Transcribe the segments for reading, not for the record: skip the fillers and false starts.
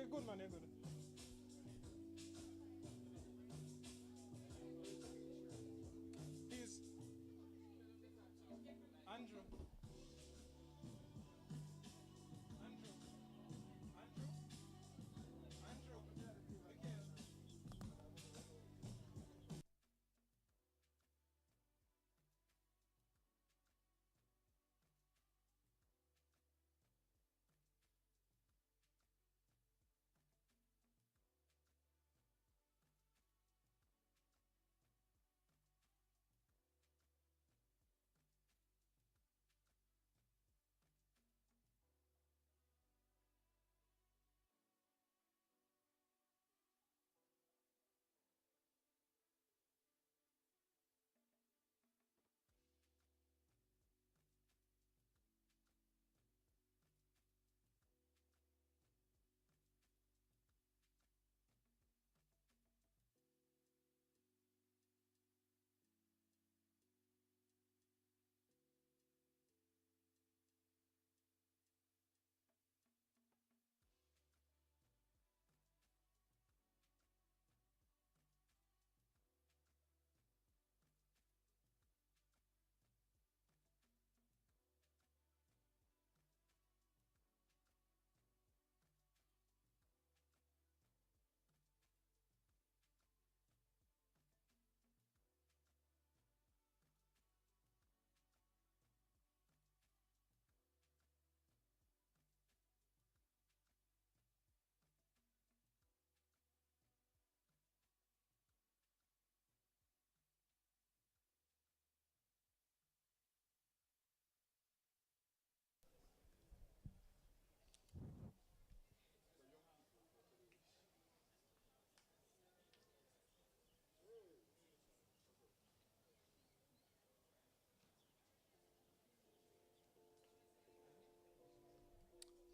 you're good, man. You're good. Please, Andrew. Andrew. Andrew. Andrew. Okay.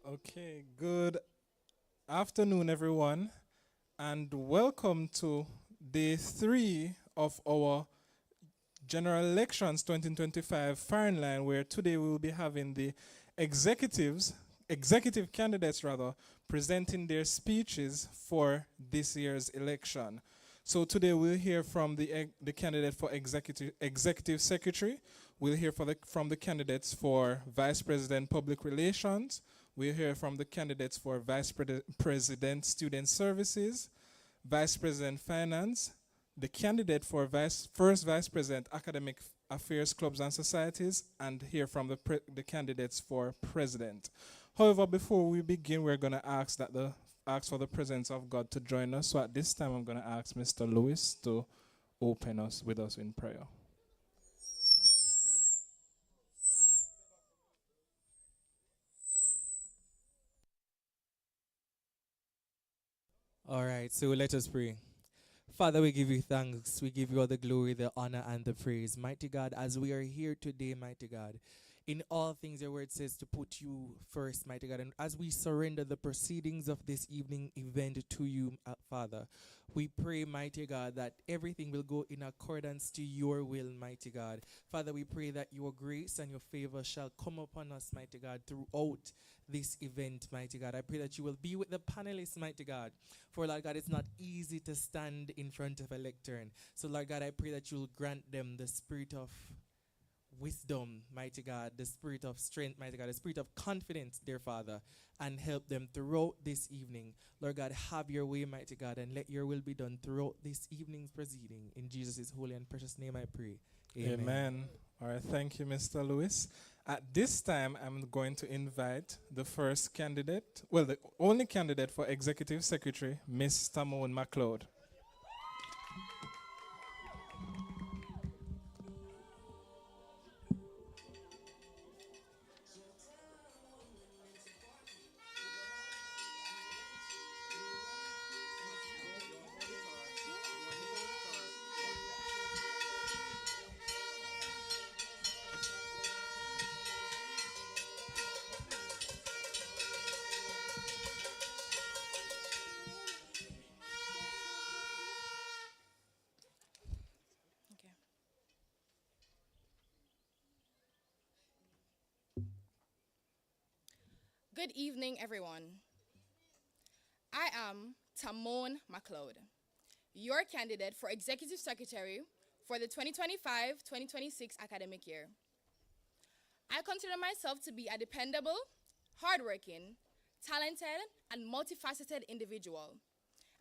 Okay, good afternoon, everyone, and welcome to day three of our General Elections 2025 Fahrenheit, where today we will be having the executive candidates rather, presenting their speeches for this year's election. So today we'll hear from the candidate for executive secretary. We'll hear from the candidates for vice president public relations. We'll hear from the candidates for president student services, vice president finance, the candidate for first vice president academic affairs clubs and societies, and hear from the candidates for president. However, before we begin, we're going to ask for the presence of God to join us. So at this time, I'm going to ask Mr. Lewis to open us with us in prayer. All right, so let us pray. Father, we give you thanks. We give you all the glory, the honor, and the praise. Mighty God, as we are here today, mighty God, in all things your word says to put you first, mighty God. And as we surrender the proceedings of this evening event to you, Father, we pray, mighty God, that everything will go in accordance to your will, mighty God. Father, we pray that your grace and your favor shall come upon us, mighty God, throughout this event, mighty God. I pray that you will be with the panelists, mighty God. For, Lord God, it's not easy to stand in front of a lectern. So, Lord God, I pray that you will grant them the spirit of wisdom, mighty God, the spirit of strength, mighty God, the spirit of confidence, dear Father, and help them throughout this evening. Lord God, have your way, mighty God, and let your will be done throughout this evening's proceeding. In Jesus' holy and precious name I pray. Amen. Amen. All right, thank you, Mr. Lewis. At this time, I'm going to invite the first candidate, well, the only candidate for executive secretary, Miss Tamone McLeod. Okay. Good evening, everyone. I am Tamone McLeod, your candidate for Executive Secretary for the 2025-2026 academic year. I consider myself to be a dependable, hardworking, talented, and multifaceted individual,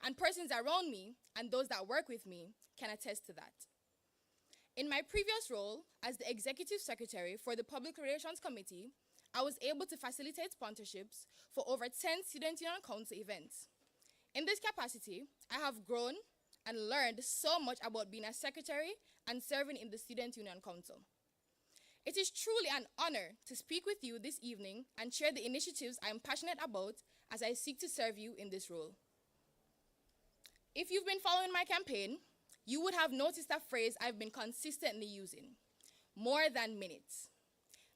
and persons around me and those that work with me can attest to that. In my previous role as the Executive Secretary for the Public Relations Committee, I was able to facilitate sponsorships for over 10 Student Union Council events. In this capacity, I have grown and learned so much about being a secretary and serving in the Student Union Council. It is truly an honor to speak with you this evening and share the initiatives I am passionate about as I seek to serve you in this role. If you've been following my campaign, you would have noticed a phrase I've been consistently using: more than minutes.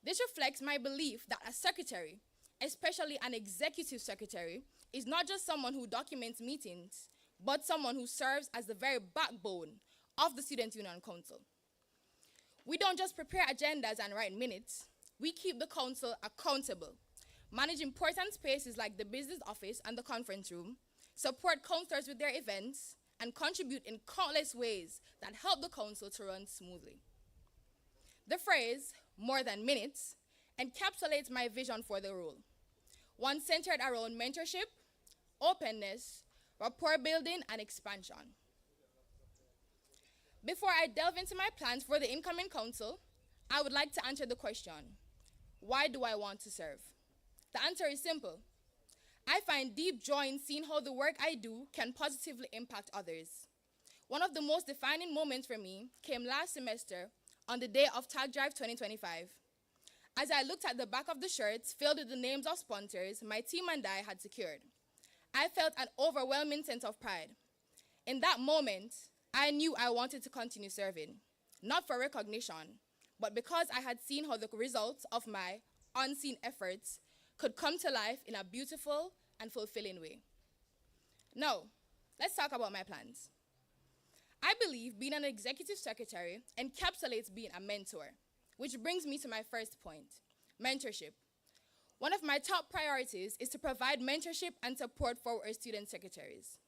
This reflects my belief that a secretary, especially an executive secretary, is not just someone who documents meetings, but someone who serves as the very backbone of the Student Union Council. We don't just prepare agendas and write minutes, we keep the council accountable, manage important spaces like the business office and the conference room, support councillors with their events, and contribute in countless ways that help the council to run smoothly. The phrase, more than minutes, encapsulates my vision for the role, one centered around mentorship, openness, rapport building, and expansion. Before I delve into my plans for the incoming council, I would like to answer the question, why do I want to serve? The answer is simple. I find deep joy in seeing how the work I do can positively impact others. One of the most defining moments for me came last semester on the day of Tag Drive 2025. As I looked at the back of the shirts filled with the names of sponsors my team and I had secured, I felt an overwhelming sense of pride. In that moment, I knew I wanted to continue serving, not for recognition, but because I had seen how the results of my unseen efforts could come to life in a beautiful and fulfilling way. Now, let's talk about my plans. I believe being an executive secretary encapsulates being a mentor, which brings me to my first point, mentorship. One of my top priorities is to provide mentorship and support for our student secretaries.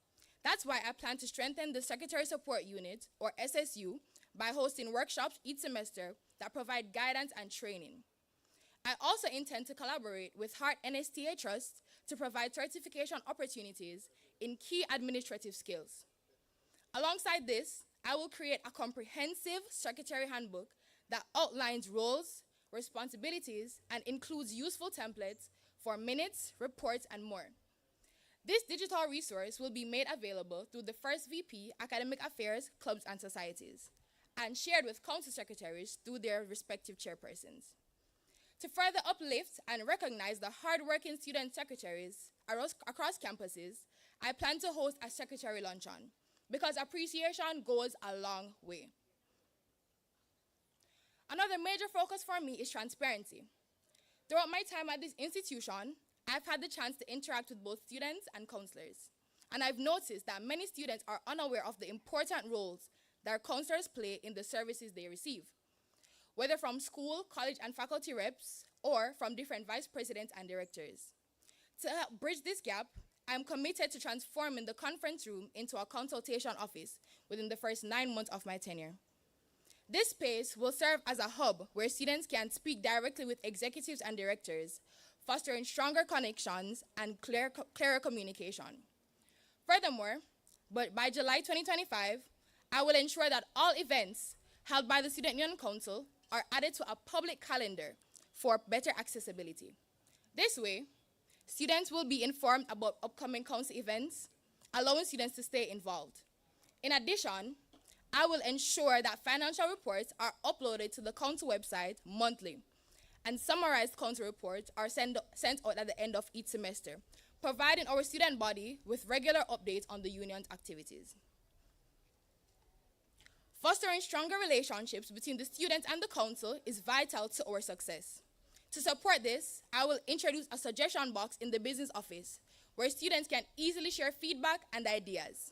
That's why I plan to strengthen the Secretary Support Unit, or SSU, by hosting workshops each semester that provide guidance and training. I also intend to collaborate with Heart NSTA Trust to provide certification opportunities in key administrative skills. Alongside this, I will create a comprehensive secretary handbook that outlines roles, responsibilities, and includes useful templates for minutes, reports, and more. This digital resource will be made available through the First VP Academic Affairs Clubs and Societies and shared with council secretaries through their respective chairpersons. To further uplift and recognize the hardworking student secretaries across campuses, I plan to host a secretary luncheon because appreciation goes a long way. Another major focus for me is transparency. Throughout my time at this institution, I've had the chance to interact with both students and counselors, and I've noticed that many students are unaware of the important roles that counselors play in the services they receive, whether from school, college, and faculty reps, or from different vice presidents and directors. To help bridge this gap, I'm committed to transforming the conference room into a consultation office within the first 9 months of my tenure. This space will serve as a hub where students can speak directly with executives and directors, fostering stronger connections and clearer communication. Furthermore, by July 2025, I will ensure that all events held by the Student Union Council are added to a public calendar for better accessibility. This way, students will be informed about upcoming council events, allowing students to stay involved. In addition, I will ensure that financial reports are uploaded to the council website monthly, and summarized council reports are sent out at the end of each semester, providing our student body with regular updates on the union's activities. Fostering stronger relationships between the students and the council is vital to our success. To support this, I will introduce a suggestion box in the business office where students can easily share feedback and ideas.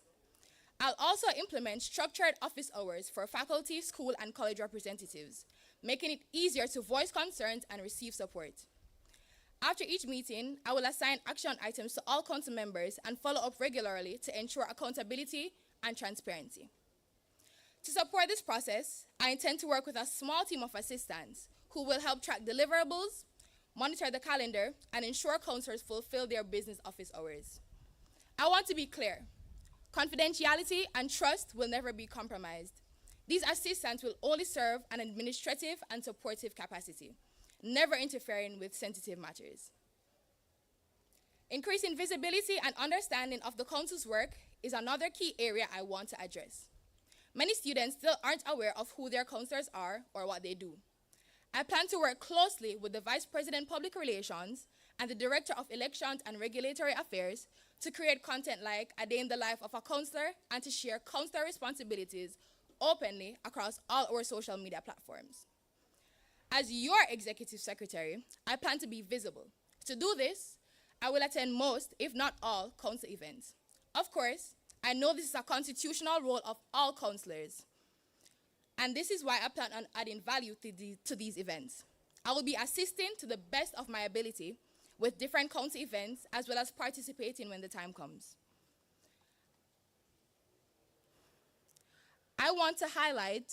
I'll also implement structured office hours for faculty, school, and college representatives, making it easier to voice concerns and receive support. After each meeting, I will assign action items to all council members and follow up regularly to ensure accountability and transparency. To support this process, I intend to work with a small team of assistants who will help track deliverables, monitor the calendar, and ensure councillors fulfill their business office hours. I want to be clear. Confidentiality and trust will never be compromised. These assistants will only serve an administrative and supportive capacity, never interfering with sensitive matters. Increasing visibility and understanding of the council's work is another key area I want to address. Many students still aren't aware of who their councillors are or what they do. I plan to work closely with the Vice President Public Relations and the Director of Elections and Regulatory Affairs to create content like A Day in the Life of a Councillor and to share councillor responsibilities openly across all our social media platforms. As your Executive Secretary, I plan to be visible. To do this, I will attend most, if not all, council events. Of course, I know this is a constitutional role of all councillors, and this is why I plan on adding value to these events. I will be assisting to the best of my ability with different council events, as well as participating when the time comes. I want to highlight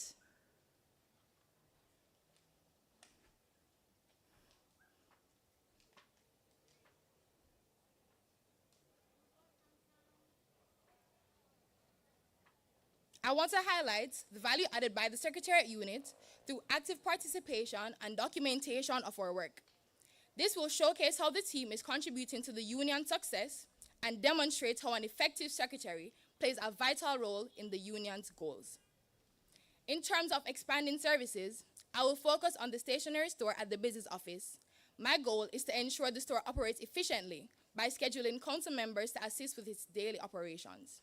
the value added by the Secretariat Unit through active participation and documentation of our work. This will showcase how the team is contributing to the union's success and demonstrate how an effective secretary plays a vital role in the union's goals. In terms of expanding services, I will focus on the stationery store at the business office. My goal is to ensure the store operates efficiently by scheduling council members to assist with its daily operations.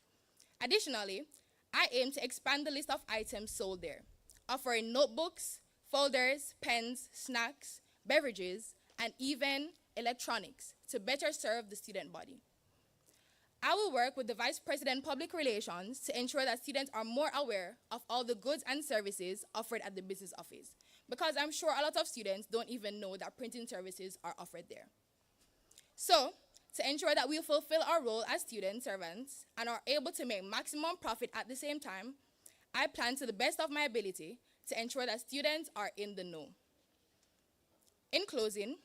Additionally, I aim to expand the list of items sold there, offering notebooks, folders, pens, snacks, beverages, and even electronics to better serve the student body. I will work with the Vice President Public Relations to ensure that students are more aware of all the goods and services offered at the business office, because I'm sure a lot of students don't even know that printing services are offered there. So, to ensure that we fulfill our role as student servants and are able to make maximum profit at the same time, I plan to the best of my ability to ensure that students are in the know. In closing,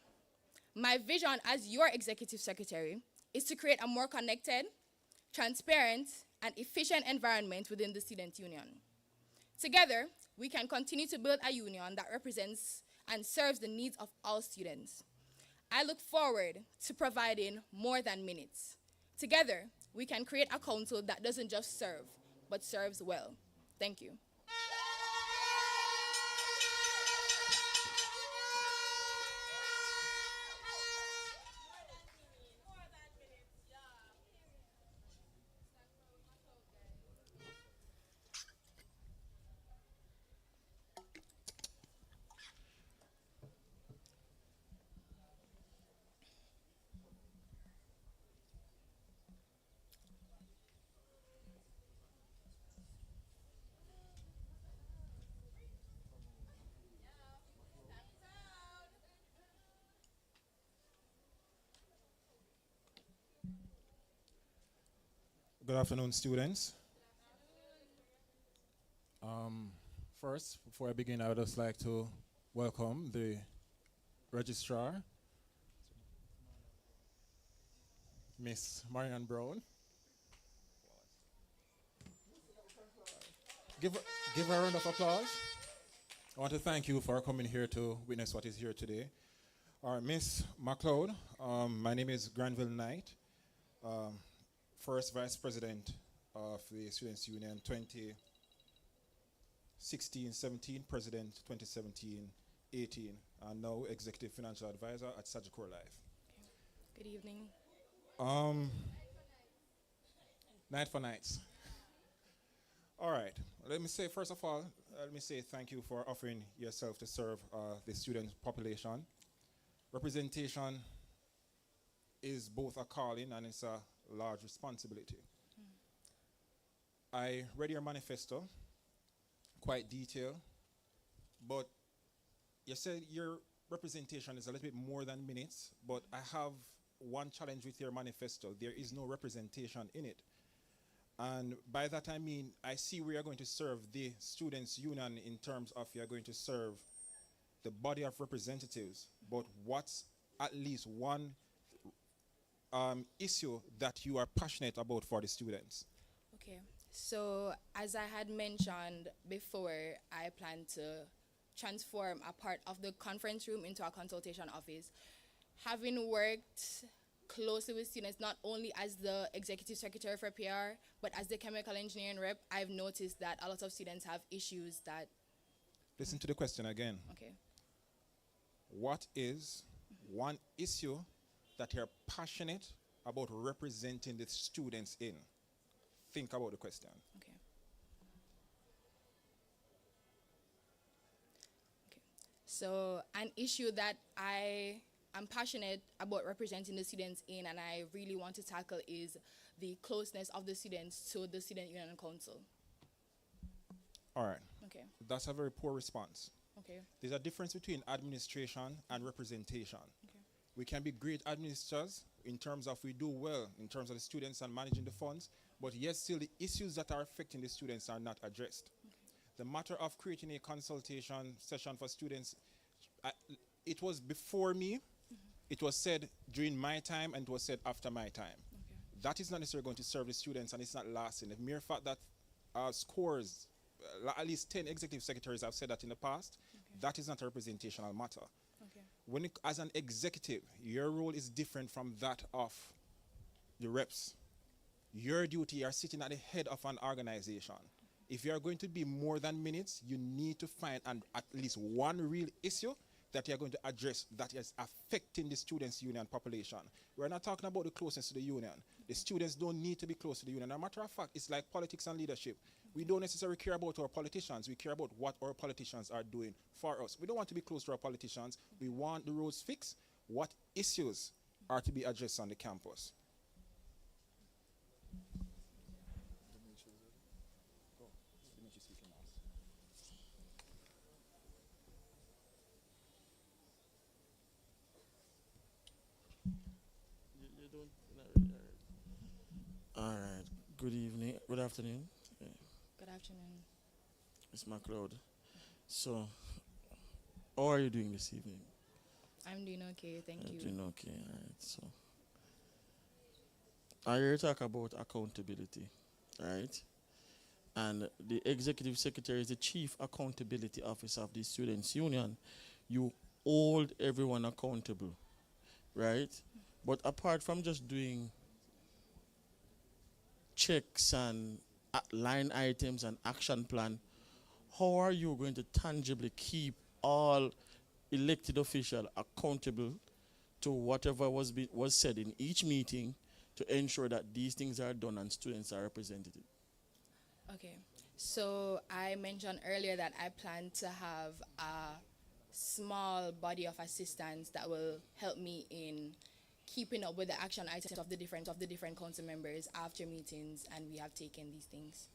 my vision as your Executive Secretary is to create a more connected, transparent, and efficient environment within the Student Union. Together, we can continue to build a union that represents and serves the needs of all students. I look forward to providing more than minutes. Together, we can create a council that doesn't just serve, but serves well. Thank you. Good afternoon, students. First, before I begin, I would just like to welcome the registrar, Miss Marianne Brown. Give her a round of applause. I want to thank you for coming here to witness what is here today. Miss McLeod, my name is Granville Knight. First Vice President of the Students' Union 2016-17, President 2017-18, and now Executive Financial Advisor at Sagicor Life. Good evening. Night for nights. All right, let me say, first of all, thank you for offering yourself to serve the student population. Representation is both a calling and it's a large responsibility. I read your manifesto, quite detailed, but you said you're representation is a little bit more than minutes, but I have one challenge with your manifesto. There is no representation in it. And by that I mean, I see we are going to serve the students' union in terms of you are going to serve the body of representatives, but what's at least one issue that you are passionate about for the students? Okay, so as I had mentioned before, I plan to transform a part of the conference room into a consultation office. Having worked closely with students, not only as the executive secretary for PR, but as the chemical engineering rep, I've noticed that a lot of students have issues that... Listen to the question again. Okay. What is one issue that you're passionate about representing the students in? Think about the question. Okay. So an issue that I am passionate about representing the students in and I really want to tackle is the closeness of the students to the Student Union and Council. All right. Okay. That's a very poor response. Okay. There's a difference between administration and representation. Okay. We can be great administrators in terms of we do well in terms of the students and managing the funds, but yet still the issues that are affecting the students are not addressed. Okay. The matter of creating a consultation session for students, it was before me, it was said during my time, and it was said after my time. Okay. That is not necessarily going to serve the students, and it's not lasting. The mere fact that scores, at least 10 executive secretaries have said that in the past, Okay. that is not a representational matter. Okay. When as an executive, your role is different from that of the reps. Your duty, you are sitting at the head of an organization. If you are going to be more than minutes, you need to find at least one real issue that you are going to address that is affecting the students' union population. We're not talking about the closeness to the union. The students don't need to be close to the union. As a matter of fact, it's like politics and leadership. We don't necessarily care about our politicians. We care about what our politicians are doing for us. We don't want to be close to our politicians. We want the roads fixed. What issues are to be addressed on the campus? All right. Good evening. Good afternoon. Good afternoon. It's McLeod. So, how are you doing this evening? I'm doing okay, thank you. Doing okay. All right. So, I hear you talk about accountability, right? And the executive secretary is the chief accountability officer of the Students' Union. You hold everyone accountable, right? But apart from just doing checks and line items and action plan, how are you going to tangibly keep all elected officials accountable to whatever was said in each meeting to ensure that these things are done and students are represented? Okay, so I mentioned earlier that I plan to have a small body of assistants that will help me in keeping up with the action items of the different council members after meetings, and we have taken these things.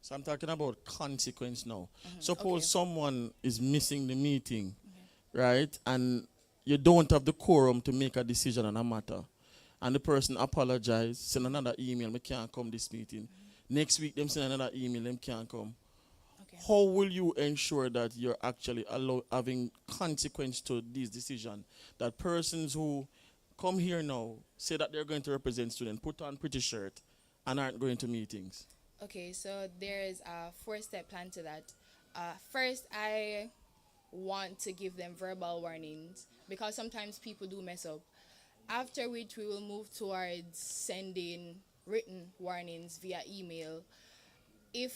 So I'm talking about consequence now. Mm-hmm. Suppose Okay. someone is missing the meeting, Okay. right? And you don't have the quorum to make a decision on a matter. And the person apologizes, send another email, me can't come this meeting. Next week, them send another email, them can't come. Okay. How will you ensure that you're actually having consequence to these decisions? That persons who come here now, say that they're going to represent students, put on pretty shirt, and aren't going to meetings. Okay, so there is a 4-step plan to that. First, I want to give them verbal warnings because sometimes people do mess up. After which, we will move towards sending written warnings via email. If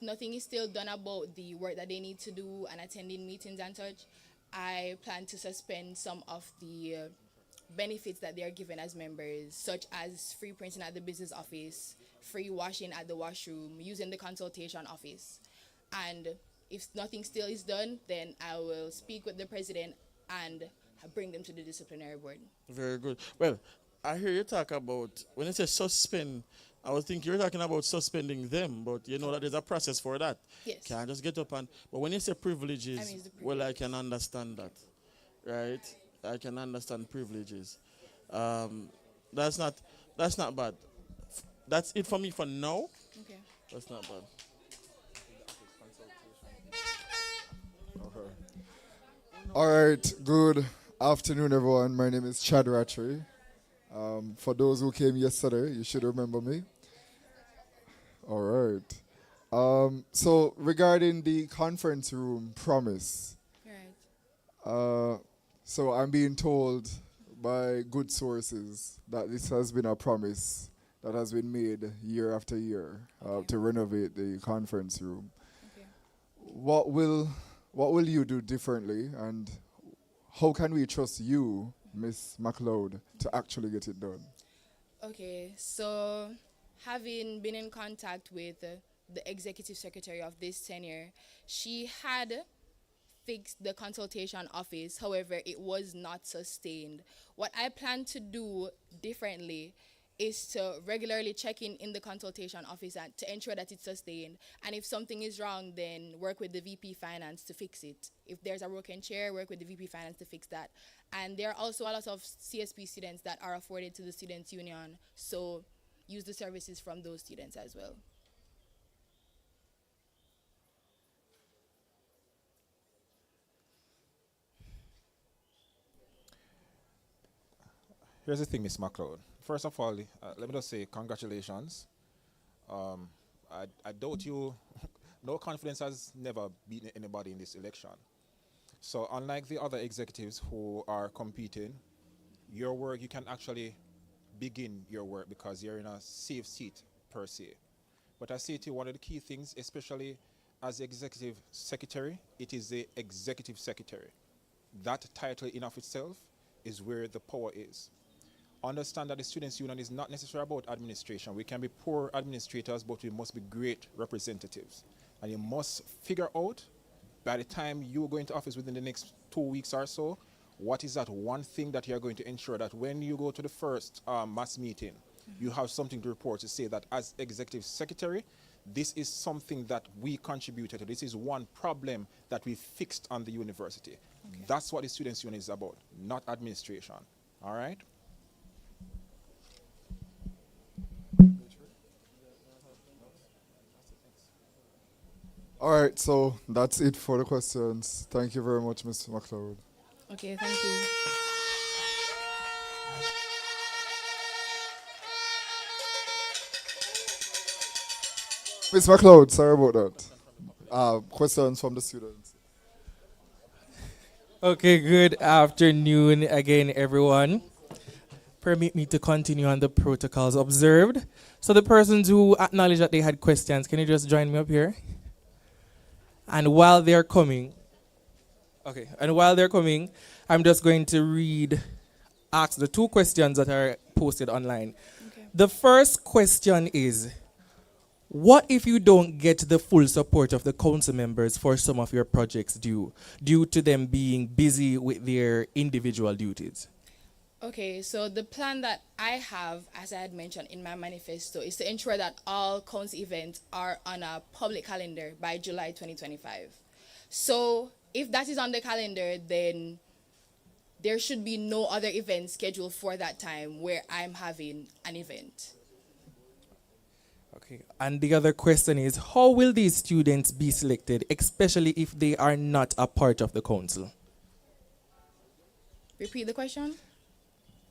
nothing is still done about the work that they need to do and attending meetings and such, I plan to suspend some of the benefits that they are given as members, such as free printing at the business office, free washing at the washroom, using the consultation office. And if nothing still is done, then I will speak with the president and bring them to the disciplinary board. Very good. Well, I hear you talk about, when you say suspend, I was thinking you're talking about suspending them, but you know that there's a process for that. Yes. Can't just get up and, but when you say privileges, I mean, it's the well, I can understand that. right? I can understand privileges. Um, that's not that's not bad. That's it for me for now. Okay. That's not bad. All right, good afternoon, everyone. My name is Chevarie. For those who came yesterday, you should remember me. All right. So regarding the conference room promise, Right. so I'm being told by good sources that this has been a promise that has been made year after year to renovate the conference room. Okay. What will you do differently, and how can we trust you, Miss McLeod, to actually get it done? Okay, so having been in contact with the executive secretary of this tenure, she had fixed the consultation office. However, it was not sustained. What I plan to do differently is to regularly check in the consultation office and to ensure that it's sustained. And if something is wrong, then work with the VP Finance to fix it. If there's a broken chair, work with the VP Finance to fix that. And there are also a lot of CSP students that are afforded to the Students' Union, so use the services from those students as well. Here's the thing, Miss McLeod. First of all, let me just say congratulations. I doubt you. No confidence has never beaten anybody in this election. So unlike the other executives who are competing, your work, you can actually begin your work because you're in a safe seat per se. But I say to you, one of the key things, especially as the executive secretary, it is the executive secretary. That title in of itself is where the power is. Understand that the Students' Union is not necessarily about administration. We can be poor administrators, but we must be great representatives. And you must figure out, by the time you go into office within the next 2 weeks or so, what is that one thing that you're going to ensure that when you go to the first mass meeting, you have something to report to say that as executive secretary, this is something that we contributed to. This is one problem that we fixed on the university. Okay. That's what the Students' Union is about, not administration. All right? All right, so that's it for the questions. Thank you very much, Mr. McLeod. Okay, thank you. Ms. McLeod, sorry about that. Questions from the students. Okay, good afternoon again, everyone. Permit me to continue on the protocols observed. So the persons who acknowledge that they had questions, can you just join me up here? And while they're coming, I'm just going to ask the two questions that are posted online. Okay. The first question is, what if you don't get the full support of the council members for some of your projects due to them being busy with their individual duties? Okay, so the plan that I have, as I had mentioned in my manifesto, is to ensure that all council events are on a public calendar by July 2025. So if that is on the calendar, then there should be no other events scheduled for that time where I'm having an event. Okay, and the other question is, how will these students be selected, especially if they are not a part of the council? Repeat the question.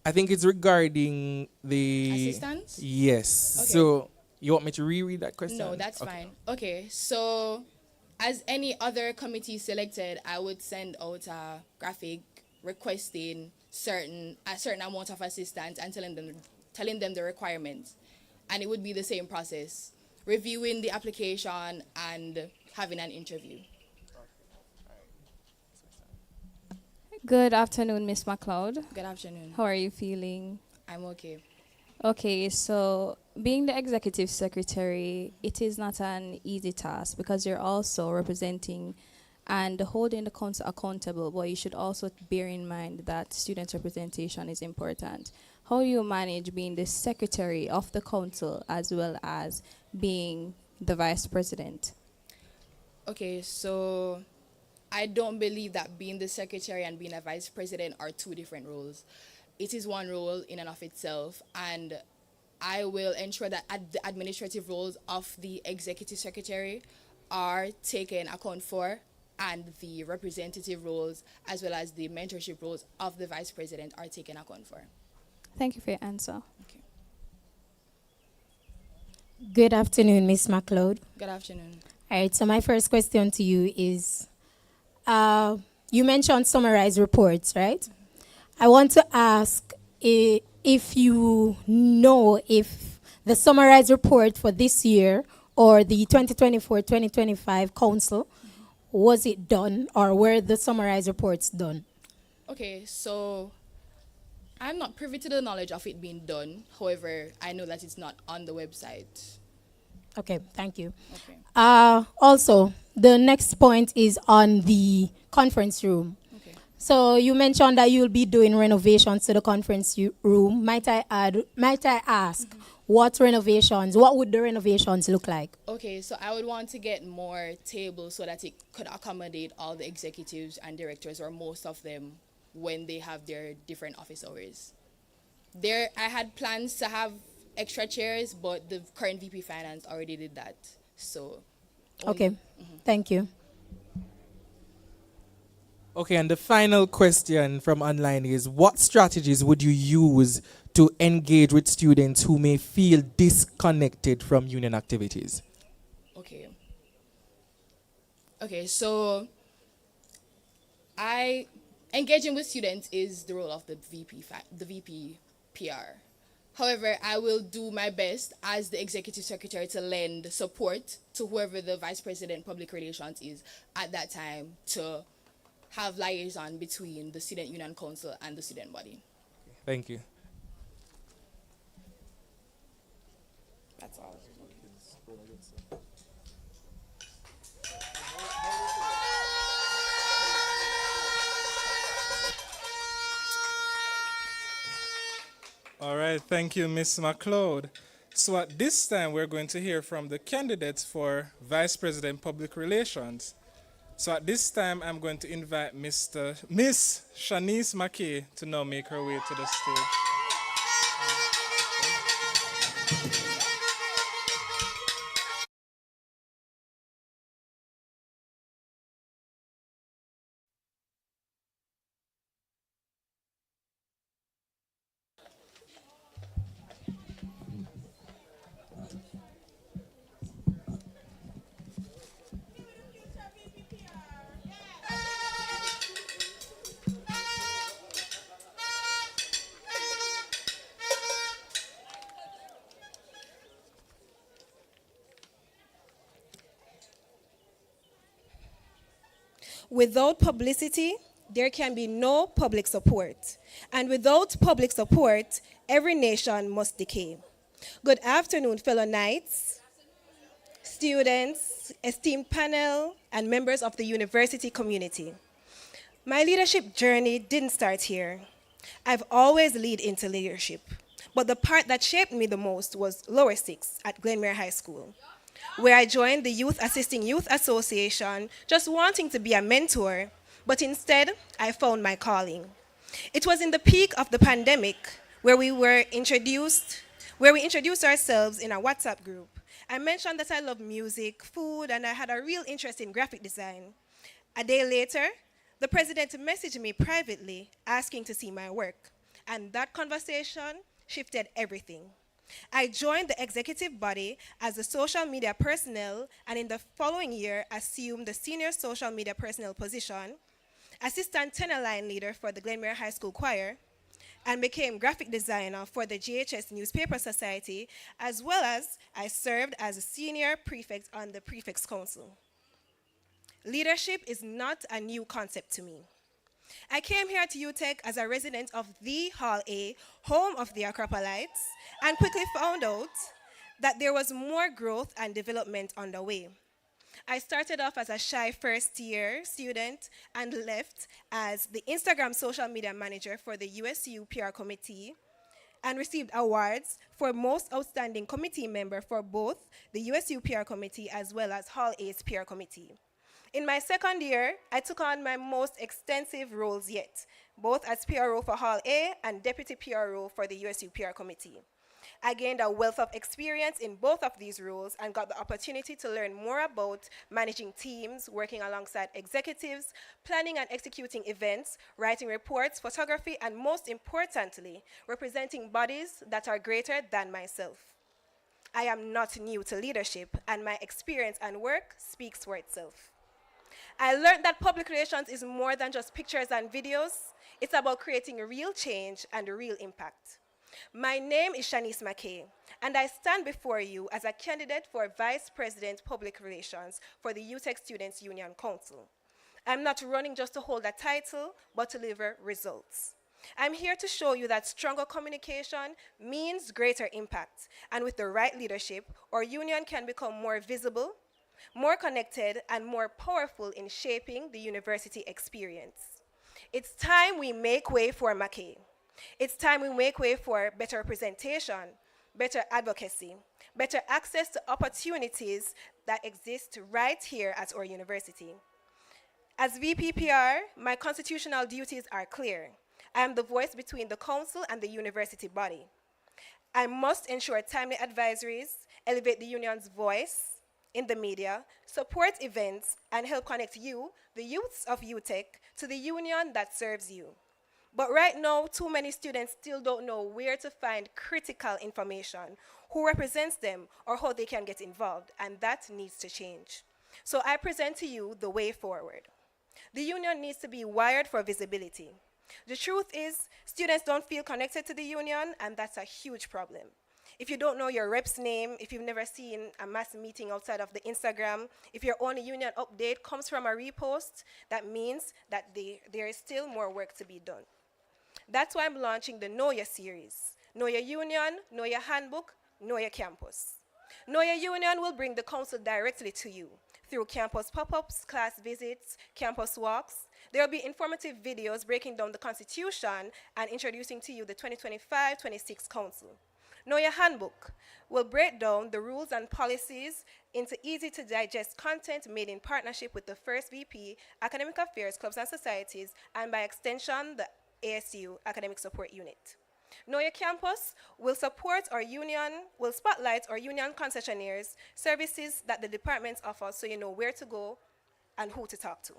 I think it's regarding the Assistance? Yes. Okay. So you want me to reread that question? No, that's Okay. fine. Okay, so as any other committee selected, I would send out a graphic requesting a certain amount of assistance and telling them the requirements. And it would be the same process, reviewing the application and having an interview. Good afternoon, Miss McLeod. Good afternoon. How are you feeling? I'm okay. Okay, so being the executive secretary, it is not an easy task because you're also representing and holding the council accountable, but you should also bear in mind that student representation is important. How do you manage being the secretary of the council as well as being the vice president? Okay, so I don't believe that being the secretary and being a vice president are two different roles. It is one role in and of itself, and I will ensure that the administrative roles of the executive secretary are taken account for, and the representative roles as well as the mentorship roles of the vice president are taken account for. Thank you for your answer. Okay. Good afternoon, Ms. McLeod. Good afternoon. All right, so my first question to you is, you mentioned summarized reports, right? I want to ask if you know if the summarized report for this year or the 2024-2025 council, was it done, or were the summarized reports done? Okay, so I'm not privy to the knowledge of it being done. However, I know that it's not on the website. Okay, thank you. Okay. Also, the next point is on the conference room. Okay. So you mentioned that you'll be doing renovations to the conference room. Might I ask, what renovations, what would the renovations look like? Okay, so I would want to get more tables so that it could accommodate all the executives and directors, or most of them, when they have their different office hours. I had plans to have extra chairs, but the current VP Finance already did that. So. Okay, thank you. Okay, and the final question from online is, what strategies would you use to engage with students who may feel disconnected from union activities? Okay. Okay, so engaging with students is the role of the VP PR. However, I will do my best as the executive secretary to lend support to whoever the vice president public relations is at that time, to have liaison between the student union council and the student body. Thank you. That's all. All right, thank you, Ms. McLeod. So at this time, we're going to hear from the candidates for Vice President Public Relations. So at this time, I'm going to invite Miss Shanice McKay to now make her way to the stage. Without publicity, there can be no public support. And without public support, every nation must decay. Good afternoon, fellow knights, students, esteemed panel, and members of the university community. My leadership journey didn't start here. I've always led into leadership, but the part that shaped me the most was lower six at Glenmere High School, where I joined the Youth Assisting Youth Association, just wanting to be a mentor, but instead, I found my calling. It was in the peak of the pandemic where we introduced ourselves in a WhatsApp group. I mentioned that I love music, food, and I had a real interest in graphic design. A day later, the president messaged me privately asking to see my work, and that conversation shifted everything. I joined the executive body as a social media personnel, and in the following year, assumed the senior social media personnel position, assistant tenor line leader for the Glenmere High School Choir, and became graphic designer for the GHS Newspaper Society, as well as I served as a senior prefect on the Prefects Council. Leadership is not a new concept to me. I came here to UTech as a resident of the Hall A, home of the Acropolites, and quickly found out that there was more growth and development on the way. I started off as a shy first-year student and left as the Instagram social media manager for the USU PR committee, and received awards for most outstanding committee member for both the USU PR committee as well as Hall A's PR committee. In my second year, I took on my most extensive roles yet, both as PRO for Hall A and Deputy PRO for the USU PR Committee. I gained a wealth of experience in both of these roles and got the opportunity to learn more about managing teams, working alongside executives, planning and executing events, writing reports, photography, and most importantly, representing bodies that are greater than myself. I am not new to leadership, and my experience and work speaks for itself. I learned that public relations is more than just pictures and videos. It's about creating real change and real impact. My name is Shanice McKay, and I stand before you as a candidate for Vice President Public Relations for the UTEC Students Union Council. I'm not running just to hold a title, but to deliver results. I'm here to show you that stronger communication means greater impact, and with the right leadership, our union can become more visible, more connected, and more powerful in shaping the university experience. It's time we make way for McKay. It's time we make way for better representation, better advocacy, better access to opportunities that exist right here at our university. As VPPR, my constitutional duties are clear. I am the voice between the council and the university body. I must ensure timely advisories, elevate the union's voice in the media, support events, and help connect you, the youths of UTEC, to the union that serves you. But right now, too many students still don't know where to find critical information, who represents them, or how they can get involved, and that needs to change. So I present to you the way forward. The union needs to be wired for visibility. The truth is, students don't feel connected to the union, and that's a huge problem. If you don't know your rep's name, if you've never seen a mass meeting outside of the Instagram, if your only union update comes from a repost, that means that there is still more work to be done. That's why I'm launching the Know Your series. Know Your Union, Know Your Handbook, Know Your Campus. Know Your Union will bring the council directly to you through campus pop-ups, class visits, campus walks. There will be informative videos breaking down the Constitution and introducing to you the 2025-26 Council. Know Your Handbook will break down the rules and policies into easy-to-digest content made in partnership with the First VP, Academic Affairs, Clubs and Societies, and by extension, the ASU Academic Support Unit. Know Your Campus will spotlight our union concessionaires, services that the departments offer so you know where to go and who to talk to.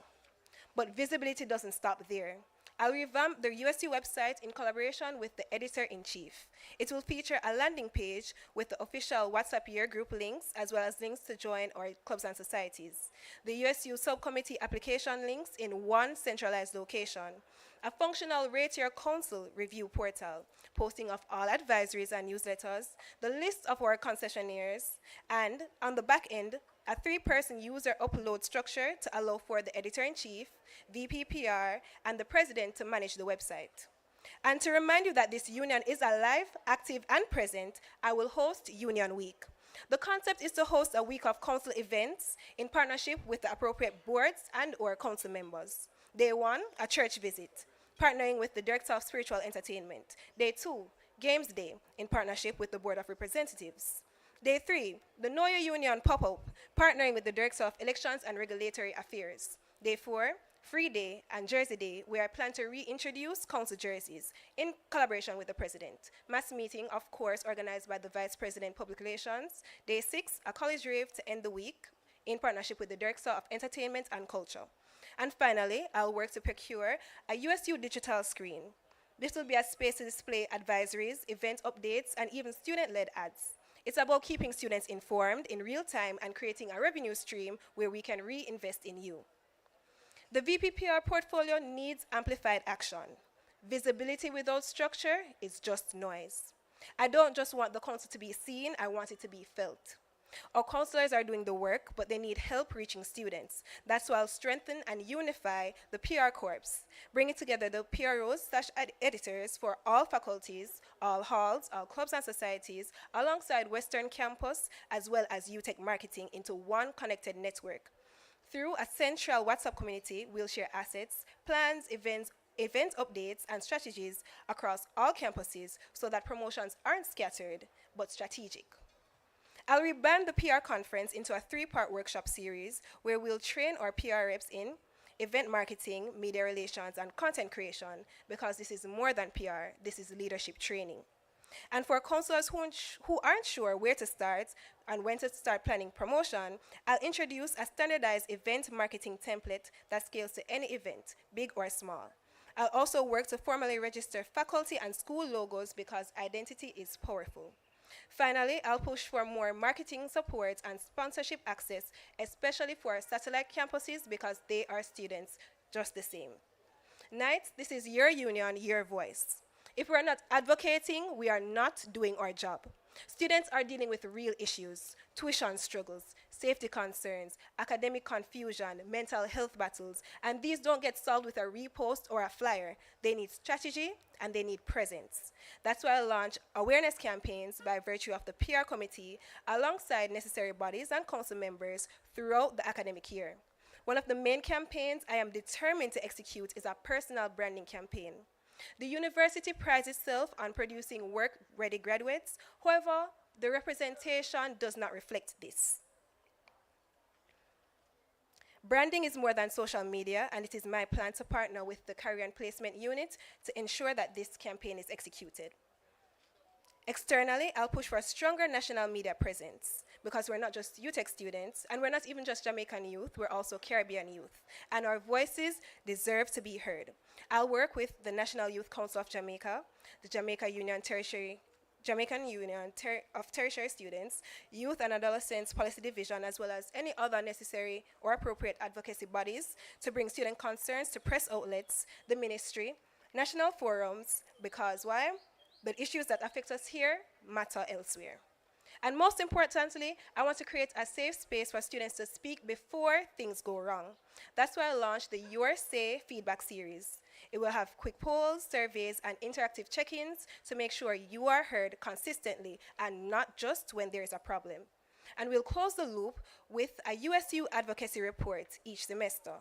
But visibility doesn't stop there. I'll revamp the USU website in collaboration with the editor-in-chief. It will feature a landing page with the official WhatsApp year group links, as well as links to join our clubs and societies. The USU subcommittee application links in one centralized location. A functional Rate Your Council review portal, posting of all advisories and newsletters, the list of our concessionaires, and on the back end, a 3-person user upload structure to allow for the editor-in-chief, VPPR, and the president to manage the website. And to remind you that this union is alive, active, and present, I will host Union Week. The concept is to host a week of council events in partnership with the appropriate boards and or council members. Day 1, a church visit, partnering with the Director of Spiritual Entertainment. Day 2, Games Day, in partnership with the Board of Representatives. Day 3, the Know Your Union pop-up, partnering with the Director of Elections and Regulatory Affairs. Day 4, Free Day and Jersey Day, where I plan to reintroduce council jerseys in collaboration with the President. Mass meeting, of course, organized by the Vice President Public Relations. Day 6, a college rave to end the week in partnership with the Director of Entertainment and Culture. And finally, I'll work to procure a USU digital screen. This will be a space to display advisories, event updates, and even student-led ads. It's about keeping students informed in real time and creating a revenue stream where we can reinvest in you. The VPPR portfolio needs amplified action. Visibility without structure is just noise. I don't just want the council to be seen, I want it to be felt. Our counselors are doing the work, but they need help reaching students. That's why I'll strengthen and unify the PR Corps, bringing together the PROs/editors for all faculties, all halls, all clubs and societies, alongside Western Campus, as well as UTEC marketing into one connected network. Through a central WhatsApp community, we'll share assets, plans, event updates, and strategies across all campuses so that promotions aren't scattered, but strategic. I'll rebrand the PR conference into a 3-part workshop series where we'll train our PR reps in event marketing, media relations, and content creation, because this is more than PR, this is leadership training. And for counselors who aren't sure where to start and when to start planning promotion, I'll introduce a standardized event marketing template that scales to any event, big or small. I'll also work to formally register faculty and school logos because identity is powerful. Finally, I'll push for more marketing support and sponsorship access, especially for our satellite campuses because they are students just the same. Knights, this is your union, your voice. If we're not advocating, we are not doing our job. Students are dealing with real issues, tuition struggles, safety concerns, academic confusion, mental health battles, and these don't get solved with a repost or a flyer. They need strategy and they need presence. That's why I launch awareness campaigns by virtue of the PR committee alongside necessary bodies and council members throughout the academic year. One of the main campaigns I am determined to execute is a personal branding campaign. The university prides itself on producing work-ready graduates. However, the representation does not reflect this. Branding is more than social media, and it is my plan to partner with the Career and Placement Unit to ensure that this campaign is executed. Externally, I'll push for a stronger national media presence because we're not just UTech students, and we're not even just Jamaican youth, we're also Caribbean youth, and our voices deserve to be heard. I'll work with the National Youth Council of Jamaica, the Jamaican Union of Tertiary Students, Youth and Adolescents Policy Division, as well as any other necessary or appropriate advocacy bodies to bring student concerns to press outlets, the ministry, national forums, because why? The issues that affect us here matter elsewhere. And most importantly, I want to create a safe space for students to speak before things go wrong. That's why I launched the Your Say feedback series. It will have quick polls, surveys, and interactive check-ins to make sure you are heard consistently and not just when there is a problem. And we'll close the loop with a USU advocacy report each semester,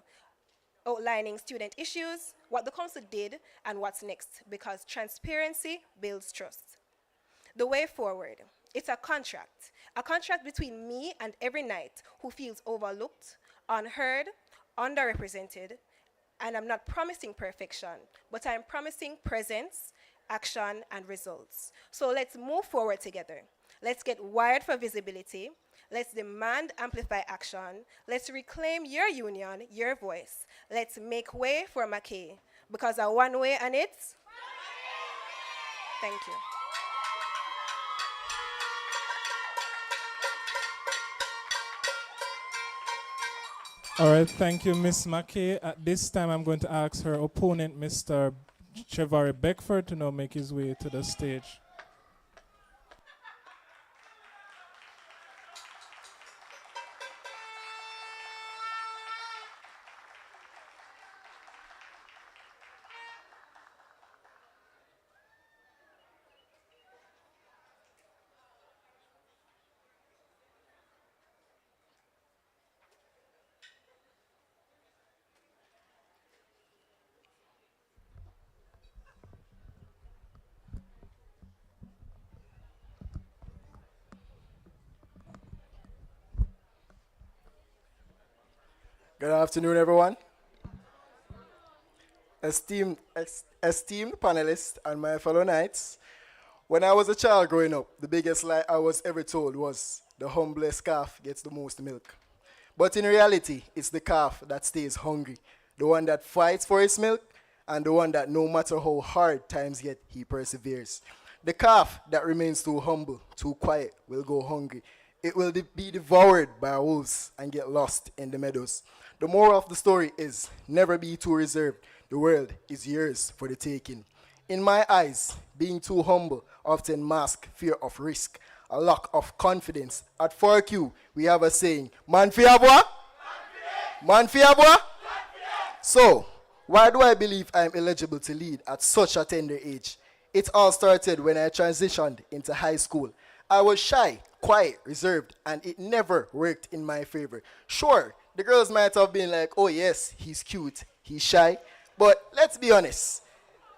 outlining student issues, what the council did, and what's next, because transparency builds trust. The way forward, it's a contract between me and every Knight who feels overlooked, unheard, underrepresented, and I'm not promising perfection, but I'm promising presence, action, and results. So let's move forward together. Let's get wired for visibility. Let's demand amplify action. Let's reclaim your union, your voice. Let's make way for McKay, because a one way and it's... Thank you. All right, thank you, Ms. McKay. At this time, I'm going to ask her opponent, Mr. Chevarie Beckford, to now make his way to the stage. Good afternoon, everyone. Esteemed panelists and my fellow Knights, when I was a child growing up, the biggest lie I was ever told was the humblest calf gets the most milk. But in reality, it's the calf that stays hungry, the one that fights for its milk, and the one that no matter how hard times get, he perseveres. The calf that remains too humble, too quiet, will go hungry. It will be devoured by wolves and get lost in the meadows. The moral of the story is, never be too reserved. The world is yours for the taking. In my eyes, being too humble often masks fear of risk, a lack of confidence. At 4Q, we have a saying, man fi abwa? Man fi abwa? So, why do I believe I am eligible to lead at such a tender age? It all started when I transitioned into high school. I was shy, quiet, reserved, and it never worked in my favor. Sure, the girls might have been like, oh yes, he's cute, he's shy, but let's be honest.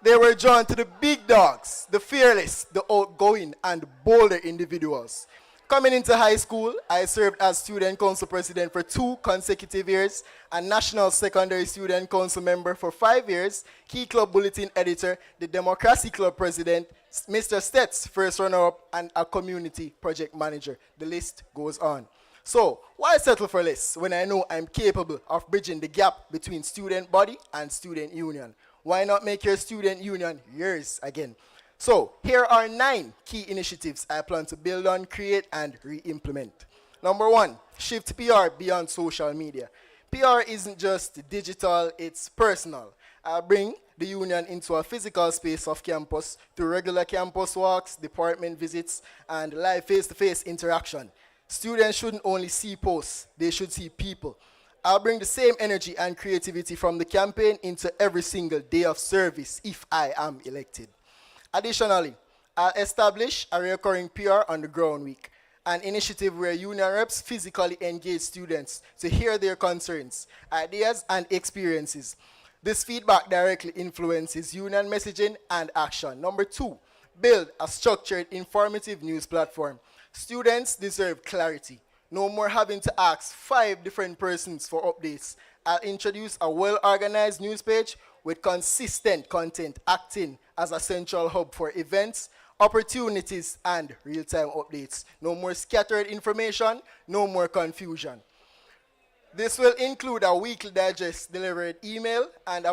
They were drawn to the big dogs, the fearless, the outgoing, and bolder individuals. Coming into high school, I served as student council president for 2 consecutive years, and national secondary student council member for 5 years, Key Club Bulletin editor, the Democracy Club president, Mr. Stetz, first runner-up, and a community project manager. The list goes on. So, why settle for less when I know I'm capable of bridging the gap between student body and student union? Why not make your student union yours again? So, here are 9 key initiatives I plan to build on, create, and re-implement. Number 1, shift PR beyond social media. PR isn't just digital, it's personal. I'll bring the union into a physical space of campus through regular campus walks, department visits, and live face-to-face interaction. Students shouldn't only see posts, they should see people. I'll bring the same energy and creativity from the campaign into every single day of service if I am elected. Additionally, I'll establish a recurring PR on the ground week, an initiative where union reps physically engage students to hear their concerns, ideas, and experiences. This feedback directly influences union messaging and action. Number 2, build a structured, informative news platform. Students deserve clarity. No more having to ask 5 different persons for updates. I'll introduce a well-organized news page with consistent content acting as a central hub for events, opportunities, and real-time updates. No more scattered information, no more confusion. This will include a weekly digest delivered email and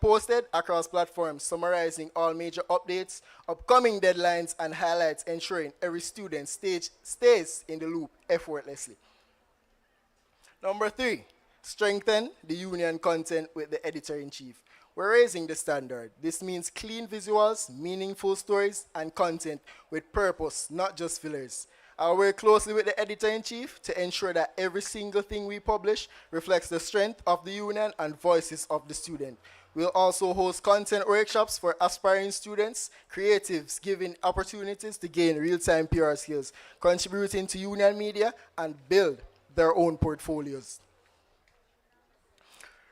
posted across platforms summarizing all major updates, upcoming deadlines, and highlights, ensuring every student stays in the loop effortlessly. Number 3, strengthen the union content with the editor-in-chief. We're raising the standard. This means clean visuals, meaningful stories, and content with purpose, not just fillers. I'll work closely with the editor-in-chief to ensure that every single thing we publish reflects the strength of the union and voices of the student. We'll also host content workshops for aspiring students, creatives giving opportunities to gain real-time PR skills, contributing to union media, and build their own portfolios.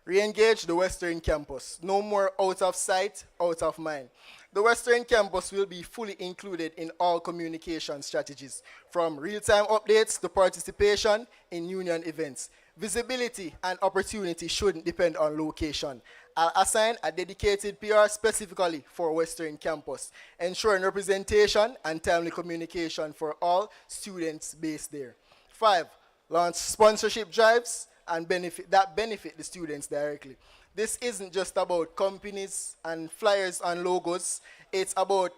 Re-engage the Western Campus. No more out of sight, out of mind. The Western Campus will be fully included in all communication strategies, from real-time updates to participation in union events. Visibility and opportunity shouldn't depend on location. I'll assign a dedicated PR specifically for Western Campus, ensuring representation and timely communication for all students based there. 5, launch sponsorship drives and benefit the students directly. This isn't just about companies and flyers and logos. It's about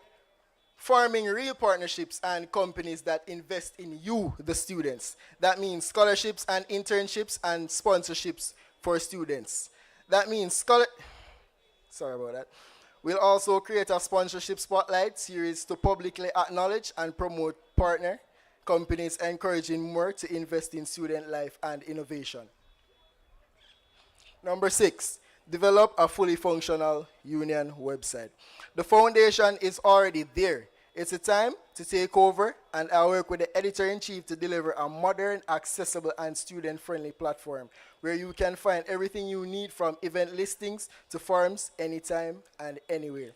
forming real partnerships and companies that invest in you, the students. That means scholarships and internships and sponsorships for students. That means sorry about that. We'll also create a sponsorship spotlight series to publicly acknowledge and promote partner companies, encouraging more to invest in student life and innovation. Number 6, develop a fully functional union website. The foundation is already there. It's a time to take over, and I work with the editor-in-chief to deliver a modern, accessible, and student-friendly platform where you can find everything you need from event listings to forums anytime and anywhere.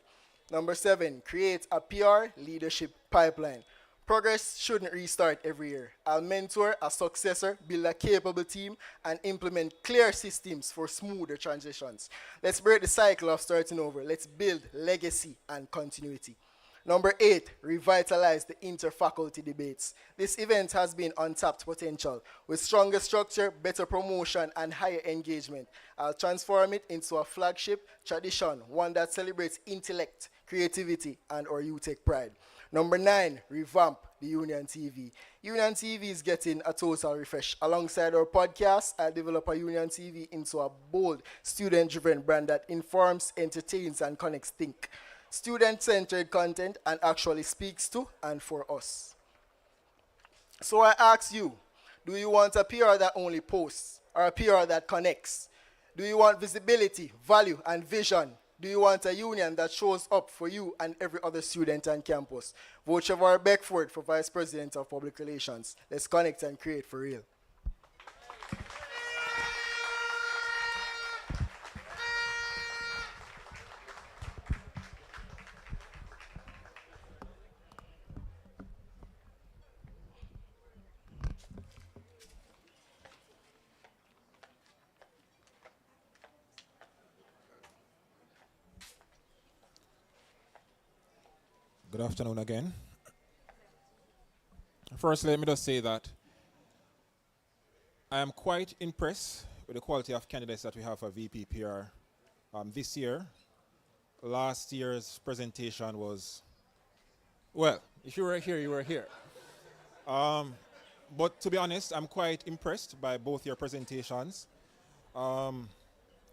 Number 7, create a PR leadership pipeline. Progress shouldn't restart every year. I'll mentor a successor, build a capable team, and implement clear systems for smoother transitions. Let's break the cycle of starting over. Let's build legacy and continuity. Number 8, revitalize the inter-faculty debates. This event has been untapped potential. With stronger structure, better promotion, and higher engagement, I'll transform it into a flagship tradition, one that celebrates intellect, creativity, and our UTech pride. Number 9, revamp the Union TV. Union TV is getting a total refresh. Alongside our podcast, I'll develop a Union TV into a bold, student-driven brand that informs, entertains, and connects think. Student-centered content and actually speaks to and for us. So I ask you, do you want a PR that only posts or a PR that connects? Do you want visibility, value, and vision? Do you want a union that shows up for you and every other student on campus? Vote Chevarie Beckford for Vice President of Public Relations. Let's connect and create for real. Good afternoon again. First, let me just say that I am quite impressed with the quality of candidates that we have for VPPR this year. Last year's presentation was, well, if you were here, you were here. But to be honest, I'm quite impressed by both your presentations. And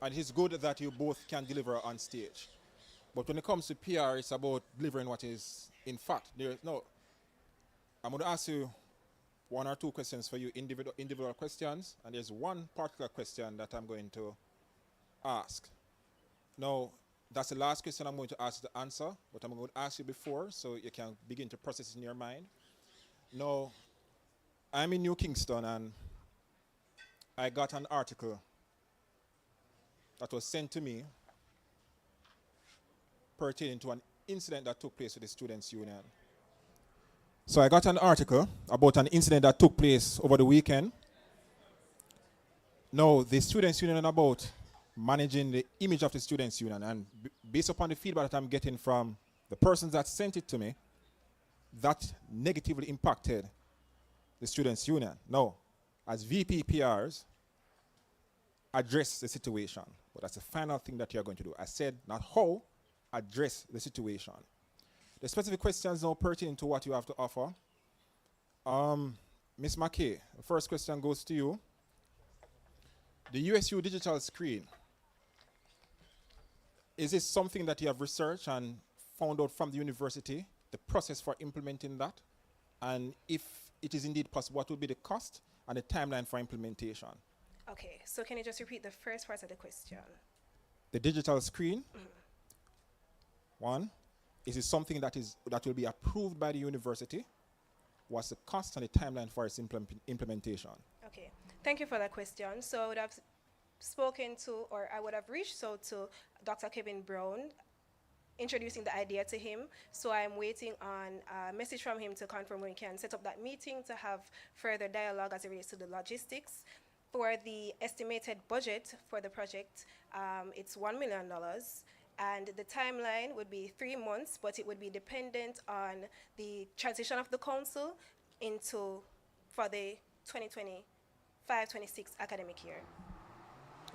it's good that you both can deliver on stage. But when it comes to PR, it's about delivering what is in fact. I'm going to ask you one or two questions for you, individual questions, and there's one particular question that I'm going to ask. Now, that's the last question I'm going to ask you to answer, but I'm going to ask you before so you can begin to process it in your mind. Now, I'm in New Kingston, and I got an article that was sent to me pertaining to an incident that took place with the Students' Union. So I got an article about an incident that took place over the weekend. Now, the Students' Union about managing the image of the Students' Union, and based upon the feedback that I'm getting from the persons that sent it to me, that negatively impacted the Students' Union. Now, as VPPRs, address the situation. But that's the final thing that you're going to do. I said not how, address the situation. The specific questions now pertaining to what you have to offer. Ms. McKay, the first question goes to you. The USU digital screen, is this something that you have researched and found out from the university, the process for implementing that? And if it is indeed possible, what would be the cost and the timeline for implementation? Okay, so can you just repeat the first part of the question? The digital screen, one, is it something that will be approved by the university? What's the cost and the timeline for its implementation? Okay, thank you for that question. So I would have spoken to, or I would have reached out to Dr. Kevin Brown, introducing the idea to him. So I'm waiting on a message from him to confirm when we can set up that meeting to have further dialogue as it relates to the logistics. For the estimated budget for the project, it's $1 million. And the timeline would be 3 months, but it would be dependent on the transition of the council for the 2025-26 academic year.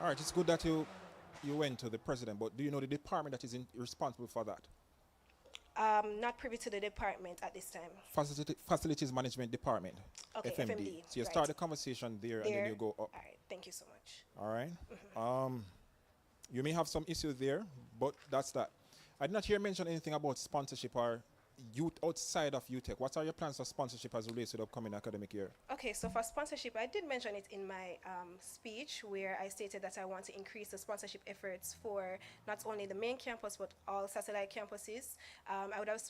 All right, it's good that you went to the president, but do you know the department that is responsible for that? Not privy to the department at this time. Facilities Management Department, okay, FMD. So you start the conversation there, and then you go up. All right, thank you so much. All right. You may have some issues there, but that's that. I did not hear mention anything about sponsorship or youth outside of UTech. What are your plans for sponsorship as relates to the upcoming academic year? Okay, so for sponsorship, I did mention it in my speech where I stated that I want to increase the sponsorship efforts for not only the main campus, but all satellite campuses. I would have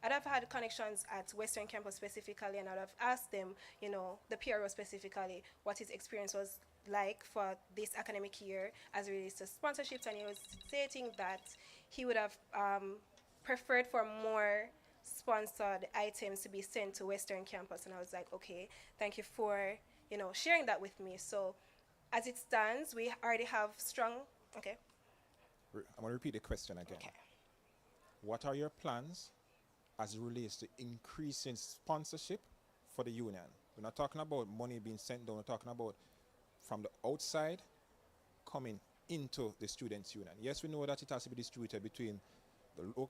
I'd have had connections at Western Campus specifically, and I'd have asked them, the PRO specifically, what his experience was like for this academic year as it relates to sponsorships, and he was stating that he would have preferred for more sponsored items to be sent to Western Campus, and I was like, okay, thank you for sharing that with me. So as it stands, we already have strong. Okay, I'm going to repeat the question again. Okay. What are your plans as it relates to increasing sponsorship for the union? We're not talking about money being sent down, we're talking about from the outside coming into the Students' Union. Yes, we know that it has to be distributed between the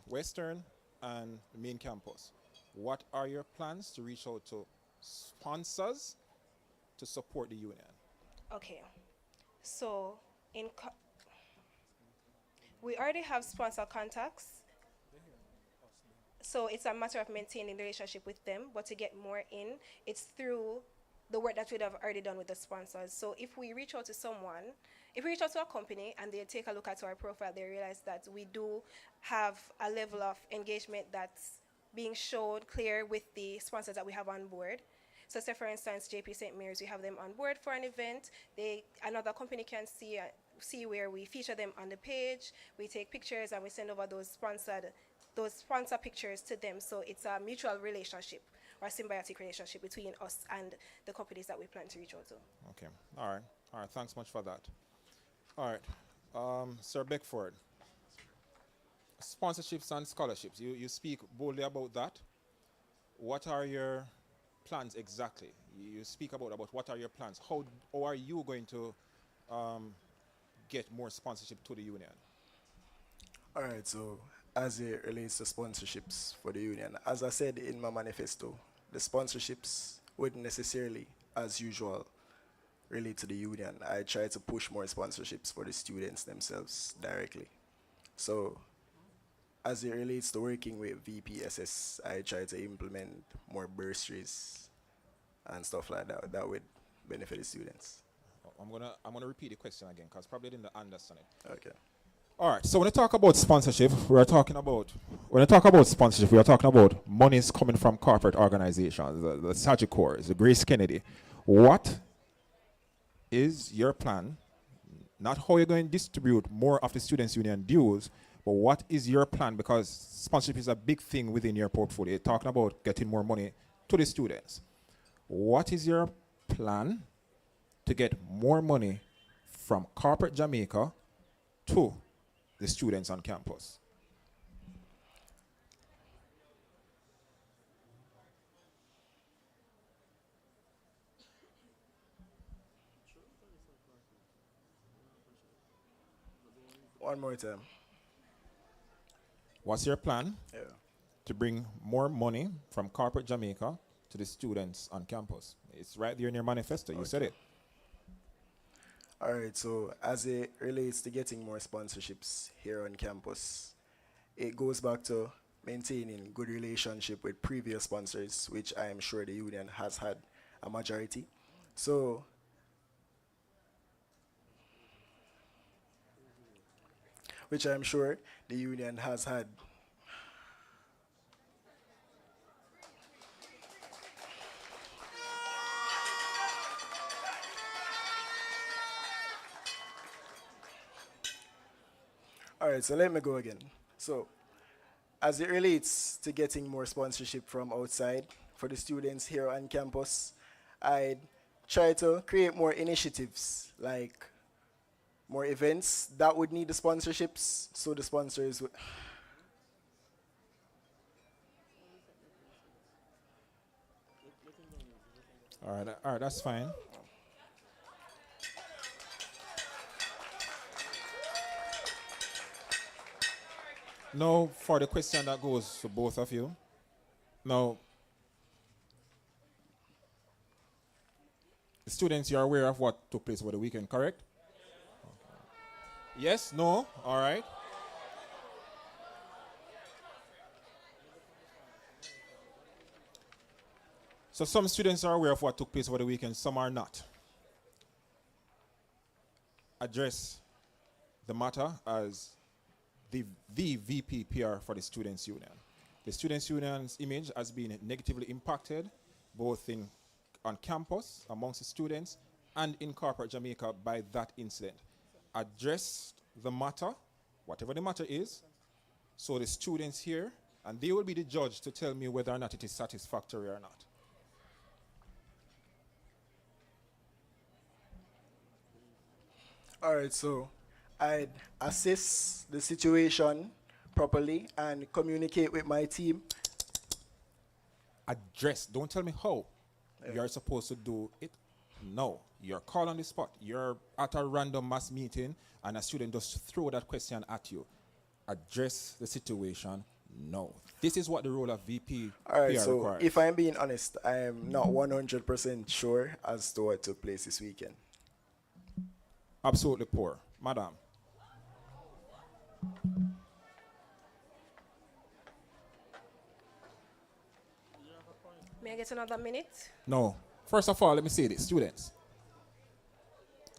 Western and the main campus. What are your plans to reach out to sponsors to support the union? Okay, so we already have sponsor contacts. So it's a matter of maintaining the relationship with them, but to get more in, it's through the work that we'd have already done with the sponsors. So if we reach out to someone, if we reach out to a company and they take a look at our profile, they realize that we do have a level of engagement that's being showed clear with the sponsors that we have on board. So say for instance, JP St. Mary's, we have them on board for an event. Another company can see where we feature them on the page. We take pictures and we send over those sponsor pictures to them. So it's a mutual relationship or a symbiotic relationship between us and the companies that we plan to reach out to. Okay. All right. Thanks much for that. All right. Sir Beckford, sponsorships and scholarships. You speak boldly about that. What are your plans exactly? You speak about what are your plans? How are you going to get more sponsorship to the union? All right, so as it relates to sponsorships for the union, as I said in my manifesto, the sponsorships wouldn't necessarily, as usual, relate to the union. I try to push more sponsorships for the students themselves directly. So as it relates to working with VPSS, I try to implement more bursaries and stuff like that that would benefit the students. I'm gonna repeat the question again because probably didn't understand it. Okay. All right. So when we talk about sponsorship, we are talking about monies coming from corporate organizations, the Sagicors, the Grace Kennedy. What is your plan? Not how you're going to distribute more of the students' union dues, but what is your plan? Because sponsorship is a big thing within your portfolio. You're talking about getting more money to the students. What is your plan to get more money from corporate Jamaica to the students on campus? One more time. What's your plan Yeah. to bring more money from corporate Jamaica to the students on campus? It's right there in your manifesto. You said it. All right, so as it relates to getting more sponsorships here on campus, it goes back to maintaining good relationship with previous sponsors, which I am sure the union has had a majority. So which I'm sure the union has had. All right, so let me go again. So, as it relates to getting more sponsorship from outside for the students here on campus, I try to create more initiatives, like more events that would need the sponsorships, so the sponsors would. All right, that's fine. Now, for the question that goes to both of you. Now, the students, you're aware of what took place over the weekend, correct? Okay. Yes? No? All right. So some students are aware of what took place over the weekend, some are not. Address the matter as the VP PR for the Students' Union. The Students' Union's image has been negatively impacted both on campus, amongst the students, and in corporate Jamaica by that incident. Address the matter, whatever the matter is, so the students here, and they will be the judge to tell me whether or not it is satisfactory or not. All right, so I'd assess the situation properly and communicate with my team. Address, don't tell me how you're supposed to do it. No, you're called on the spot. You're at a random mass meeting and a student just throw that question at you. Address the situation. No. This is what the role of VP All right, PR so requires. if I'm being honest, I am not 100% sure as to what took place this weekend. Absolutely poor. Madam. May I get another minute? No. First of all, let me say this, students.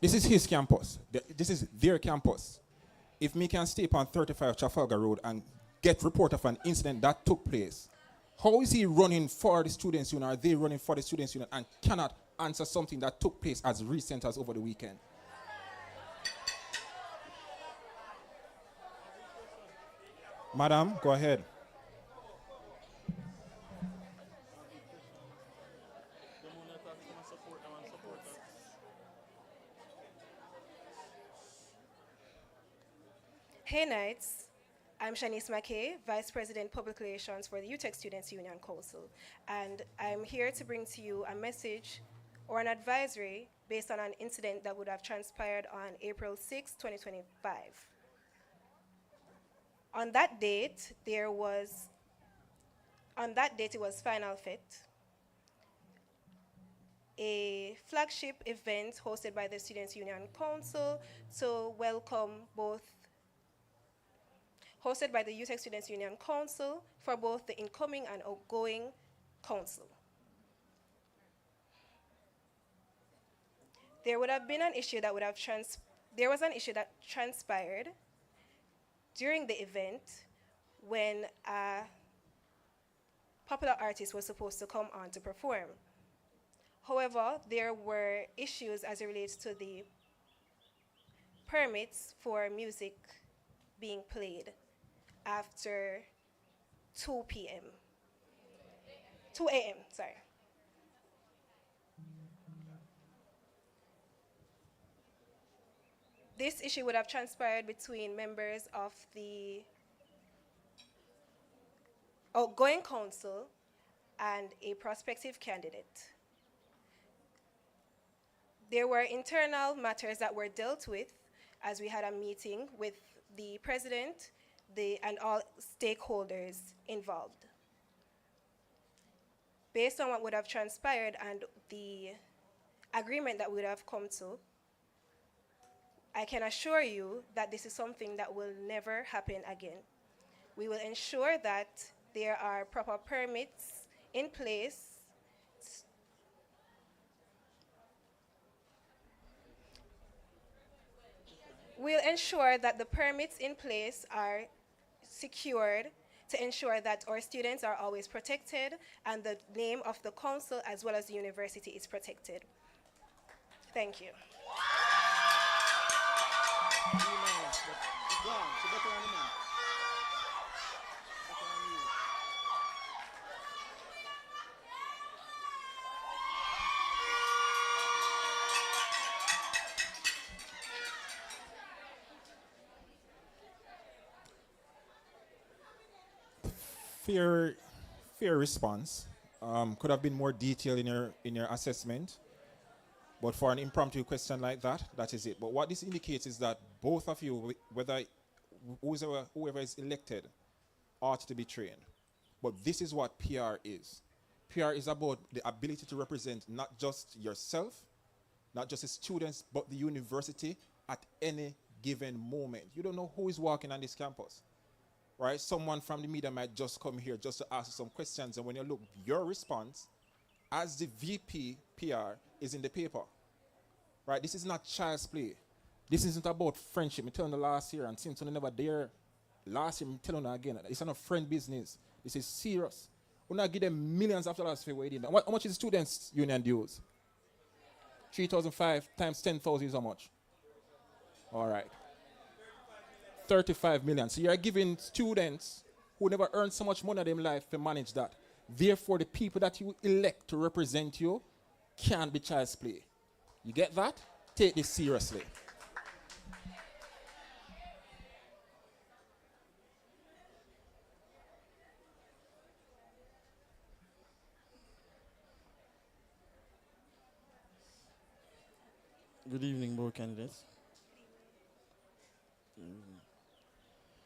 This is his campus. This is their campus. If me can stay on 35 Trafalgar Road and get report of an incident that took place, how is he running for the Students' Union? Are they running for the Students' Union and cannot answer something that took place as recent as over the weekend? Madam, go ahead. Hey Knights, I'm Shanice McKay, Vice President Public Relations for the UTEC Students Union Council, and I'm here to bring to you a message or an advisory based on an incident that would have transpired on April 6, 2025. On that date, it was Final Fit, a flagship event hosted by the Students Union Council to welcome hosted by the UTEC Students Union Council for both the incoming and outgoing council. There was an issue that transpired during the event when a popular artist was supposed to come on to perform. However, there were issues as it relates to the permits for music being played after 2 a.m., sorry. This issue would have transpired between members of the outgoing council and a prospective candidate. There were internal matters that were dealt with as we had a meeting with the president and all stakeholders involved. Based on what would have transpired and the agreement that we would have come to, I can assure you that this is something that will never happen again. We will ensure that there are proper permits in place. We'll ensure that the permits in place are secured to ensure that our students are always protected and the name of the council as well as the university is protected. Thank you. Fair response. Could have been more detailed in your assessment, but for an impromptu question like that, that is it. But what this indicates is that both of you, whether whoever is elected, ought to be trained. But this is what PR is. PR is about the ability to represent not just yourself, not just the students, but the university at any given moment. You don't know who is walking on this campus. Right? Someone from the media might just come here just to ask you some questions, and when you look, your response as the VP PR is in the paper. Right? This is not child's play. This isn't about friendship. I'm telling you last year, and since you're never there, last year I'm telling you again, it's not a friend business. This is serious. We're not give them millions of dollars for waiting. How much is the students' union dues? 3,005 times 10,000 is how much? All right. 35 million. So you're giving students who never earned so much money in their life to manage that. Therefore, the people that you elect to represent you can't be child's play. You get that? Take this seriously. Good evening, board candidates.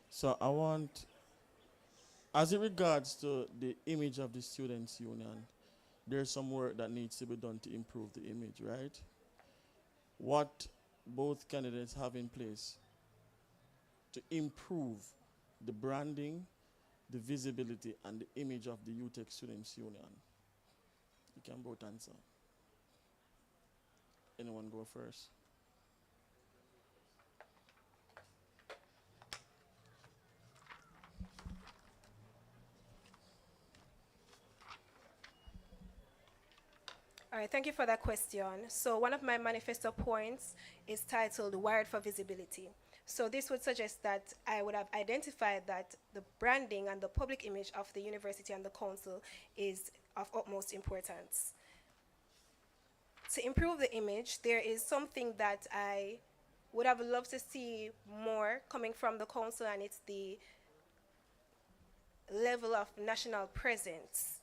So I want, as it regards to the image of the Students' Union, there's some work that needs to be done to improve the image, right? What both candidates have in place to improve the branding, the visibility, and the image of the UTEC Students' Union? You can both answer. Anyone go first? All right, thank you for that question. So one of my manifesto points is titled Wired for Visibility. So this would suggest that I would have identified that the branding and the public image of the university and the council is of utmost importance. To improve the image, there is something that I would have loved to see more coming from the council, and it's the level of national presence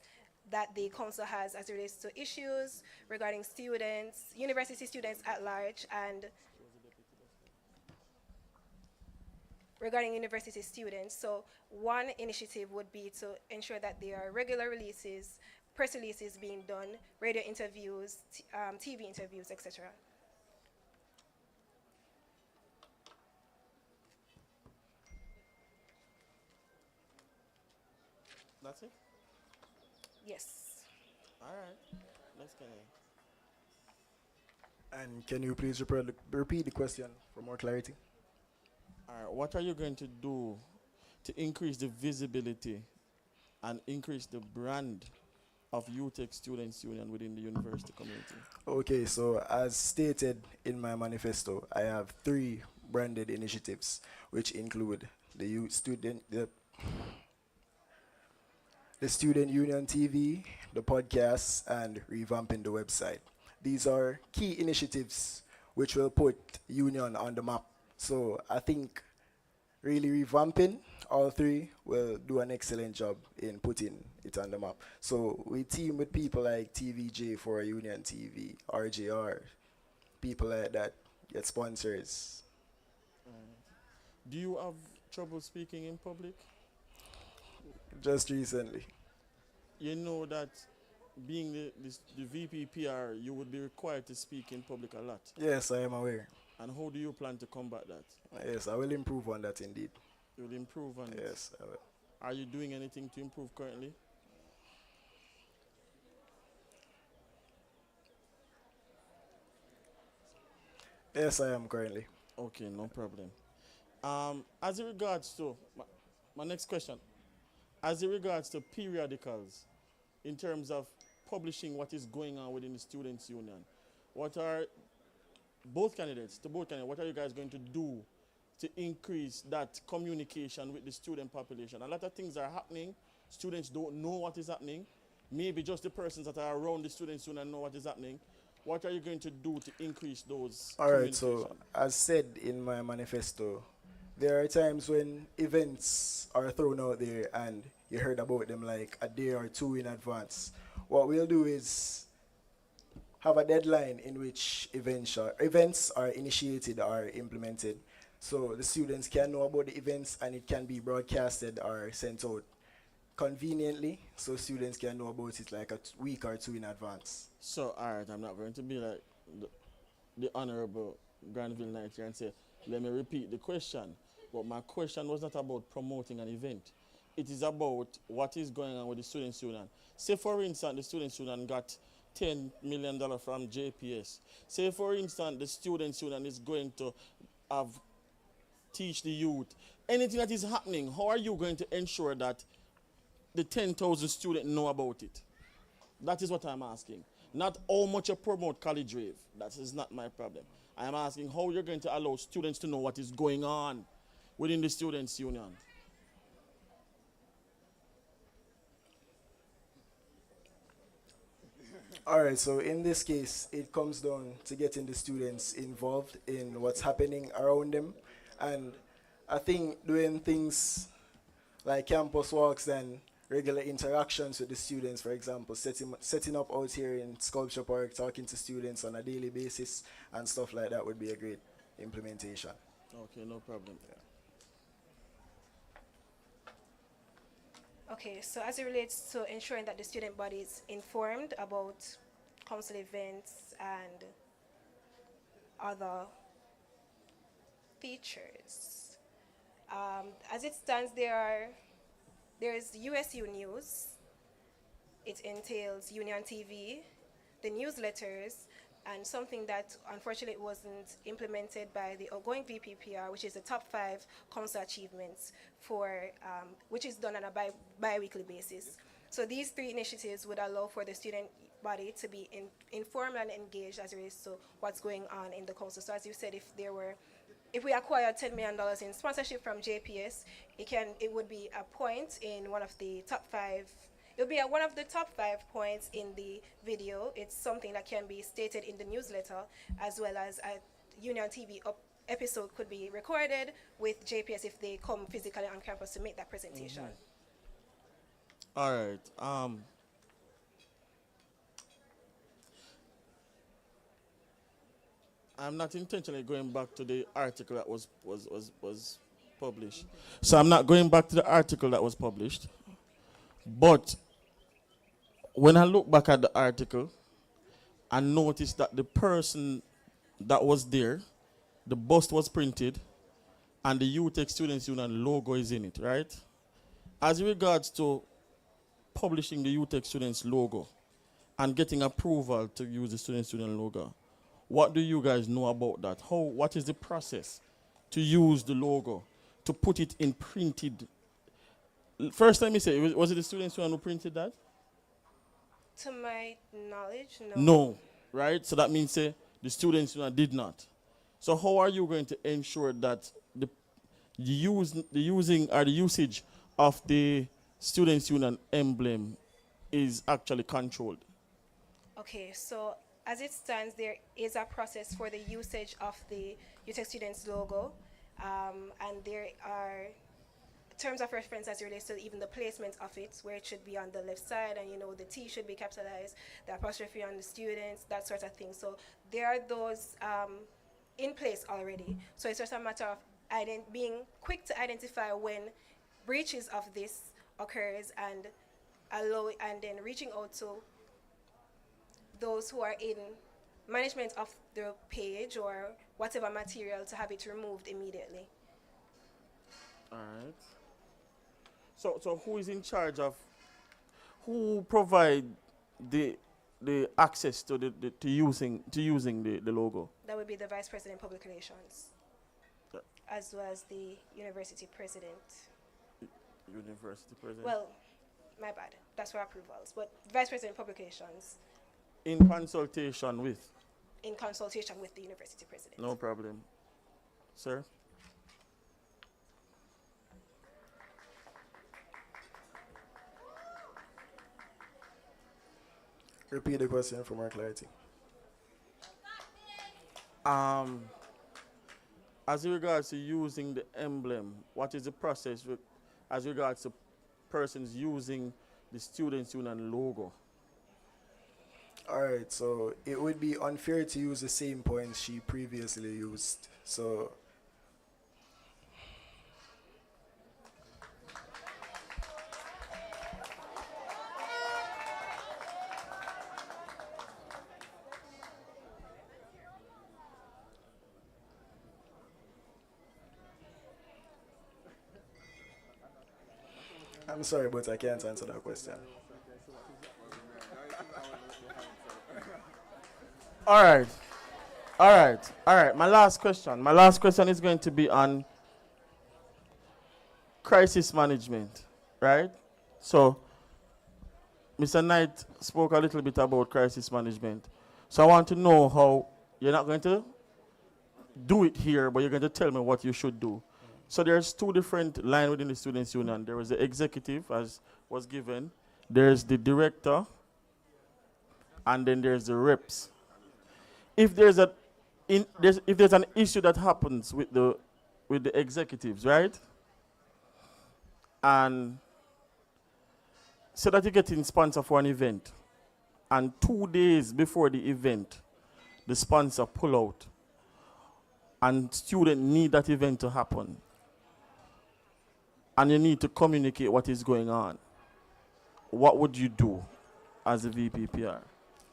that the council has as it relates to issues regarding students, university students at large, and regarding university students. So one initiative would be to ensure that there are regular releases, press releases being done, radio interviews, TV interviews, etc. That's it? Yes. All right. Let's get it. And can you please repeat the question for more clarity? All right. What are you going to do to increase the visibility and increase the brand of UTech Students Union within the university community? Okay, so as stated in my manifesto, I have 3 branded initiatives, which include the Student Union TV, the podcast, and revamping the website. These are key initiatives which will put Union on the map. So I think really revamping all 3 will do an excellent job in putting it on the map. So we team with people like TVJ for Union TV, RJR, people like that get sponsors. Do you have trouble speaking in public? Just recently. You know that being the VP PR, you would be required to speak in public a lot. Yes, I am aware. And how do you plan to combat that? Yes, I will improve on that indeed. You will improve on it? Yes, I will. Are you doing anything to improve currently? Yes, I am currently. Okay, no problem. As it regards to, my next question, as it regards to periodicals, in terms of publishing what is going on within the Students' Union, what are both candidates, what are you guys going to do to increase that communication with the student population? A lot of things are happening. Students don't know what is happening. Maybe just the persons that are around the Students' Union know what is happening. What are you going to do to increase those? All right, so as said in my manifesto, there are times when events are thrown out there and you heard about them like a day or 2 in advance. What we'll do is have a deadline in which events are initiated or implemented, so the students can know about the events and it can be broadcasted or sent out conveniently, so students can know about it like a week or 2 in advance. So, all right, I'm not going to be like the Honorable Granville Knight here and say, let me repeat the question. But my question was not about promoting an event. It is about what is going on with the Students' Union. Say, for instance, the Students' Union got $10 million from JPS. Say, for instance, the Students' Union is going to teach the youth. Anything that is happening, how are you going to ensure that the 10,000 students know about it? That is what I'm asking. Not how much you promote College Rave. That is not my problem. I am asking how you're going to allow students to know what is going on within the Students' Union. All right, so in this case, it comes down to getting the students involved in what's happening around them. And I think doing things like campus walks and regular interactions with the students, for example, setting up out here in Sculpture Park, talking to students on a daily basis and stuff like that would be a great implementation. Okay, no problem. Yeah. Okay, so as it relates to ensuring that the student body is informed about council events and other features, as it stands, there's USU News. It entails Union TV, the newsletters, and something that unfortunately wasn't implemented by the outgoing VPPR, which is the top 5 council achievements which is done on a bi-weekly basis. So these 3 initiatives would allow for the student body to be informed and engaged as it relates to what's going on in the council. So as you said, if we acquired $10 million in sponsorship from JPS, it would be a point in one of the top 5. It would be one of the top 5 points in the video. It's something that can be stated in the newsletter, as well as a Union TV episode could be recorded with JPS if they come physically on campus to make that presentation. All right. I'm not intentionally going back to the article that was published. So I'm not going back to the article that was published. But when I look back at the article, I noticed that the person that was there, the bust was printed, and the UTech Students Union logo is in it, right? As regards to publishing the UTech Students logo and getting approval to use the Students Union logo, what do you guys know about that? What is the process to use the logo, to put it in printed? First, let me say, was it the Students Union who printed that? To my knowledge, no. No, right? So that means the Students Union did not. So how are you going to ensure that the usage of the Students Union emblem is actually controlled? Okay, so as it stands, there is a process for the usage of the UTech Students logo, and there are terms of reference as it relates to even the placement of it, where it should be on the left side, and the T should be capitalized, the apostrophe on the students, that sort of thing. So there are those in place already. So it's just a matter of being quick to identify when breaches of this occurs and then reaching out to those who are in management of the page or whatever material to have it removed immediately. All right. So who is in charge of, who provide the access to to using the logo? That would be the Vice President Public Relations, as well as the University President. University President? Well, my bad. That's for approvals. But Vice President Public Relations. In consultation with? In consultation with the University President. No problem. Sir? Repeat the question for more clarity. As regards to using the emblem, what is the process as regards to persons using the Students Union logo? All right, so it would be unfair to use the same points she previously used. So I'm sorry, but I can't answer that question. All right. My last question is going to be on crisis management, right? So, Mr. Knight spoke a little bit about crisis management. So I want to know how you're not going to do it here, but you're going to tell me what you should do. So there's two different lines within the Students' Union. There is the executive, as was given. There's the director, and then there's the reps. If there's an issue that happens with the executives, right? And so that you get in sponsor for an event, and 2 days before the event, the sponsor pull out, and students need that event to happen, and you need to communicate what is going on, what would you do as a VPPR?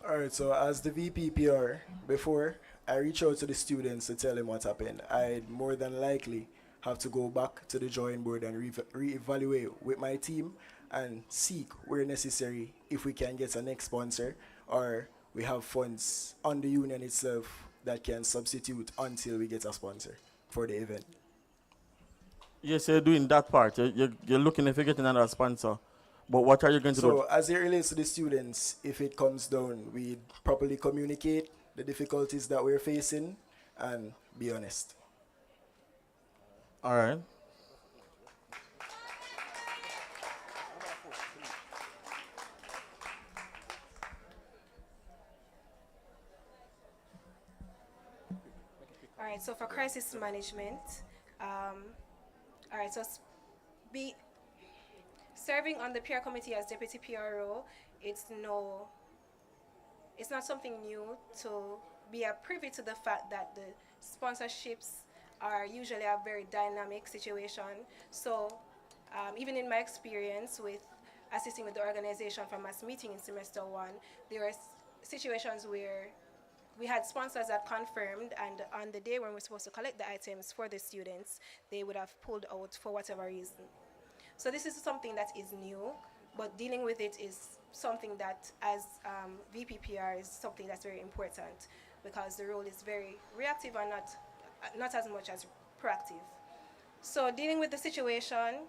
all right, so as the VPPR, before I reach out to the students to tell them what happened, I'd more than likely have to go back to the drawing board and reevaluate with my team and seek where necessary if we can get a next sponsor or we have funds on the union itself that can substitute until we get a sponsor for the event. Yes, you're doing that part. You're looking if you're getting another sponsor. But what are you going to do? So as it relates to the students, if it comes down, we properly communicate the difficulties that we're facing and be honest. All right. All right, so for crisis management, all right, so serving on the PR committee as deputy PRO, it's not something new to be privy to the fact that the sponsorships are usually a very dynamic situation. So even in my experience with assisting with the organization from mass meeting in semester 1, there are situations where we had sponsors that confirmed, and on the day when we're supposed to collect the items for the students, they would have pulled out for whatever reason. So this is something that is new, but dealing with it is something that, as VPPR, is something that's very important, because the role is very reactive and not as much as proactive. So dealing with the situation,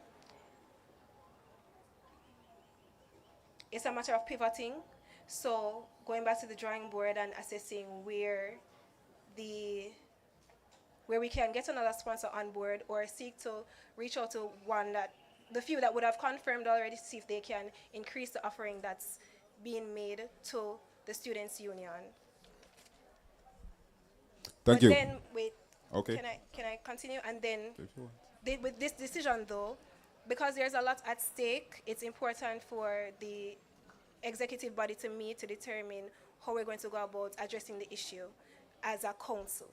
it's a matter of pivoting. So going back to the drawing board and assessing where we can get another sponsor on board, or seek to reach out to the few that would have confirmed already, to see if they can increase the offering that's being made to the Students' Union. Thank you. Then, wait, okay. Can I continue? And then, with this decision though, because there's a lot at stake, it's important for the executive body to meet to determine how we're going to go about addressing the issue as a council.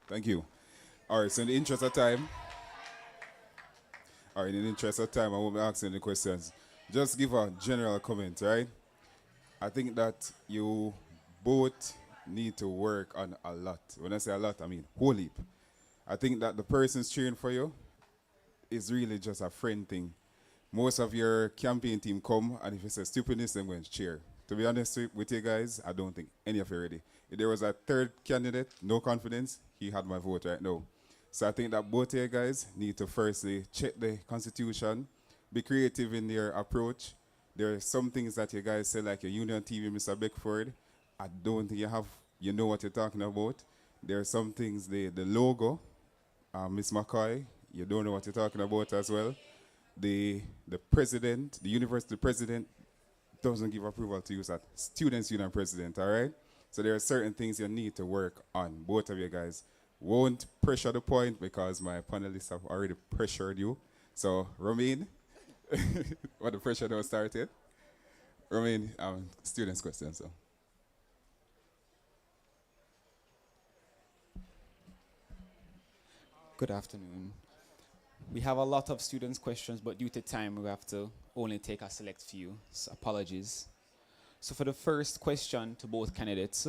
Thank you. All right, so in the interest of time, I won't be asking any questions. Just give a general comment, right? I think that you both need to work on a lot. When I say a lot, I mean whole heap. I think that the person's cheering for you is really just a friend thing. Most of your campaign team come, and if you say stupidness, they're going to cheer. To be honest with you guys, I don't think any of you are ready. If there was a third candidate, no confidence, he had my vote right now. So I think that both of you guys need to firstly check the constitution, be creative in your approach. There are some things that you guys say, like your union TV, Mr. Beckford. I don't think you know what you're talking about. There are some things, the logo, Miss McKay, you don't know what you're talking about as well. The president, the university president, doesn't give approval to use that Students' Union president, all right? So there are certain things you need to work on, both of you guys. Won't pressure the point because my panelists have already pressured you. So, Romain, what the pressure don't start yet? Romain, students' question, so. Good afternoon. We have a lot of students' questions, but due to time, we have to only take a select few. So apologies. So for the first question to both candidates,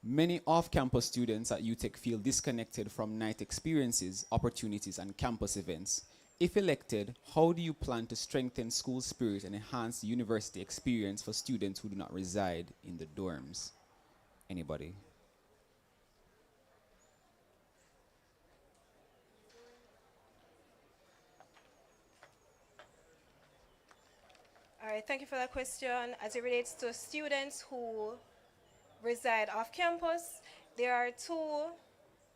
many off-campus students at UTech feel disconnected from night experiences, opportunities, and campus events. If elected, how do you plan to strengthen school spirit and enhance the university experience for students who do not reside in the dorms? Anybody? All right, thank you for that question. As it relates to students who reside off campus, there are 2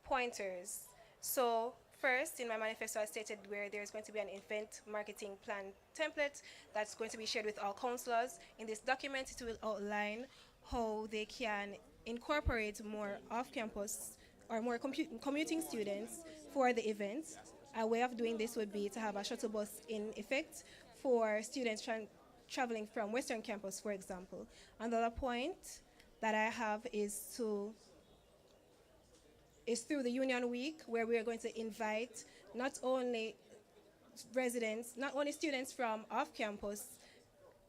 pointers. So first, in my manifesto, I stated where there's going to be an event marketing plan template that's going to be shared with all counselors. In this document, it will outline how they can incorporate more off-campus or more commuting students for the events. A way of doing this would be to have a shuttle bus in effect for students traveling from Western Campus, for example. Another point that I have is through the Union Week, where we are going to invite not only students from off campus,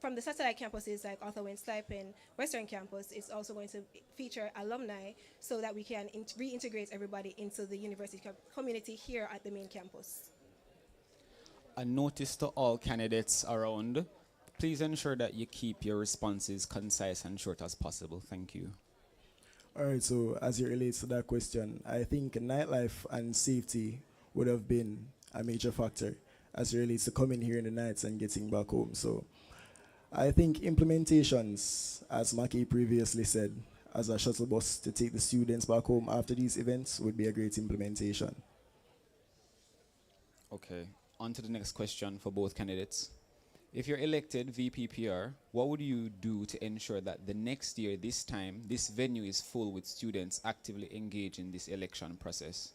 from the satellite campuses like Arthur Wayne Stipend, Western Campus. It's also going to feature alumni so that we can reintegrate everybody into the university community here at the main campus. A notice to all candidates around. Please ensure that you keep your responses concise and short as possible. Thank you. All right, so as it relates to that question, I think nightlife and safety would have been a major factor as it relates to coming here in the nights and getting back home. So I think implementations, as Maki previously said, as a shuttle bus to take the students back home after these events would be a great implementation. Okay, on to the next question for both candidates. If you're elected VPPR, what would you do to ensure that the next year, this time, this venue is full with students actively engaged in this election process?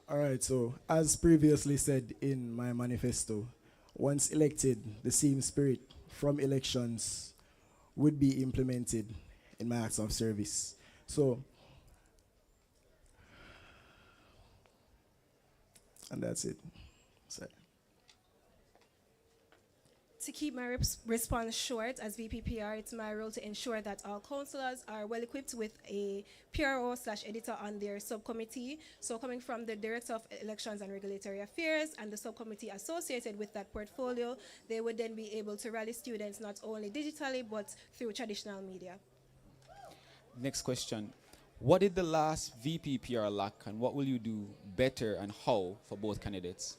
All right, so as previously said in my manifesto, once elected, the same spirit from elections would be implemented in my acts of service. So, and that's it. Sorry. To keep my response short, as VPPR, it's my role to ensure that all councillors are well equipped with a PRO/editor on their subcommittee. So coming from the Director of Elections and Regulatory Affairs and the subcommittee associated with that portfolio, they would then be able to rally students not only digitally but through traditional media. Next question. What did the last VPPR lack, and what will you do better and how for both candidates?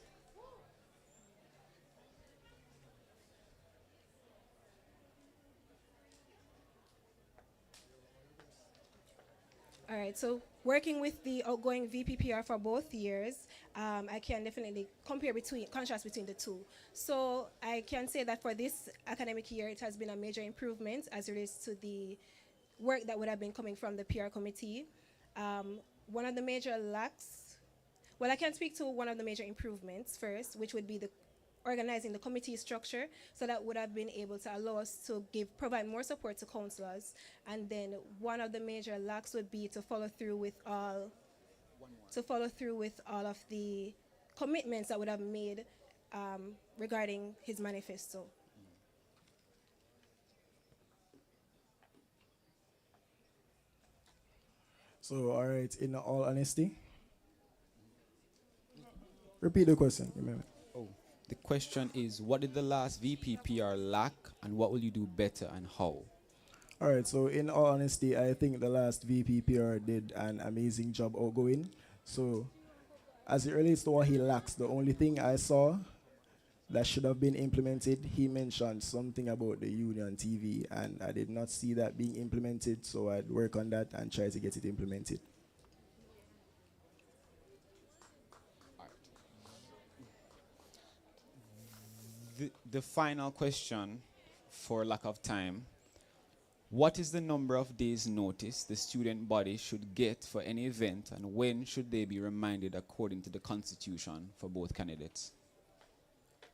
All right, so working with the outgoing VPPR for both years, I can definitely contrast between the two. So I can say that for this academic year, it has been a major improvement as it relates to the work that would have been coming from the PR committee. One of the major lacks, well, I can speak to one of the major improvements first, which would be the organizing the committee structure, so that would have been able to allow us to provide more support to councillors. And then one of the major lacks would be to follow through with all of the commitments that would have made regarding his manifesto. So, all right, in all honesty, repeat the question. Remember. The question is, what did the last VPPR lack, and what will you do better and how? All right, so in all honesty, I think the last VPPR did an amazing job outgoing. So as it relates to what he lacks, the only thing I saw that should have been implemented, he mentioned something about the Union TV, and I did not see that being implemented, so I'd work on that and try to get it implemented. The final question, for lack of time, what is the number of days notice the student body should get for any event, and when should they be reminded according to the Constitution for both candidates?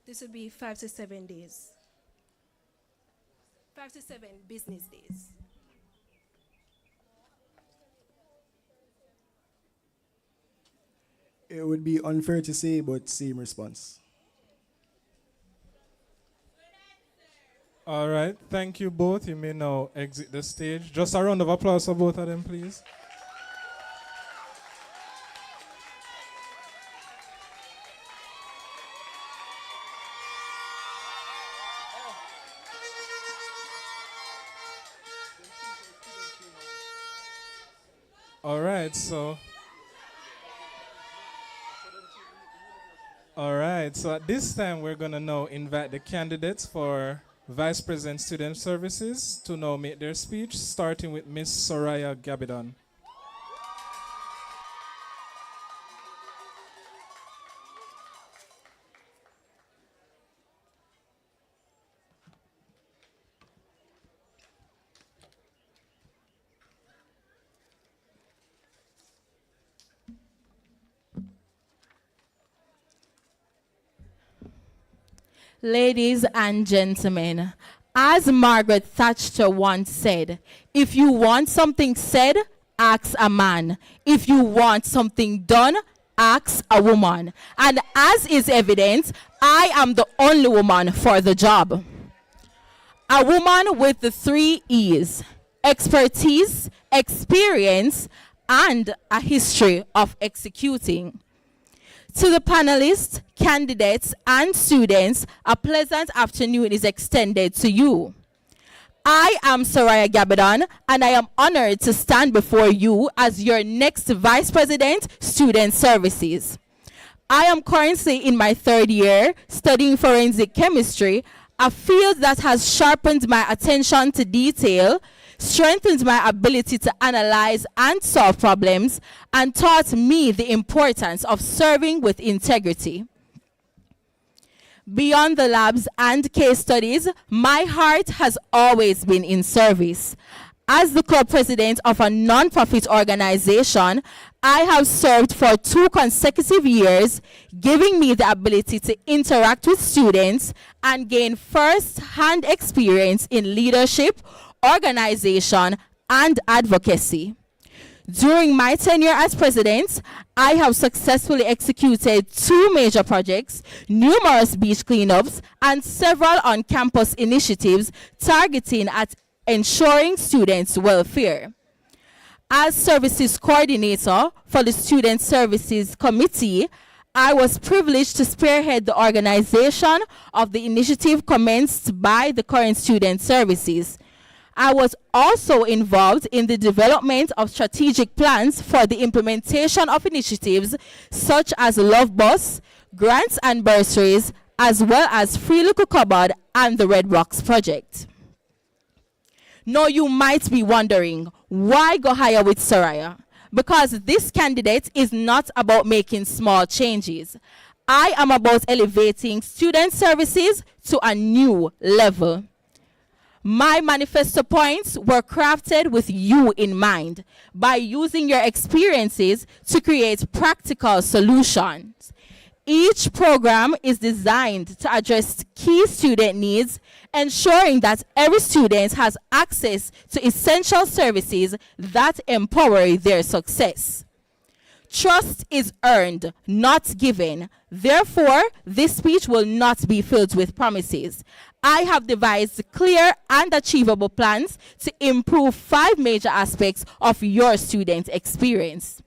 This would be 5 to 7 days. 5 to 7 business days. It would be unfair to say, but same response. All right, thank you both. You may now exit the stage. Just a round of applause for both of them, please. All right, so at this time, we're going to now invite the candidates for Vice President Student Services to now make their speech, starting with Miss Sariah Gabidon. Ladies and gentlemen, as Margaret Thatcher once said, if you want something said, ask a man. If you want something done, ask a woman. And as is evident, I am the only woman for the job. A woman with the 3 E's: expertise, experience, and a history of executing. To the panelists, candidates, and students, a pleasant afternoon is extended to you. I am Sariah Gabidon, and I am honored to stand before you as your next Vice President, Student Services. I am currently in my 3rd year studying forensic chemistry, a field that has sharpened my attention to detail, strengthened my ability to analyze and solve problems, and taught me the importance of serving with integrity. Beyond the labs and case studies, my heart has always been in service. As the club president of a non-profit organization, I have served for 2 consecutive years, giving me the ability to interact with students and gain first-hand experience in leadership, organization, and advocacy. During my tenure as president, I have successfully executed 2 major projects, numerous beach cleanups, and several on-campus initiatives targeting at ensuring students' welfare. As services coordinator for the Student Services Committee, I was privileged to spearhead the organization of the initiative commenced by the current Student Services. I was also involved in the development of strategic plans for the implementation of initiatives such as Love Bus, grants and bursaries, as well as Free Local Cupboard and the Red Rocks Project. Now you might be wondering, why go higher with Sariah? Because this candidate is not about making small changes. I am about elevating student services to a new level. My manifesto points were crafted with you in mind by using your experiences to create practical solutions. Each program is designed to address key student needs, ensuring that every student has access to essential services that empower their success. Trust is earned, not given. Therefore, this speech will not be filled with promises. I have devised clear and achievable plans to improve 5 major aspects of your student experience.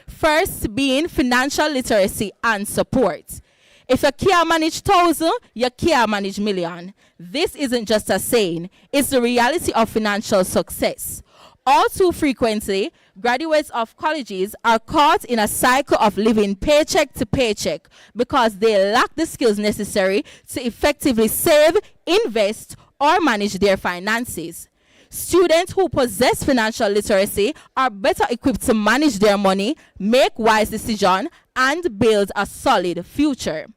First being financial literacy and support. If you can't manage 1,000, you can't manage million. This isn't just a saying, it's the reality of financial success. All too frequently, graduates of colleges are caught in a cycle of living paycheck to paycheck because they lack the skills necessary to effectively save, invest, or manage their finances. Students who possess financial literacy are better equipped to manage their money, make wise decisions, and build a solid future.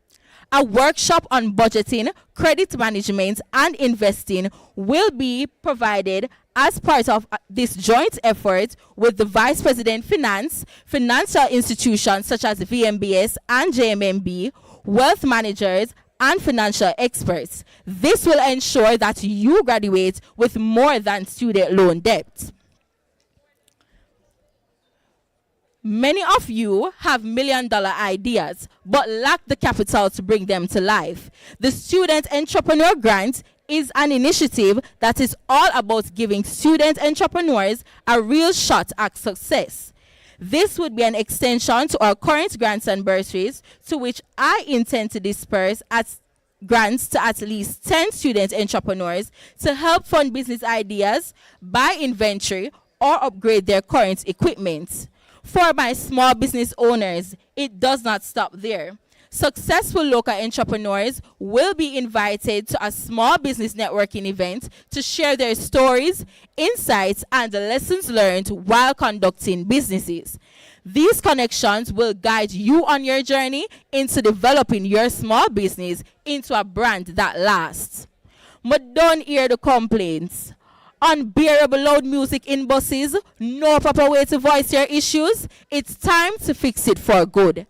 A workshop on budgeting, credit management, and investing will be provided as part of this joint effort with the Vice President Finance, financial institutions such as VMBS and JMMB, wealth managers, and financial experts. This will ensure that you graduate with more than student loan debt. Many of you have million-dollar ideas, but lack the capital to bring them to life. The Student Entrepreneur Grant is an initiative that is all about giving student entrepreneurs a real shot at success. This would be an extension to our current grants and bursaries, to which I intend to disperse grants to at least 10 student entrepreneurs to help fund business ideas, buy inventory, or upgrade their current equipment. For my small business owners, it does not stop there. Successful local entrepreneurs will be invited to a small business networking event to share their stories, insights, and the lessons learned while conducting businesses. These connections will guide you on your journey into developing your small business into a brand that lasts. But don't hear the complaints. Unbearable loud music in buses, no proper way to voice your issues. It's time to fix it for good.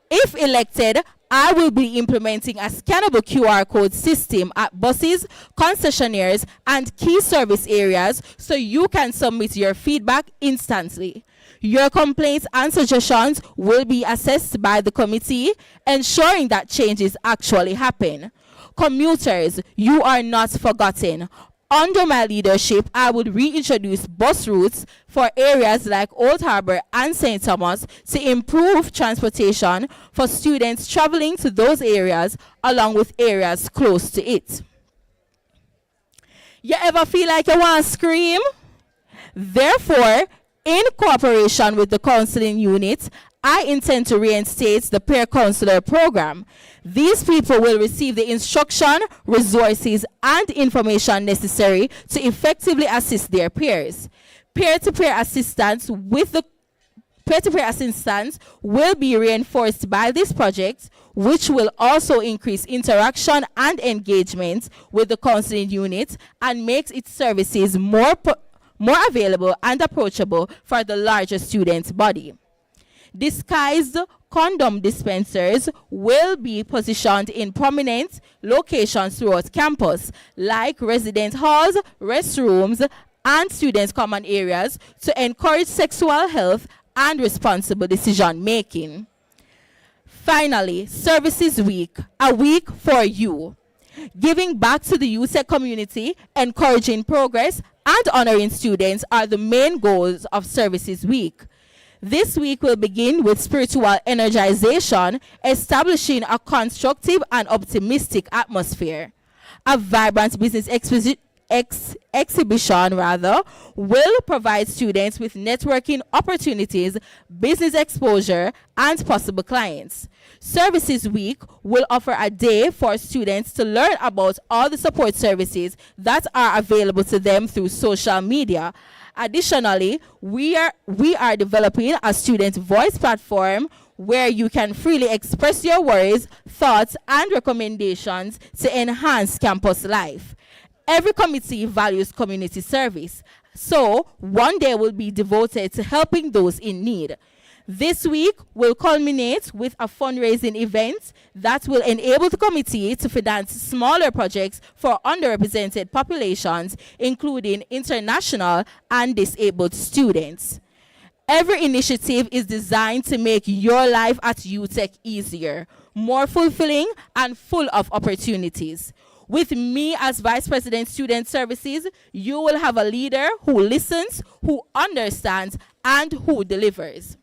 If elected, I will be implementing a scannable QR code system at buses, concessionaires, and key service areas so you can submit your feedback instantly. Your complaints and suggestions will be assessed by the committee, ensuring that changes actually happen. Commuters, you are not forgotten. Under my leadership, I would reintroduce bus routes for areas like Old Harbor and St. Thomas to improve transportation for students traveling to those areas along with areas close to it. You ever feel like you want to scream? Therefore, in cooperation with the counseling unit, I intend to reinstate the peer counselor program. These people will receive the instruction, resources, and information necessary to effectively assist their peers. Peer-to-peer assistance will be reinforced by this project, which will also increase interaction and engagement with the counseling unit and makes its services more more available and approachable for the larger student body. Disguised condom dispensers will be positioned in prominent locations throughout campus, like resident halls, restrooms, and students' common areas to encourage sexual health and responsible decision making. Finally, Services Week, a week for you. Giving back to the USEC community, encouraging progress, and honoring students are the main goals of Services Week. This week will begin with spiritual energization, establishing a constructive and optimistic atmosphere. A vibrant business exhibition will provide students with networking opportunities, business exposure, and possible clients. Services Week will offer a day for students to learn about all the support services that are available to them through social media. Additionally, we are developing a student voice platform where you can freely express your worries, thoughts, and recommendations to enhance campus life. Every committee values community service, so one day will be devoted to helping those in need. This week will culminate with a fundraising event that will enable the committee to finance smaller projects for underrepresented populations, including international and disabled students. Every initiative is designed to make your life at UTech easier, more fulfilling, and full of opportunities. With me as Vice President Student Services, you will have a leader who listens, who understands, and who delivers.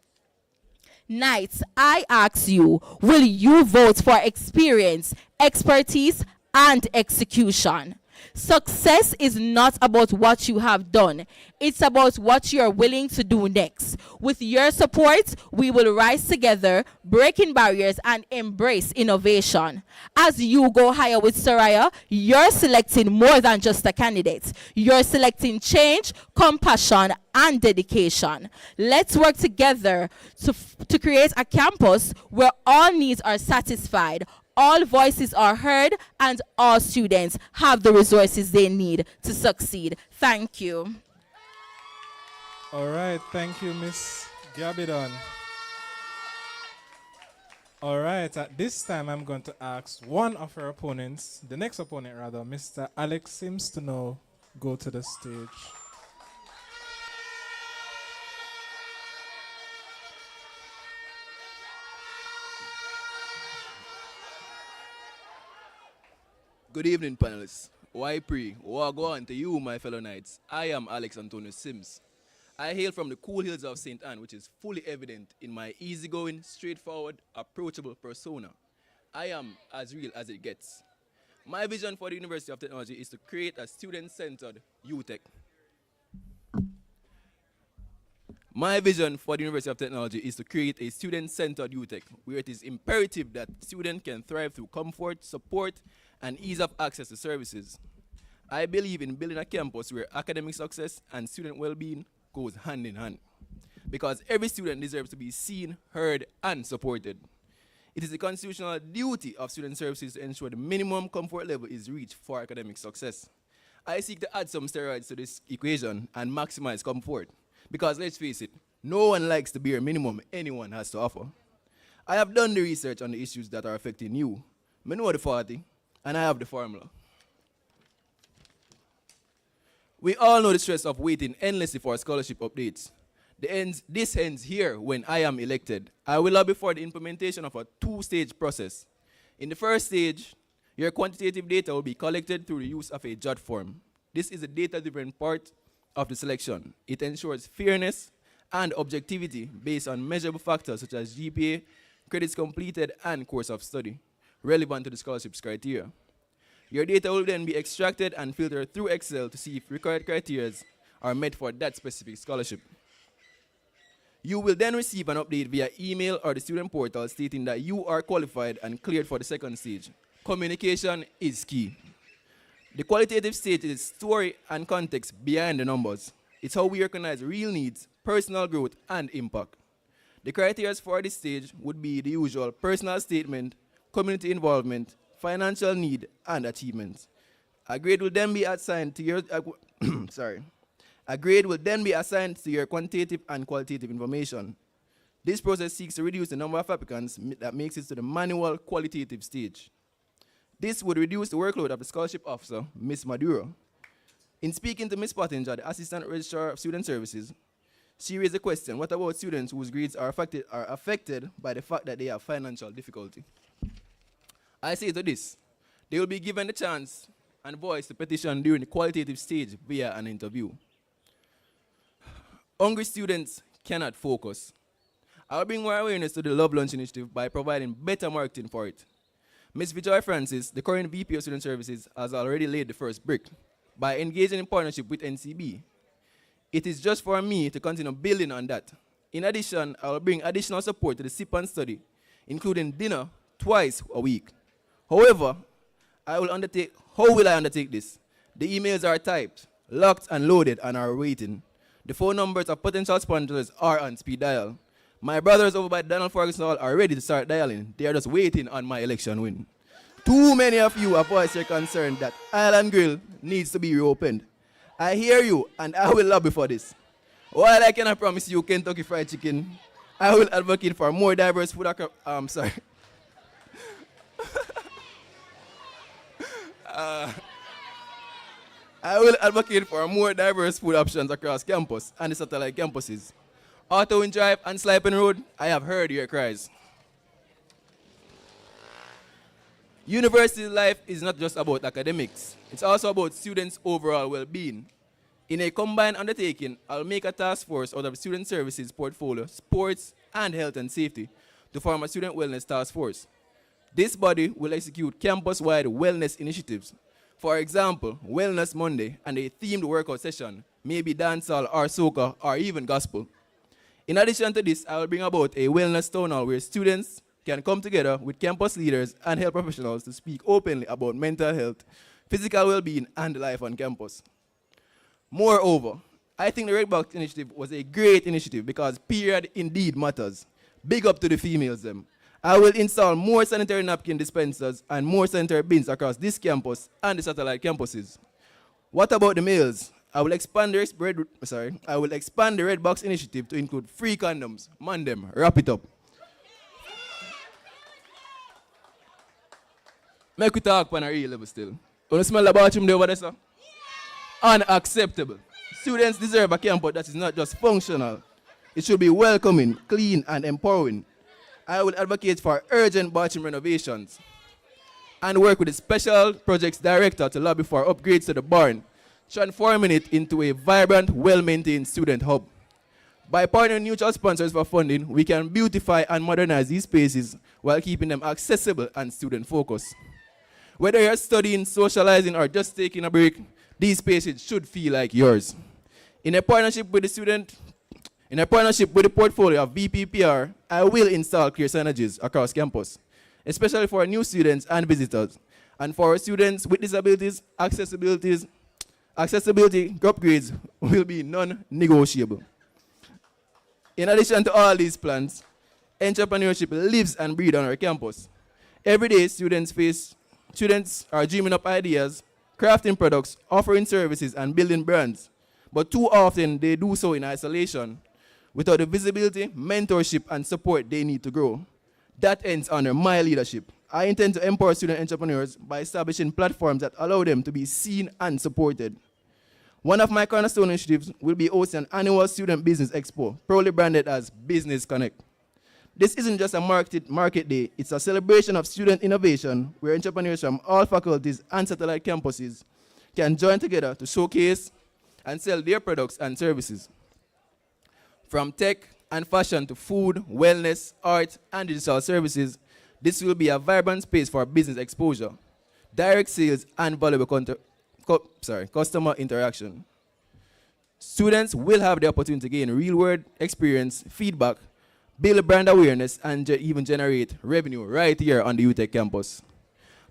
Knights, I ask you, will you vote for experience, expertise, and execution? Success is not about what you have done. It's about what you're willing to do next. With your support, we will rise together, breaking barriers and embrace innovation. As you go higher with Sariah, you're selecting more than just a candidate. You're selecting change, compassion, and dedication. Let's work together to create a campus where all needs are satisfied, all voices are heard, and all students have the resources they need to succeed. Thank you. All right, thank you, Miss Gabidon. All right, at this time, I'm going to ask one of our opponents, the next opponent rather, Mr. Alex Sims, to now go to the stage. Good evening, panelists. Why pre? Wagwan to you, my fellow knights. I am Alex Antonio Sims. I hail from the cool hills of St. Anne, which is fully evident in my easygoing, straightforward, approachable persona. I am as real as it gets. My vision for the University of Technology is to create a student-centered UTech. My vision for the University of Technology is to create a student-centered UTech, where it is imperative that students can thrive through comfort, support, and ease of access to services. I believe in building a campus where academic success and student well-being goes hand in hand, because every student deserves to be seen, heard, and supported. It is the constitutional duty of student services to ensure the minimum comfort level is reached for academic success. I seek to add some steroids to this equation and maximize comfort, because let's face it, no one likes the bare minimum anyone has to offer. I have done the research on the issues that are affecting you. I know the 40, and I have the formula. We all know the stress of waiting endlessly for scholarship updates. This ends here when I am elected. I will lobby for the implementation of a two-stage process. In the first stage, your quantitative data will be collected through the use of a jot form. This is a data-driven part of the selection. It ensures fairness and objectivity based on measurable factors such as GPA, credits completed, and course of study, relevant to the scholarship's criteria. Your data will then be extracted and filtered through Excel to see if required criteria are met for that specific scholarship. You will then receive an update via email or the student portal stating that you are qualified and cleared for the second stage. Communication is key. The qualitative stage is story and context behind the numbers. It's how we recognize real needs, personal growth, and impact. The criteria for this stage would be the usual personal statement, community involvement, financial need, and achievements. A grade will then be assigned to your A grade will then be assigned to your quantitative and qualitative information. This process seeks to reduce the number of applicants that makes it to the manual qualitative stage. This would reduce the workload of the scholarship officer, Ms. Maduro. In speaking to Ms. Pottinger, the Assistant Registrar of Student Services, she raised the question, what about students whose grades are affected by the fact that they have financial difficulty? I say to this, they will be given the chance and voice to petition during the qualitative stage via an interview. Hungry students cannot focus. I'll bring more awareness to the Love Lunch initiative by providing better marketing for it. Ms. Vijay Francis, the current VP of Student Services, has already laid the first brick by engaging in partnership with NCB. It is just for me to continue building on that. In addition, I will bring additional support to the sip and study, including dinner twice a week. However, how will I undertake this? The emails are typed, locked and loaded, and are waiting. The phone numbers of potential sponsors are on speed dial. My brothers over by Donald Ferguson Hall are ready to start dialing. They are just waiting on my election win. Too many of you have voiced your concern that Island Grill needs to be reopened. I hear you, and I will lobby for this. While I cannot promise you Kentucky Fried Chicken, I will advocate for more diverse food. I will advocate for more diverse food options across campus and the satellite campuses. Auto and Drive and Sliping Road, I have heard your cries. University life is not just about academics. It's also about students' overall well-being. In a combined undertaking, I'll make a task force out of student services portfolio, sports, and health and safety to form a student wellness task force. This body will execute campus-wide wellness initiatives. For example, Wellness Monday and a themed workout session, maybe dancehall or soca or even gospel. In addition to this, I will bring about a wellness town hall where students can come together with campus leaders and health professionals to speak openly about mental health, physical well-being, and life on campus. Moreover, I think the Red Box initiative was a great initiative because period indeed matters. Big up to the females them. I will install more sanitary napkin dispensers and more sanitary bins across this campus and the satellite campuses. What about the males? I will expand the Red Box initiative to include free condoms. Man them, wrap it up. Make we talk on a real level still. Want to smell the bathroom there over there, sir? Unacceptable. Students deserve a campus that is not just functional. It should be welcoming, clean, and empowering. I will advocate for urgent bathroom renovations and work with the Special Projects Director to lobby for upgrades to the barn, transforming it into a vibrant, well-maintained student hub. By partnering neutral sponsors for funding, we can beautify and modernize these spaces while keeping them accessible and student-focused. Whether you're studying, socializing, or just taking a break, these spaces should feel like yours. In a partnership with the portfolio of VPPR, I will install clear synergies across campus, especially for new students and visitors. And for students with disabilities, accessibility upgrades will be non-negotiable. In addition to all these plans, entrepreneurship lives and breathes on our campus. Every day, students are dreaming up ideas, crafting products, offering services, and building brands. But too often, they do so in isolation, without the visibility, mentorship, and support they need to grow. That ends under my leadership. I intend to empower student entrepreneurs by establishing platforms that allow them to be seen and supported. One of my cornerstone initiatives will be hosting an annual student business expo, proudly branded as Business Connect. This isn't just a market day, it's a celebration of student innovation where entrepreneurs from all faculties and satellite campuses can join together to showcase and sell their products and services. From tech and fashion to food, wellness, art, and digital services, this will be a vibrant space for business exposure, direct sales, and valuable customer interaction. Students will have the opportunity to gain real-world experience, feedback, build brand awareness, and even generate revenue right here on the UTech campus.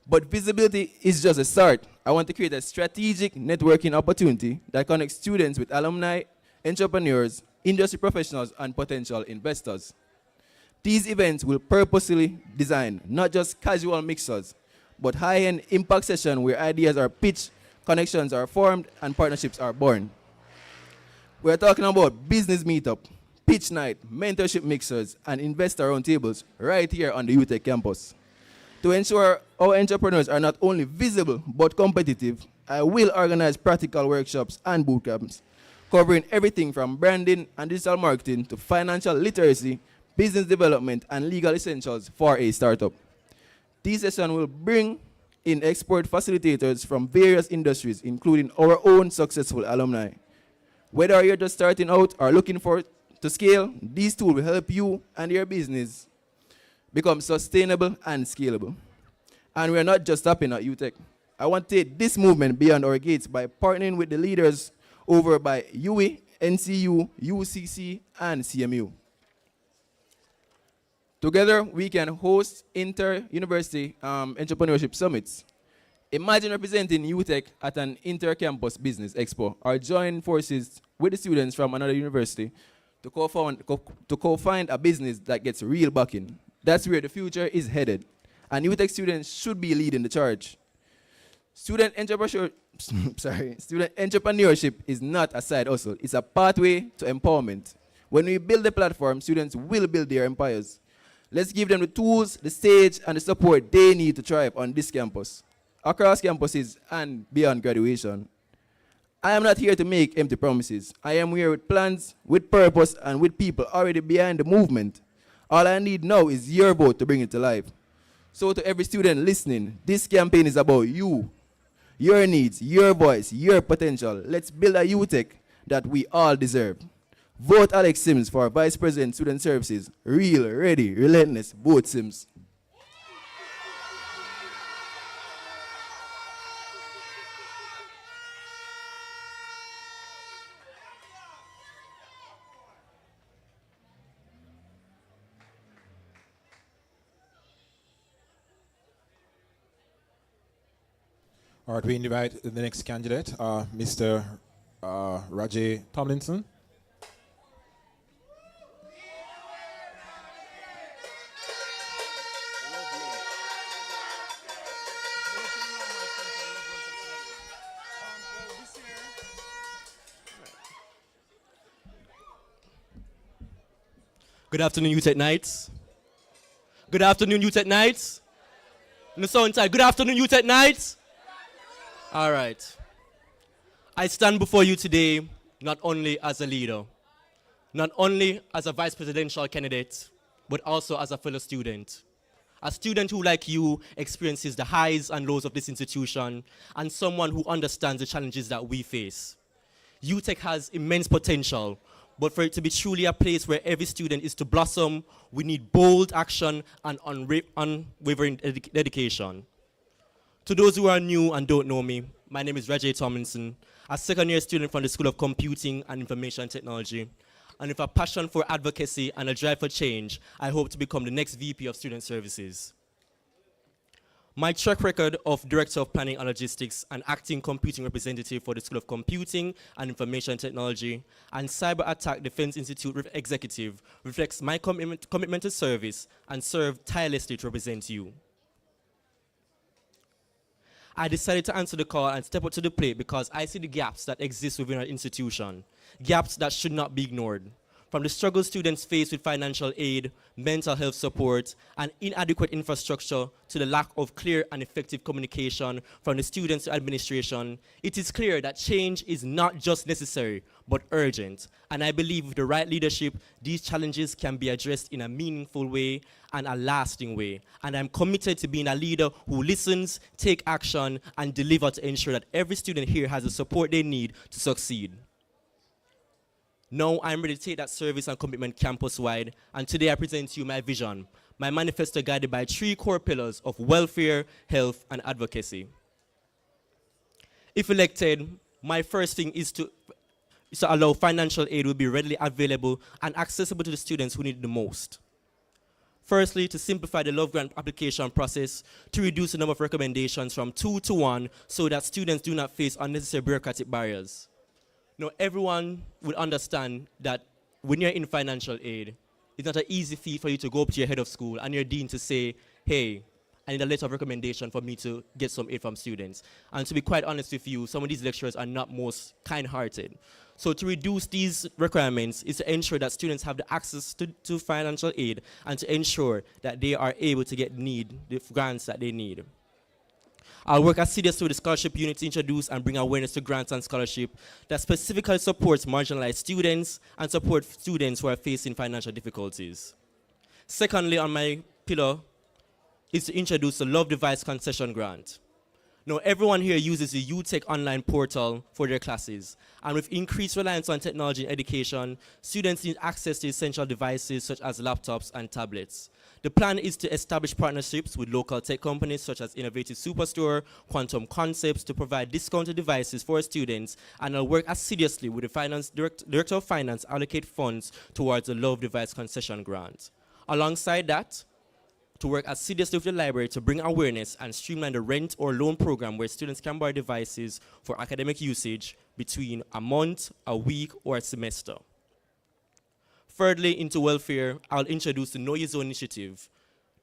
But visibility is just a start. I want to create a strategic networking opportunity that connects students with alumni, entrepreneurs, industry professionals, and potential investors. These events will purposely design not just casual mixers, but high-end impact sessions where ideas are pitched, connections are formed, and partnerships are born. We're talking about business meetup, pitch night, mentorship mixers, and investor roundtables right here on the UTech campus. To ensure our entrepreneurs are not only visible but competitive, I will organize practical workshops and boot camps covering everything from branding and digital marketing to financial literacy, business development, and legal essentials for a startup. This session will bring in expert facilitators from various industries, including our own successful alumni. Whether you're just starting out or looking to scale, these tools will help you and your business become sustainable and scalable. And we're not just stopping at UTech. I want to take this movement beyond our gates by partnering with the leaders over by UE, NCU, UCC, and CMU. Together, we can host inter-university entrepreneurship summits. Imagine representing UTech at an inter-campus business expo or join forces with the students from another university to co-found a business that gets real backing. That's where the future is headed, and UTech students should be leading the charge. Student entrepreneurship is not a side hustle. It's a pathway to empowerment. When we build the platform, students will build their empires. Let's give them the tools, the stage, and the support they need to thrive on this campus, across campuses, and beyond graduation. I am not here to make empty promises. I am here with plans, with purpose, and with people already behind the movement. All I need now is your vote to bring it to life. So to every student listening, this campaign is about you, your needs, your voice, your potential. Let's build a UTech that we all deserve. Vote Alex Sims for Vice President Student Services. Real, ready, relentless. Vote Sims. All right, we invite the next candidate, Mr. Rajay Tomlinson. Good afternoon, UTech Knights. Good afternoon, UTech Knights. In the sound side, good afternoon, UTech Knights. All right. I stand before you today not only as a leader, not only as a vice presidential candidate, but also as a fellow student. A student who, like you, experiences the highs and lows of this institution, and someone who understands the challenges that we face. UTech has immense potential, but for it to be truly a place where every student is to blossom, we need bold action and unwavering dedication. To those who are new and don't know me, my name is Rajay Tomlinson, a second-year student from the School of Computing and Information Technology. And with a passion for advocacy and a drive for change, I hope to become the next VP of Student Services. My track record of Director of Planning and Logistics and Acting Computing Representative for the School of Computing and Information Technology and Cyber Attack Defense Institute Executive reflects my commitment to service and serve tirelessly to represent you. I decided to answer the call and step up to the plate because I see the gaps that exist within our institution, gaps that should not be ignored. From the struggles students face with financial aid, mental health support, and inadequate infrastructure to the lack of clear and effective communication from the students to administration, it is clear that change is not just necessary, but urgent. And I believe with the right leadership, these challenges can be addressed in a meaningful way and a lasting way. And I'm committed to being a leader who listens, take action, and deliver to ensure that every student here has the support they need to succeed. Now I'm ready to take that service and commitment campus-wide, and today I present to you my vision, my manifesto guided by 3 core pillars of welfare, health, and advocacy. If elected, my first thing is to allow financial aid will be readily available and accessible to the students who need it the most. Firstly, to simplify the Love Grant application process, to reduce the number of recommendations from 2 to 1 so that students do not face unnecessary bureaucratic barriers. Now, everyone will understand that when you're in financial aid, it's not an easy feat for you to go up to your head of school and your dean to say, hey, I need a letter of recommendation for me to get some aid from students. And to be quite honest with you, some of these lecturers are not most kind-hearted. So to reduce these requirements is to ensure that students have the access to financial aid and to ensure that they are able to get the grants that they need. I'll work assiduously with the scholarship unit to introduce and bring awareness to grants and scholarship that specifically supports marginalized students and support students who are facing financial difficulties. Secondly, on my pillar is to introduce the Love Device Concession Grant. Now, everyone here uses the UTech online portal for their classes. And with increased reliance on technology and education, students need access to essential devices such as laptops and tablets. The plan is to establish partnerships with local tech companies such as Innovative Superstore, Quantum Concepts to provide discounted devices for students, and I'll work assiduously with the Director of Finance allocate funds towards the Love Device Concession Grant. Alongside that, to work assiduously with the library to bring awareness and streamline the rent or loan program where students can borrow devices for academic usage between a month, a week, or a semester. Thirdly, into welfare, I'll introduce the Know Your Zone initiative.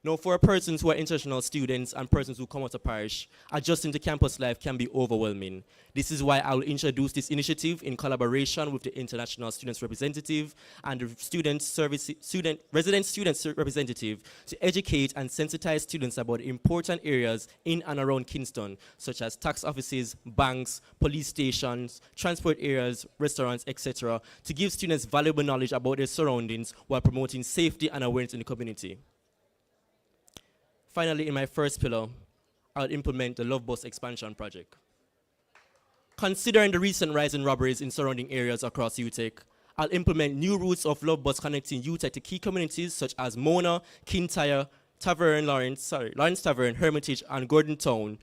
Now, for persons who are international students and persons who come out of parish, adjusting to campus life can be overwhelming. This is why I'll introduce this initiative in collaboration with the International Students Representative and the Resident Students Representative to educate and sensitize students about important areas in and around Kingston, such as tax offices, banks, police stations, transport areas, restaurants, etc., to give students valuable knowledge about their surroundings while promoting safety and awareness in the community. Finally, in my first pillar, I'll implement the Love Bus expansion project. Considering the recent rise in robberies in surrounding areas across UTech, I'll implement new routes of Love Bus connecting UTech to key communities such as Mona, Kintyre, Lawrence Tavern, Hermitage, and Gordon Town.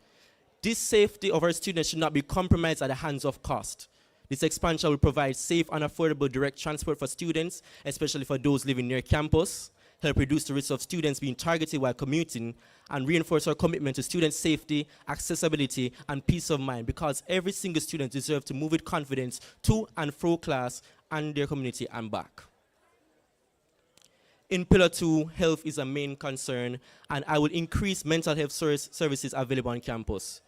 This safety of our students should not be compromised at the hands of cost. This expansion will provide safe and affordable direct transport for students, especially for those living near campus, help reduce the risk of students being targeted while commuting, and reinforce our commitment to student safety, accessibility, and peace of mind, because every single student deserves to move with confidence to and fro class and their community and back. In Pillar 2, health is a main concern, and I will increase mental health services available on campus.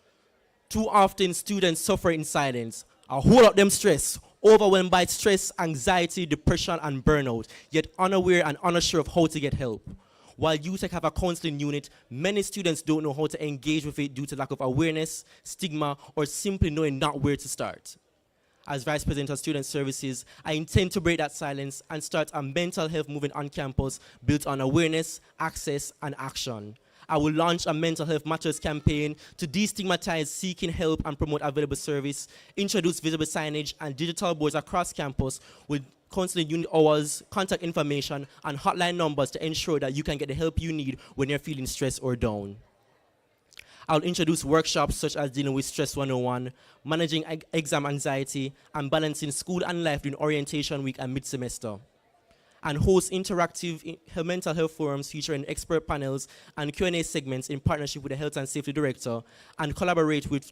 Too often, students suffer in silence, a whole lot of them stress, overwhelmed by stress, anxiety, depression, and burnout, yet unaware and unsure of how to get help. While UTech have a counseling unit, many students don't know how to engage with it due to lack of awareness, stigma, or simply knowing not where to start. As Vice President of Student Services, I intend to break that silence and start a mental health movement on campus built on awareness, access, and action. I will launch a mental health matters campaign to destigmatize seeking help and promote available service, introduce visible signage and digital boards across campus with counseling unit hours, contact information, and hotline numbers to ensure that you can get the help you need when you're feeling stressed or down. I'll introduce workshops such as dealing with Stress 101, managing exam anxiety, and balancing school and life during orientation week and mid-semester, and host interactive mental health forums featuring expert panels and Q&A segments in partnership with the Health and Safety Director, and collaborate with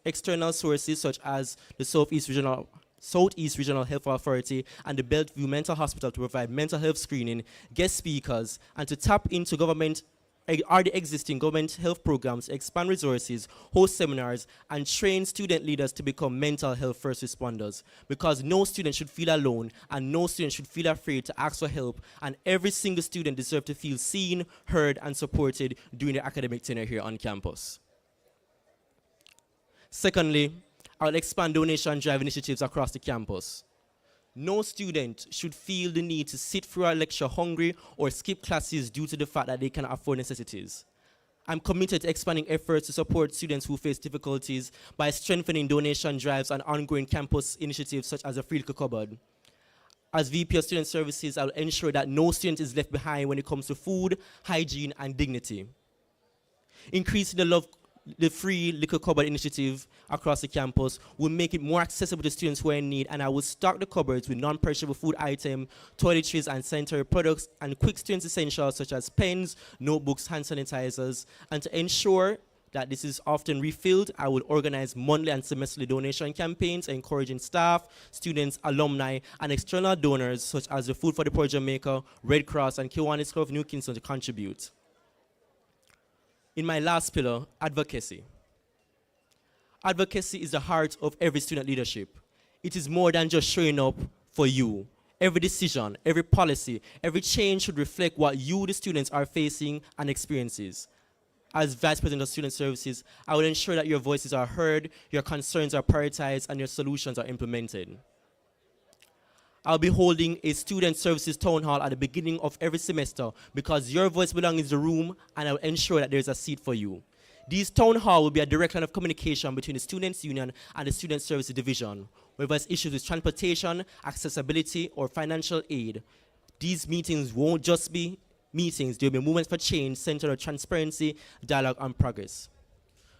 external sources such as the Southeast Regional Health Authority and the Bellevue Mental Hospital to provide mental health screening, guest speakers, and to tap into the existing government health programs, expand resources, host seminars, and train student leaders to become mental health first responders. Because no student should feel alone, and no student should feel afraid to ask for help, and every single student deserves to feel seen, heard, and supported during their academic tenure here on campus. Secondly, I'll expand donation drive initiatives across the campus. No student should feel the need to sit through a lecture hungry or skip classes due to the fact that they cannot afford necessities. I'm committed to expanding efforts to support students who face difficulties by strengthening donation drives and ongoing campus initiatives such as a free liquor cupboard. As VP of Student Services, I'll ensure that no student is left behind when it comes to food, hygiene, and dignity. Increasing the free liquor cupboard initiative across the campus will make it more accessible to students who are in need, and I will stock the cupboards with non-perishable food items, toiletries and sanitary products, and quick student essentials such as pens, notebooks, hand sanitizers. And to ensure that this is often refilled, I will organize monthly and semesterly donation campaigns encouraging staff, students, alumni, and external donors such as the Food for the Poor Jamaica, Red Cross, and Kiwanis Club of New Kingston to contribute. In my last pillar, advocacy. Advocacy is the heart of every student leadership. it is more than just showing up for you. Every decision, every policy, every change should reflect what you, the students, are facing and experiences. As Vice President of Student Services, I will ensure that your voices are heard, your concerns are prioritized, and your solutions are implemented. I'll be holding a Student Services Town Hall at the beginning of every semester because your voice belongs in the room, and I will ensure that there's a seat for you. These town hall will be a direct line of communication between the Students' Union and the Student Services Division. Whether it's issues with transportation, accessibility, or financial aid, these meetings won't just be meetings. There will be movements for change centered on transparency, dialogue, and progress.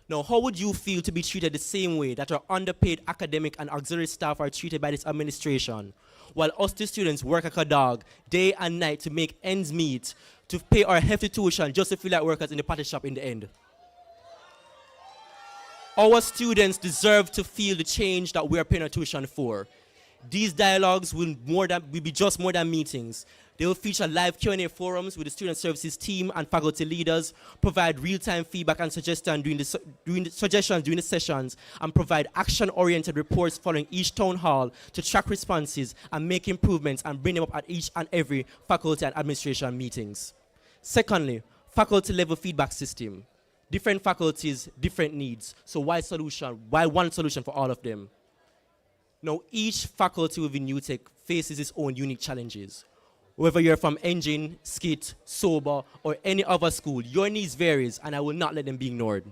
Now, how would you feel to be treated the same way that our underpaid academic and auxiliary staff are treated by this administration, while us, the students, work like a dog day and night to make ends meet, to pay our hefty tuition just to feel like workers in the patty shop in the end? Our students deserve to feel the change that we are paying our tuition for. These dialogues will be just more than meetings. They will feature live Q&A forums with the Student Services team and faculty leaders, provide real-time feedback and suggestions during the sessions, and provide action-oriented reports following each town hall to track responses and make improvements and bring them up at each and every faculty and administration meetings. Secondly, faculty-level feedback system. Different faculties, different needs. So why one solution for all of them? Now, each faculty within UTech faces its own unique challenges. Whether you're from Engine, Skit, Sober, or any other school, your needs varies, and I will not let them be ignored.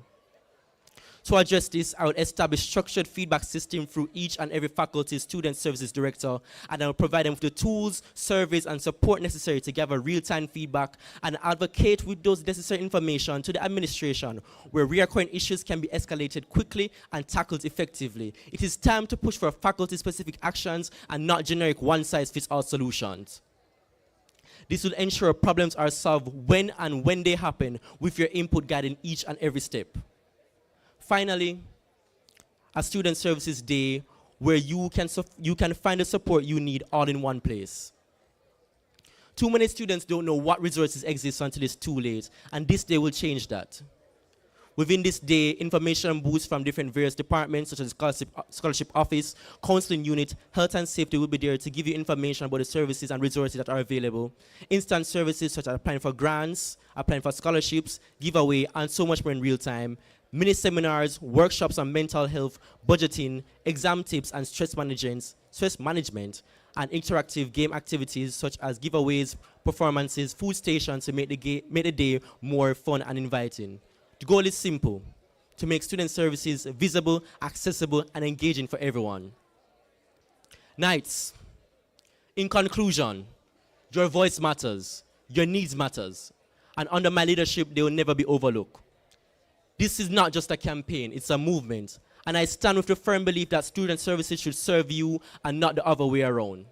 To address this, I will establish structured feedback system through each and every faculty student services director, and I will provide them with the tools, surveys, and support necessary to gather real-time feedback and advocate with those necessary information to the administration, where recurring issues can be escalated quickly and tackled effectively. It is time to push for faculty-specific actions and not generic one-size-fits-all solutions. This will ensure problems are solved when they happen, with your input guiding each and every step. Finally, a Student Services Day where you can find the support you need all in one place. Too many students don't know what resources exist until it's too late, and this day will change that. Within this day, information booths from different various departments, such as scholarship office, counseling unit, health and safety will be there to give you information about the services and resources that are available. Instant services such as applying for grants, applying for scholarships, giveaway, and so much more in real time. Mini seminars, workshops on mental health, budgeting, exam tips and stress management, and interactive game activities such as giveaways, performances, food stations to make the day more fun and inviting. The goal is simple: to make student services visible, accessible, and engaging for everyone. Knights, in conclusion, your voice matters, your needs matters, and under my leadership, they will never be overlooked. This is not just a campaign, it's a movement, and I stand with the firm belief that student services should serve you and not the other way around.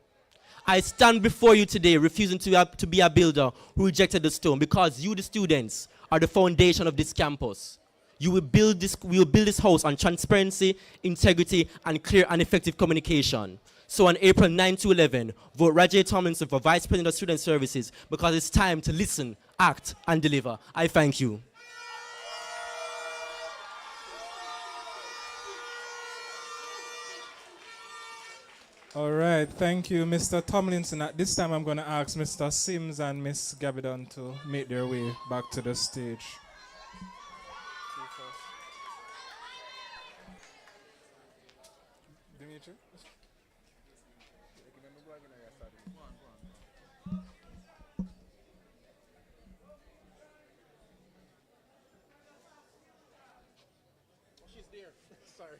I stand before you today refusing to be a builder who rejected the stone, because you, the students, are the foundation of this campus. We will build this house on transparency, integrity, and clear and effective communication. So on April 9 to 11, vote Rajay Tomlinson for Vice President of Student Services, because it's time to listen, act, and deliver. I thank you. All right, thank you, Mr. Tomlinson. At this time, I'm going to ask Mr. Sims and Miss Gabidon to make their way back to the stage. Dimitri? She's there. Sorry.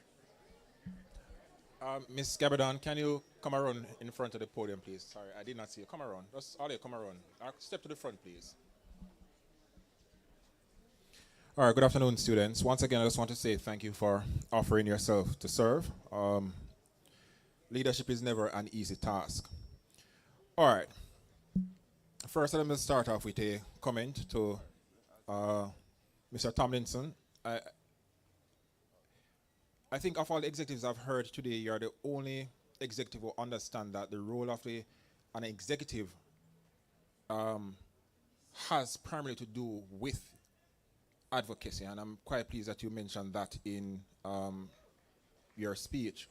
Miss Gabidon, can you come around in front of the podium, please? Sorry, I did not see you. Come around. Just all you come around. Step to the front, please. All right, good afternoon, students. Once again, I just want to say thank you for offering yourself to serve. Leadership is never an easy task. All right. First, let me start off with a comment to Mr. Tomlinson. I think of all the executives I've heard today, you're the only executive who understand that the role of an executive has primarily to do with advocacy, and I'm quite pleased that you mentioned that in your speech.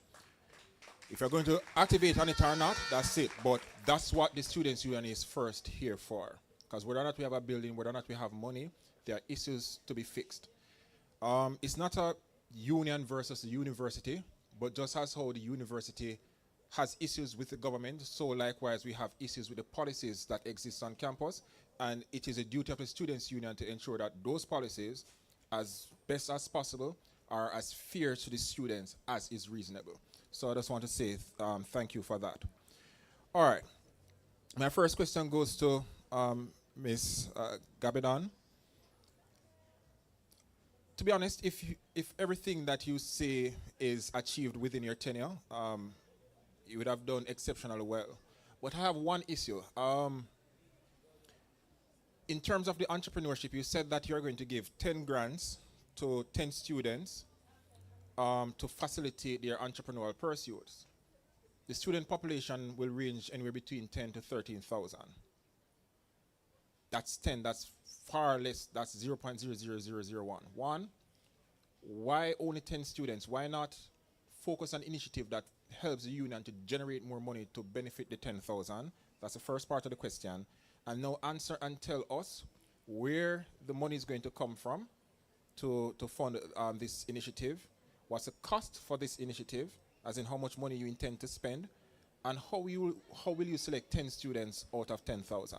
If you're going to activate on it or not, that's it. But that's what the Students' Union is first here for. Because whether or not we have a building, whether or not we have money, there are issues to be fixed. It's not a union versus the university, but just as how the university has issues with the government, so likewise we have issues with the policies that exist on campus, and it is a duty of the Students' Union to ensure that those policies, as best as possible, are as fair to the students as is reasonable. So I just want to say thank you for that. All right. My first question goes to Ms. Gabidon. To be honest, if everything that you say is achieved within your tenure, you would have done exceptionally well. But I have one issue. In terms of the entrepreneurship, you said that you're going to give 10 grants to 10 students to facilitate their entrepreneurial pursuits. The student population will range anywhere between 10 to 13,000. That's 10, that's far less, that's 0.00001. One, why only 10 students? Why not focus on initiative that helps the union to generate more money to benefit the 10,000? That's the first part of the question. And now answer and tell us where the money is going to come from to fund this initiative. What's the cost for this initiative, as in how much money you intend to spend, and how will you select 10 students out of 10,000?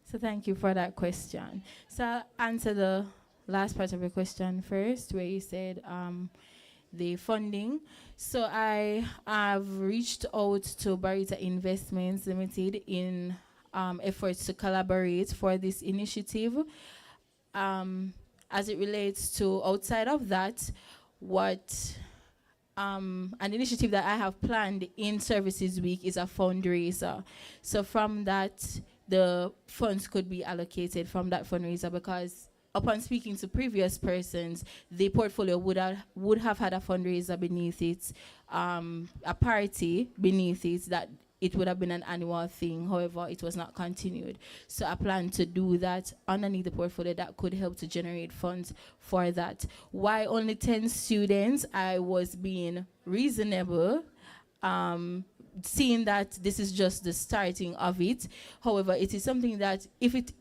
So thank you for that question. So I'll answer the last part of your question first, where you said the funding. So I have reached out to Barita Investments Limited in efforts to collaborate for this initiative. As it relates to outside of that, what an initiative that I have planned in Services Week is a fundraiser. So from that, the funds could be allocated from that fundraiser, because upon speaking to previous persons, the portfolio would have had a fundraiser beneath it, a party beneath it, that it would have been an annual thing. However, it was not continued. So I plan to do that underneath the portfolio that could help to generate funds for that. Why only 10 students? I was being reasonable, seeing that this is just the starting of it. However, it is something that if it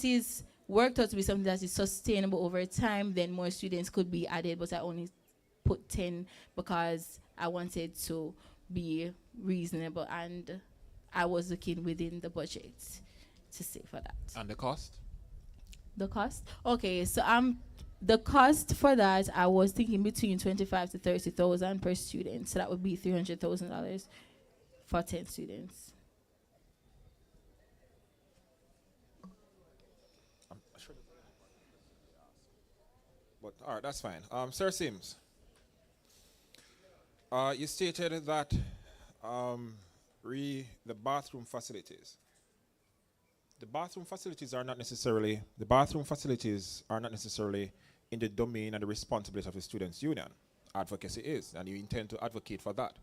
is worked out to be something that is sustainable over time, then more students could be added. But I only put 10 because I wanted to be reasonable, and I was looking within the budget to say for that. And the cost? The cost? Okay, so the cost for that, I was thinking between 25 to 30,000 per student. So that would be $300,000 for 10 students. But all right, that's fine. Sir Sims, you stated that the bathroom facilities. The bathroom facilities are not necessarily in the domain and the responsibility of the Students' Union. Advocacy is, and you intend to advocate for that.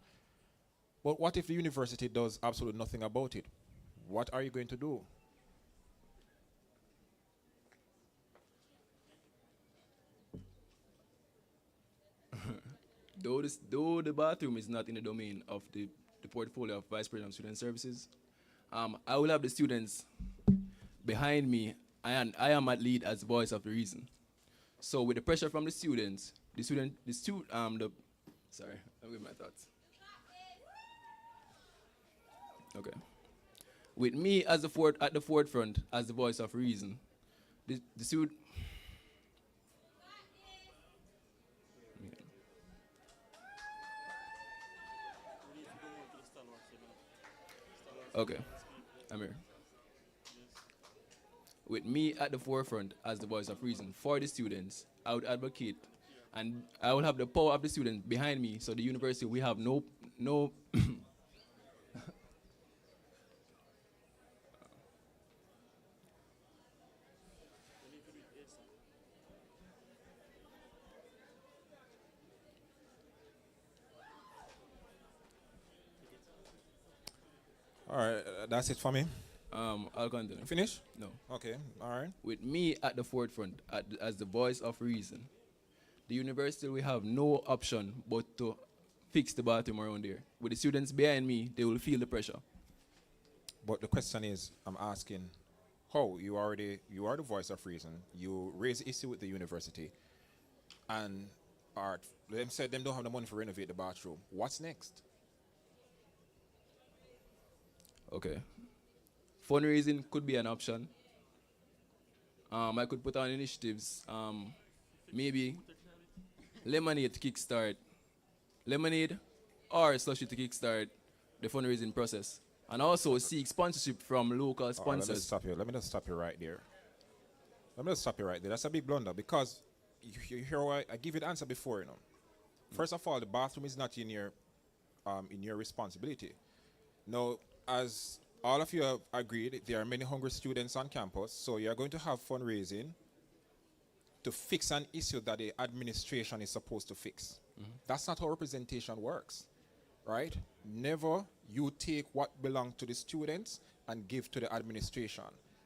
But what if the university does absolutely nothing about it? What are you going to do? Though the bathroom is not in the domain of the portfolio of Vice President of Student Services, I will have the students behind me, and I am at lead as voice of the reason. So with the pressure from the students, sorry, I'll give my thoughts. Okay. With me as at the forefront as the voice of reason, the student. Okay, I'm here. With me at the forefront as the voice of reason for the students, I would advocate, and I will have the power of the students behind me. So the university, we have no. All right, that's it for me. I'll continue. Finish? No. Okay, all right. With me at the forefront as the voice of reason, the university will have no option but to fix the bathroom around there. With the students behind me, they will feel the pressure. But the question is, I'm asking, how you are the voice of reason. You raise the issue with the university, and them said them don't have the money to renovate the bathroom. What's next? Okay. Fundraising could be an option. I could put on initiatives. Maybe lemonade to kickstart. Lemonade or slushy to kickstart the fundraising process. And also seek sponsorship from local sponsors. Let me just stop you right there. That's a big blunder because you hear why I give you the answer before, you know. First of all, the bathroom is not in your responsibility. Now, as all of you have agreed, there are many hungry students on campus, so you're going to have fundraising to fix an issue that the administration is supposed to fix. That's not how representation works, right? Never you take what belongs to the students and give to the administration.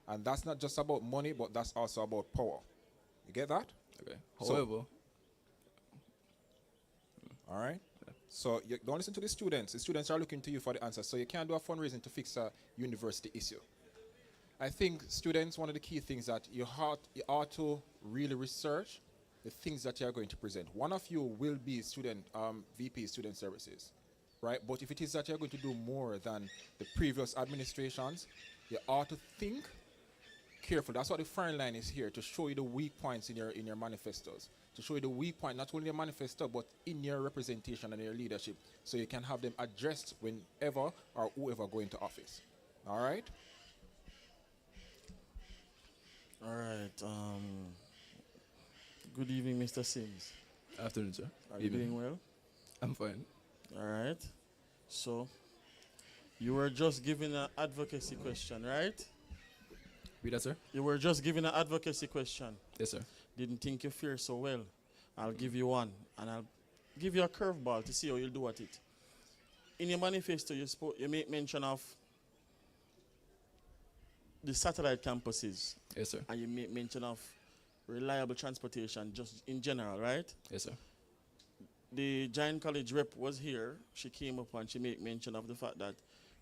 And that's not just about money, but that's also about power. You get that? Okay. However, all right. So you don't listen to the students. The students are looking to you for the answer. So you can't do a fundraising to fix a university issue. I think students, one of the key things that you ought to really research the things that you are going to present. One of you will be VP Student Services, right? But if it is that you're going to do more than the previous administrations, you ought to think careful. That's what the fine line is here, to show you the weak points in your manifestos, to show you the weak point not only in your manifesto but in your representation and your leadership, so you can have them addressed whenever or whoever go into office. All right? All right. Good evening, Mr. Sims. Afternoon, sir. Are you doing well? I'm fine. All right. So, you were just giving an advocacy question, right? Read that, sir. You were just giving an advocacy question. Yes, sir. Didn't think you fare so well. I'll give you one, and I'll give you a curveball to see how you'll do at it. In your manifesto, you make mention of the satellite campuses. Yes, sir. And you make mention of reliable transportation just in general, right? Yes, sir. The Giant College rep was here. She came up and she made mention of the fact that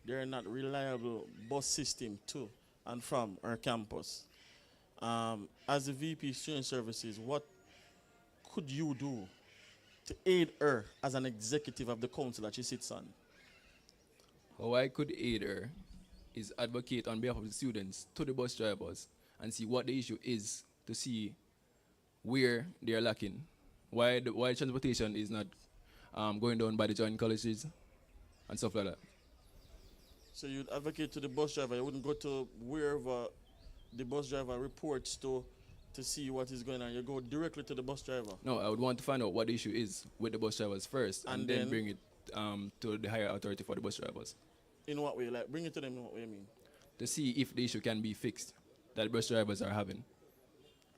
there are not reliable bus system to and from our campus. As the VP Student Services, what could you do to aid her as an executive of the council that she sits on? How I could aid her is advocate on behalf of the students to the bus drivers and see what the issue is, to see where they are lacking, why transportation is not going down by the joint colleges and stuff like that. So you'd advocate to the bus driver. You wouldn't go to wherever the bus driver reports to see what is going on. You go directly to the bus driver. No, I would want to find out what the issue is with the bus drivers first, and then bring it to the higher authority for the bus drivers. In what way? Like, bring it to them in what way, I mean? To see if the issue can be fixed that the bus drivers are having.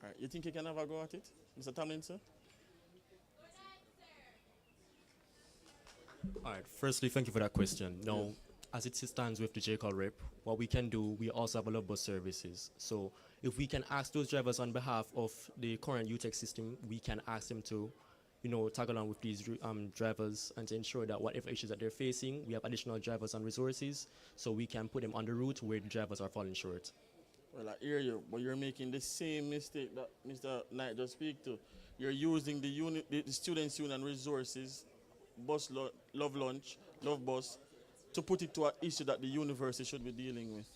All right. You think you can have a go at it, Mr. Tomlinson? All right. Firstly, thank you for that question. Now, as it stands with the JCAL rep, what we can do, we also have a lot of bus services. So if we can ask those drivers on behalf of the current UTEC system, we can ask them to, tag along with these drivers and to ensure that whatever issues that they're facing, we have additional drivers and resources, so we can put them on the route where the drivers are falling short. Well, I hear you, but you're making the same mistake that Mr. Knight just speak to. You're using the students' union resources, love lunch, love bus, to put it to an issue that the university should be dealing with,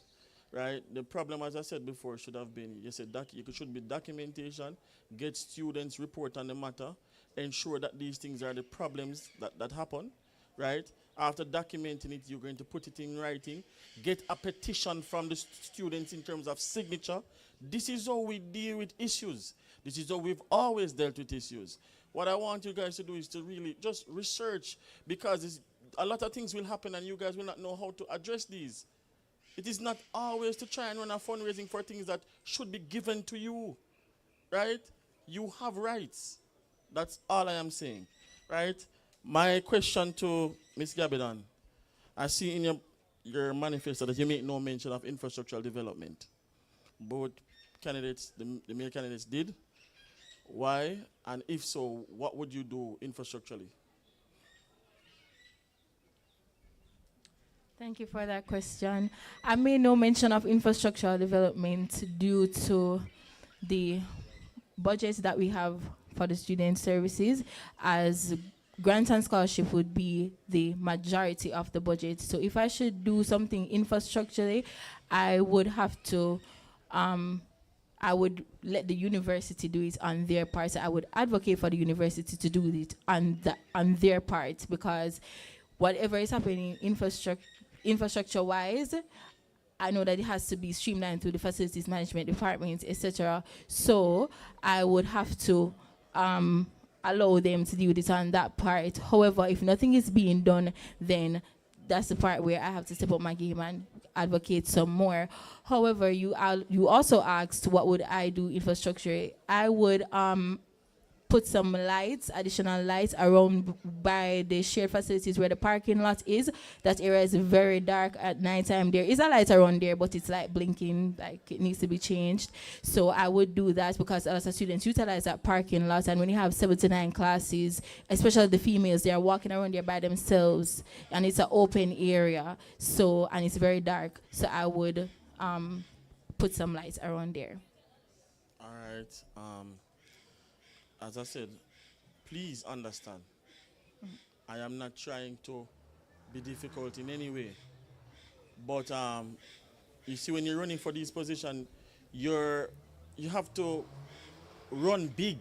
right? The problem, as I said before, should have been, you said it should be documentation, get students report on the matter, ensure that these things are the problems that happen, right? After documenting it, you're going to put it in writing, get a petition from the students in terms of signature. This is how we deal with issues. This is how we've always dealt with issues. What I want you guys to do is to really just research, because a lot of things will happen and you guys will not know how to address these. It is not always to try and run a fundraising for things that should be given to you, right? You have rights. That's all I am saying, right? My question to Ms. Gabidon, I see in your manifesto that you make no mention of infrastructural development. Both candidates, the male candidates did. Why? And if so, what would you do infrastructurally? Thank you for that question. I made no mention of infrastructural development due to the budgets that we have for the student services, as grants and scholarship would be the majority of the budget. So if I should do something infrastructurally, I would have to, I would let the university do it on their part. I would advocate for the university to do it on their part, because whatever is happening infrastructure-wise, I know that it has to be streamlined through the facilities management department, etc. So I would have to allow them to do it on that part. However, if nothing is being done, then that's the part where I have to step up my game and advocate some more. However, you also asked what would I do infrastructure. I would put some lights, additional lights around by the shared facilities where the parking lot is. That area is very dark at nighttime. There is a light around there, but it's like blinking, like it needs to be changed. So I would do that, because a lot of students utilize that parking lot, and when you have 79 classes, especially the females, they are walking around there by themselves, and it's an open area, so, and it's very dark. So I would put some lights around there. All right. As I said, please understand, I am not trying to be difficult in any way. But you see, when you're running for this position, you have to run big.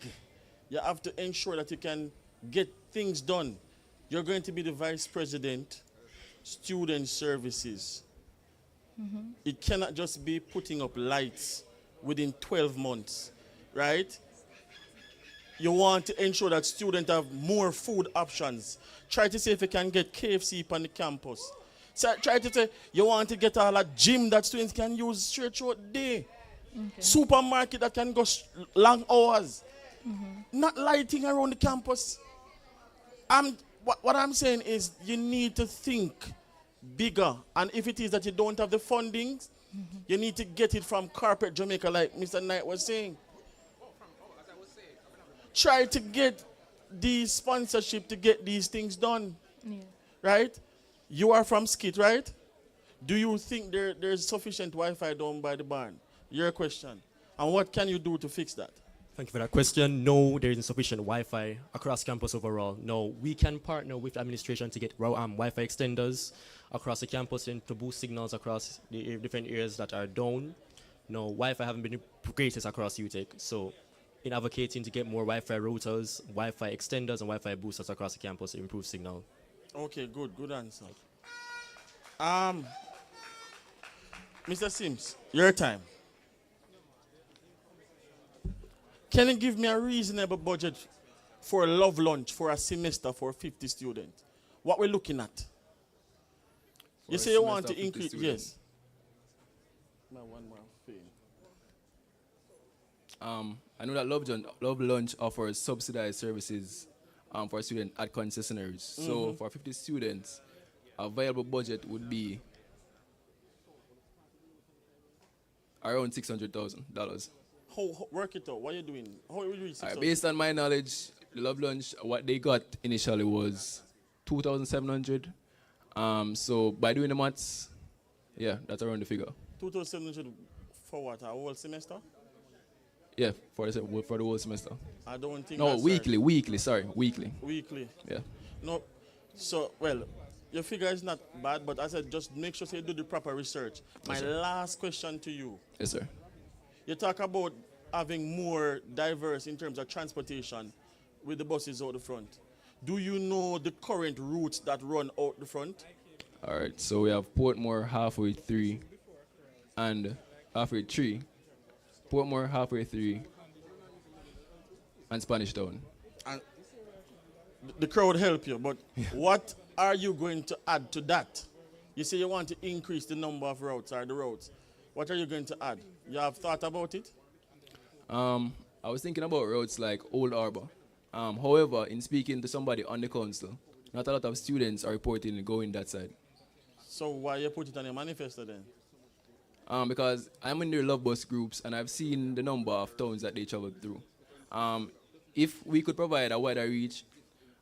You have to ensure that you can get things done. You're going to be the vice president, student services. Mm-hmm. It cannot just be putting up lights within 12 months, right? You want to ensure that students have more food options. Try to see if you can get KFC on the campus. So try to say you want to get all a gym that students can use straight throughout the day. Okay. Supermarket that can go long hours. Mm-hmm. Not lighting around the campus. What I'm saying is you need to think bigger. And if it is that you don't have the funding, you need to get it from Corporate Jamaica, like Mr. Knight was saying. Try to get the sponsorship to get these things done. Yeah. Right? You are from Skit, right? Do you think there's sufficient Wi-Fi down by the barn? Your question. And what can you do to fix that? Thank you for that question. No, there isn't sufficient Wi-Fi across campus overall. No, we can partner with administration to get Wi-Fi extenders across the campus and to boost signals across the different areas that are down. No, Wi-Fi haven't been the greatest across UTEC. So in advocating to get more Wi-Fi routers, Wi-Fi extenders, and Wi-Fi boosters across the campus to improve signal. Okay, good answer. Mr. Sims, your time. Can you give me a reasonable budget for a love lunch for a semester for 50 students? What we're looking at? For you a say you want semester to of 50 increase, students? yes. My one more thing. I know that Love Lunch offers subsidized services for students at concessionaries. So for 50 students, a viable budget would be around $600,000. Work it out. What are you doing? How will you reach Based on my knowledge, the Love Lunch, what they got initially was $2,700. So by doing the maths, yeah, that's around the figure. 2,700 for what? A whole semester? Yeah, for the whole semester. I don't think No, that's weekly. Weekly. Yeah. No, so, well, your figure is not bad, but I said just make sure you do the proper research. My last question to you. Yes, sir. You talk about having more diverse in terms of transportation with the buses out the front. Do you know the current routes that run out the front? All right, so we have Portmore halfway 3 and halfway 3. Portmore halfway 3 and Spanish Town. And the crowd help you, but what are you going to add to that? You say you want to increase the number of routes or the routes. What are you going to add? You have thought about it? I was thinking about routes like Old Harbour. However, in speaking to somebody on the council, not a lot of students are reporting going that side. So why you put it on your manifesto then? Because I'm in the Love Bus groups and I've seen the number of towns that they travel through. If we could provide a wider reach,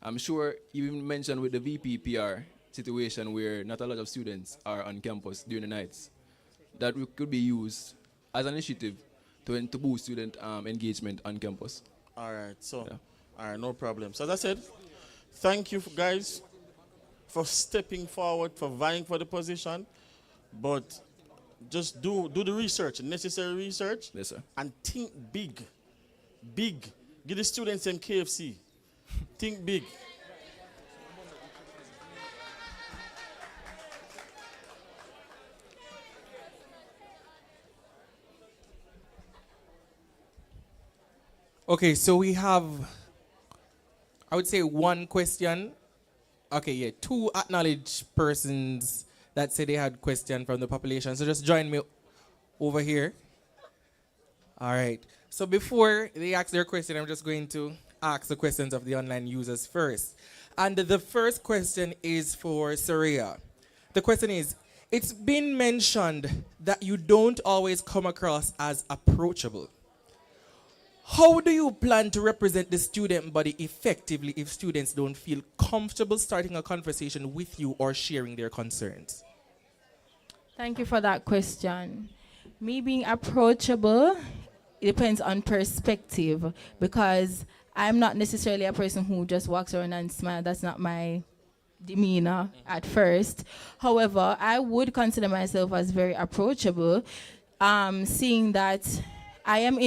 I'm sure you even mentioned with the VPPR situation where not a lot of students are on campus during the nights, that could be used as an initiative to boost student engagement on campus. All right, so, all right, no problem. So as I said, thank you guys for stepping forward, for vying for the position, but just do the research, necessary research. Yes, sir. And think big. Big. Give the students some KFC. Think big. Okay, so we have, I would say, one question. Okay, yeah, two acknowledged persons that say they had question from the population. So just join me over here. All right. So before they ask their question, I'm just going to ask the questions of the online users first. And the first question is for Sariah. The question is, it's been mentioned that you don't always come across as approachable. How do you plan to represent the student body effectively if students don't feel comfortable starting a conversation with you or sharing their concerns? Thank you for that question. Me being approachable, it depends on perspective, because I'm not necessarily a person who just walks around and smiles. That's not my demeanor at first. However, I would consider myself as very approachable, seeing that I am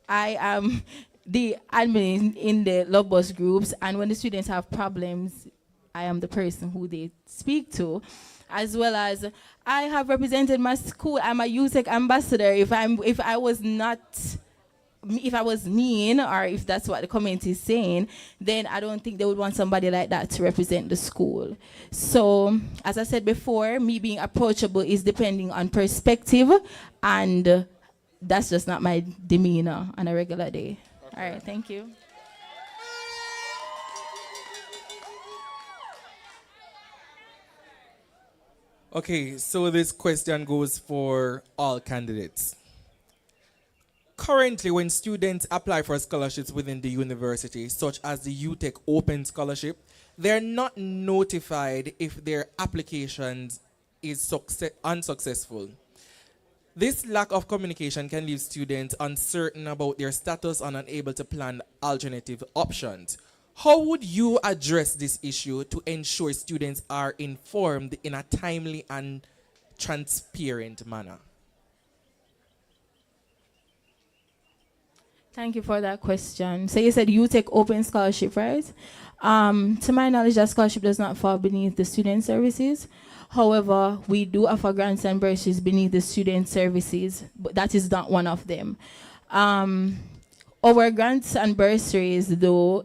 I am the admin in the Love Bus groups, and when the students have problems, I am the person who they speak to. As well as I have represented my school. I'm a UTech ambassador. If I was mean, or if that's what the community is saying, then I don't think they would want somebody like that to represent the school. So, as I said before, me being approachable is depending on perspective, and that's just not my demeanor on a regular day. Okay. All right, thank you. Okay, so this question goes for all candidates. Currently, when students apply for scholarships within the university, such as the UTech Open Scholarship, they're not notified if their applications is unsuccessful. This lack of communication can leave students uncertain about their status and unable to plan alternative options. How would you address this issue to ensure students are informed in a timely and transparent manner? Thank you for that question. So you said you take open scholarship, right? To my knowledge, that scholarship does not fall beneath the student services. However, we do offer grants and bursaries beneath the student services, but that is not one of them. Our grants and bursaries, though,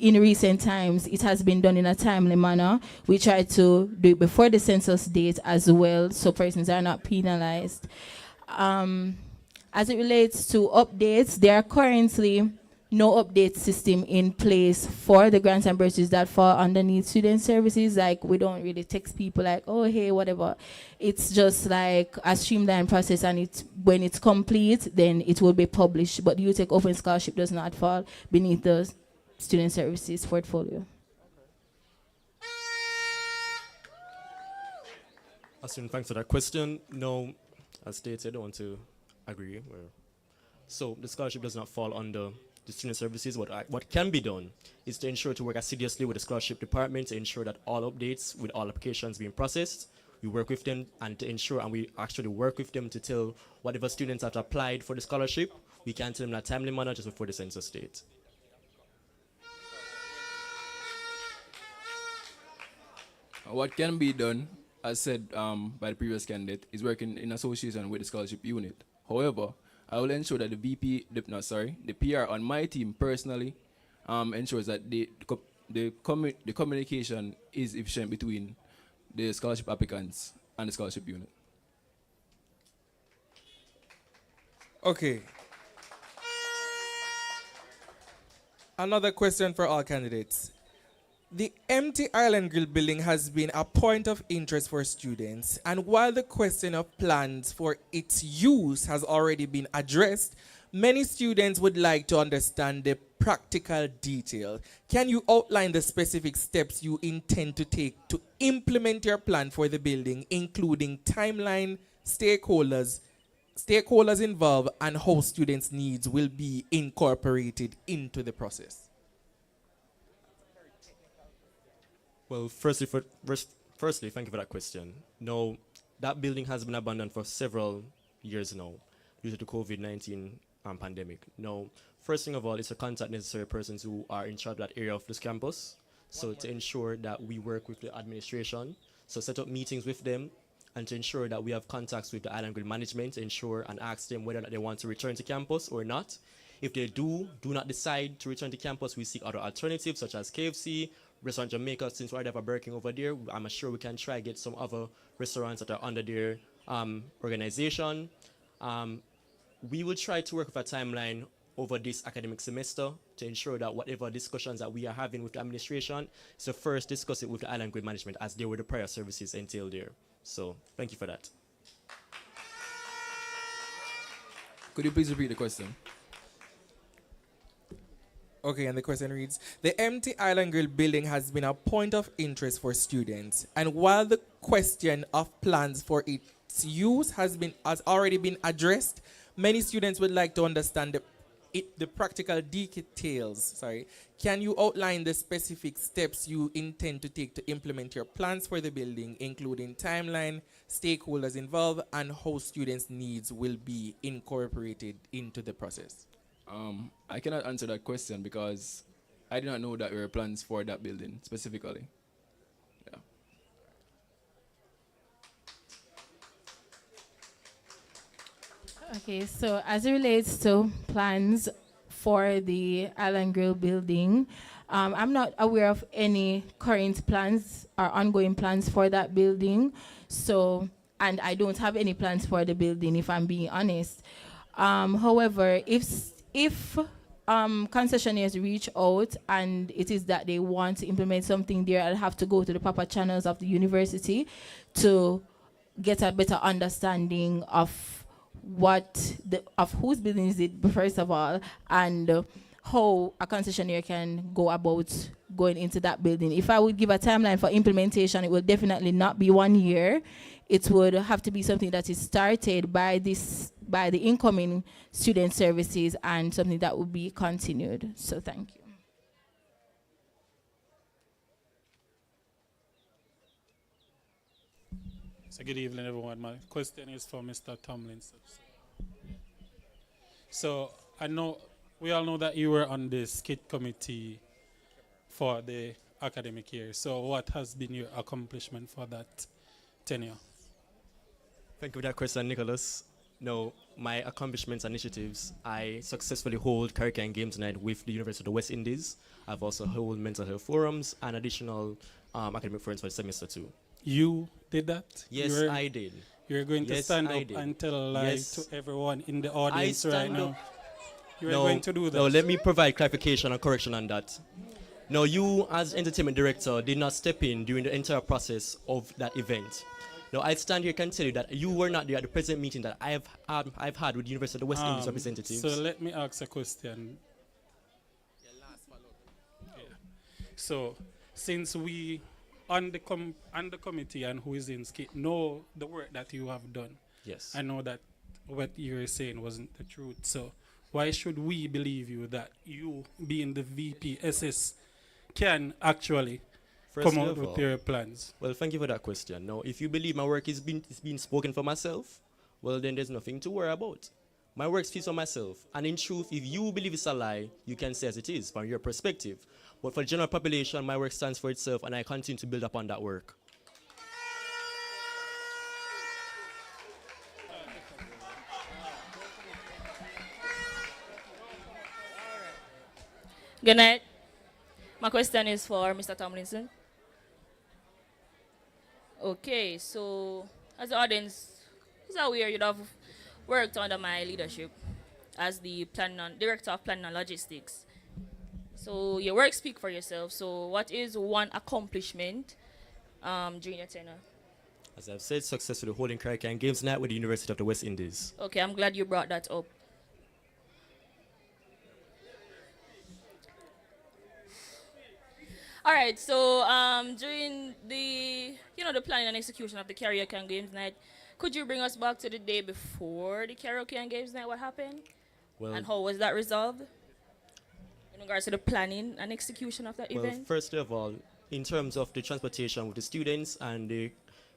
in recent times, it has been done in a timely manner. We try to do it before the census date as well, so persons are not penalized. As it relates to updates, there are currently no update system in place for the grants and bursaries that fall underneath student services. Like, we don't really text people like, oh, hey, whatever. It's just like a streamlined process, and when it's complete, then it will be published. But UTech Open Scholarship does not fall beneath the student services portfolio. Austin, thanks for that question. No, as stated, I don't want to agree. So the scholarship does not fall under the student services. What can be done is to ensure to work assiduously with the scholarship department to ensure that all updates with all applications being processed, we work with them and to ensure, and we actually work with them to tell whatever students have applied for the scholarship, we can tell them in a timely manner just before the census date. What can be done, as said by the previous candidate, is working in association with the scholarship unit. However, I will ensure that the PR on my team personally ensures that the communication is efficient between the scholarship applicants and the scholarship unit. Okay. Another question for all candidates. The empty Island Grill building has been a point of interest for students, and while the question of plans for its use has already been addressed, many students would like to understand the practical detail. Can you outline the specific steps you intend to take to implement your plan for the building, including timeline, stakeholders involved, and how students' needs will be incorporated into the process? Well, firstly, thank you for that question. No, that building has been abandoned for several years now due to the COVID-19 pandemic. Now, first thing of all is to contact necessary persons who are in charge of that area of this campus. So to ensure that we work with the administration, so set up meetings with them, and to ensure that we have contacts with the Island Grill management to ensure and ask them whether or not they want to return to campus or not. If they do not decide to return to campus, we seek other alternatives such as KFC, Restaurant Jamaica. Since we already have a Burger over there, I'm sure we can try get some other restaurants that are under their organization. We will try to work with a timeline over this academic semester to ensure that whatever discussions that we are having with the administration, so first discuss it with the Island Grill management as they were the prior services entailed there. So thank you for that. Could you please repeat the question? Okay, and the question reads, the empty Island Grill building has been a point of interest for students, and while the question of plans for its use has already been addressed, many students would like to understand the practical details. Can you outline the specific steps you intend to take to implement your plans for the building, including timeline, stakeholders involved, and how students' needs will be incorporated into the process? I cannot answer that question because I do not know that there are plans for that building specifically. Yeah. Okay, so as it relates to plans for the Island Grill building, I'm not aware of any current plans or ongoing plans for that building. So, and I don't have any plans for the building, if I'm being honest. However, if concessionaires reach out and it is that they want to implement something there, I'll have to go to the proper channels of the university to get a better understanding of whose building is it, first of all, and how a concessionaire can go about going into that building. If I would give a timeline for implementation, it will definitely not be 1 year. It would have to be something that is started by the incoming student services and something that will be continued. So thank you. So good evening, everyone. My question is for Mr. Tomlinson. So we all know that you were on the skit committee for the academic year. So what has been your accomplishment for that tenure? Thank you for that question, Nicholas. No, my accomplishments and initiatives, I successfully hold Karaoke and Games Night with the University of the West Indies. I've also held mental health forums and additional academic forums for semester 2. You did that? Yes, I did. You're going to stand up and tell a lie to everyone in the audience right now. You're going to do that. No, let me provide clarification and correction on that. No, you as entertainment director did not step in during the entire process of that event. No, I stand here and tell you that you were not there at the present meeting that I've had with the University of the West Indies representatives. So let me ask a question. Yeah. So since we on the committee and who is in skit know the work that you have done. Yes. I know that what you were saying wasn't the truth. So why should we believe you that you, being the VPSS, can actually come out with your plans? Well, thank you for that question. Now, if you believe my work is being spoken for myself, well, then there's nothing to worry about. My work speaks for myself. And in truth, if you believe it's a lie, you can say as it is from your perspective. But for the general population, my work stands for itself, and I continue to build upon that work. Good night. My question is for Mr. Tomlinson. Okay, so as the audience is aware, you'd have worked under my leadership as the director of planning and logistics. So your work speak for yourself. So what is one accomplishment during your tenure? As I've said, success to the holding Caribbean Games night with the University of the West Indies. Okay, I'm glad you brought that up. All right, so during the the planning and execution of the Karaoke and Games night, could you bring us back to the day before the Karaoke and Games night? What happened? Well, And how was that resolved? In regards to the planning and execution of that well, event? first of all, in terms of the transportation with the students and the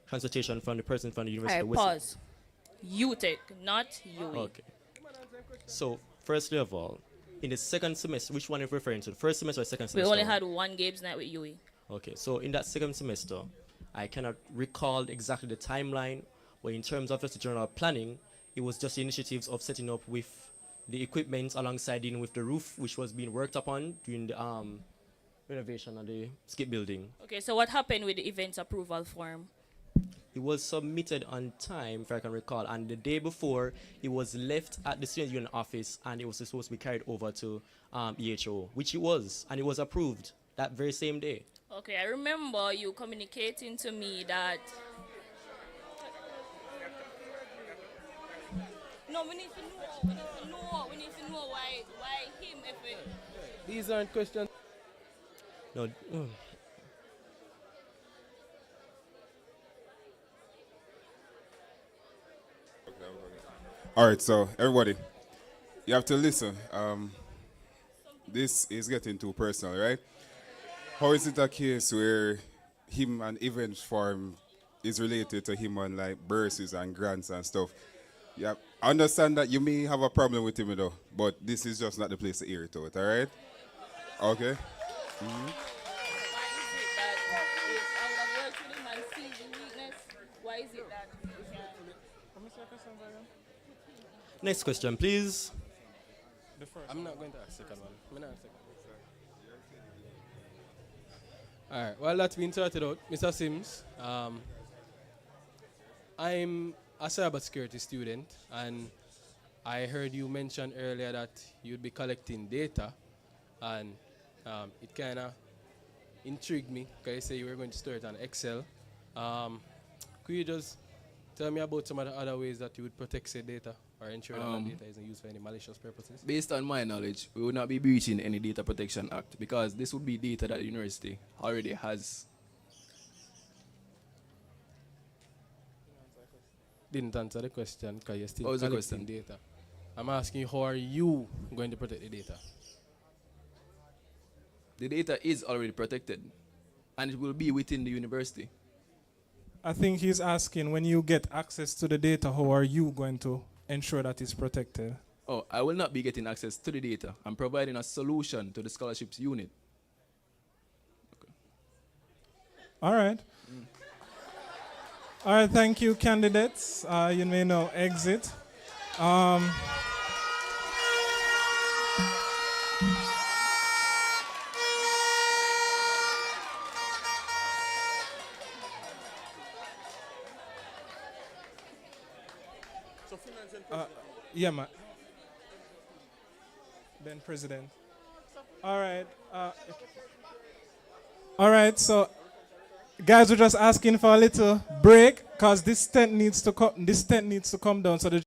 transportation from the person from the University of All the right, West. pause. You take, not you. Okay. So, firstly of all, in the second semester, which one are you referring to? The first semester or second We semester? only had one Games night with Yui. Okay, so in that second semester, I cannot recall exactly the timeline, but in terms of just the general planning, it was just the initiatives of setting up with the equipment alongside dealing with the roof, which was being worked upon during the renovation of the skip building. Okay, so what happened with the event approval form? It was submitted on time, if I can recall, and the day before, it was left at the student union office, and it was supposed to be carried over to EHO, which it was, and it was approved that very same day. Okay, I remember you communicating to me that. No, we need to know why him if it. These aren't questions. No. All right, so everybody, you have to listen. This is getting too personal, right? How is it a case where him and event form is related to him on like bursaries and grants and stuff? Yeah, I understand that you may have a problem with him though, but this is just not the place to air it out, all right? Okay? Mm-hmm. Why is it that? Next question, please. I'm not going to ask second one. I'm not second. All right. Well, that's been sorted out, Mr. Sims. I'm a cybersecurity student, and I heard you mention earlier that you'd be collecting data, and it kind of intrigued me because you say you were going to store it on Excel. Could you just tell me about some of the other ways that you would protect said data or ensure that that data isn't used for any malicious purposes? Based on my knowledge, we would not be breaching any Data Protection Act because this would be data that the university already has. Didn't answer the question because you're still What was the collecting question? data. I'm asking you, how are you going to protect the data? The data is already protected, and it will be within the university. I think he's asking, when you get access to the data, how are you going to ensure that it's protected? Oh, I will not be getting access to the data. I'm providing a solution to the scholarships unit. All right. All right, thank you, candidates. You may now exit. Yeah, man. Then president. All right. All right. So, guys, we're just asking for a little break because this tent needs to come down. So the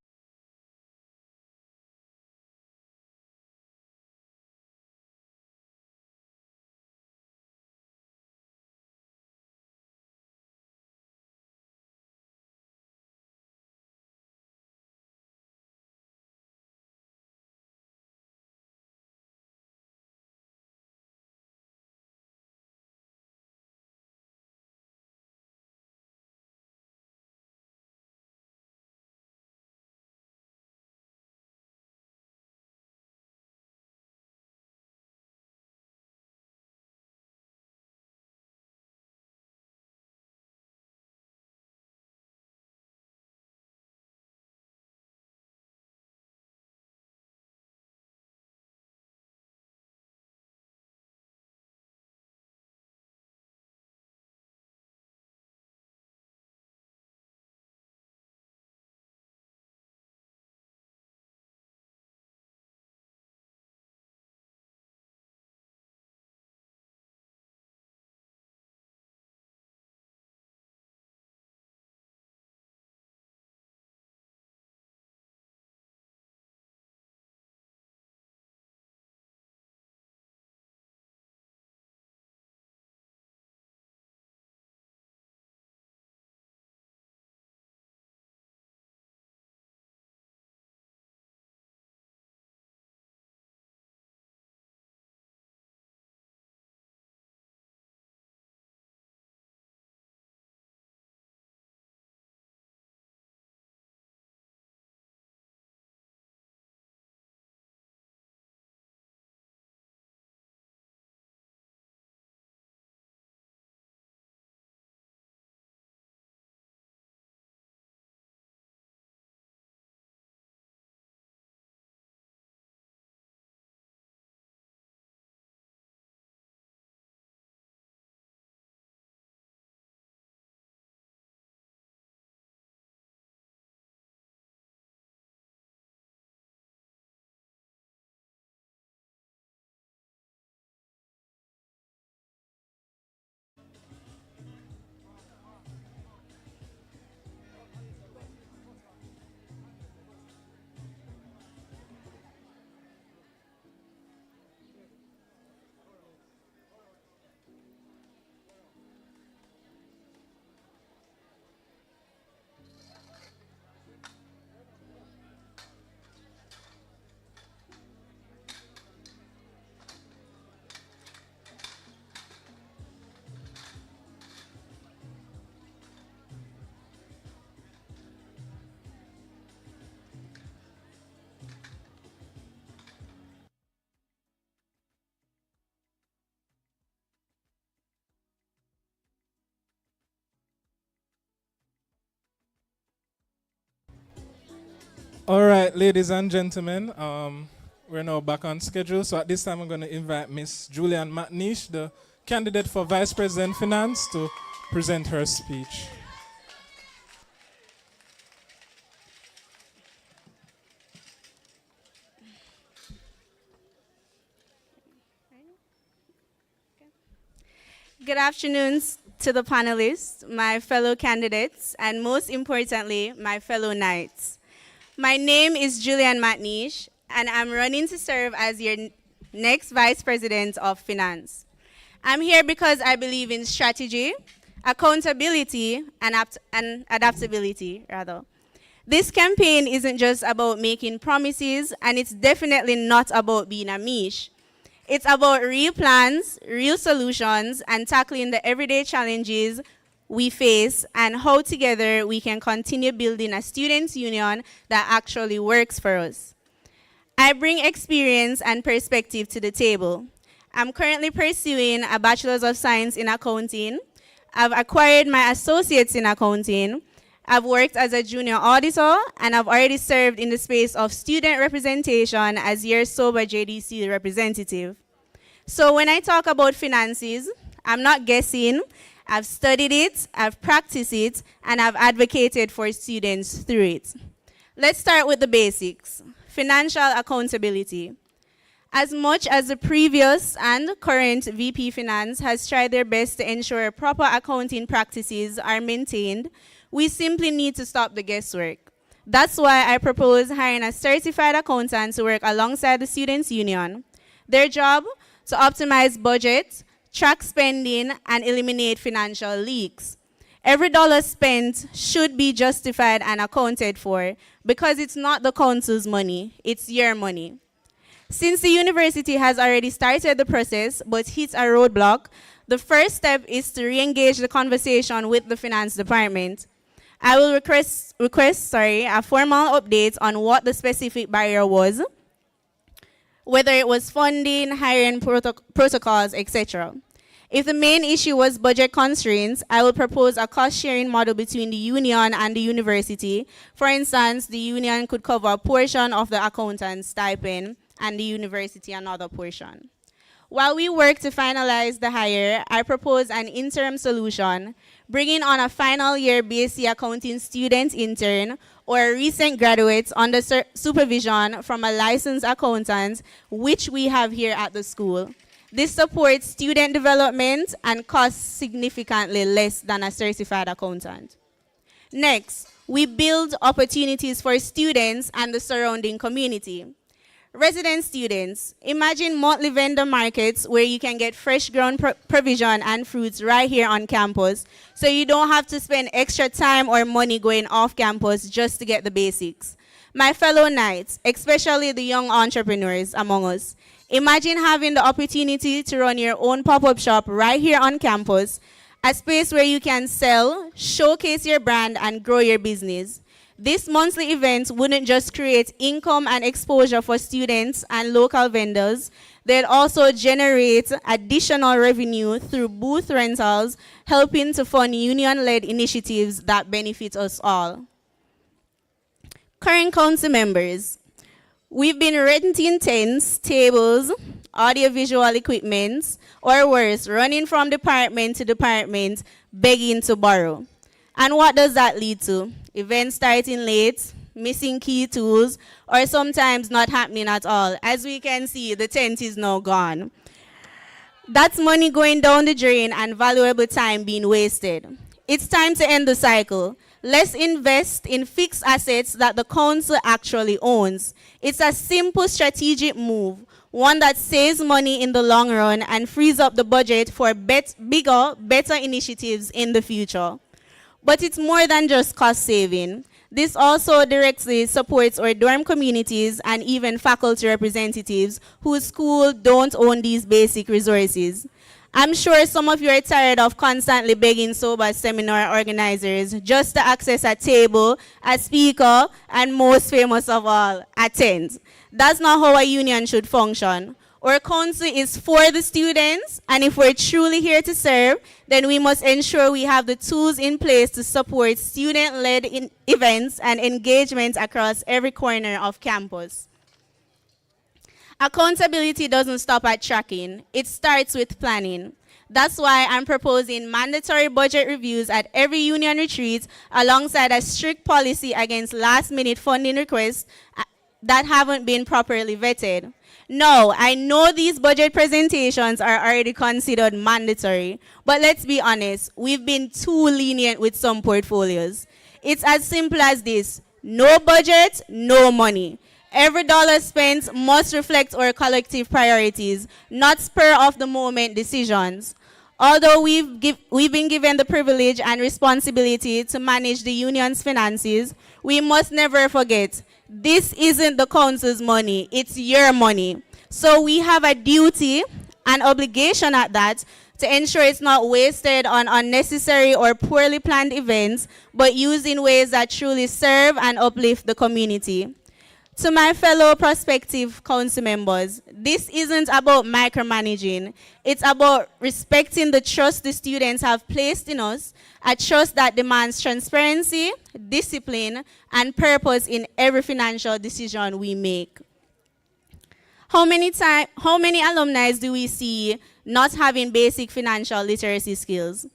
All right, ladies and gentlemen, we're now back on schedule. So at this time, I'm going to invite Miss Julian Matnesh, the candidate for Vice President Finance, to present her speech. Good afternoon to the panelists, my fellow candidates, and most importantly, my fellow knights. My name is Julian Matnesh, and I'm running to serve as your next Vice President of Finance. I'm here because I believe in strategy, accountability, and adaptability, rather. This campaign isn't just about making promises, and it's definitely not about being a mish. It's about real plans, real solutions, and tackling the everyday challenges we face and how together we can continue building a students' union that actually works for us. I bring experience and perspective to the table. I'm currently pursuing a Bachelor's of Science in Accounting. I've acquired my Associates in Accounting. I've worked as a junior auditor, and I've already served in the space of student representation as your SOBA JDC representative. So when I talk about finances, I'm not guessing. I've studied it, I've practiced it, and I've advocated for students through it. Let's start with the basics. Financial accountability. As much as the previous and current VP Finance has tried their best to ensure proper accounting practices are maintained, we simply need to stop the guesswork. That's why I propose hiring a certified accountant to work alongside the Students' Union. Their job, to optimize budget, track spending, and eliminate financial leaks. Every dollar spent should be justified and accounted for because it's not the council's money, it's your money. Since the university has already started the process but hit a roadblock, the first step is to re-engage the conversation with the finance department. I will request a formal update on what the specific barrier was, whether it was funding, hiring protocols, etc. If the main issue was budget constraints, I will propose a cost-sharing model between the union and the university. For instance, the union could cover a portion of the accountant's stipend and the university another portion. While we work to finalize the hire, I propose an interim solution, bringing on a final year BSc accounting student intern or a recent graduate under supervision from a licensed accountant, which we have here at the school. This supports student development and costs significantly less than a certified accountant. Next, we build opportunities for students and the surrounding community. Resident students, imagine monthly vendor markets where you can get fresh grown provision and fruits right here on campus, so you don't have to spend extra time or money going off campus just to get the basics. My fellow knights, especially the young entrepreneurs among us, imagine having the opportunity to run your own pop-up shop right here on campus, a space where you can sell, showcase your brand, and grow your business. This monthly event wouldn't just create income and exposure for students and local vendors, they'd also generate additional revenue through booth rentals, helping to fund union-led initiatives that benefit us all. Current council members, we've been renting tents, tables, audiovisual equipment, or worse, running from department to department, begging to borrow. And what does that lead to? Events starting late, missing key tools, or sometimes not happening at all. As we can see, the tent is now gone. That's money going down the drain and valuable time being wasted. It's time to end the cycle. Let's invest in fixed assets that the council actually owns. It's a simple strategic move, one that saves money in the long run and frees up the budget for bigger, better initiatives in the future. But it's more than just cost saving. This also directly supports our dorm communities and even faculty representatives whose schools don't own these basic resources. I'm sure some of you are tired of constantly begging SOBA seminar organizers just to access a table, a speaker, and most famous of all, a tent. That's not how a union should function. Our council is for the students, and if we're truly here to serve, then we must ensure we have the tools in place to support student-led events and engagement across every corner of campus. Accountability doesn't stop at tracking. It starts with planning. That's why I'm proposing mandatory budget reviews at every union retreat alongside a strict policy against last-minute funding requests that haven't been properly vetted. No, I know these budget presentations are already considered mandatory, but let's be honest, we've been too lenient with some portfolios. It's as simple as this: no budget, no money. Every dollar spent must reflect our collective priorities, not spur-of-the-moment decisions. Although we've been given the privilege and responsibility to manage the union's finances, we must never forget, this isn't the council's money, it's your money. So we have a duty, an obligation at that, to ensure it's not wasted on unnecessary or poorly planned events, but used in ways that truly serve and uplift the community. To my fellow prospective council members, this isn't about micromanaging. It's about respecting the trust the students have placed in us, a trust that demands transparency, discipline, and purpose in every financial decision we make. How many alumni do we see not having basic financial literacy skills?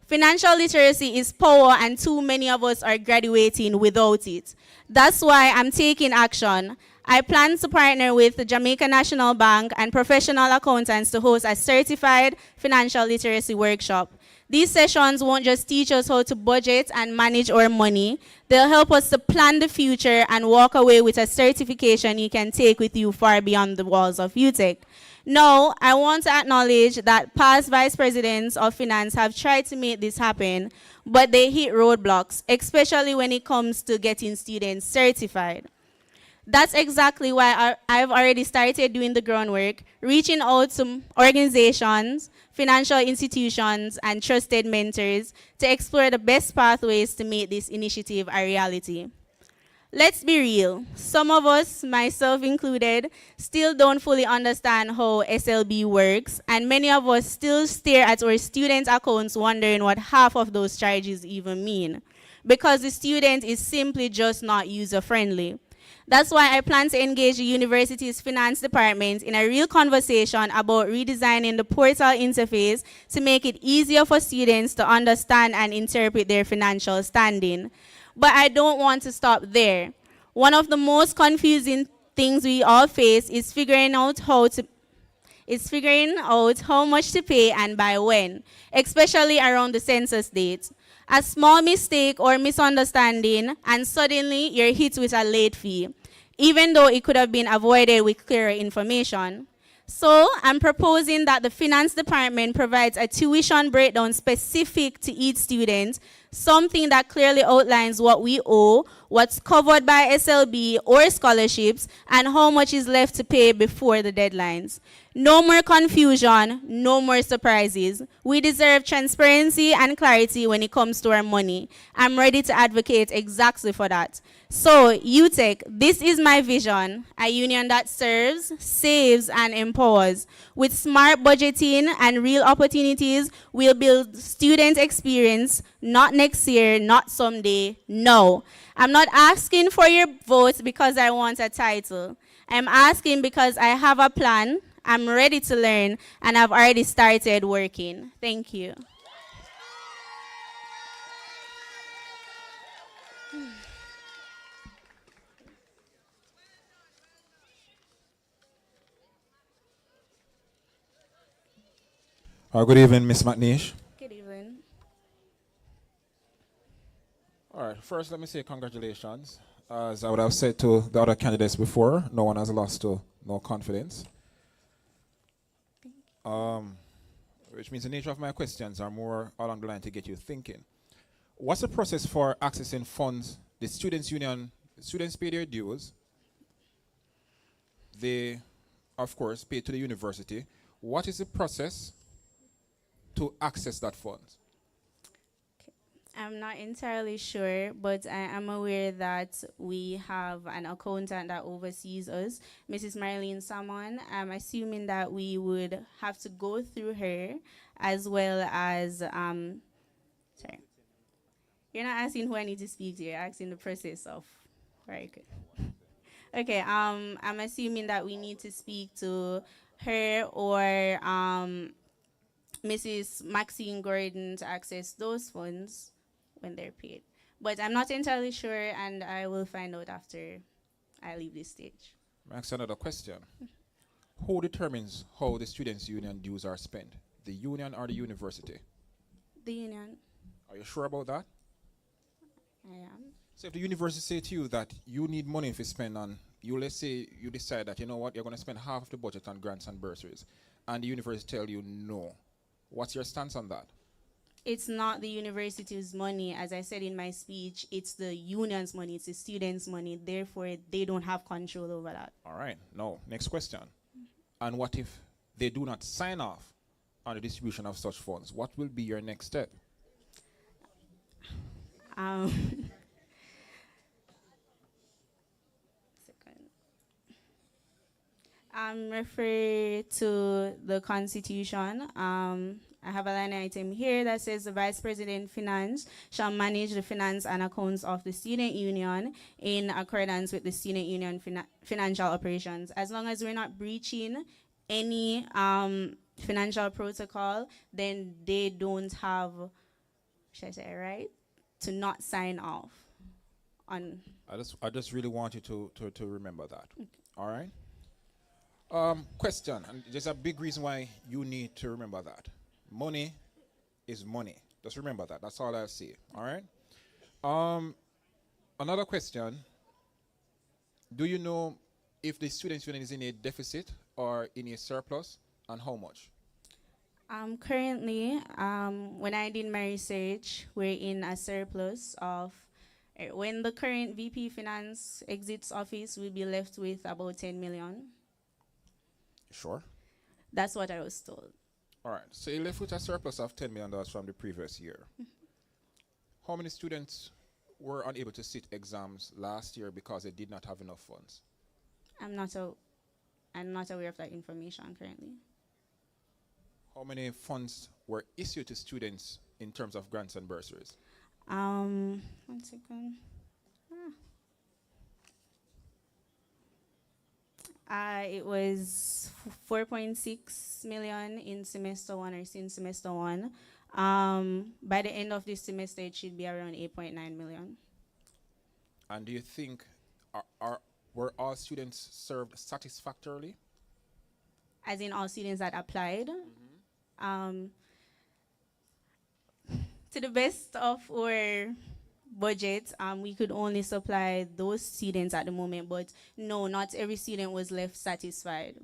Financial literacy is power, and too many of us are graduating without it. That's why I'm taking action. I plan to partner with the Jamaica National Bank and professional accountants to host a certified financial literacy workshop. These sessions won't just teach us how to budget and manage our money. They'll help us to plan the future and walk away with a certification you can take with you far beyond the walls of UTEC. Now, I want to acknowledge that past vice presidents of finance have tried to make this happen, but they hit roadblocks, especially when it comes to getting students certified. That's exactly why I've already started doing the groundwork, reaching out to organizations, financial institutions, and trusted mentors to explore the best pathways to make this initiative a reality. Let's be real. Some of us, myself included, still don't fully understand how SLB works, and many of us still stare at our student accounts wondering what half of those charges even mean, because the student is simply just not user-friendly. That's why I plan to engage the university's finance department in a real conversation about redesigning the portal interface to make it easier for students to understand and interpret their financial standing. But I don't want to stop there. One of the most confusing things we all face is figuring out how much to pay and by when, especially around the census date. A small mistake or misunderstanding, and suddenly you're hit with a late fee, even though it could have been avoided with clearer information. So I'm proposing that the finance department provides a tuition breakdown specific to each student, something that clearly outlines what we owe, what's covered by SLB or scholarships, and how much is left to pay before the deadlines. No more confusion, no more surprises. We deserve transparency and clarity when it comes to our money. I'm ready to advocate exactly for that. So, UTEC, this is my vision, a union that serves, saves, and empowers. With smart budgeting and real opportunities, we'll build student experience, not next year, not someday, no. I'm not asking for your vote because I want a title. I'm asking because I have a plan, I'm ready to learn, and I've already started working. Thank you. Good evening, Ms. Matnesh. Good evening. All right, first let me say congratulations. As I would have said to the other candidates before, no one has lost to no confidence. Which means the nature of my questions are more along the line to get you thinking. What's the process for accessing funds? The students' union, students pay their dues. They, of course, pay to the university. What is the process to access that funds? I'm not entirely sure, but I am aware that we have an accountant that oversees us, Mrs. Marlene Salmon. I'm assuming that we would have to go through her, as well as, sorry. You're not asking who I need to speak to, you're asking the process of, right, good. Okay, I'm assuming that we need to speak to her or Mrs. Maxine Gordon to access those funds when they're paid. But I'm not entirely sure, and I will find out after I leave this stage. Max, another question. Who determines how the students' union dues are spent? The union or the university? The union. Are you sure about that? I am. So if the university say to you that you need money to spend on, let's say you decide that, you know what, you're going to spend half of the budget on grants and bursaries, and the university tell you no, what's your stance on that? It's not the university's money. As I said in my speech, it's the union's money, it's the students' money. Therefore, they don't have control over that. All right. Now, next question. And what if they do not sign off on the distribution of such funds? What will be your next step? Refer to the Constitution. I have a line item here that says the Vice President Finance shall manage the finance and accounts of the student union in accordance with the student union financial operations. As long as we're not breaching any financial protocol, then they don't have, should I say, right, to not sign off on. I just really want you to remember that. Okay. All right. Question, and there's a big reason why you need to remember that. Money is money. Just remember that. That's all I'll say. All right. Another question. Do you know if the students' union is in a deficit or in a surplus, and how much? Currently, when I did my research, we're in a surplus of, when the current VP Finance exits office, we'll be left with about 10 million. Sure. That's what I was told. All right. So you left with a surplus of $10 million from the previous year. How many students were unable to sit exams last year because they did not have enough funds? I'm not aware of that information currently. How many funds were issued to students in terms of grants and bursaries? 1 second. It was 4.6 million in semester 1 or since semester 1. By the end of this semester, it should be around 8.9 million. And do you think were all students served satisfactorily? As in all students that applied? To the best of our budget, we could only supply those students at the moment, but no, not every student was left satisfied.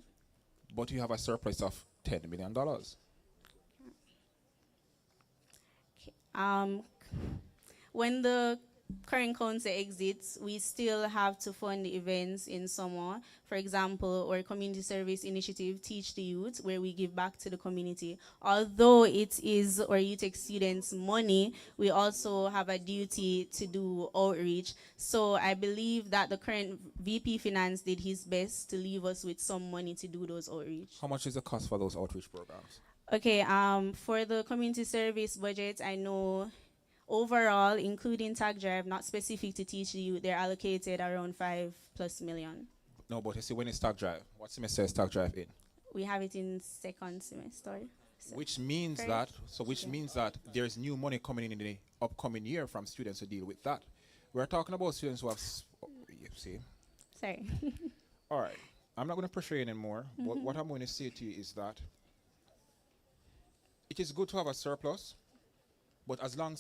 But you have a surplus of $10 million. When the current council exits, we still have to fund the events in summer. For example, our community service initiative, Teach the Youth, where we give back to the community. Although it is our UTEC students' money, we also have a duty to do outreach. So I believe that the current VP Finance did his best to leave us with some money to do those outreach. How much is the cost for those outreach programs? Okay, for the community service budget, I know overall, including tag drive, not specific to Teach the Youth, they're allocated around $5+ million. No, but you see, when it's tag drive, what semester is tag drive in? We have it in second semester. Which means that there's new money coming in the upcoming year from students to deal with that. We're talking about students who have, you see. Sorry. All right. I'm not going to pressure you anymore. But what I'm going to say to you is that it is good to have a surplus. But as long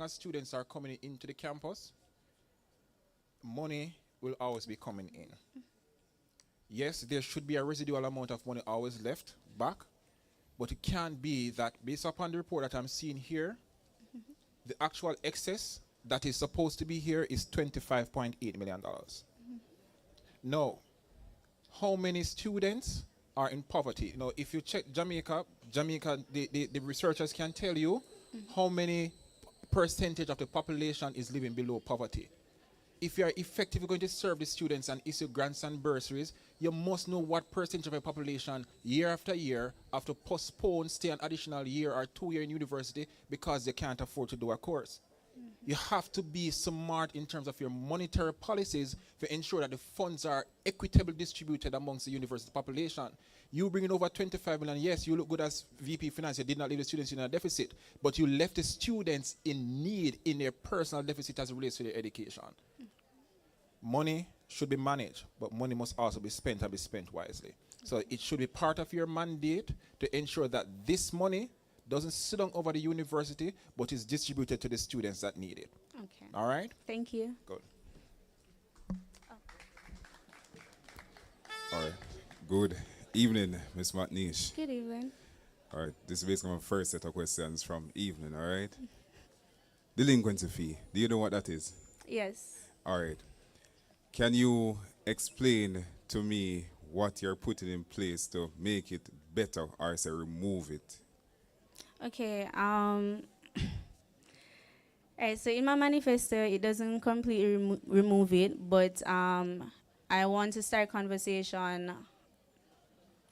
as students are coming into the campus, money will always be coming in. Yes, there should be a residual amount of money always left back, but it can't be that based upon the report that I'm seeing here, the actual excess that is supposed to be here is $25.8 million. Now, how many students are in poverty? Now, if you check Jamaica, the researchers can tell you how many percentage of the population is living below poverty. If you are effectively going to serve the students and issue grants and bursaries, you must know what percentage of the population year after year have to postpone, stay an additional year or 2 years in university because they can't afford to do a course. You have to be smart in terms of your monetary policies to ensure that the funds are equitably distributed amongst the university population. You bringing over 25 million, yes, you look good as VP Finance, you did not leave the students in a deficit, but you left the students in need in their personal deficit as it relates to their education. Money should be managed, but money must also be spent and be spent wisely. So it should be part of your mandate to ensure that this money doesn't sit down over the university, but is distributed to the students that need it. Okay. All right? Thank you. Good. All right. Good evening, Ms. Matnesh. Good evening. All right. This is basically my first set of questions from evening, all right? Delinquency fee. Do you know what that is? Yes. All right. Can you explain to me what you're putting in place to make it better or say remove it? Okay. Alright, so in my manifesto, it doesn't completely remove it, but I want to start conversation.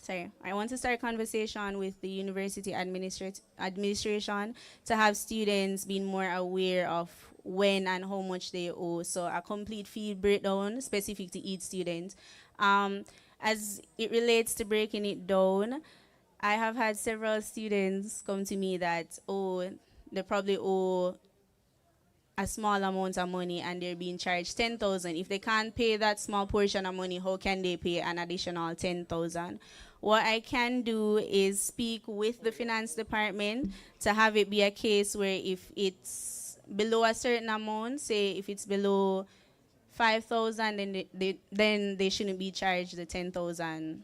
I want to start conversation with the university administration to have students being more aware of when and how much they owe. So a complete fee breakdown specific to each student. As it relates to breaking it down, I have had several students come to me that, they probably owe a small amount of money and they're being charged 10,000. If they can't pay that small portion of money, how can they pay an additional 10,000? What I can do is speak with the finance department to have it be a case where if it's below a certain amount, say if it's below 5,000, then they shouldn't be charged the 10,000.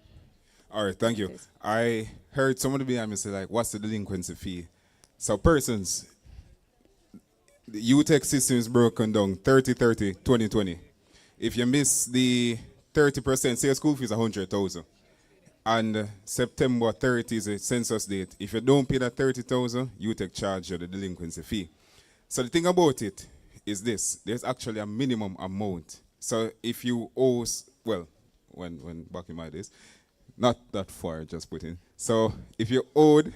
All right, thank you. I heard somebody behind me say, like, what's the delinquency fee? So persons, the UTEC system is broken down 30-30, 20-20. If you miss the 30%, say your school fee is 100,000. And September 30 is a census date. If you don't pay that 30,000, UTEC charge you the delinquency fee. So the thing about it is this. There's actually a minimum amount. So if you owe, well, when back in my days, not that far, just put in. So if you owed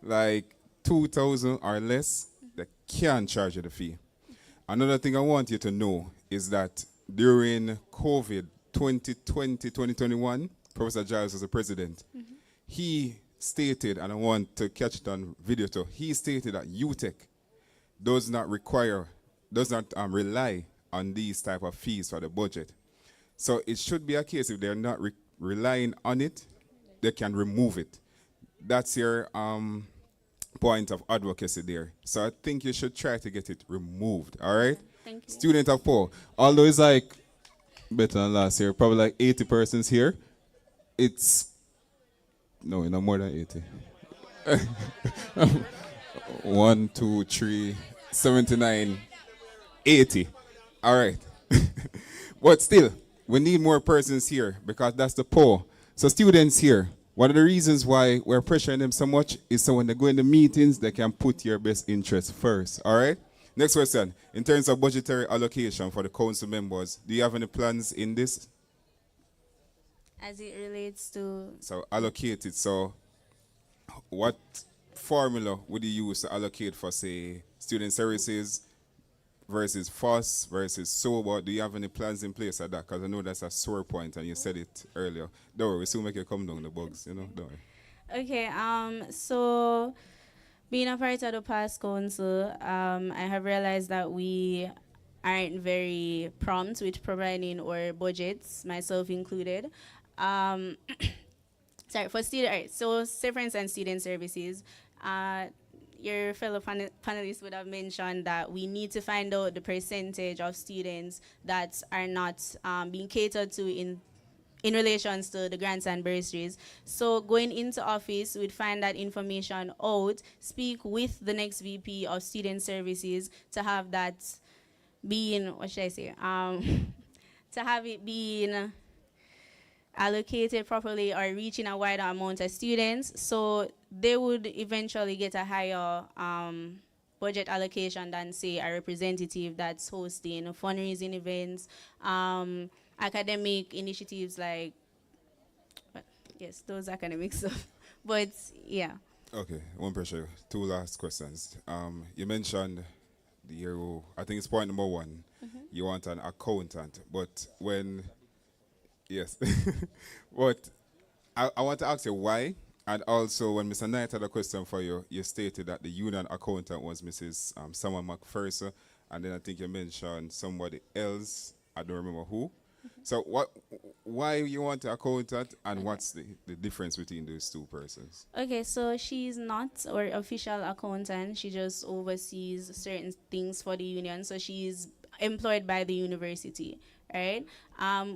like 2,000 or less, they can charge you the fee. Another thing I want you to know is that during COVID 2020, 2021, Professor Giles was the president. He stated, and I want to catch it on video too, he stated that UTEC does not rely on these type of fees for the budget. So it should be a case if they're not relying on it, they can remove it. That's your point of advocacy there. So I think you should try to get it removed, all right? Thank you. Student of Paul, although it's like better than last year, probably like 80 persons here. It's, no, not more than 80. 1, 2, 3, 79, 80. All right. But still, we need more persons here because that's the poor. So students here, one of the reasons why we're pressuring them so much is so when they go in the meetings, they can put your best interest first. All right? Next question. In terms of budgetary allocation for the council members, do you have any plans in this? As it relates to... So allocate it. So what formula would you use to allocate for, say, student services versus FOSS versus SOBA? Do you have any plans in place at that? Because I know that's a sore point and you said it earlier. Don't worry, we'll soon make it come down the bugs, you know, don't worry. Okay, so being a part of the past council, I have realized that we aren't very prompt with providing our budgets, myself included. Sorry, for student, all right, so say for instance, student services, your fellow panelists would have mentioned that we need to find out the percentage of students that are not being catered to in relations to the grants and bursaries. So going into office, we'd find that information out, speak with the next VP of student services to have that being, what should I say, to have it being allocated properly or reaching a wider amount of students, so they would eventually get a higher budget allocation than, say, a representative that's hosting fundraising events, academic initiatives like, yes, those academic stuff. But yeah. Okay, one pressure. Two last questions. You mentioned I think it's point number one. You want an accountant, but yes, but I want to ask you why. And also, when Mr. Knight had a question for you, you stated that the union accountant was Mrs. Tamone McPherson, and then I think you mentioned somebody else. I don't remember who. So why you want an accountant, and what's the difference between those two persons? Okay, so she's not our official accountant. She just oversees certain things for the union. So she's employed by the university, right?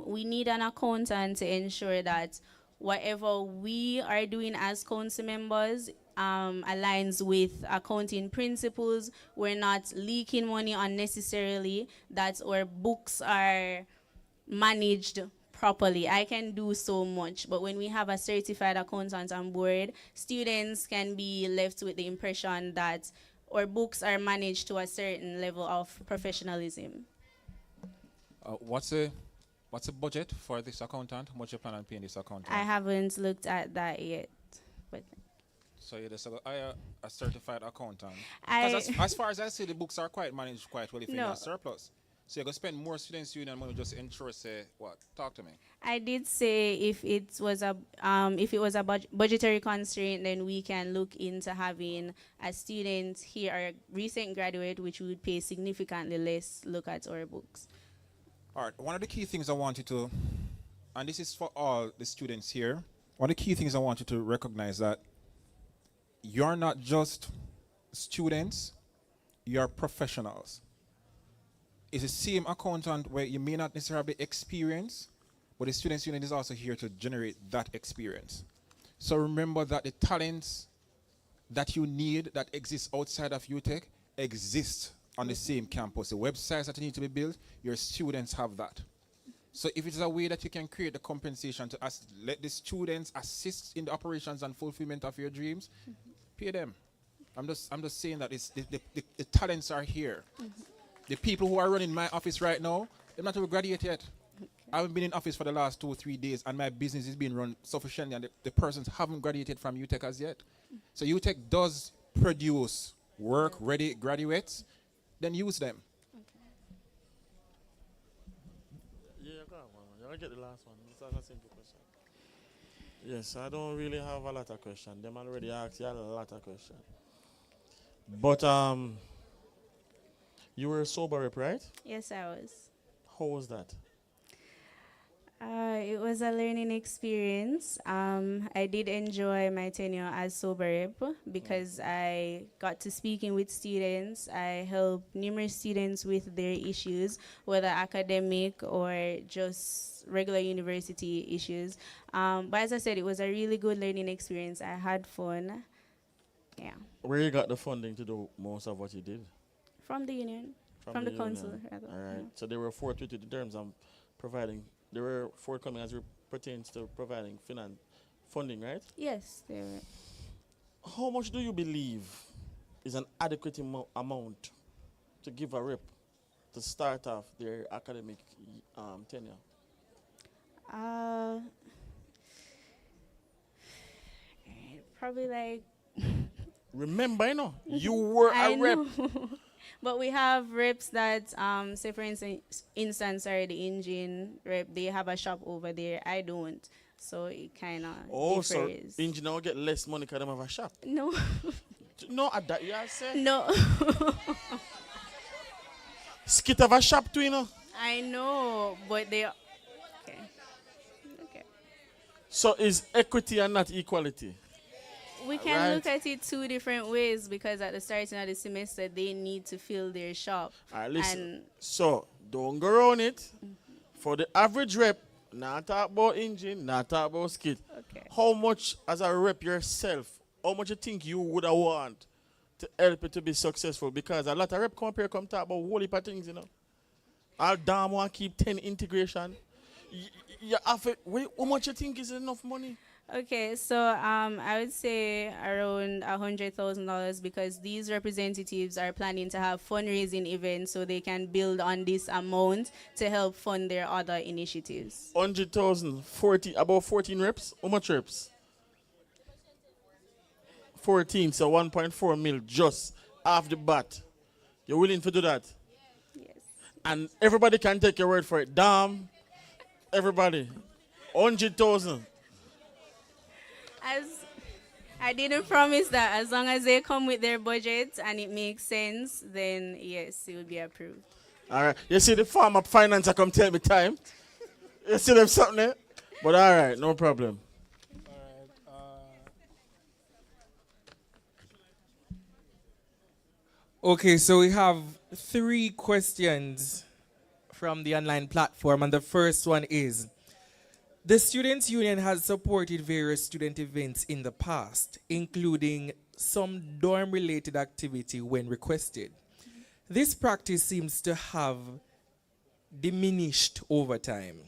We need an accountant to ensure that whatever we are doing as council members aligns with accounting principles. We're not leaking money unnecessarily, that our books are managed properly. I can do so much, but when we have a certified accountant on board, students can be left with the impression that our books are managed to a certain level of professionalism. What's the budget for this accountant? How much you plan on paying this accountant? I haven't looked at that yet. But so you're just a certified accountant? Because as far as I see, the books are quite managed quite well if you're in a surplus. So you're going to spend more students' union money just ensure, say, what? Talk to me. I did say if it was a budgetary constraint, then we can look into having a student here or a recent graduate, which would pay significantly less, look at our books. All right, one of the key things I want you to, and this is for all the students here, one of the key things I want you to recognize that you're not just students, you're professionals. It's the same accountant where you may not necessarily have the experience, but the students' union is also here to generate that experience. So remember that the talents that you need that exist outside of UTech exist on the same campus. The websites that need to be built, your students have that. So if it's a way that you can create the compensation to let the students assist in the operations and fulfillment of your dreams, pay them. I'm just saying that it's the talents are here. The people who are running my office right now, they're not even graduated yet. I haven't been in office for the last 2 or 3 days, and my business is being run sufficiently, and the persons haven't graduated from UTech as yet. So UTech does produce work-ready graduates. Then use them. Yeah, go on. I'll get the last one. It's a simple question. Yes, I don't really have a lot of questions. Them already asked you a lot of questions. But you were a sober rep, right? Yes, I was. How was that? It was a learning experience. I did enjoy my tenure as sober rep because I got to speaking with students. I helped numerous students with their issues, whether academic or just regular university issues. But as I said, it was a really good learning experience. I had fun. Yeah. Where you got the funding to do most of what you did? From the union. From the council, rather. All right. Yeah. So they were forthwith in terms of providing. They were forthcoming as it pertains to providing funding, right? Yes, they were. How much do you believe is an adequate amount to give a rep to start off their academic tenure? Probably like. Remember, you were a rep. But we have reps that, say for instance, sorry, the engine rep, they have a shop over there. I don't. So it kind of differs. So engineer will get less money because they have a shop? No. No, at that you are saying? No. Skit have a shop too, I know, but they... Okay. So is equity and not equality? We can look at it 2 different ways because at the starting of the semester, they need to fill their shop. All right, listen. So don't go around it. For the average rep, not talk about engine, not talk about skit. Okay. How much as a rep yourself, how much you think you would have want to help it to be successful? Because a lot of rep come talk about whole heap of things, All damn want keep 10 integration. You have it. How much you think is enough money? Okay, so I would say around $100,000 because these representatives are planning to have fundraising events so they can build on this amount to help fund their other initiatives. 100,000, about 14 reps. How much reps? 14, so 1.4 mil just off the bat. You're willing to do that? Yes. And everybody can take your word for it. Damn, everybody. 100,000. As I didn't promise that as long as they come with their budget and it makes sense, then yes, it will be approved. All right. You see the farmer financer come tell me time. You see them something there? But all right, no problem. Okay, so we have 3 questions from the online platform, and the first one is, the Students' Union has supported various student events in the past, including some dorm-related activity when requested. This practice seems to have diminished over time.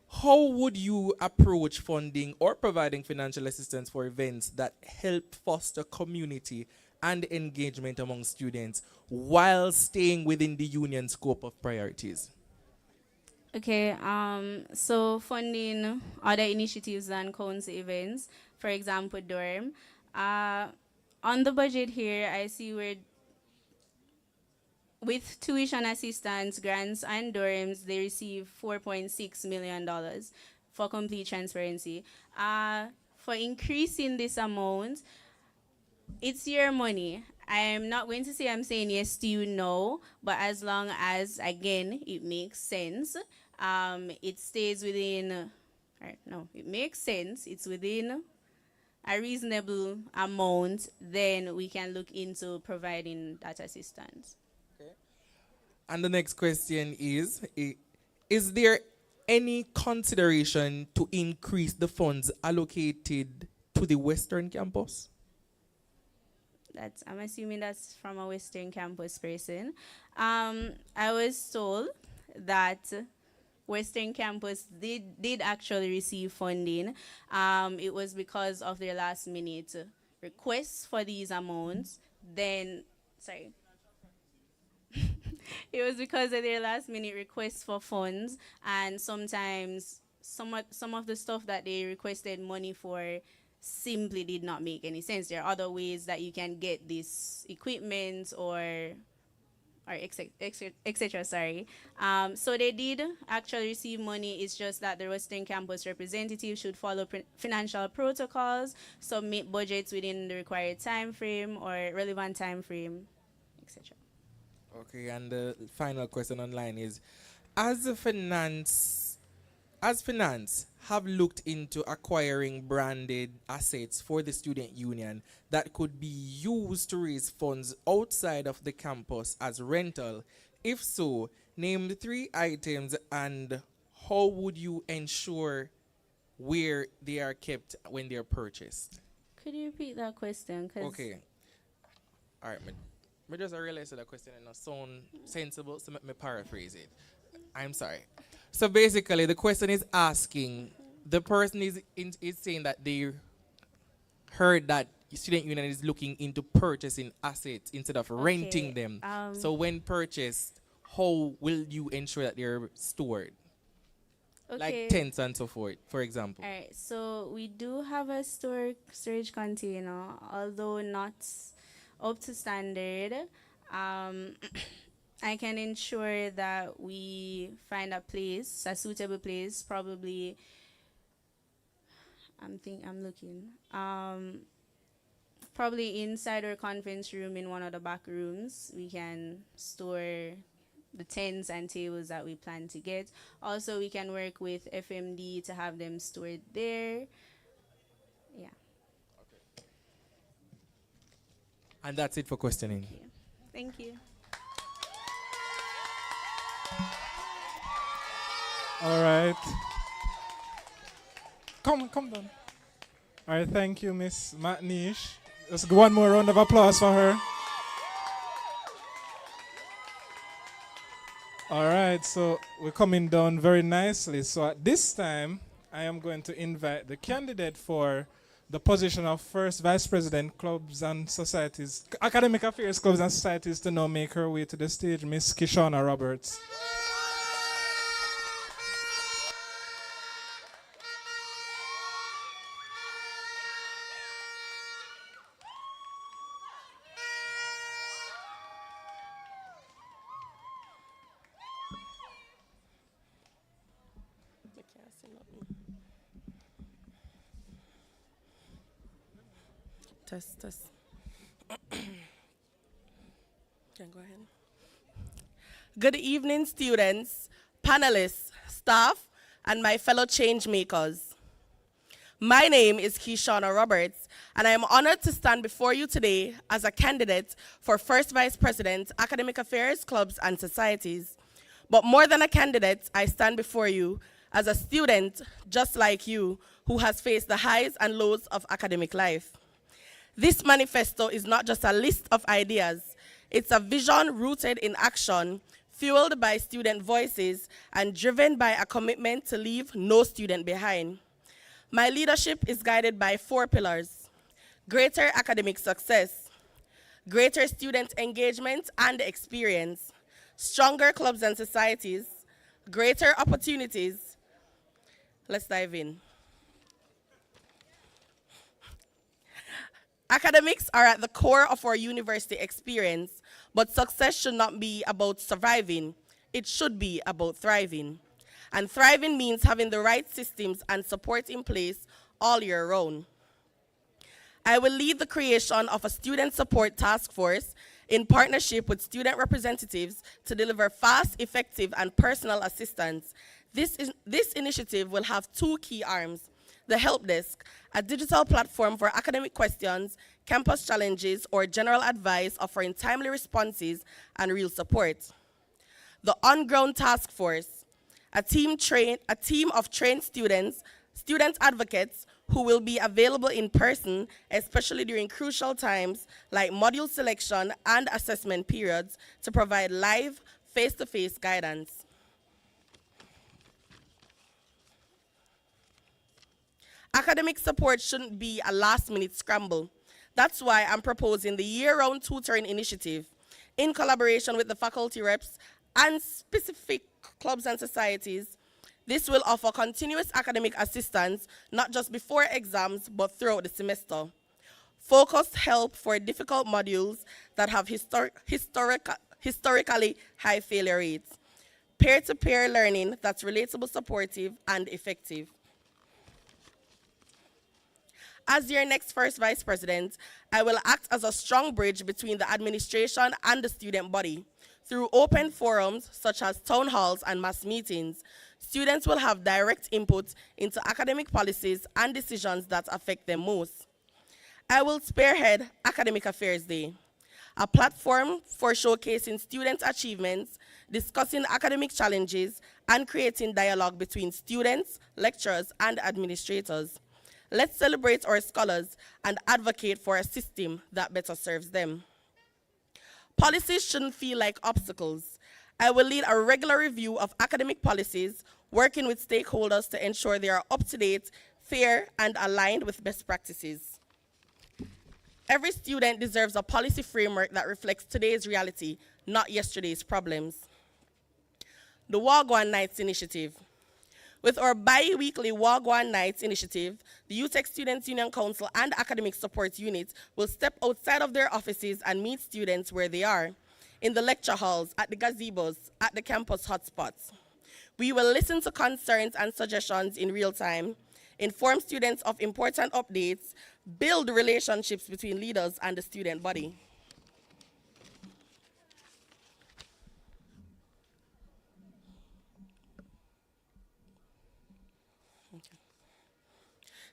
How would you approach funding or providing financial assistance for events that help foster community and engagement among students while staying within the union scope of priorities? Okay, so funding other initiatives than council events, for example, dorm. On the budget here, I see where with tuition assistance, grants, and dorms, they receive $4.6 million for complete transparency. For increasing this amount, it's your money. I'm not going to say I'm saying yes to you, no, but as long as, again, it makes sense, it stays within, it makes sense, it's within a reasonable amount, then we can look into providing that assistance. And the next question is there any consideration to increase the funds allocated to the Western campus? I'm assuming that's from a Western campus person. I was told that Western campus did actually receive funding. It was because of their last minute requests for these amounts. It was because of their last minute requests for funds, and sometimes some of the stuff that they requested money for simply did not make any sense. There are other ways that you can get this equipment or etc. So they did actually receive money. It's just that the Western campus representative should follow financial protocols, submit budgets within the required time frame or relevant time frame, etc. Okay, and the final question online is, as finance have looked into acquiring branded assets for the student union that could be used to raise funds outside of the campus as rental? If so, name the 3 items and how would you ensure where they are kept when they're purchased? Could you repeat that question? Okay. All right, I just realized that question is not sound sensible, so let me paraphrase it. I'm sorry. So basically, the question is asking, the person is saying that they heard that student union is looking into purchasing assets instead of renting them. So when purchased, how will you ensure that they're stored? Like tents and so forth, for example. All right, so we do have a storage container, although not up to standard. I can ensure that we find a suitable place, probably, probably inside our conference room in one of the back rooms. We can store the tents and tables that we plan to get. Also, we can work with FMD to have them stored there. Yeah. And that's it for questioning. Thank you. All right. Come down. All right, thank you, Miss Matnesh. Let's go one more round of applause for her. All right, so we're coming down very nicely. So at this time, I am going to invite the candidate for the position of first vice president, clubs and societies, academic affairs, clubs and societies, to now make her way to the stage, Miss Kishana Roberts. Test. Can go ahead. Good evening, students, panelists, staff, and my fellow change makers. My name is Kishana Roberts, and I am honored to stand before you today as a candidate for First Vice President, Academic Affairs, Clubs, and Societies. But more than a candidate, I stand before you as a student, just like you, who has faced the highs and lows of academic life. This manifesto is not just a list of ideas, it's a vision rooted in action, fueled by student voices, and driven by a commitment to leave no student behind. My leadership is guided by 4 pillars: greater academic success, greater student engagement and experience, stronger clubs and societies, greater opportunities. Let's dive in. Academics are at the core of our university experience, but success should not be about surviving. It should be about thriving. And thriving means having the right systems and support in place all year round. I will lead the creation of a student support task force in partnership with student representatives to deliver fast, effective, and personal assistance. This initiative will have 2 key arms: the help desk, a digital platform for academic questions, campus challenges, or general advice offering timely responses and real support. The on-ground task force, a team of trained student advocates who will be available in person, especially during crucial times like module selection and assessment periods, to provide live, face-to-face guidance. Academic support shouldn't be a last-minute scramble. That's why I'm proposing the year-round tutoring initiative in collaboration with the faculty reps and specific clubs and societies. This will offer continuous academic assistance, not just before exams, but throughout the semester. Focused help for difficult modules that have historically high failure rates. Peer-to-peer learning that's relatable, supportive, and effective. As your next first vice president, I will act as a strong bridge between the administration and the student body. Through open forums, such as town halls and mass meetings, students will have direct input into academic policies and decisions that affect them most. I will spearhead Academic Affairs Day, a platform for showcasing student achievements, discussing academic challenges, and creating dialogue between students, lecturers, and administrators. Let's celebrate our scholars and advocate for a system that better serves them. Policies shouldn't feel like obstacles. I will lead a regular review of academic policies, working with stakeholders to ensure they are up to date, fair, and aligned with best practices. Every student deserves a policy framework that reflects today's reality, not yesterday's problems. The Wagwan Nights Initiative. With our bi-weekly Wagwan Nights initiative, the UTech Students Union Council and Academic Support Unit will step outside of their offices and meet students where they are, in the lecture halls, at the gazebos, at the campus hotspots. We will listen to concerns and suggestions in real time, inform students of important updates, build relationships between leaders and the student body.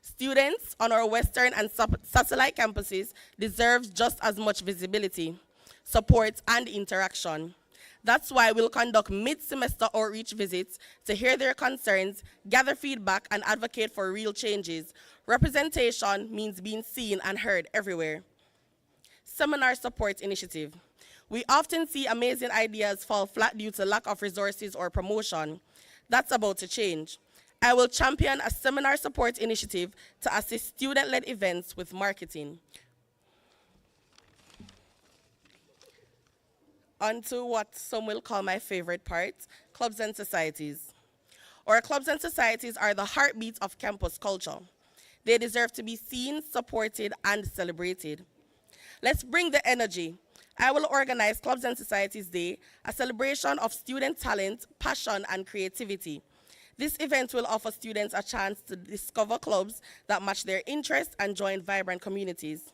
Students on our Western and satellite campuses deserve just as much visibility, support, and interaction. That's why we'll conduct mid-semester outreach visits to hear their concerns, gather feedback, and advocate for real changes. Representation means being seen and heard everywhere. Seminar Support Initiative. We often see amazing ideas fall flat due to lack of resources or promotion. That's about to change. I will champion a seminar support initiative to assist student-led events with marketing. On to what some will call my favorite part, clubs and societies. Our clubs and societies are the heartbeat of campus culture. They deserve to be seen, supported, and celebrated. Let's bring the energy. I will organize Clubs and Societies Day, a celebration of student talent, passion, and creativity. This event will offer students a chance to discover clubs that match their interests and join vibrant communities.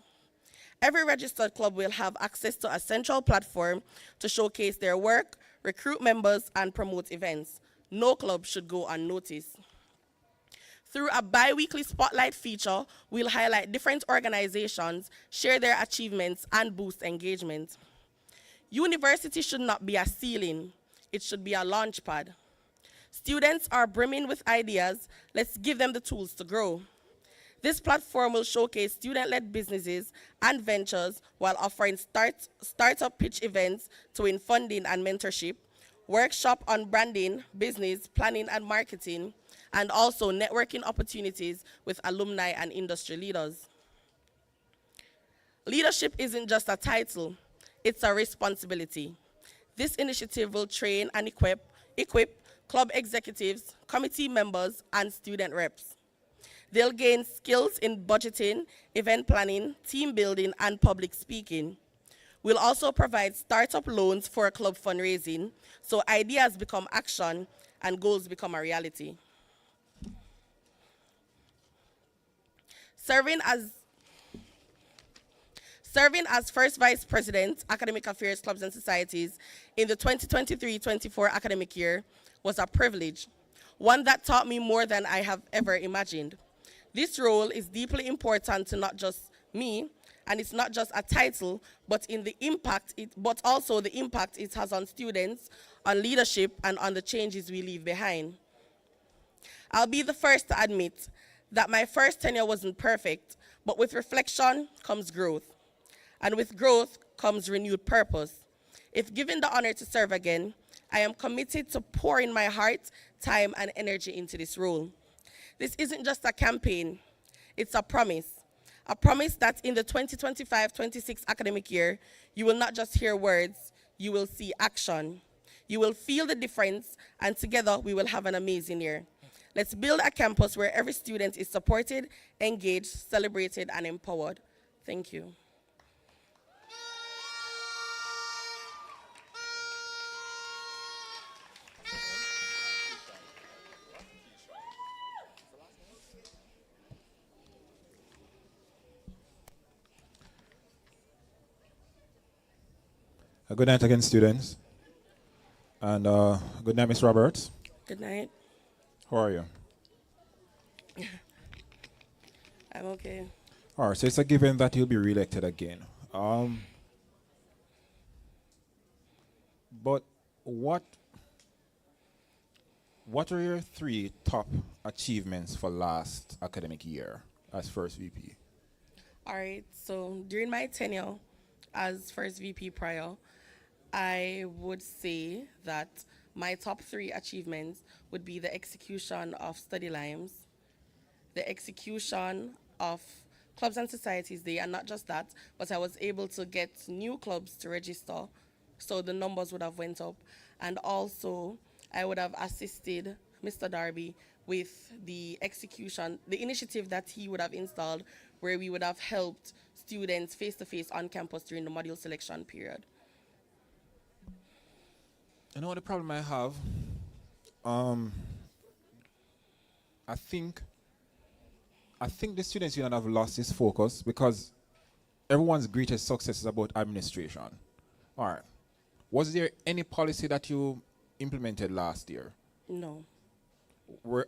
Every registered club will have access to a central platform to showcase their work, recruit members, and promote events. No club should go unnoticed. Through a bi-weekly spotlight feature, we'll highlight different organizations, share their achievements, and boost engagement. University should not be a ceiling. It should be a launch pad. Students are brimming with ideas. Let's give them the tools to grow. This platform will showcase student-led businesses and ventures while offering startup pitch events to win funding and mentorship, workshop on branding, business, planning, and marketing, and also networking opportunities with alumni and industry leaders. Leadership isn't just a title, it's a responsibility. This initiative will train and equip club executives, committee members, and student reps. They'll gain skills in budgeting, event planning, team building, and public speaking. We'll also provide startup loans for club fundraising, so ideas become action and goals become a reality. Serving as first vice president, Academic Affairs, Clubs and Societies in the 2023-24 academic year was a privilege, one that taught me more than I have ever imagined. This role is deeply important to not just me, and it's not just a title, but also the impact it has on students, on leadership, and on the changes we leave behind. I'll be the first to admit that my first tenure wasn't perfect, but with reflection comes growth. And with growth comes renewed purpose. If given the honor to serve again, I am committed to pouring my heart, time, and energy into this role. This isn't just a campaign, it's a promise that in the 2025-26 academic year, you will not just hear words, you will see action. You will feel the difference, and together we will have an amazing year. Let's build a campus where every student is supported, engaged, celebrated, and empowered. Thank you. Good night again, students. And good night, Ms. Roberts. Good night. How are you? I'm okay. All right, so it's a given that you'll be reelected again. But what are your 3 top achievements for last academic year as first VP? All right, so during my tenure as first VP prior, I would say that my top 3 achievements would be the execution of study lines, the execution of Clubs and Societies Day, and not just that, but I was able to get new clubs to register, so the numbers would have went up, and also I would have assisted Mr. Darby with the execution, the initiative that he would have installed, where we would have helped students face-to-face on campus during the module selection period. You know what the problem I have? I think the students union have lost its focus because everyone's greatest success is about administration. All right. Was there any policy that you implemented last year? No.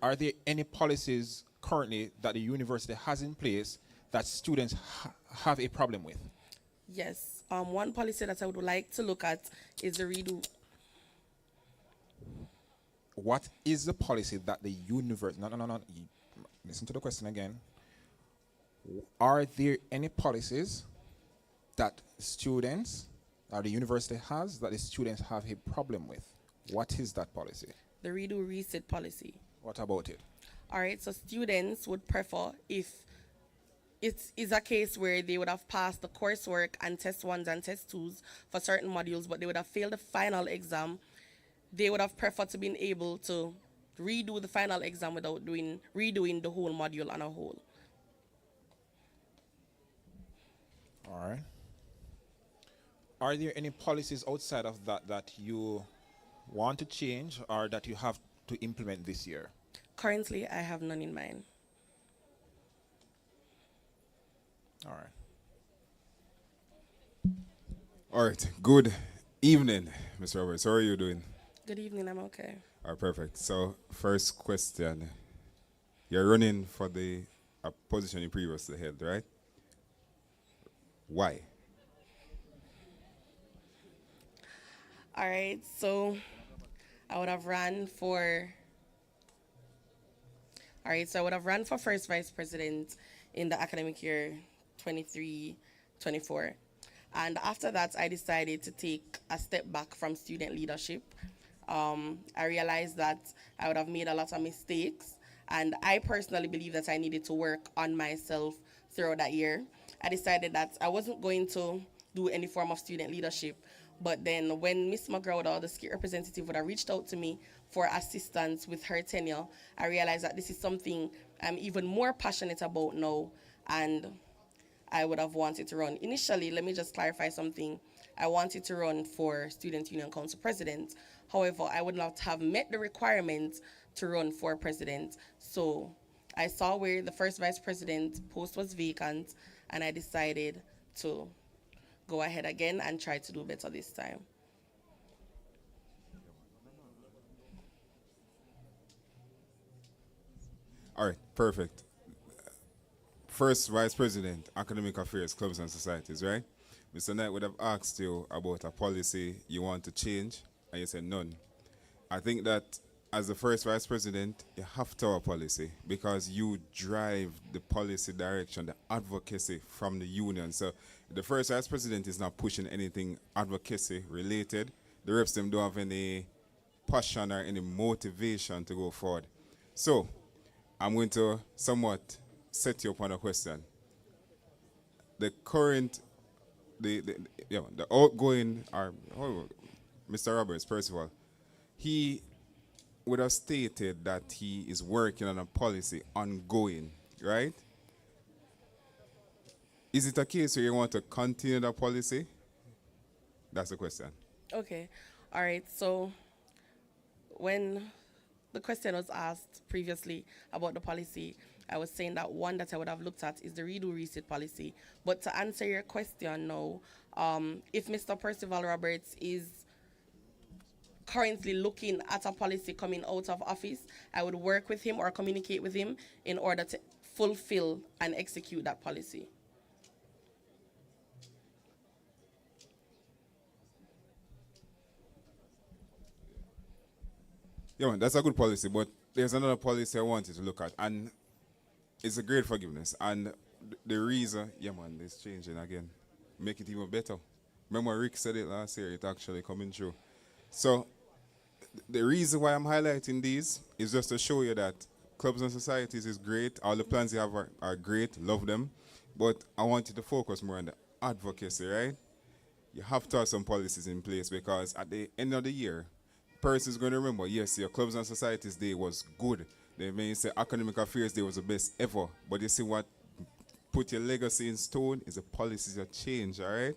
Are there any policies currently that the university has in place that students have a problem with? Yes. One policy that I would like to look at is the redo. What is the policy that the university... No. Listen to the question again. Are there any policies that students or the university has that the students have a problem with? What is that policy? The redo reset policy. What about it? All right, so students would prefer if it is a case where they would have passed the coursework and test ones and test twos for certain modules, but they would have failed the final exam. They would have preferred to be able to redo the final exam without redoing the whole module on a whole. All right. Are there any policies outside of that that you want to change or that you have to implement this year? Currently, I have none in mind. All right. All right. Good evening, Mr. Roberts. How are you doing? Good evening, I'm okay. All right, perfect. So, first question. You're running for the position you previously held, right? Why? All right, so I would have ran for first vice president in the academic year 23-24. And after that, I decided to take a step back from student leadership. I realized that I would have made a lot of mistakes, and I personally believe that I needed to work on myself throughout that year. I decided that I wasn't going to do any form of student leadership. But then when Ms. McLeod, or the state representative, would have reached out to me for assistance with her tenure, I realized that this is something I'm even more passionate about now, and I would have wanted to run. Initially, let me just clarify something. I wanted to run for Student Union Council President. However, I would not have met the requirements to run for president. So I saw where the first vice president post was vacant, and I decided to go ahead again and try to do better this time. All right, perfect. First Vice President, Academic Affairs, Clubs and Societies, right? Mr. Knight would have asked you about a policy you want to change, and you said none. I think that as the first Vice President, you have to have a policy because you drive the policy direction, the advocacy from the union. So the first Vice President is not pushing anything advocacy related. The reps them don't have any passion or any motivation to go forward. So I'm going to somewhat set you up on a question. The current, the outgoing, Mr. Roberts, first of all, he would have stated that he is working on a policy ongoing, right? Is it a case where you want to continue the policy? That's the question. Okay. All right. So when the question was asked previously about the policy, I was saying that one that I would have looked at is the redo reset policy. But to answer your question now, if Mr. Pival Roberts is currently looking at a policy coming out of office, I would work with him or communicate with him in order to fulfill and execute that policy. Yeah, man, that's a good policy, but there's another policy I wanted to look at, and it's a great forgiveness. And the reason, yeah, man, it's changing again. Make it even better. Remember Rick said it last year, it actually coming true. So the reason why I'm highlighting these is just to show you that clubs and societies is great. All the plans you have are great, love them. But I want you to focus more on the advocacy, right? You have to have some policies in place because at the end of the year, person's going to remember, yes, your clubs and societies day was good. They may say academic affairs day was the best ever. But you see what put your legacy in stone is the policies that change, all right?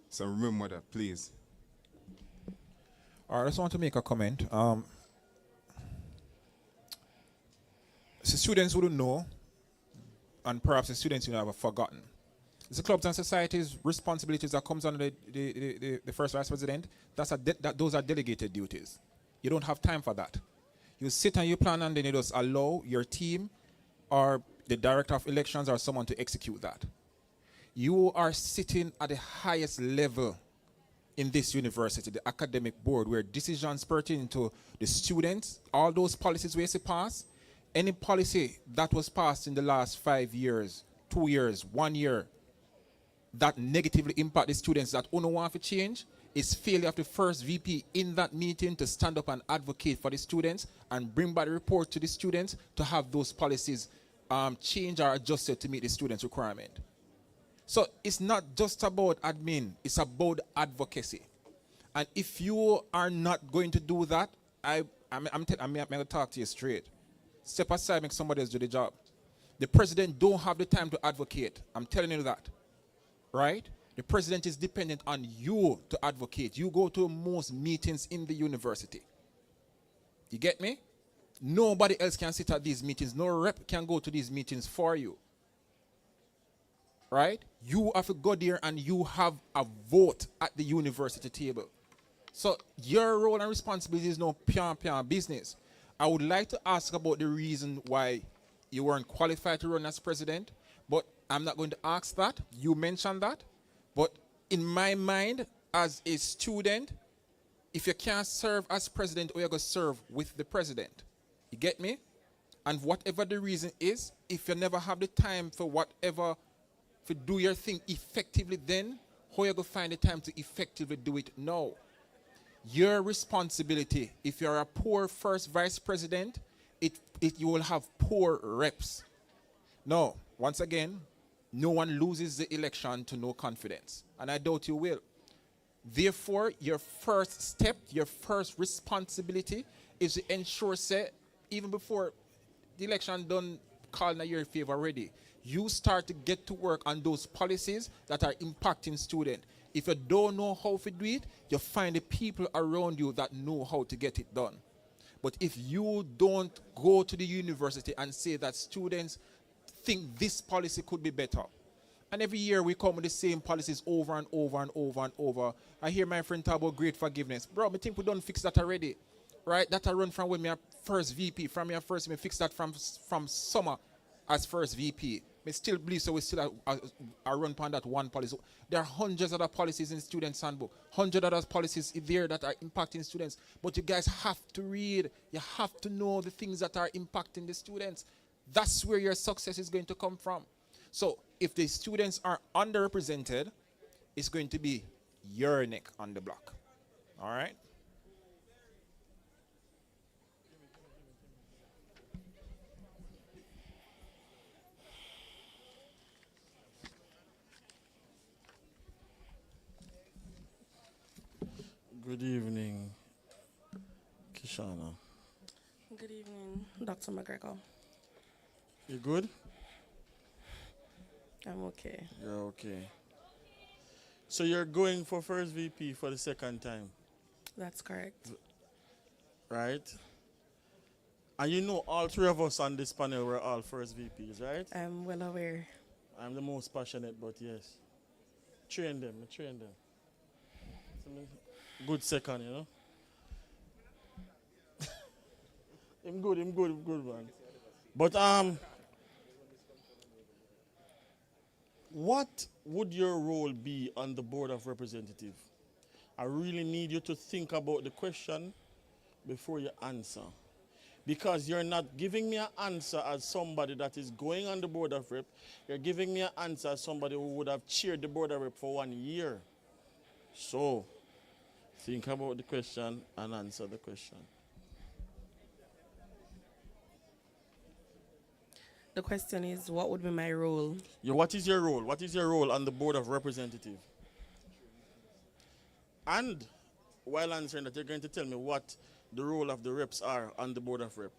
So remember that, please. All right, I just want to make a comment. So students wouldn't know, and perhaps the students have forgotten. It's the clubs and societies' responsibilities that comes under the first vice president. Those are delegated duties. You don't have time for that. You sit and you plan, and then you just allow your team or the director of elections or someone to execute that. You are sitting at the highest level in this university, the academic board, where decisions pertaining to the students, all those policies we see pass, any policy that was passed in the last 5 years, 2 years, 1 year, that negatively impact the students that only want to change, It's failure of the first VP in that meeting to stand up and advocate for the students and bring back the report to the students to have those policies changed or adjusted to meet the students' requirement. So it's not just about admin, it's about advocacy. And if you are not going to do that, I'm going to talk to you straight. Step aside, make somebody else do the job. The president don't have the time to advocate. I'm telling you that. Right? The president is dependent on you to advocate. You go to most meetings in the university. You get me? Nobody else can sit at these meetings. No rep can go to these meetings for you. Right? You have to go there and you have a vote at the university table. So your role and responsibility is no pure business. I would like to ask about the reason why you weren't qualified to run as president, but I'm not going to ask that. You mentioned that. But in my mind, as a student, if you can't serve as president, or you're going to serve with the president. You get me? And whatever the reason is, if you never have the time for whatever, to do your thing effectively, then how you going to find the time to effectively do it now? Your responsibility, if you're a poor first vice president, you will have poor reps. No, once again, no one loses the election to no confidence. And I doubt you will. Therefore, your first step, your first responsibility is to ensure, say, even before the election done call in your favor already, you start to get to work on those policies that are impacting students. If you don't know how to do it, you find the people around you that know how to get it done. But if you don't go to the university and say that students think this policy could be better, and every year we come with the same policies over and over and over and over. I hear my friend talk about great forgiveness. Bro, I think we don't fix that already. Right? That I run from when me first VP. From your first, me fix that from summer as first VP. Me still believe so we still are run upon that one policy. There are hundreds of other policies in students' handbook. Hundreds of other policies there that are impacting students. But you guys have to read. You have to know the things that are impacting the students. That's where your success is going to come from. So if the students are underrepresented, it's going to be your neck on the block. All right? Good evening, Kishana. Good evening, Dr. McGregor. You good? I'm okay. You're okay. So you're going for first VP for the second time? That's correct. Right? And you know all three of us on this panel were all first VPs, right? I'm well aware. I'm the most passionate, but yes. Train them. Good second, you know. I'm good, man. But what would your role be on the Board of Representatives? I really need you to think about the question before you answer. Because you're not giving me an answer as somebody that is going on the Board of Rep. You're giving me an answer as somebody who would have chaired the Board of Rep for 1 year. So, think about the question and answer the question. The question is, what would be my role? What is your role? What is your role on the Board of Representatives? And while answering that, you're going to tell me what the role of the reps are on the Board of Rep.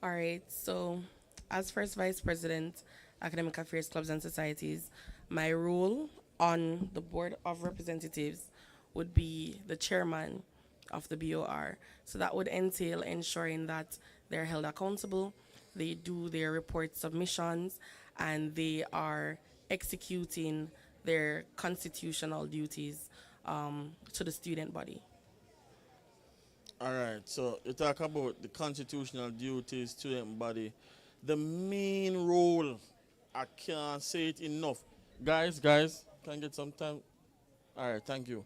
All right, so as first vice president, Academic Affairs Clubs and Societies, my role on the Board of Representatives would be the chairman of the BOR. So that would entail ensuring that they're held accountable, they do their report submissions, and they are executing their constitutional duties to the student body. All right, so you talk about the constitutional duties, student body. The main role, I can't say it enough. Guys, can I get some time? All right, thank you.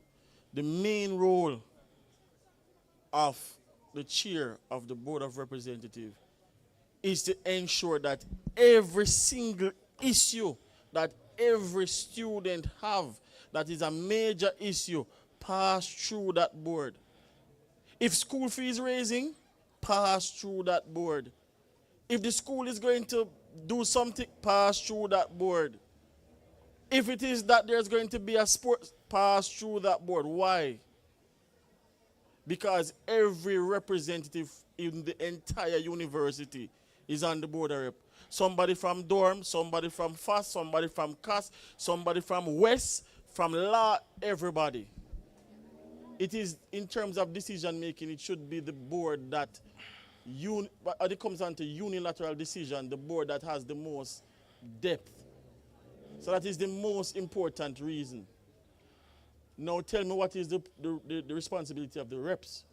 The main role of the chair of the Board of Representatives is to ensure that every single issue that every student have, that is a major issue, pass through that board. If school fees raising, pass through that board. If the school is going to do something, pass through that board. If it is that there's going to be a sport, pass through that board. Why? Because every representative in the entire university is on the board of rep. Somebody from dorm, somebody from FAS, somebody from CAS, somebody from West, from law, everybody. It is, in terms of decision making, it should be the board that, when it comes down to unilateral decision, the board that has the most depth. So that is the most important reason. Now tell me, what is the responsibility of the reps?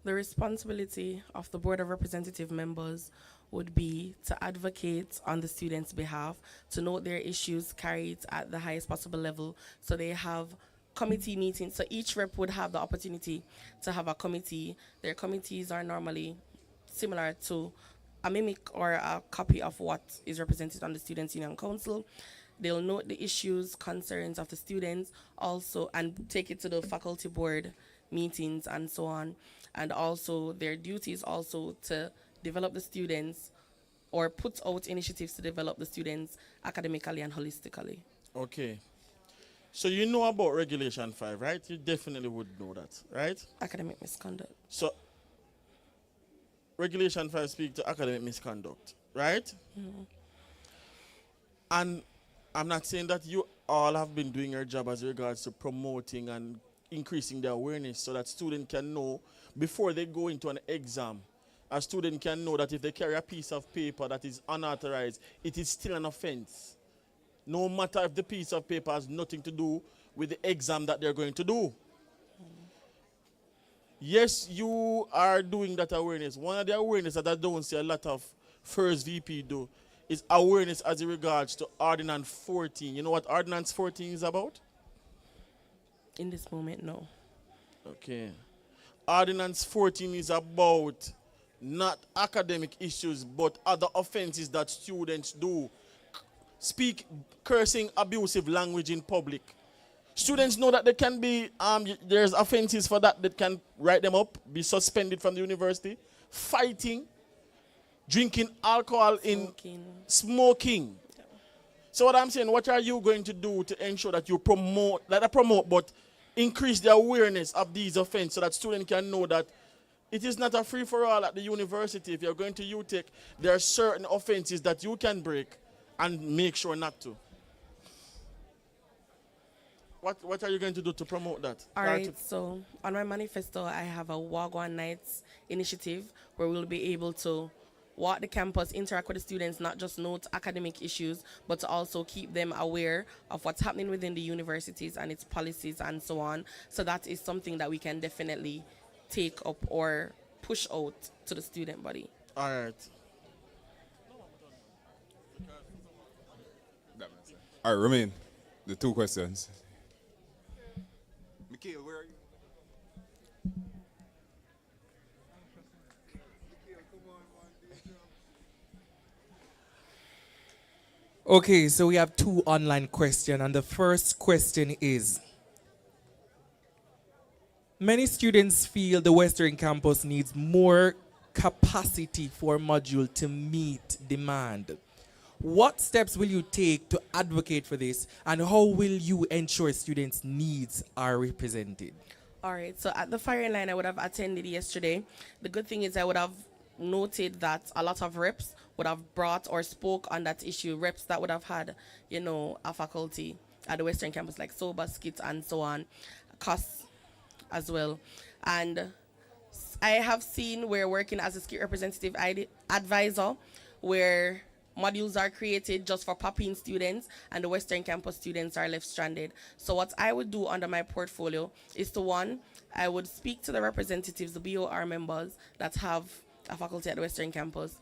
The responsibility of the Board of Representative members would be to advocate on the students' behalf, to note their issues, carry it at the highest possible level. So they have committee meetings. So each rep would have the opportunity to have a committee. Their committees are normally similar to a mimic or a copy of what is represented on the Students' Union Council. They'll note the issues, concerns of the students also, and take it to the faculty board meetings and so on. And also their duty is also to develop the students or put out initiatives to develop the students academically and holistically. Okay. So you know about Regulation 5, right? You definitely would know that, right? Academic misconduct. So Regulation 5 speaks to academic misconduct, right? Mm-hmm. And I'm not saying that you all have been doing your job as regards to promoting and increasing the awareness so that students can know before they go into an exam. A student can know that if they carry a piece of paper that is unauthorized, it is still an offense. No matter if the piece of paper has nothing to do with the exam that they're going to do. Yes, you are doing that awareness. One of the awareness that I don't see a lot of first VP do is awareness as it regards to Ordinance 14. You know what Ordinance 14 is about? In this moment, no. Okay. Ordinance 14 is about not academic issues, but other offenses that students do. Speak cursing, abusive language in public. Students know that there can be, there's offenses for that can write them up, be suspended from the university. Fighting, drinking alcohol, smoking. So what I'm saying, what are you going to do to ensure that you promote, but increase the awareness of these offenses so that students can know that it is not a free-for-all at the university. If you're going to UTech, there are certain offenses that you can break and make sure not to. What are you going to do to promote that? All right, so on my manifesto, I have a Wagwan Nights initiative where we'll be able to walk the campus, interact with the students, not just note academic issues, but to also keep them aware of what's happening within the universities and its policies and so on. So that is something that we can definitely take up or push out to the student body. All right. All right, remain the two questions. Mikhail, where are you? Okay, so we have two online questions, and the first question is, many students feel the Western campus needs more capacity for module to meet demand. What steps will you take to advocate for this, and how will you ensure students' needs are represented? All right, so at the firing line I would have attended yesterday. The good thing is I would have noted that a lot of reps would have brought or spoke on that issue, reps that would have had, you know, a faculty at the Western campus like Soba, Skit, and so on, COS as well. And I have seen we're working as a Skit representative advisor where modules are created just for Papine students and the Western campus students are left stranded. So what I would do under my portfolio is to, one, I would speak to the representatives, the BOR members that have a faculty at the Western campus,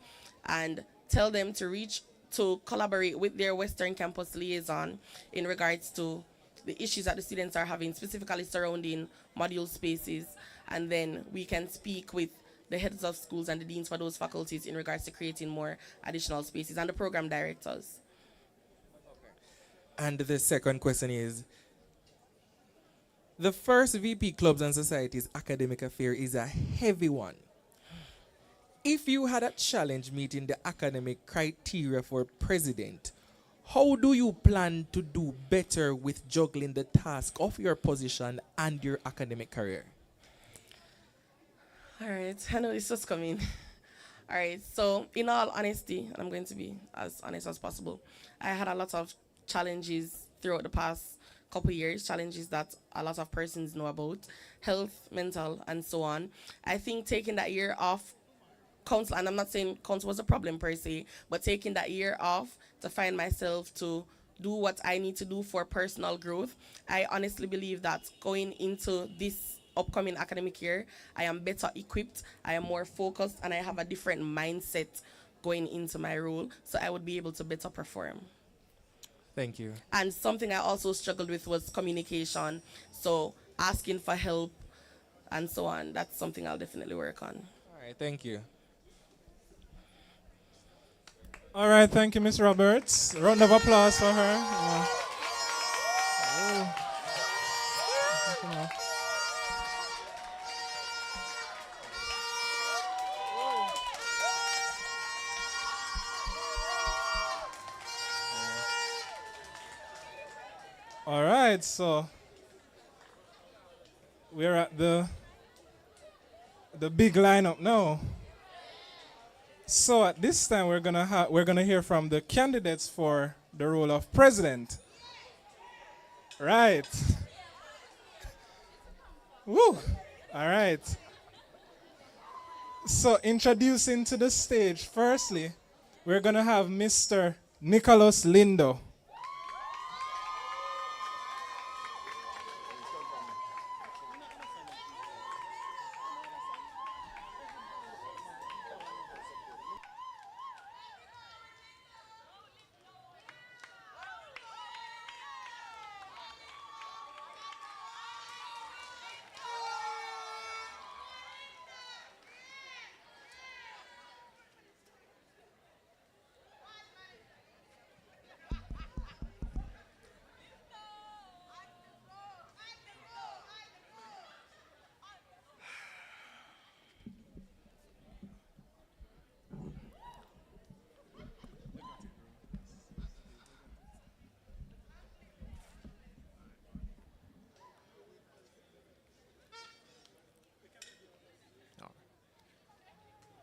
and tell them to collaborate with their Western campus liaison in regards to the issues that the students are having, specifically surrounding module spaces. And then we can speak with the heads of schools and the deans for those faculties in regards to creating more additional spaces, and the program directors. And the second question is, the first VP Clubs and Societies academic affair is a heavy one. If you had a challenge meeting the academic criteria for president, how do you plan to do better with juggling the task of your position and your academic career? All right, I know this was coming. All right, so in all honesty, and I'm going to be as honest as possible, I had a lot of challenges throughout the past couple years, challenges that a lot of persons know about, health, mental, and so on. I think taking that year off council, and I'm not saying council was a problem per se, but taking that year off to find myself to do what I need to do for personal growth, I honestly believe that going into this upcoming academic year, I am better equipped, I am more focused, and I have a different mindset going into my role, so I would be able to better perform. Thank you. And something I also struggled with was communication, so asking for help and so on. That's something I'll definitely work on. All right, thank you. All right, thank you, Ms. Roberts. Round of applause for her. All right, so we're at the big lineup now. So at this time, we're gonna hear from the candidates for the role of president. Right. Woo. All right. So introducing to the stage, firstly, we're gonna have Mr. Nicholas Lindo.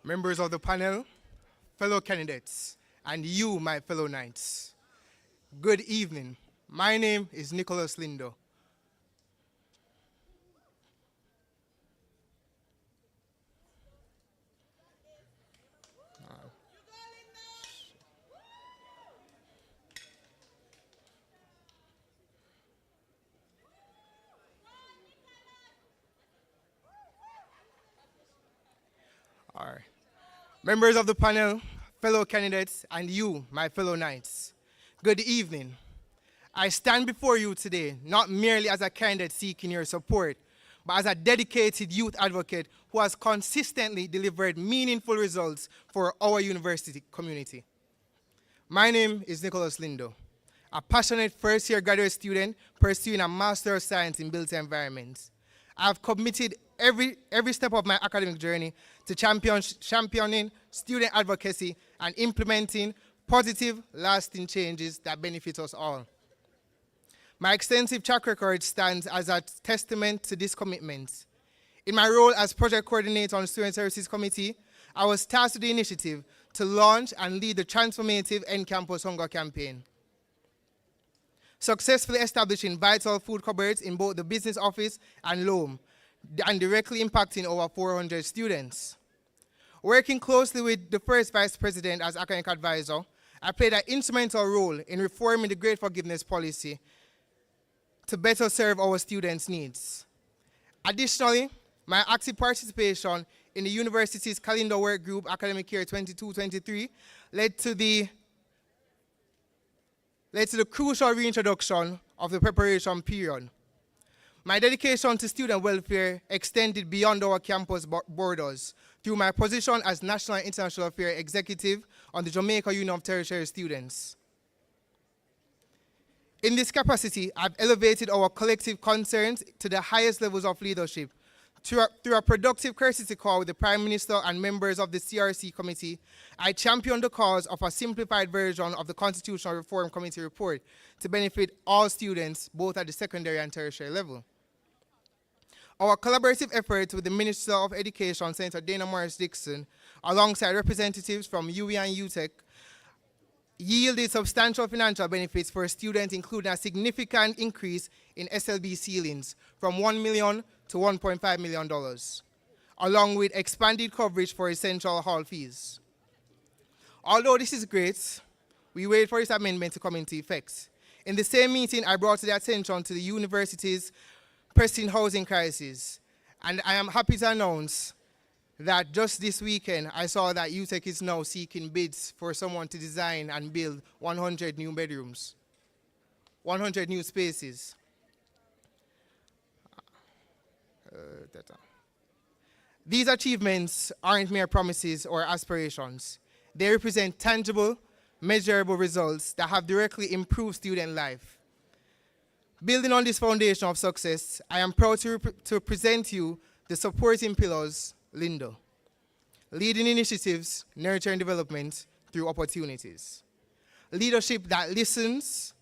Members of the panel, fellow candidates, and you, my fellow knights. Good evening. My name is Nicholas Lindo. All right. Members of the panel, fellow candidates, and you, my fellow knights, good evening. I stand before you today not merely as a candidate seeking your support, but as a dedicated youth advocate who has consistently delivered meaningful results for our university community. My name is Nicholas Lindo, a passionate first-year graduate student pursuing a Master of Science in Built Environments. I have committed every step of my academic journey to championing student advocacy and implementing positive, lasting changes that benefit us all. My extensive track record stands as a testament to this commitment. In my role as project coordinator on the Student Services Committee, I was tasked with the initiative to launch and lead the transformative End Campus Hunger campaign, successfully establishing vital food cupboards in both the business office and Loam, and directly impacting over 400 students. Working closely with the first vice president as academic advisor, I played an instrumental role in reforming the grade forgiveness policy to better serve our students' needs. Additionally, my active participation in the university's calendar work group academic year 22-23 led to the crucial reintroduction of the preparation period. My dedication to student welfare extended beyond our campus borders through my position as National and International Affairs Executive on the Jamaica Union of Tertiary Students. In this capacity, I've elevated our collective concerns to the highest levels of leadership. Through a productive courtesy call with the Prime Minister and members of the CRC committee, I championed the cause of a simplified version of the Constitutional Reform Committee report to benefit all students, both at the secondary and tertiary level. Our collaborative efforts with the Minister of Education, Senator Dana Morris-Dixon, alongside representatives from UE and UTEC, yielded substantial financial benefits for students, including a significant increase in SLB ceilings from $1 million to $1.5 million, along with expanded coverage for essential hall fees. Although this is great, we wait for this amendment to come into effect. In the same meeting, I brought to the attention to the university's pressing housing crisis, and I am happy to announce that just this weekend, I saw that UTEC is now seeking bids for someone to design and build 100 new bedrooms, 100 new spaces. These achievements aren't mere promises or aspirations. They represent tangible, measurable results that have directly improved student life. Building on this foundation of success, I am proud to present you the supporting pillars, Lindo. Leading initiatives, nurturing development through opportunities. Leadership that listens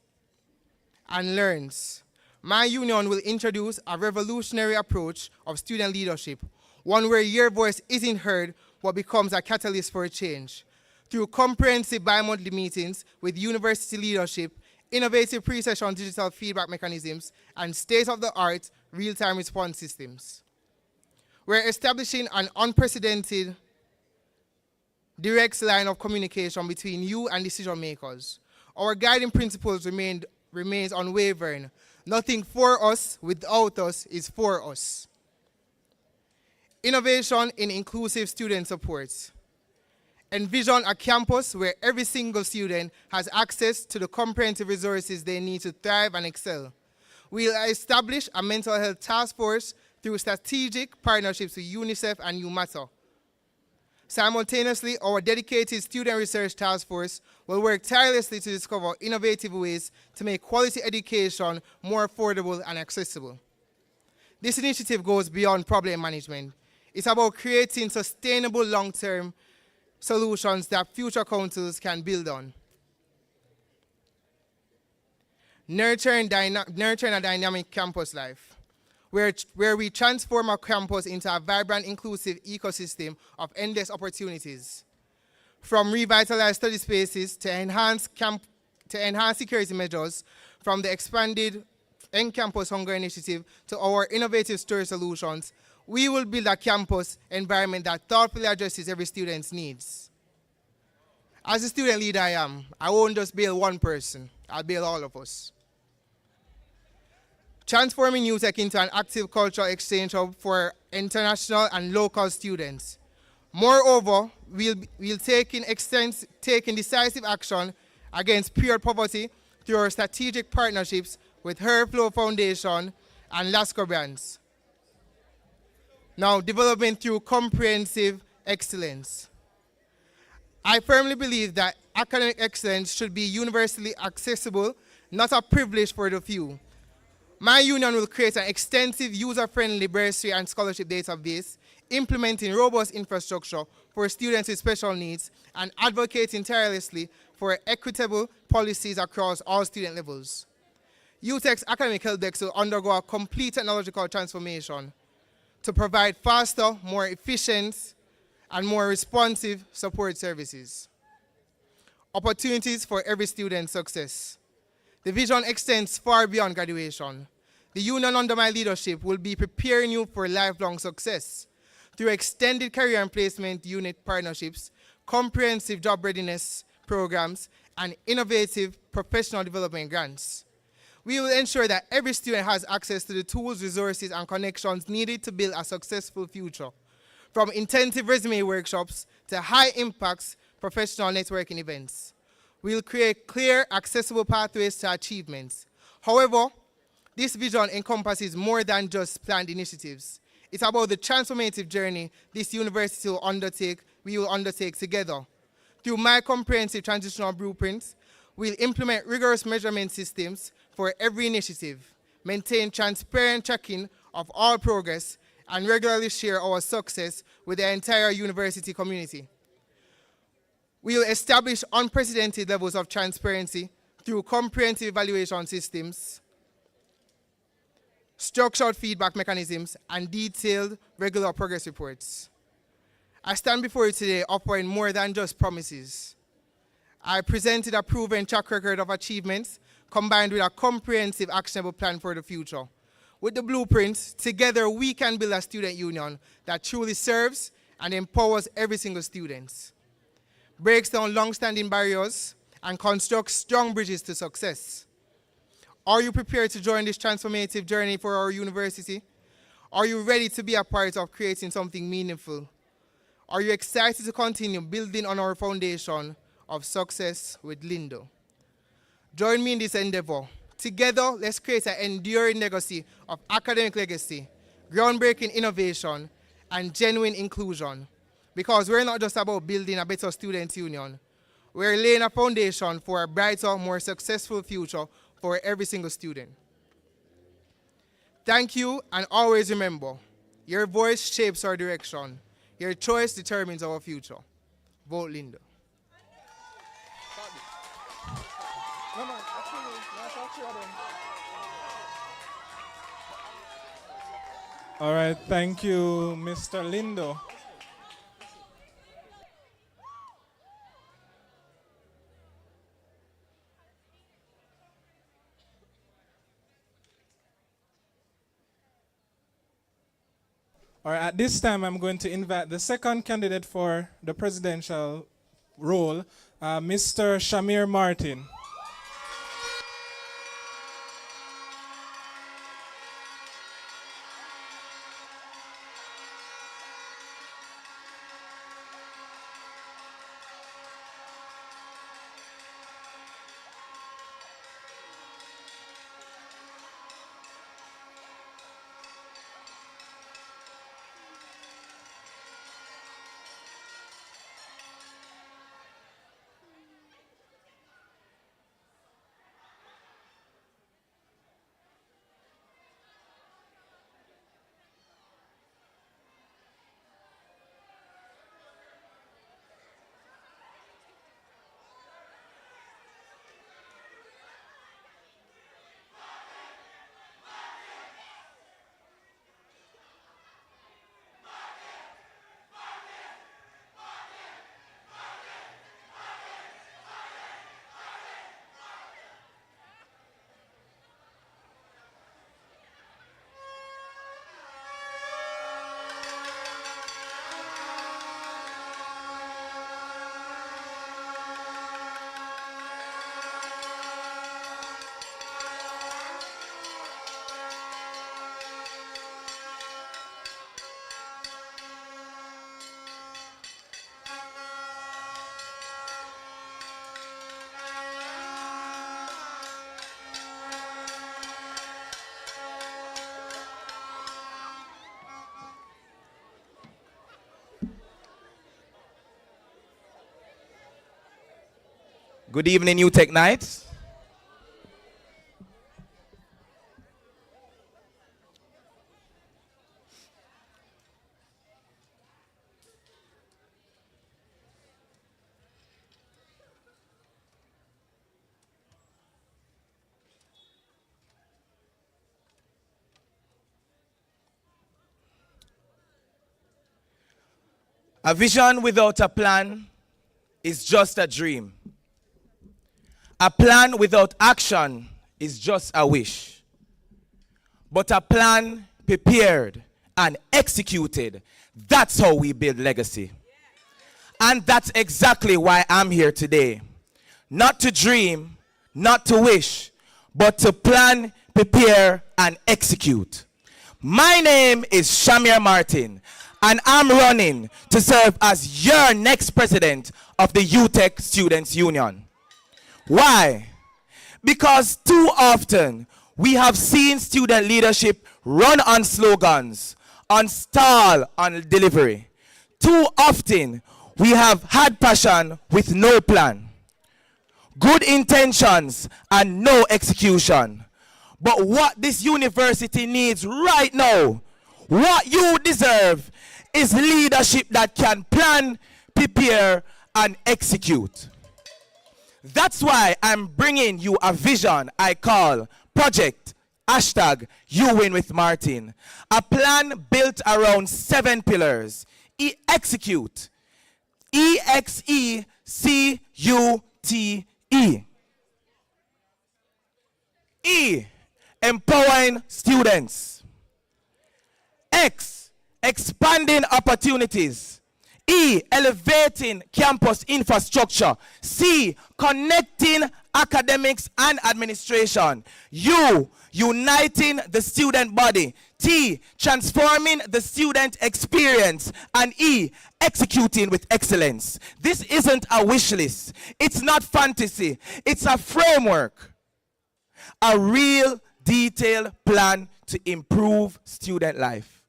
and learns. My union will introduce a revolutionary approach of student leadership, one where your voice isn't heard but becomes a catalyst for a change. Through comprehensive bi-monthly meetings with university leadership, innovative pre-session digital feedback mechanisms, and state-of-the-art real-time response systems. We're establishing an unprecedented direct line of communication between you and decision makers. Our guiding principles remains unwavering. Nothing for us without us is for us. Innovation in inclusive student support. Envision a campus where every single student has access to the comprehensive resources they need to thrive and excel. We'll establish a mental health task force through strategic partnerships with UNICEF and UMatter. Simultaneously, our dedicated student research task force will work tirelessly to discover innovative ways to make quality education more affordable and accessible. This initiative goes beyond problem management. It's about creating sustainable long-term solutions that future councils can build on. Nurturing a dynamic campus life, where we transform our campus into a vibrant, inclusive ecosystem of endless opportunities. From revitalized study spaces to enhanced security measures, from the expanded End-Campus Hunger Initiative to our innovative storage solutions, we will build a campus environment that thoughtfully addresses every student's needs. As the student leader I am, I won't just build one person, I'll build all of us. Transforming UTEC into an active cultural exchange hub for international and local students. Moreover, we'll taking decisive action against pure poverty through our strategic partnerships with Herflow Foundation and Lasco Brands. Now, development through comprehensive excellence. I firmly believe that academic excellence should be universally accessible, not a privilege for the few. My union will create an extensive user-friendly bursary and scholarship database, implementing robust infrastructure for students with special needs and advocating tirelessly for equitable policies across all student levels. UTEC's academic help desk will undergo a complete technological transformation to provide faster, more efficient, and more responsive support services. Opportunities for every student's success. The vision extends far beyond graduation. The union under my leadership will be preparing you for lifelong success through extended career and placement unit partnerships, comprehensive job readiness programs, and innovative professional development grants. We will ensure that every student has access to the tools, resources, and connections needed to build a successful future, from intensive resume workshops to high-impact professional networking events. We'll create clear, accessible pathways to achievements. However, this vision encompasses more than just planned initiatives. It's about the transformative journey this university we will undertake together. Through my comprehensive transitional blueprints, We'll implement rigorous measurement systems for every initiative, maintain transparent tracking of all progress, and regularly share our success with the entire university community. We'll establish unprecedented levels of transparency through comprehensive evaluation systems, structured feedback mechanisms, and detailed regular progress reports. I stand before you today offering more than just promises. I presented a proven track record of achievements combined with a comprehensive actionable plan for the future. With the blueprint, together we can build a student union that truly serves and empowers every single student, breaks down long-standing barriers, and constructs strong bridges to success. Are you prepared to join this transformative journey for our university? Are you ready to be a part of creating something meaningful? Are you excited to continue building on our foundation of success with Lindo? Join me in this endeavor. Together, let's create an enduring legacy of academic legacy, groundbreaking innovation, and genuine inclusion. Because we're not just about building a better student union. We're laying a foundation for a brighter, more successful future for every single student. Thank you, and always remember, your voice shapes our direction. Your choice determines our future. Vote Lindo. All right, thank you, Mr. Lindo. All right, at this time, I'm going to invite the second candidate for the presidential role, Mr. Shamir Martin. Good evening, UTech Knights. A vision without a plan is just a dream. A plan without action is just a wish. But a plan prepared and executed, that's how we build legacy. And that's exactly why I'm here today. Not to dream, not to wish, but to plan, prepare, and execute. My name is Shamir Martin, and I'm running to serve as your next president of the UTech Students Union. Why? Because too often we have seen student leadership run on slogans, on stall on delivery. Too often we have had passion with no plan. good intentions, and no execution. But what this university needs right now, what you deserve, is leadership that can plan, prepare, and execute. That's why I'm bringing you a vision I call Project #You Win with Martin. A plan built around 7 pillars. Execute. EXECUTE. E. Empowering students. X. Expanding opportunities. E. Elevating campus infrastructure. C. Connecting academics and administration. U. Uniting the student body. T. Transforming the student experience. And E. Executing with excellence. This isn't a wish list. It's not fantasy. It's a framework. A real detailed plan to improve student life.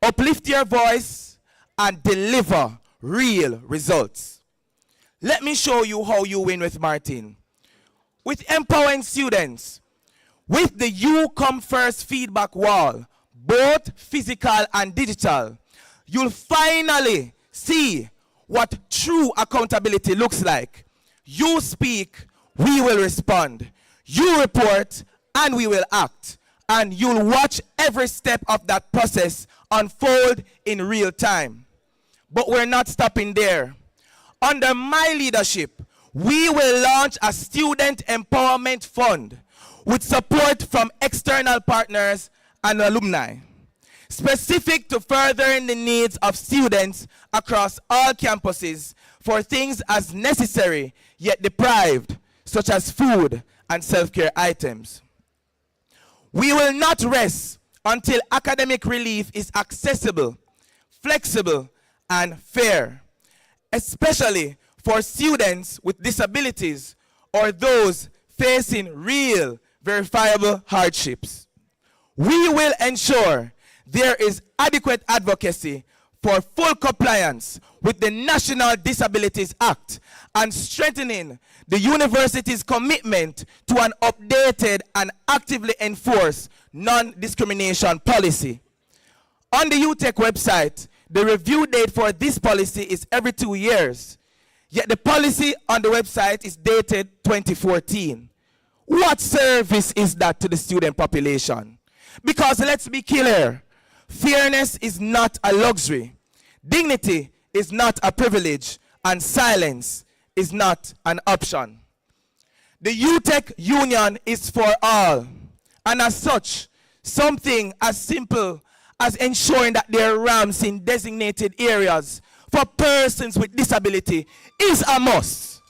Uplift your voice and deliver real results. Let me show you how you win with Martin. With empowering students, with the You Come First feedback wall, both physical and digital, you'll finally see what true accountability looks like. You speak, we will respond. You report, and we will act. And you'll watch every step of that process unfold in real time. But we're not stopping there. Under my leadership, we will launch a student empowerment fund with support from external partners and alumni, specific to furthering the needs of students across all campuses for things as necessary yet deprived, such as food and self-care items. We will not rest until academic relief is accessible, flexible, and fair, especially for students with disabilities or those facing real, verifiable hardships. We will ensure there is adequate advocacy for full compliance with the National Disabilities Act and strengthening the university's commitment to an updated and actively enforced non-discrimination policy. On the UTech website, the review date for this policy is every 2 years, yet the policy on the website is dated 2014. What service is that to the student population? Because let's be clear, fairness is not a luxury, dignity is not a privilege, and silence is not an option. The UTech Union is for all, and as such, something as simple as ensuring that there are ramps in designated areas for persons with disability is a must.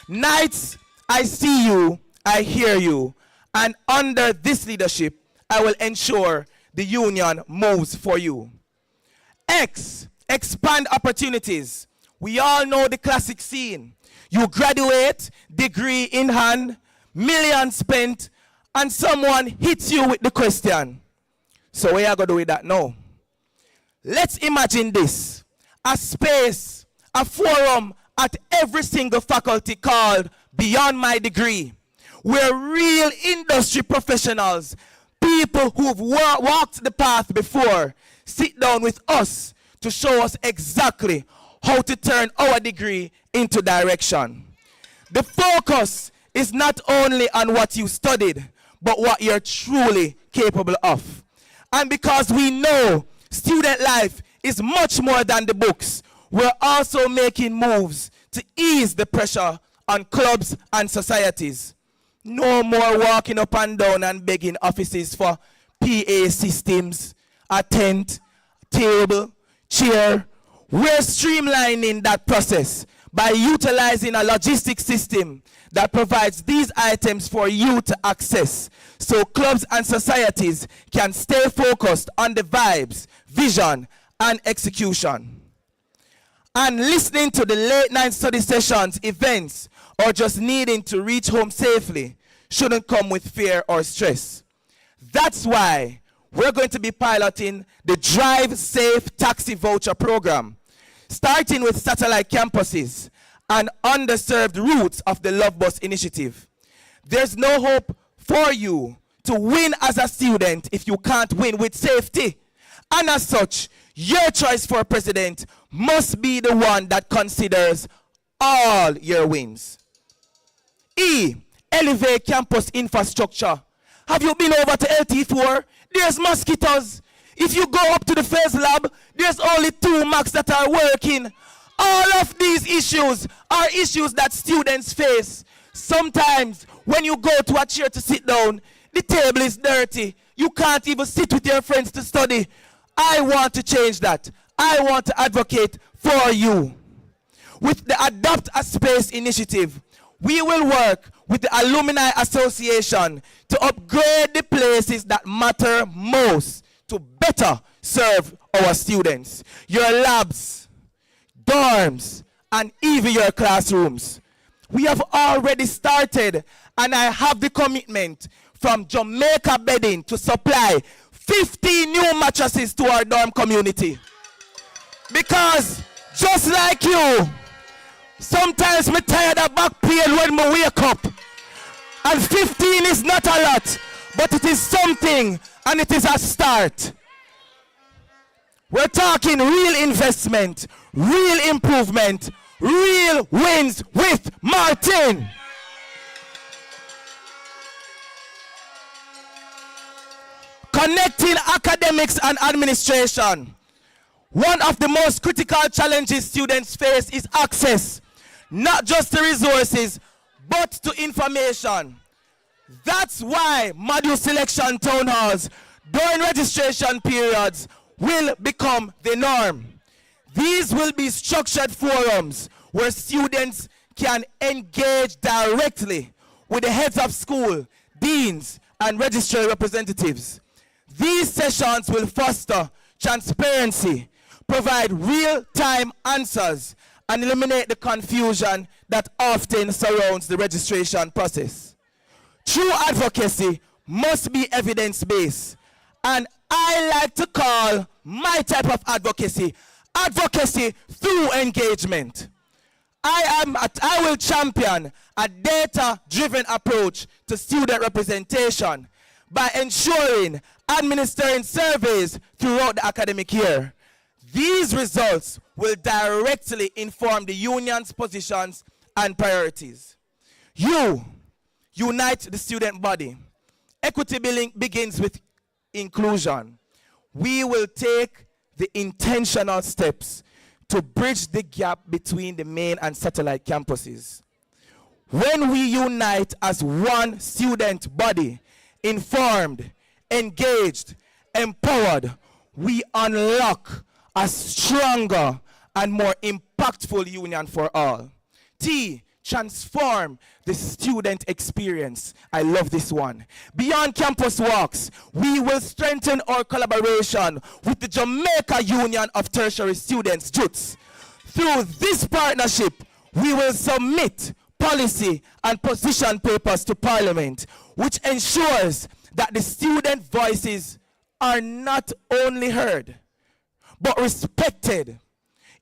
Knights, I see you, I hear you, and under this leadership, I will ensure the union moves for you. X, expand opportunities. We all know the classic scene. You graduate, degree in hand, millions spent, and someone hits you with the question. So what are you going to do with that now? Let's imagine this. A space, a forum at every single faculty called Beyond My Degree, where real industry professionals, people who've walked the path before, sit down with us to show us exactly how to turn our degree into direction. The focus is not only on what you studied, but what you're truly capable of. And because we know student life is much more than the books, we're also making moves to ease the pressure on clubs and societies. No more walking up and down and begging offices for PA systems, a tent, table, chair. We're streamlining that process by utilizing a logistics system that provides these items for you to access, so clubs and societies can stay focused on the vibes, vision, and execution. And listening to the late night study sessions, events, or just needing to reach home safely shouldn't come with fear or stress. That's why we're going to be piloting the Drive Safe Taxi Voucher Program, starting with satellite campuses and underserved roots of the Love Bus initiative. There's no hope for you to win as a student if you can't win with safety. And as such, your choice for president must be the one that considers all your wins. E, elevate campus infrastructure. Have you been over to LT4? There's mosquitoes. If you go up to the first lab, there's only 2 Macs that are working. All of these issues are issues that students face. Sometimes when you go to a chair to sit down, the table is dirty. You can't even sit with your friends to study. I want to change that. I want to advocate for you. With the Adopt a Space initiative, we will work with the Alumni Association to upgrade the places that matter most to better serve our students. Your labs, dorms, and even your classrooms. We have already started, and I have the commitment from Jamaica Bedding to supply 50 new mattresses to our dorm community. Because just like you, sometimes I'm tired of back pain when I wake up. And 15 is not a lot, but it is something, and it is a start. We're talking real investment, real improvement, real wins with Martin. Connecting academics and administration. One of the most critical challenges students face is access, not just to resources, but to information. That's why module selection town halls during registration periods will become the norm. These will be structured forums where students can engage directly with the heads of school, deans, and registrar representatives. These sessions will foster transparency, provide real-time answers, and eliminate the confusion that often surrounds the registration process. True advocacy must be evidence-based, and I like to call my type of advocacy through engagement. I will champion a data-driven approach to student representation by ensuring administering surveys throughout the academic year. These results will directly inform the union's positions and priorities. You unite the student body. Equity building begins with inclusion. We will take the intentional steps to bridge the gap between the main and satellite campuses. When we unite as one student body, informed, engaged, empowered, we unlock a stronger and more impactful union for all. T, transform the student experience. I love this one. Beyond campus walks, we will strengthen our collaboration with the Jamaica Union of Tertiary Students, JUTS. Through this partnership, we will submit policy and position papers to Parliament, which ensures that the student voices are not only heard, but respected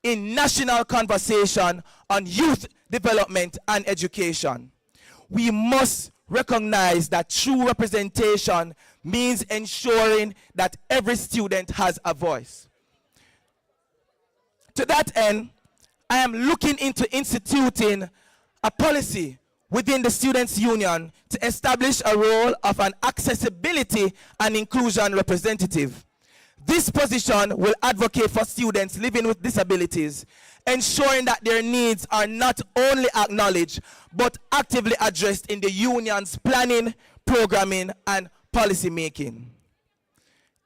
in national conversation on youth development and education. We must recognize that true representation means ensuring that every student has a voice. To that end, I am looking into instituting a policy within the Students' Union to establish a role of an accessibility and inclusion representative. This position will advocate for students living with disabilities, ensuring that their needs are not only acknowledged, but actively addressed in the union's planning, programming, and policy making.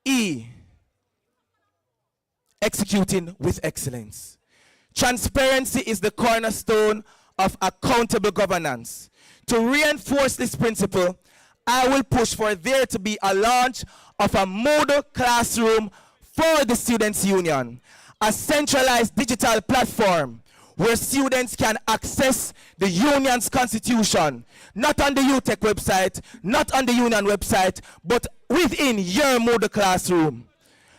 E, executing with excellence. Transparency is the cornerstone of accountable governance. To reinforce this principle, I will push for there to be a launch of a model classroom for the Students' Union, a centralized digital platform where students can access the union's constitution, not on the UTEC website, not on the union website, but within your model classroom.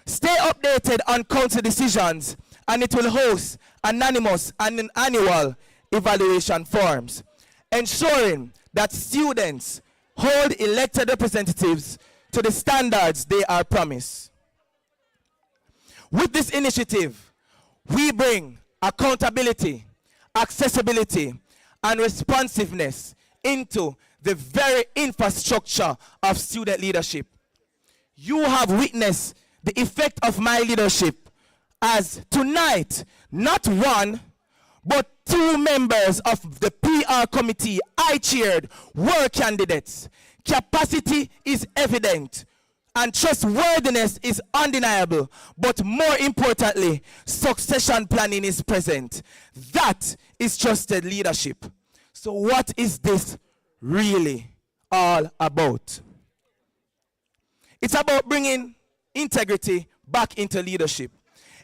Stay updated on council decisions, and it will host anonymous and an annual evaluation forms, ensuring that students hold elected representatives to the standards they are promised. With this initiative, we bring accountability, accessibility, and responsiveness into the very infrastructure of student leadership. You have witnessed the effect of my leadership as tonight, not one, but 2 members of the PR committee I chaired were candidates. Capacity is evident and trustworthiness is undeniable, but more importantly, succession planning is present. That is trusted leadership. So what is this really all about? It's about bringing integrity back into leadership.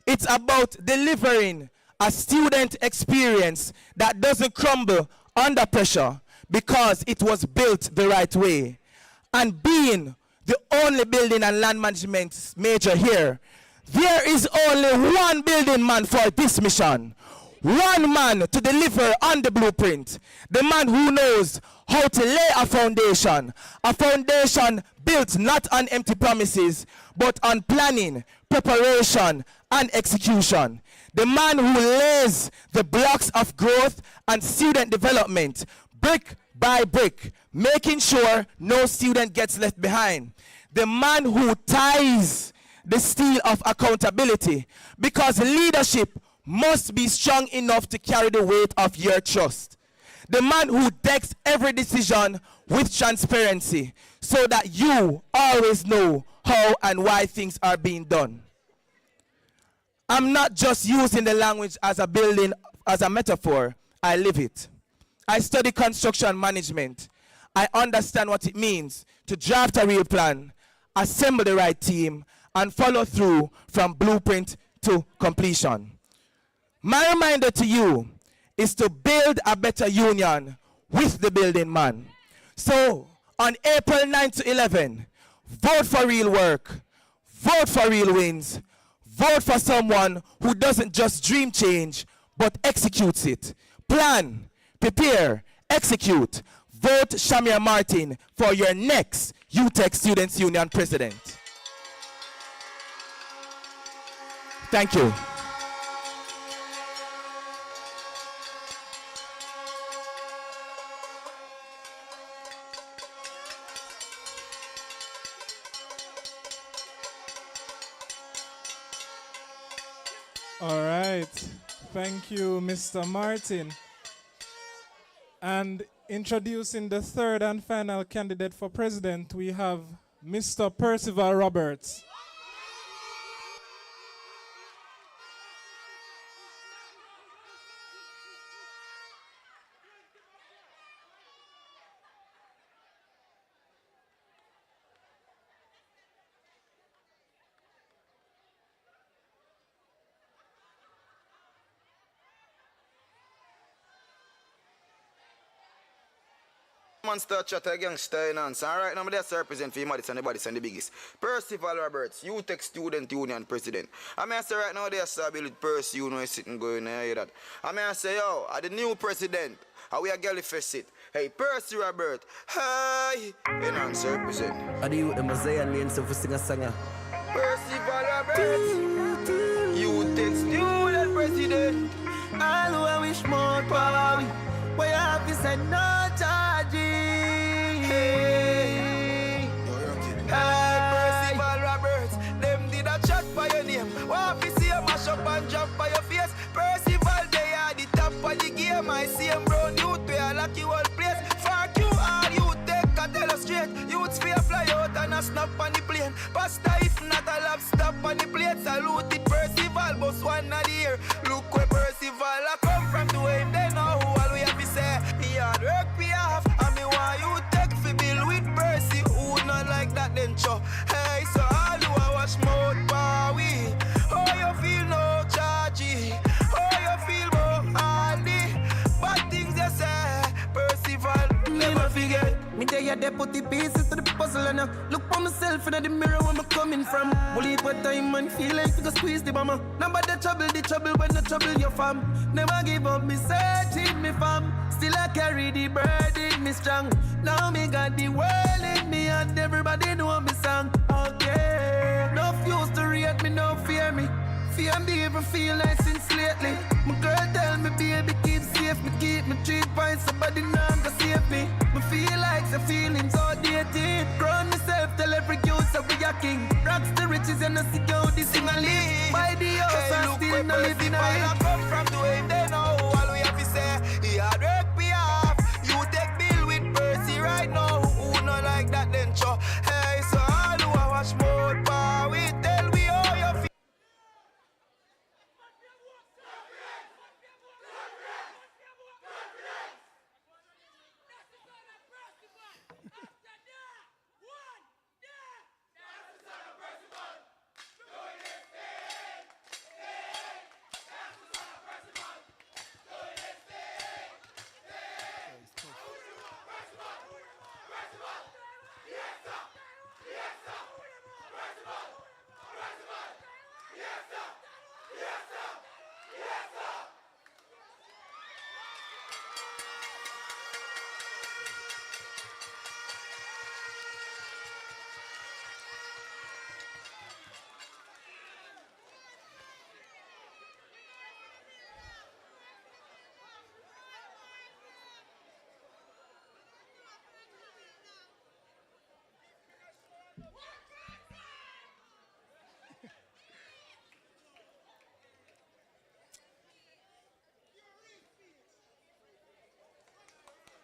It's about delivering a student experience that doesn't crumble under pressure because it was built the right way. And being the only building and land management major here, there is only one building man for this mission. One man to deliver on the blueprint. The man who knows how to lay a foundation built not on empty promises, but on planning, preparation, and execution. The man who lays the blocks of growth and student development, brick by brick, making sure no student gets left behind. The man who ties the steel of accountability, because leadership must be strong enough to carry the weight of your trust. The man who takes every decision with transparency so that you always know how and why things are being done. I'm not just using the language as a metaphor, I live it. I study construction management. I understand what it means to draft a real plan, assemble the right team, and follow through from blueprint to completion. My reminder to you is to build a better union with the building man. So, on April 9 to 11, vote for real work, vote for real wins, vote for someone who doesn't just dream change, but executes it. Plan, prepare, execute. Vote Shamir Martin for your next UTEC Students Union President. Thank you. All right. Thank you, Mr. Martin. And introducing the third and final candidate for president, we have Mr. Pival Roberts. Monster chatter gangster in answer. Alright, now I'm there to represent for Madison, the baddest and the biggest. Pival Roberts, UTEC Student Union President. I'm here to say right now they're stable with Percy, you know, is sitting going there, hear that. I'm here to say, yo, I'm the new president. How we a girl first sit. Hey, Percy Roberts, hi. In answer represent. I do you the Messiah lane so for sing a singer. Pival Roberts, UTEC Student President. All who I wish more power. Where you have to say no charging. Hey, Pival Roberts, them did a chat by your name. What if you see a mash up and jump by your face? Pival, they are the top of the game. I see them brown youth, we are lucky one place. Fuck you all, you take a tell us straight. Youths fear fly out and a snap on the plane. Pasta if not a lap stop on the plate. Salute it Pival, boss one of the year. Look where Pival I come from to him, they know who all we have to say. He hard work we have, and me want you take fi bill with Percy. Who not like that then cho? Hey, so all you a wash mouth power we. How you feel no chargy? How you feel more hardy? Bad things you say, Pival, never forget. Me take are there, put the pieces to the puzzle and I look for myself in the mirror where I'm coming from. Only for time and feel like to go squeeze the bomber. Now but the trouble when the trouble your fam. Never give up, me searching me fam. Still I carry the burden, me strong. Now me got the world in me and everybody know me song. Okay, no used to rate me, no fear me. Fear me even feel nice since lately. My girl tell me, baby, keep safe. Me keep my 3 points, somebody now go save me. Me feel like the feelings outdated. Grown myself, tell every youth that we are king. Rocks the riches and I see how this thing I live. By the house and still not living a it. Come from the way they know all we have to say. He hard work me off. You take bill with Percy right now. Who not like that then show. Hey, so all who I watch more power. We tell we how you feel.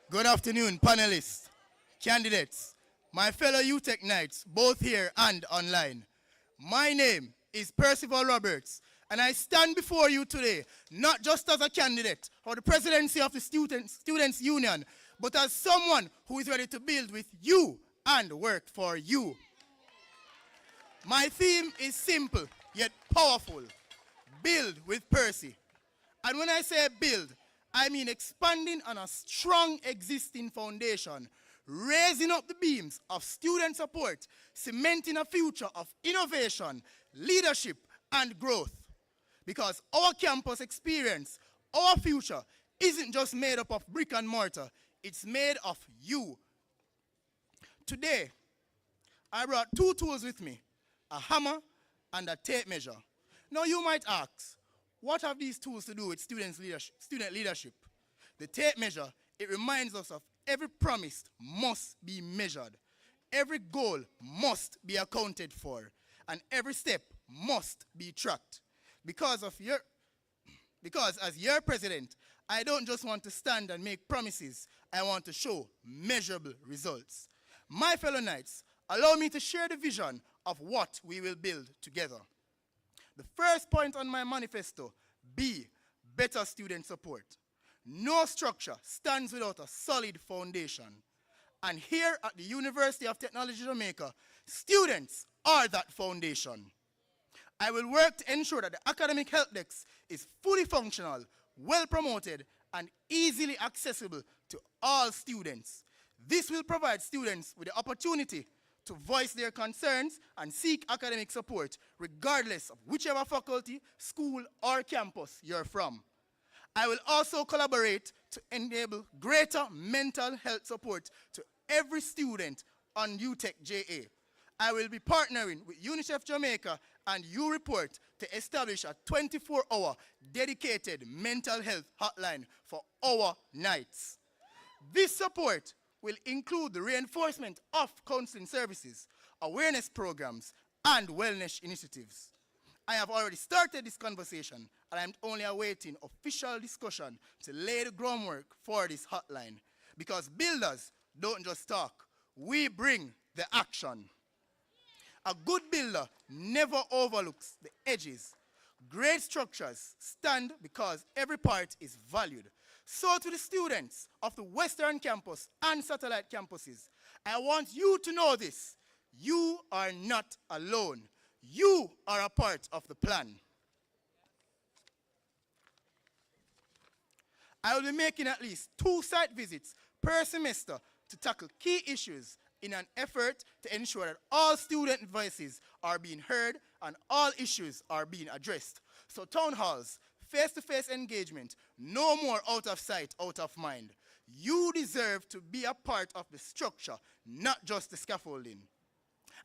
Good afternoon, panelists, candidates, my fellow UTech Knights, both here and online. My name is Pival Roberts, and I stand before you today, not just as a candidate for the presidency of the Students' Union, but as someone who is ready to build with you and work for you. My theme is simple, yet powerful. Build with Percy. And when I say build, I mean expanding on a strong existing foundation, raising up the beams of student support, cementing a future of innovation, leadership, and growth. Because our campus experience, our future, isn't just made up of brick and mortar, it's made of you. Today, I brought 2 tools with me, a hammer and a tape measure. Now you might ask, what have these tools to do with student leadership? The tape measure, it reminds us of every promise must be measured. Every goal must be accounted for. And every step must be tracked. Because as your president, I don't just want to stand and make promises. I want to show measurable results. My fellow Knights, allow me to share the vision of what we will build together. The first point on my manifesto, be better student support. No structure stands without a solid foundation. And here at the University of Technology Jamaica, students are that foundation. I will work to ensure that the academic help desk is fully functional, well promoted, and easily accessible to all students. This will provide students with the opportunity to voice their concerns and seek academic support, regardless of whichever faculty, school, or campus you're from. I will also collaborate to enable greater mental health support to every student on UTech JA. I will be partnering with UNICEF Jamaica and U-Report to establish a 24-hour dedicated mental health hotline for our Knights. This support will include the reinforcement of counseling services, awareness programs, and wellness initiatives. I have already started this conversation, and I'm only awaiting official discussion to lay the groundwork for this hotline. Because builders don't just talk, we bring the action. A good builder never overlooks the edges. Great structures stand because every part is valued. So to the students of the Western Campus and satellite campuses, I want you to know this. You are not alone. You are a part of the plan. I will be making at least 2 site visits per semester to tackle key issues in an effort to ensure that all student voices are being heard and all issues are being addressed. So town halls, face-to-face engagement, no more out of sight, out of mind. You deserve to be a part of the structure, not just the scaffolding.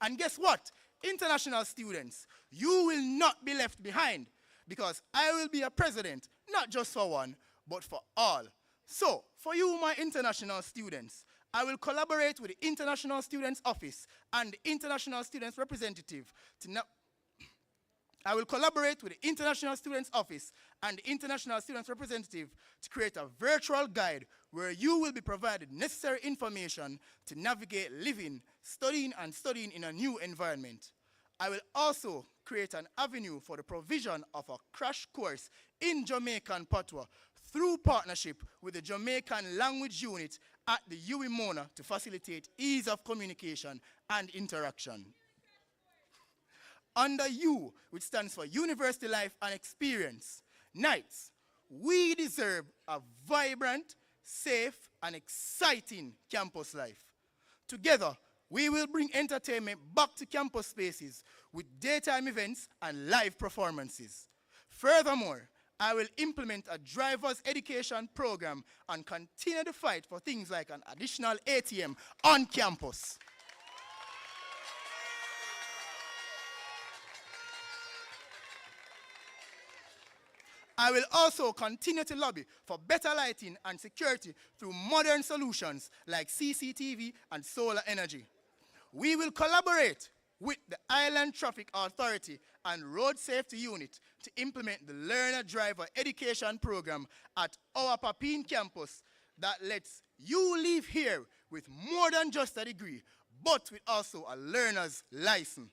And guess what? International students, you will not be left behind because I will be a president, not just for one, but for all. So, for you, my international students, I will collaborate with the International Students Office and the International Students Representative to I will collaborate with the International Students Office and the International Students Representative to create a virtual guide where you will be provided necessary information to navigate living, studying in a new environment. I will also create an avenue for the provision of a crash course in Jamaican Patois through partnership with the Jamaican Language Unit at the UWI Mona to facilitate ease of communication and interaction. Under U, which stands for University Life and Experience, Knights, we deserve a vibrant, safe, and exciting campus life. Together, we will bring entertainment back to campus spaces with daytime events and live performances. Furthermore, I will implement a driver's education program and continue the fight for things like an additional ATM on campus. I will also continue to lobby for better lighting and security through modern solutions like CCTV and solar energy. We will collaborate with the Island Traffic Authority and Road Safety Unit to implement the Learner Driver Education Program at our Papine campus that lets you leave here with more than just a degree, but with also a learner's license.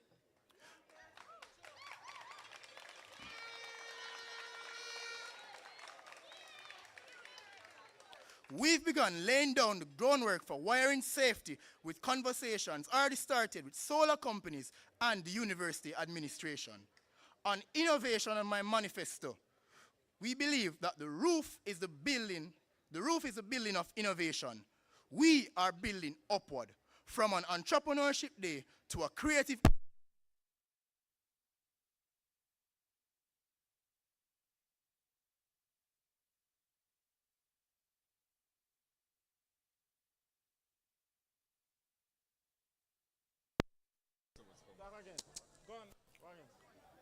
We've begun laying down the groundwork for wiring safety with conversations already started with solar companies and the university administration. On innovation on my manifesto, we believe that the roof is the building of innovation. We are building upward from an entrepreneurship day to a creative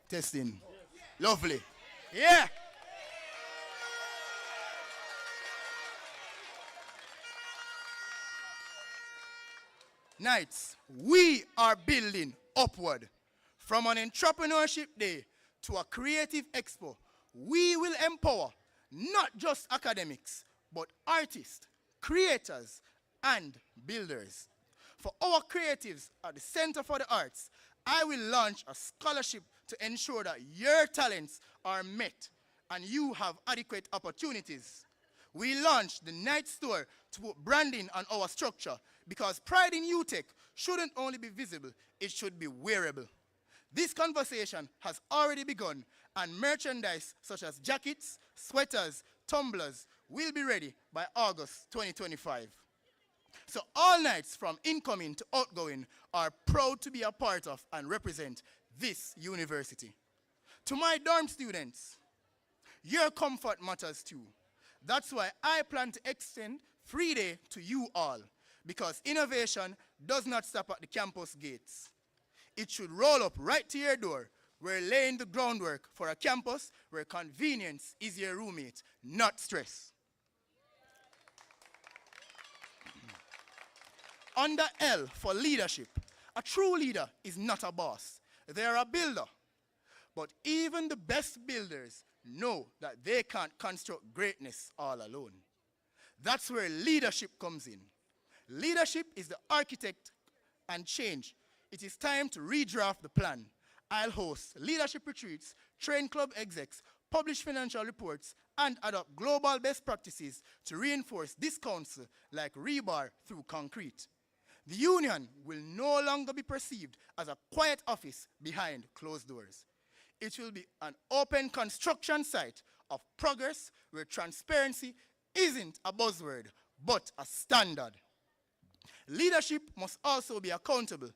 testing. Lovely. Yeah. Knights, we are building upward. From an entrepreneurship day to a creative expo, we will empower not just academics, but artists, creators, and builders. For our creatives at the Center for the Arts, I will launch a scholarship to ensure that your talents are met and you have adequate opportunities. We launched the Night Store to put branding on our structure because pride in UTech shouldn't only be visible, it should be wearable. This conversation has already begun and merchandise such as jackets, sweaters, tumblers will be ready by August 2025. So all Knights from incoming to outgoing are proud to be a part of and represent this university. To my dorm students, your comfort matters too. That's why I plan to extend free day to you all, because innovation does not stop at the campus gates. It should roll up right to your door. We're laying the groundwork for a campus where convenience is your roommate, not stress. Under L for leadership, a true leader is not a boss. They're a builder. But even the best builders know that they can't construct greatness all alone. That's where leadership comes in. Leadership is the architect and change. It is time to redraft the plan. I'll host leadership retreats, train club execs, publish financial reports, and adopt global best practices to reinforce this council like rebar through concrete. The union will no longer be perceived as a quiet office behind closed doors. It will be an open construction site of progress where transparency isn't a buzzword, but a standard. Leadership must also be accountable.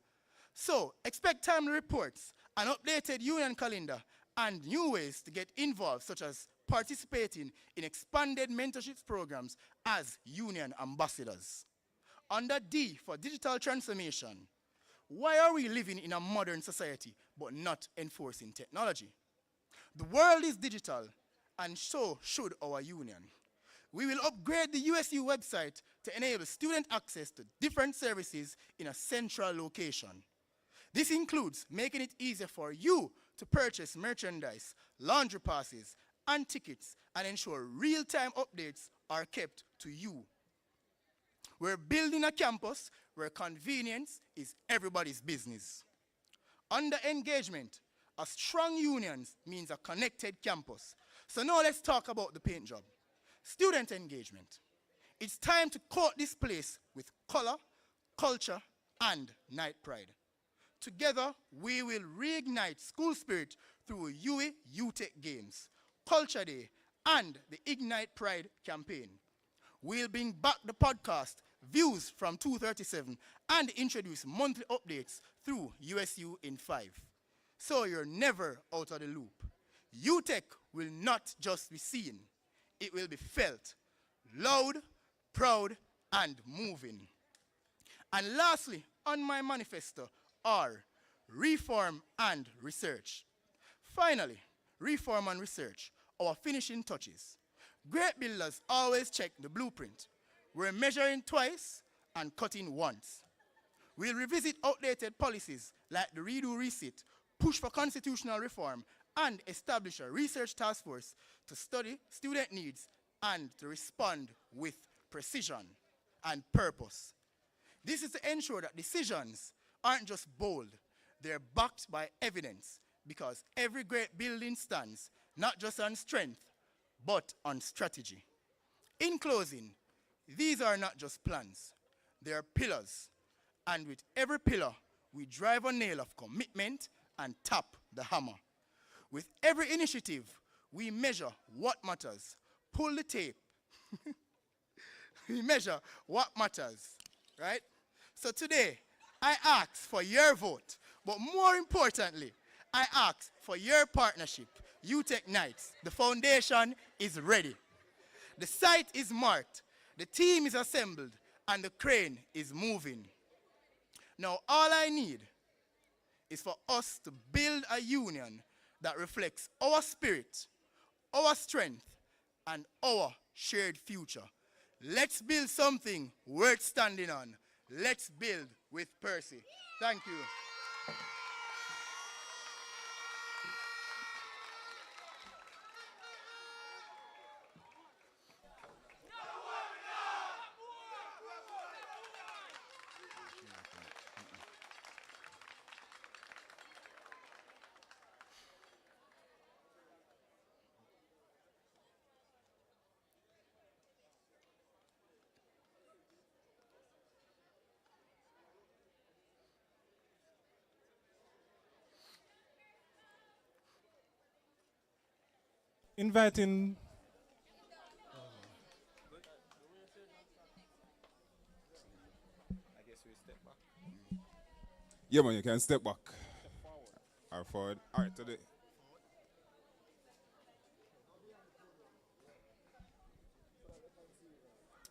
So expect timely reports, an updated union calendar, and new ways to get involved, such as participating in expanded mentorship programs as union ambassadors. Under D for digital transformation, why are we living in a modern society but not enforcing technology? The world is digital, and so should our union. We will upgrade the USU website to enable student access to different services in a central location. This includes making it easier for you to purchase merchandise, laundry passes, and tickets, and ensure real-time updates are kept to you. We're building a campus where convenience is everybody's business. Under engagement, a strong union means a connected campus. So now let's talk about the paint job. Student engagement. It's time to coat this place with color, culture, and night pride. Together, we will reignite school spirit through UE UTech Games, Culture Day, and the Ignite Pride campaign. We'll bring back the podcast, Views from 237, and introduce monthly updates through USU in 5. So you're never out of the loop. UTech will not just be seen, it will be felt, loud, proud, and moving. And lastly, on my manifesto are reform and research. Finally, reform and research, our finishing touches. Great builders always check the blueprint. We're measuring twice and cutting once. We'll revisit outdated policies like the redo resit, push for constitutional reform, and establish a research task force to study student needs and to respond with precision and purpose. This is to ensure that decisions aren't just bold, they're backed by evidence, because every great building stands not just on strength, but on strategy. In closing, these are not just plans, they are pillars. And with every pillar, we drive a nail of commitment and tap the hammer. With every initiative, we measure what matters. Pull the tape. We measure what matters, right? So today, I ask for your vote, but more importantly, I ask for your partnership. UTech Nights, the foundation is ready. The site is marked, the team is assembled, and the crane is moving. Now, all I need is for us to build a union that reflects our spirit, our strength, and our shared future. Let's build something worth standing on. Let's build with Percy. Thank you. Inviting Yeah, man, you can step back. Or forward. All right, today.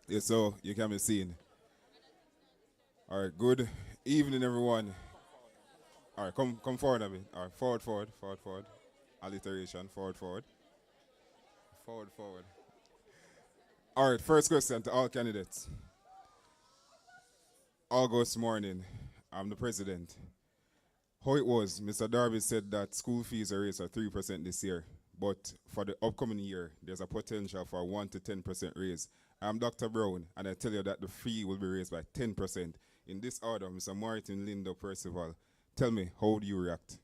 Yeah, so you can be seen. All right, good evening, everyone. All right, come forward a bit. All right, forward. Alliteration, forward. All right, first question to all candidates. August morning, I'm the president. How it was, Mr. Darby said that school fees are raised at 3% this year, but for the upcoming year, there's a potential for a 1 to 10% raise. I'm Dr. Brown, and I tell you that the fee will be raised by 10%. In this order, Mr. Martin, Lindo, Percival, tell me, how do you react?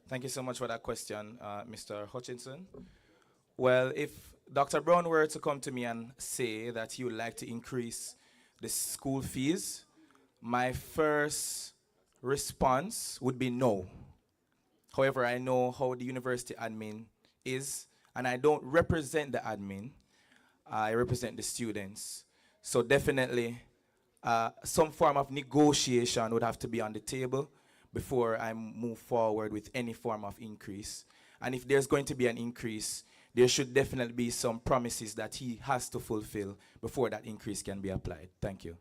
Thank you so much for that question, Mr. Hutchinson. Well, if Dr. Brown were to come to me and say that he would like to increase the school fees, my first response would be no. However, I know how the university admin is, and I don't represent the admin. I represent the students. So definitely, some form of negotiation would have to be on the table before I move forward with any form of increase. And if there's going to be an increase, there should definitely be some promises that he has to fulfill before that increase can be applied. Thank you.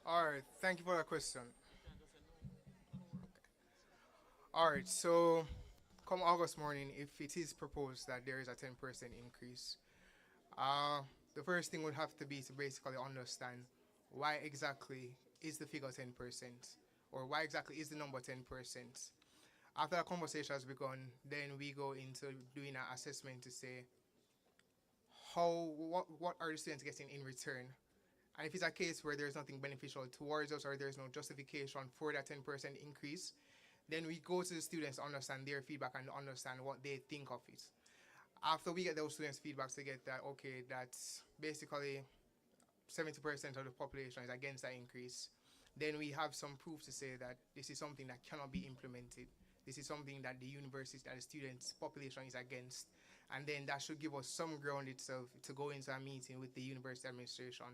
All right, thank you for that question. All right, so come August morning, if it is proposed that there is a 10% increase, the first thing would have to be to basically understand why exactly is the figure 10%, or why exactly is the number 10%. After that conversation has begun, then we go into doing an assessment to say what are the students getting in return. And if it's a case where there's nothing beneficial towards us or there's no justification for that 10% increase, then we go to the students to understand their feedback and understand what they think of it. After we get those students' feedbacks to get that, okay, that's basically 70% of the population is against that increase, then we have some proof to say that this is something that cannot be implemented. This is something that the university, that the students' population is against. And then that should give us some ground itself to go into a meeting with the university administration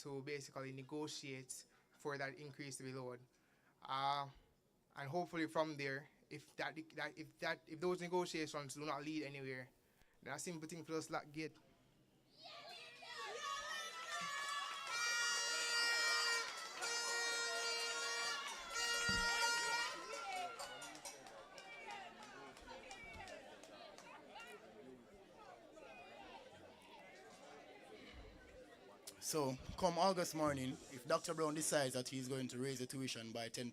to basically negotiate for that increase to be lowered. And hopefully from there, if those negotiations do not lead anywhere, then a simple thing for us like get. So, come August morning, if Dr. Brown decides that he's going to raise the tuition by 10%,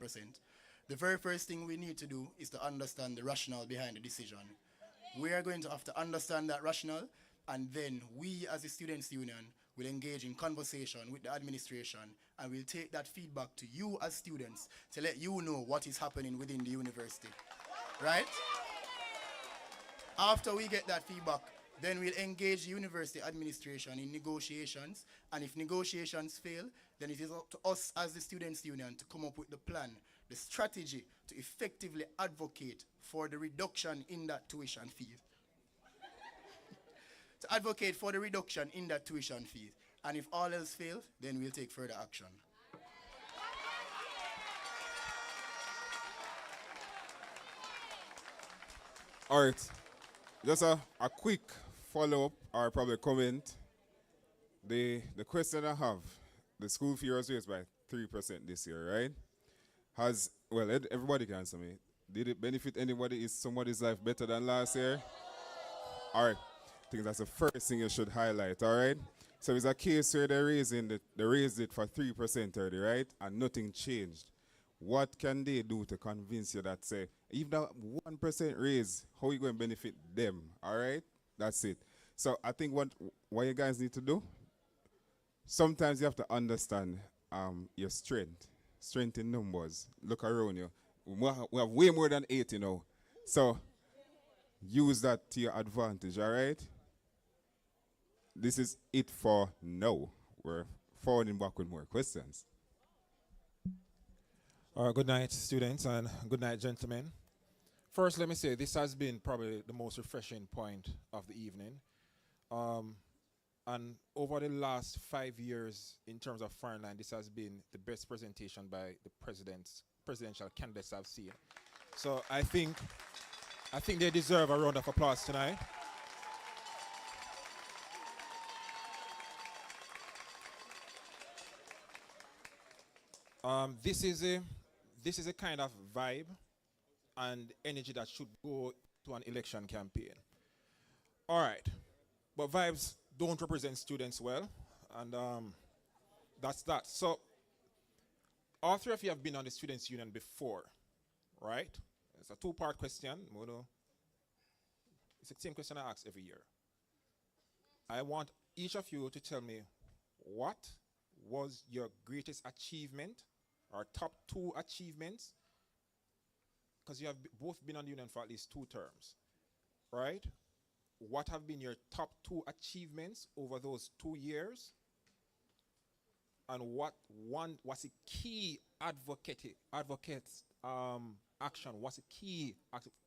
the very first thing we need to do is to understand the rationale behind the decision. We are going to have to understand that rationale, and then we as the Students' Union will engage in conversation with the administration, and we'll take that feedback to you as students to let you know what is happening within the university. Right? After we get that feedback, then we'll engage the university administration in negotiations, and if negotiations fail, then it is up to us as the Students' Union to come up with the plan, the strategy to effectively advocate for the reduction in that tuition fee. To advocate for the reduction in that tuition fee. And if all else fails, then we'll take further action. All right, just a quick follow-up or probably comment. The question I have, the school fee was raised by 3% this year, right? Everybody can answer me. Did it benefit anybody? Is somebody's life better than last year? All right, I think that's the first thing you should highlight, all right? So it's a case where they raised it for 3% already, right? And nothing changed. What can they do to convince you that, say, if that 1% raise, how are you going to benefit them, all right? That's it. So I think what you guys need to do, sometimes you have to understand your strength in numbers. Look around you. We have way more than 80 now. So use that to your advantage, all right? This is it for now. We're forwarding back with more questions. All right, good night, students, and good night, gentlemen. First, let me say this has been probably the most refreshing point of the evening. And over the last 5 years, in terms of Foreign Line, this has been the best presentation by the presidential candidates I've seen. So I think they deserve a round of applause tonight. This is a kind of vibe and energy that should go to an election campaign. All right, but vibes don't represent students well, and that's that. So all three of you have been on the Students' Union before, right? It's a two-part question. It's the same question I ask every year. I want each of you to tell me what was your greatest achievement or top 2 achievements, because you have both been on the union for at least 2 terms, right? what have been your top 2 achievements over those 2 years? And what's a key advocate action? What's a key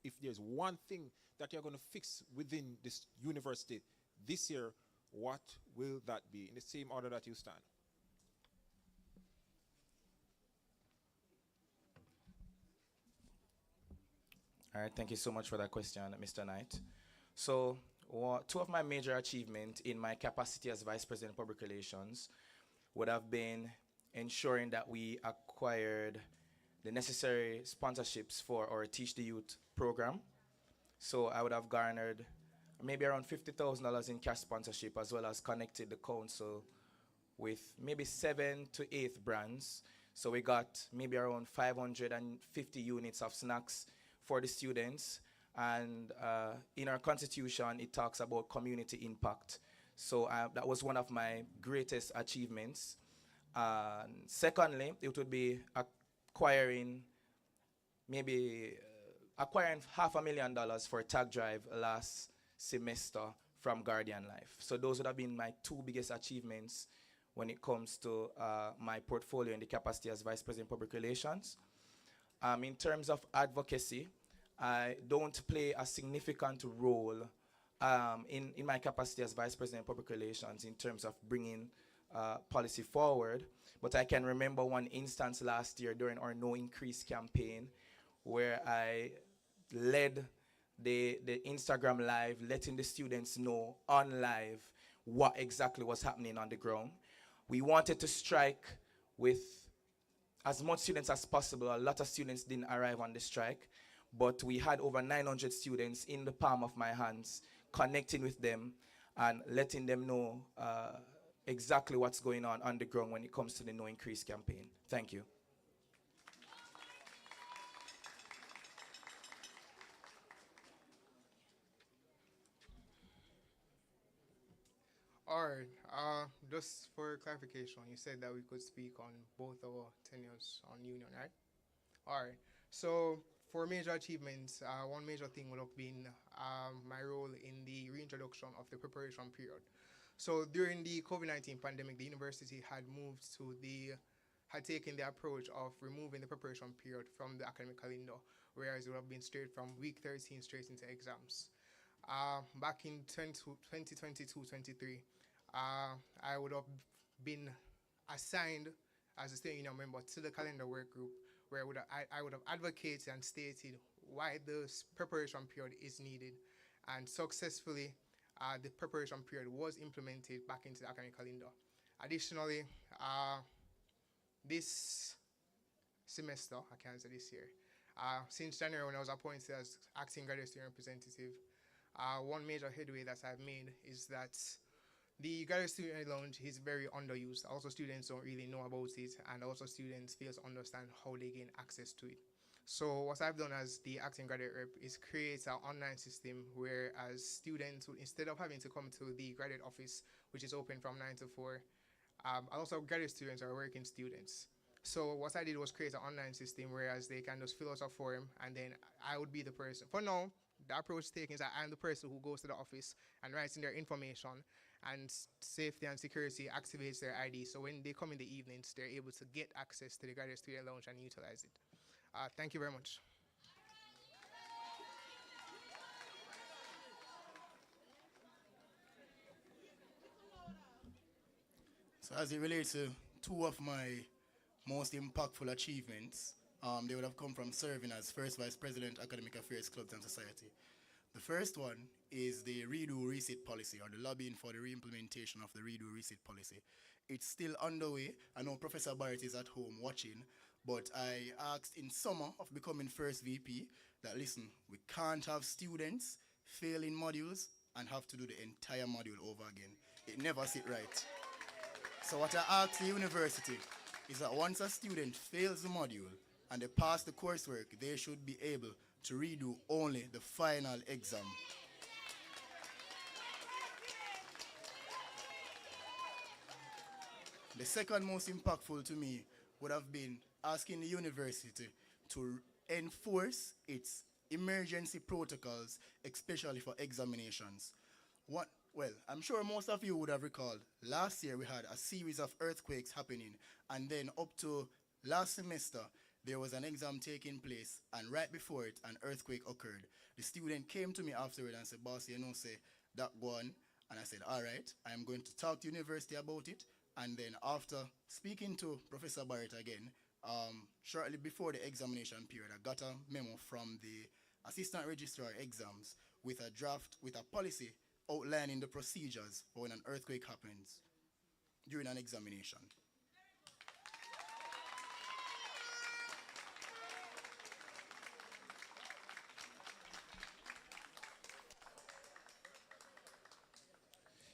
if there's one thing that you're going to fix within this university this year, what will that be? In the same order that you stand. All right, thank you so much for that question, Mr. Knight. So, 2 of my major achievements in my capacity as Vice President of Public Relations would have been ensuring that we acquired the necessary sponsorships for our Teach the Youth program. So I would have garnered maybe around $50,000 in cash sponsorship, as well as connected the council with maybe 7 to 8 brands. So we got maybe around 550 units of snacks for the students. And in our constitution, it talks about community impact. So that was one of my greatest achievements. Secondly, it would be acquiring $500,000 for a tag drive last semester from Guardian Life. So those would have been my 2 biggest achievements when it comes to my portfolio in the capacity as Vice President of Public Relations. In terms of advocacy, I don't play a significant role in my capacity as Vice President of Public Relations in terms of bringing policy forward. But I can remember one instance last year during our No Increase campaign where I led the Instagram Live, letting the students know on live what exactly was happening on the ground. We wanted to strike with as much students as possible. A lot of students didn't arrive on the strike, but we had over 900 students in the palm of my hands, connecting with them and letting them know exactly what's going on the ground when it comes to the No Increase campaign. Thank you. All right. Just for clarification, you said that we could speak on both our tenures on union, right? All right. So for major achievements, one major thing would have been my role in the reintroduction of the preparation period. So during the COVID-19 pandemic, the university had taken the approach of removing the preparation period from the academic calendar, whereas it would have been straight from week 13 straight into exams. Back in 2022-23, I would have been assigned as a student union member to the calendar work group, where I would have advocated and stated why this preparation period is needed, and successfully the preparation period was implemented back into the academic calendar. Additionally, this semester, I can't say this year, since January when I was appointed as acting graduate student representative, one major headway that I've made is that the graduate student lounge is very underused. Also, students don't really know about it, and also students fail to understand how they gain access to it. So what I've done as the acting graduate rep is create an online system where as students, instead of having to come to the graduate office, which is open from 9 to 4, also graduate students are working students. So what I did was create an online system whereas they can just fill out a form, and then I would be the person. For now, the approach taken is that I'm the person who goes to the office and writes in their information, and safety and security activates their ID. So when they come in the evenings, they're able to get access to the graduate student lounge and utilize it. Thank you very much. So as it relates to 2 of my most impactful achievements, they would have come from serving as First Vice President, Academic Affairs, Clubs and Society. The first one is the Redo Reset policy, or the lobbying for the re-implementation of the Redo Reset policy. It's still underway. I know Professor Barrett is at home watching, but I asked in summer of becoming first VP that, listen, we can't have students failing modules and have to do the entire module over again. It never sit right. So what I asked the university is that once a student fails the module and they pass the coursework, they should be able to redo only the final exam. The second most impactful to me would have been asking the university to enforce its emergency protocols, especially for examinations. Well, I'm sure most of you would have recalled, last year we had a series of earthquakes happening, and then up to last semester, there was an exam taking place, and right before it, an earthquake occurred. The student came to me afterward and said, boss, say, that go on. And I said, all right, I'm going to talk to university about it. And then after speaking to Professor Barrett again, shortly before the examination period, I got a memo from the Assistant Registrar Exams with a draft, with a policy outlining the procedures for when an earthquake happens during an examination.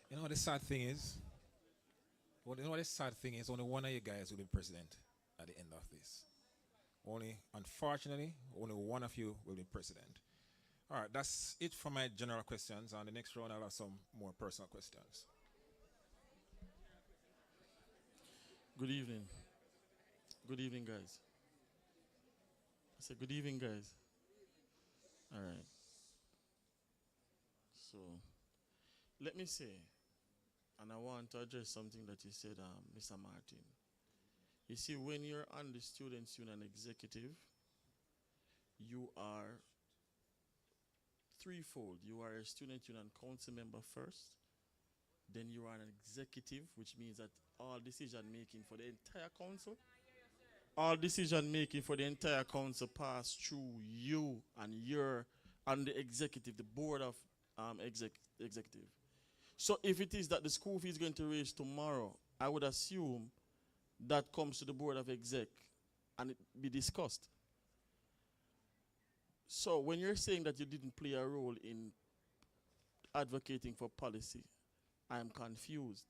You know what the sad thing is? Well, you know what the sad thing is? Only one of you guys will be president at the end of this. Unfortunately, only one of you will be president. All right, that's it for my general questions. On the next round, I'll have some more personal questions. Good evening. Good evening, guys. I said good evening, guys. All right. So, let me say, and I want to address something that you said, Mr. Martin. You see, when you're on the Students' Union Executive, you are threefold. You are a Student Union Council member first, then you are an executive, which means that all decision making for the entire council, pass through you and you're on the executive, the board of executive. So if it is that the school fee is going to raise tomorrow, I would assume that comes to the board of exec and it be discussed. So when you're saying that you didn't play a role in advocating for policy, I'm confused,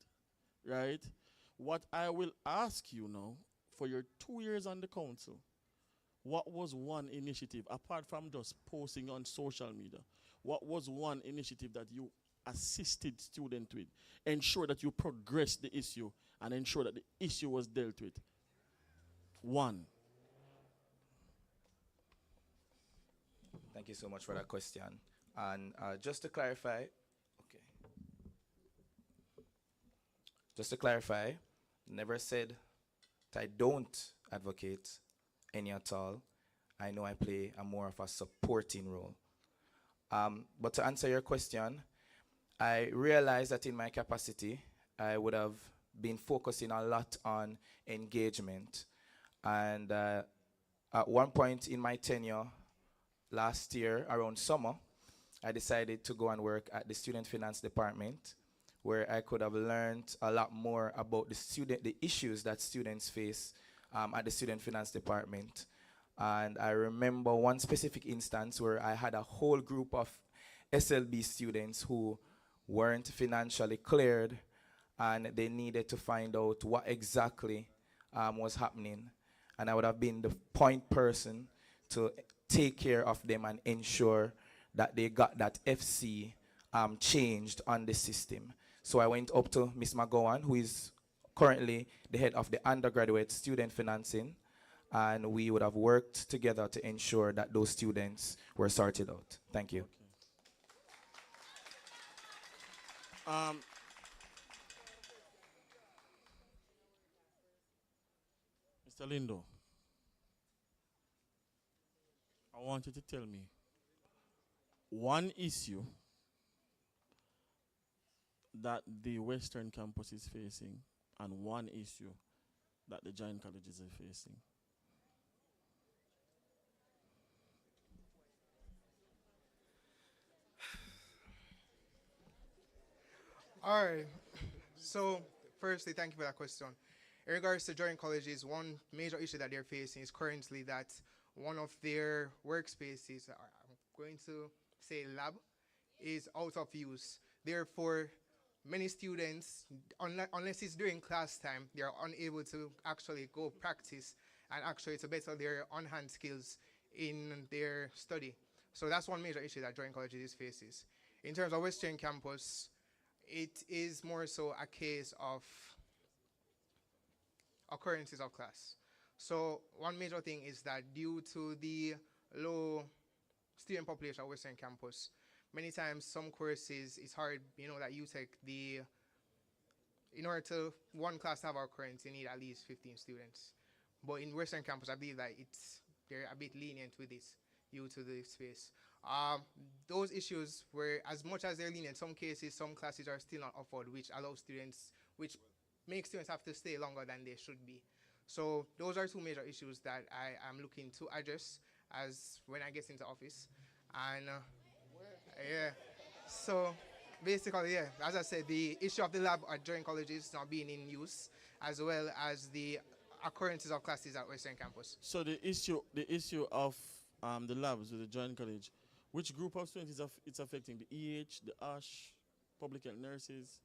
right? What I will ask you now, for your 2 years on the council, what was one initiative, apart from just posting on social media, what was one initiative that you assisted students with, ensure that you progressed the issue and ensure that the issue was dealt with? One. Thank you so much for that question. And just to clarify, never said that I don't advocate any at all. I know I play a more of a supporting role. But to answer your question, I realized that in my capacity, I would have been focusing a lot on engagement. And at one point in my tenure, last year, around summer, I decided to go and work at the Student Finance Department, where I could have learned a lot more about the issues that students face at the Student Finance Department. And I remember one specific instance where I had a whole group of SLB students who weren't financially cleared, and they needed to find out what exactly was happening. And I would have been the point person to take care of them and ensure that they got that FC changed on the system. So I went up to Ms. McGowan, who is currently the head of the undergraduate student financing, and we would have worked together to ensure that those students were sorted out. Thank you. Okay. Mr. Lindo, I want you to tell me one issue that the Western campus is facing and one issue that the giant colleges are facing. All right. So, firstly, thank you for that question. In regards to joint colleges, one major issue that they're facing is currently that one of their workspaces, I'm going to say lab, is out of use. Therefore, many students, unless it's during class time, they are unable to actually go practice and actually to better their on-hand skills in their study. So that's one major issue that joint colleges faces. In terms of Western campus, it is more so a case of occurrences of class. So one major thing is that due to the low student population at Western Campus. Many times, some courses, it's hard, that you take in order to one class to have our current, you need at least 15 students. But in Western Campus, I believe that they're a bit lenient with this due to the space. Those issues were, as much as they're lenient, some cases, some classes are still not offered, which makes students have to stay longer than they should be. So those are two major issues that I am looking to address as when I get into office. And yeah, so basically, yeah, as I said, the issue of the lab at Joint colleges not being in use, as well as the occurrences of classes at Western Campus. So the issue of the labs with the Joint College, which group of students it's affecting? The EH, the ASH, public health nurses?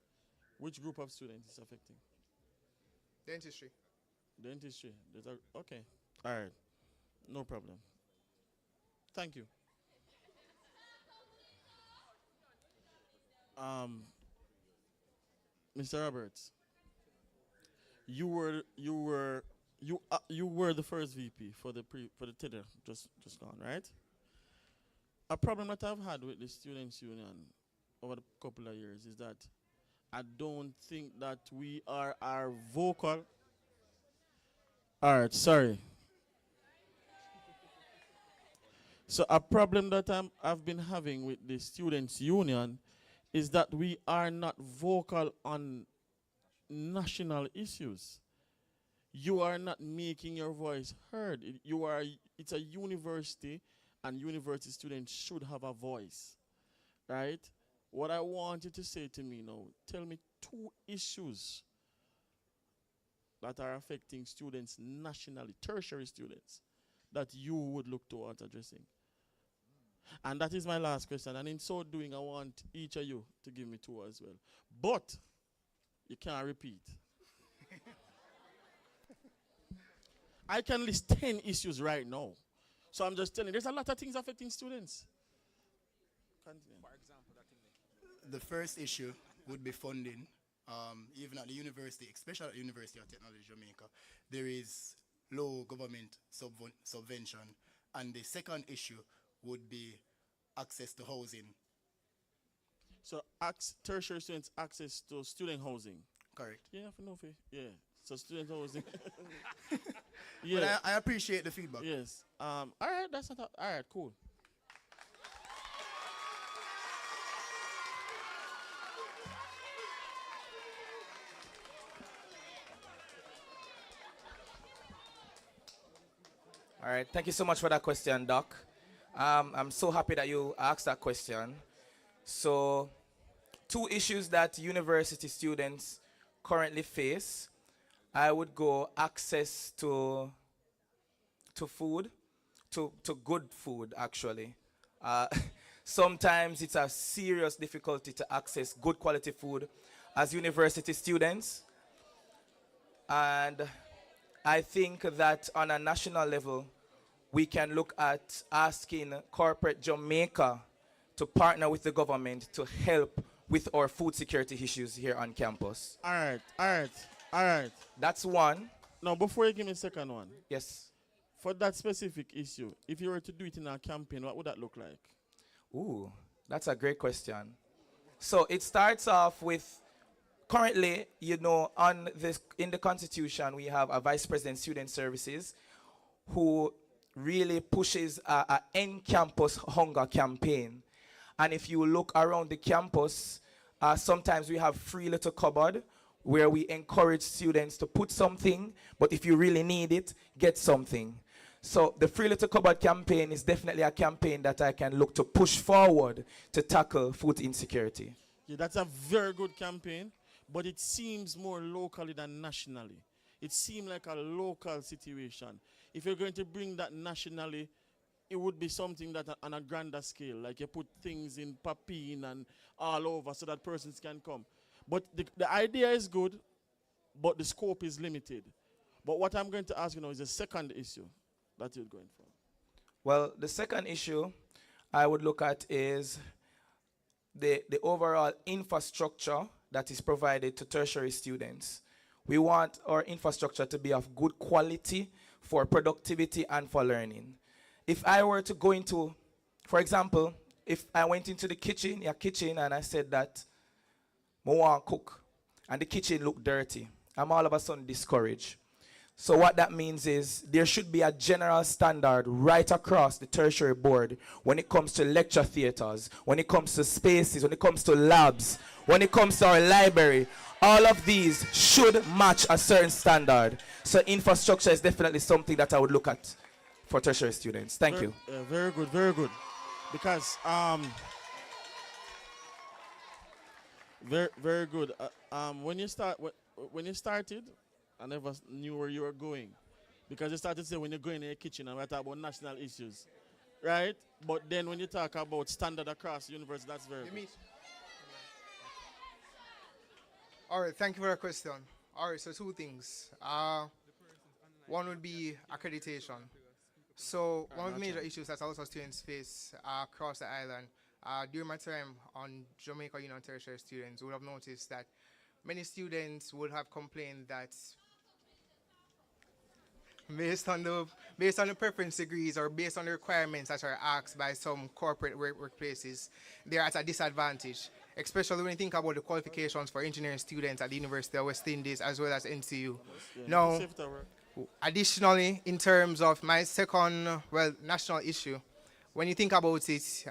Which group of students it's affecting? Dentistry. Dentistry. Okay. All right. No problem. Thank you. Mr. Roberts, you were the first VP for the tenure just gone, right? A problem that I've had with the Students' Union over the couple of years is that I don't think that we are vocal. All right, sorry. So a problem that I've been having with the Students' Union is that we are not vocal on national issues. You are not making your voice heard. It's a university, and university students should have a voice, right? What I want you to say to me now, tell me 2 issues that are affecting students nationally, tertiary students, that you would look towards addressing. And that is my last question. And in so doing, I want each of you to give me 2 as well. But you can't repeat. I can list 10 issues right now. So I'm just telling you, there's a lot of things affecting students. Continue. For example, the first issue would be funding. Even at the university, especially at the University of Technology Jamaica, there is low government subvention. And the second issue would be access to housing. So tertiary students access to student housing. Correct. Yeah, yeah. So student housing. Yeah. But I appreciate the feedback. Yes. All right, all right, cool. All right, thank you so much for that question, Doc. I'm so happy that you asked that question. So, 2 issues that university students currently face. I would go access to food, to good food, actually. Sometimes it's a serious difficulty to access good quality food as university students. And I think that on a national level, we can look at asking corporate Jamaica to partner with the government to help with our food security issues here on campus. All right. That's one. Now, before you give me the second one. Yes. For that specific issue, if you were to do it in a campaign, what would that look like? Ooh, that's a great question. So it starts off with, currently, in the Constitution, we have a Vice President Student Services who really pushes a end campus hunger campaign. And if you look around the campus, sometimes we have free little cupboard where we encourage students to put something, but if you really need it, get something. So the Free Little Cupboard campaign is definitely a campaign that I can look to push forward to tackle food insecurity. Yeah, that's a very good campaign, but it seems more locally than nationally. It seems like a local situation. If you're going to bring that nationally, it would be something that on a grander scale, like you put things in Papine and all over so that persons can come. But the idea is good, but the scope is limited. But what I'm going to ask you now is the second issue that you're going for. Well, the second issue I would look at is the overall infrastructure that is provided to tertiary students. We want our infrastructure to be of good quality for productivity and for learning. If I were to go into For example, if I went into the kitchen, your kitchen, and I said that I want to cook, and the kitchen looked dirty, I'm all of a sudden discouraged. So what that means is there should be a general standard right across the tertiary board when it comes to lecture theaters, when it comes to spaces, when it comes to labs, when it comes to our library. All of these should match a certain standard. So infrastructure is definitely something that I would look at for tertiary students. Thank you. Very good, very good. Because very good. When you started, I never knew where you were going, because you started to say when you go in the kitchen and we talk about national issues, right? But then when you talk about standard across the universe, that's very good. All right, thank you for the question. All right, so two things. One would be accreditation. So one of the major issues that a lot of students face across the island, during my time on Jamaica Union Tertiary students, would have noticed that many students would have complained that based on the preference degrees or based on the requirements that are asked by some corporate workplaces, they're at a disadvantage, especially when you think about the qualifications for engineering students at the University of West Indies as well as NCU. Now, additionally, in terms of my second, national issue, when you think about it,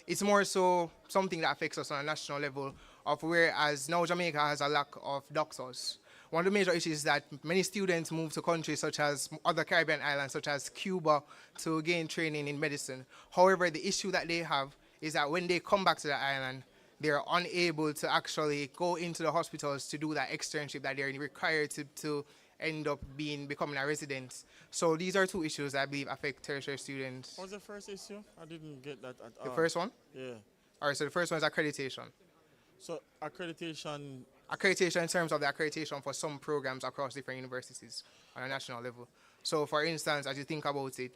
it's more so something that affects us on a national level, of whereas now Jamaica has a lack of doctors. One of the major issues is that many students move to countries such as other Caribbean islands, such as Cuba, to gain training in medicine. However, the issue that they have is that when they come back to the island, they're unable to actually go into the hospitals to do that externship that they're required to end up becoming a resident. So these are two issues that I believe affect tertiary students. What was the first issue? I didn't get that at all. The first one? Yeah. All right, so the first one is accreditation. So accreditation in terms of the accreditation for some programs across different universities on a national level. So for instance, as you think about it,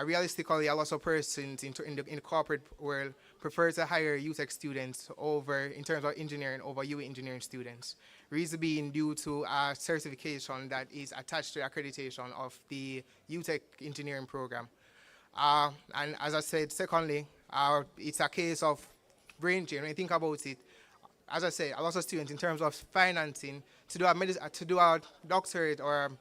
realistically, a lot of persons in the corporate world prefer to hire UTech students in terms of engineering, over UE engineering students. Reason being due to a certification that is attached to accreditation of the UTech engineering program. And as I said, secondly, it's a case of brain drain. When you think about it, as I say, a lot of students, in terms of financing, to do a doctorate or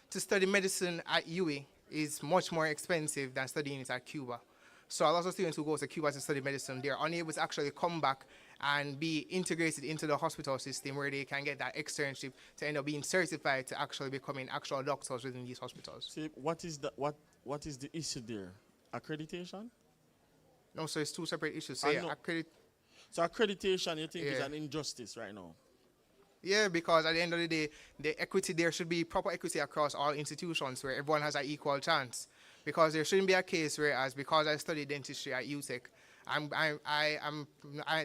to study medicine at UE is much more expensive than studying it at Cuba. So a lot of students who go to Cuba to study medicine, they're unable to actually come back and be integrated into the hospital system where they can get that externship to end up being certified to actually becoming actual doctors within these hospitals. See, what is the issue there? Accreditation? No, so it's two separate issues. So so accreditation, you think, is an injustice right now? Yeah, because at the end of the day, there should be proper equity across all institutions where everyone has an equal chance. Because there shouldn't be a case where, because I studied dentistry at UTech,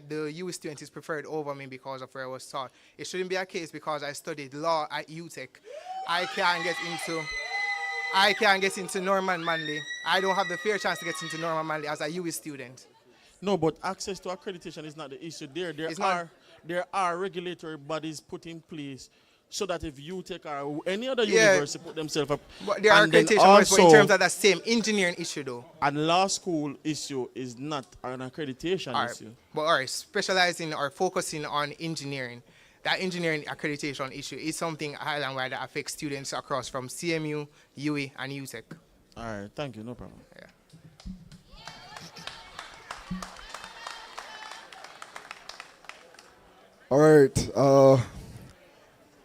the UE student is preferred over me because of where I was taught. It shouldn't be a case because I studied law at UTech, I can't get into Norman Manley. I don't have the fair chance to get into Norman Manley as a UE student. No, but access to accreditation is not the issue. There are regulatory bodies put in place so that if UTech or any other university put themselves up. But there are accreditation bodies in terms of that same engineering issue though. And law school issue is not an accreditation issue. But specializing or focusing on engineering, that engineering accreditation issue is something island-wide that affects students across from CMU, UE, and UTech. All right, thank you, no problem. Yeah. All right.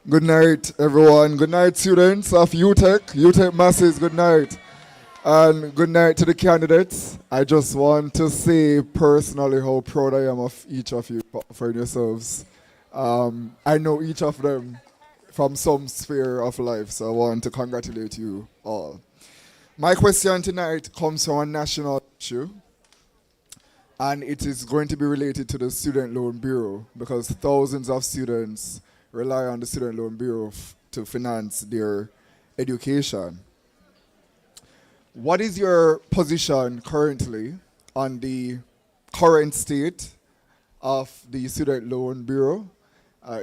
Good night, everyone. Good night, students of UTech masses, good night. And good night to the candidates. I just want to say personally how proud I am of each of you for yourselves. I know each of them from some sphere of life, so I want to congratulate you all. My question tonight comes from a national issue, and it is going to be related to the Student Loan Bureau, because thousands of students rely on the Student Loan Bureau to finance their education. What is your position currently on the current state of the Student Loan Bureau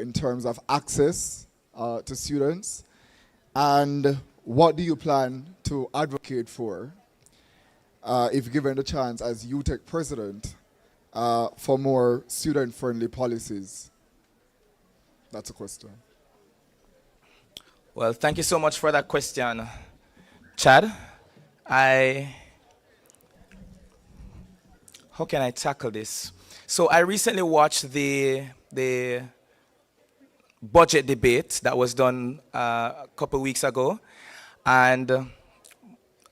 in terms of access to students? And what do you plan to advocate for? if given the chance as UTEC president, for more student-friendly policies? That's a question. Well, thank you so much for that question, Chad. How can I tackle this? So I recently watched the budget debate that was done a couple weeks ago. And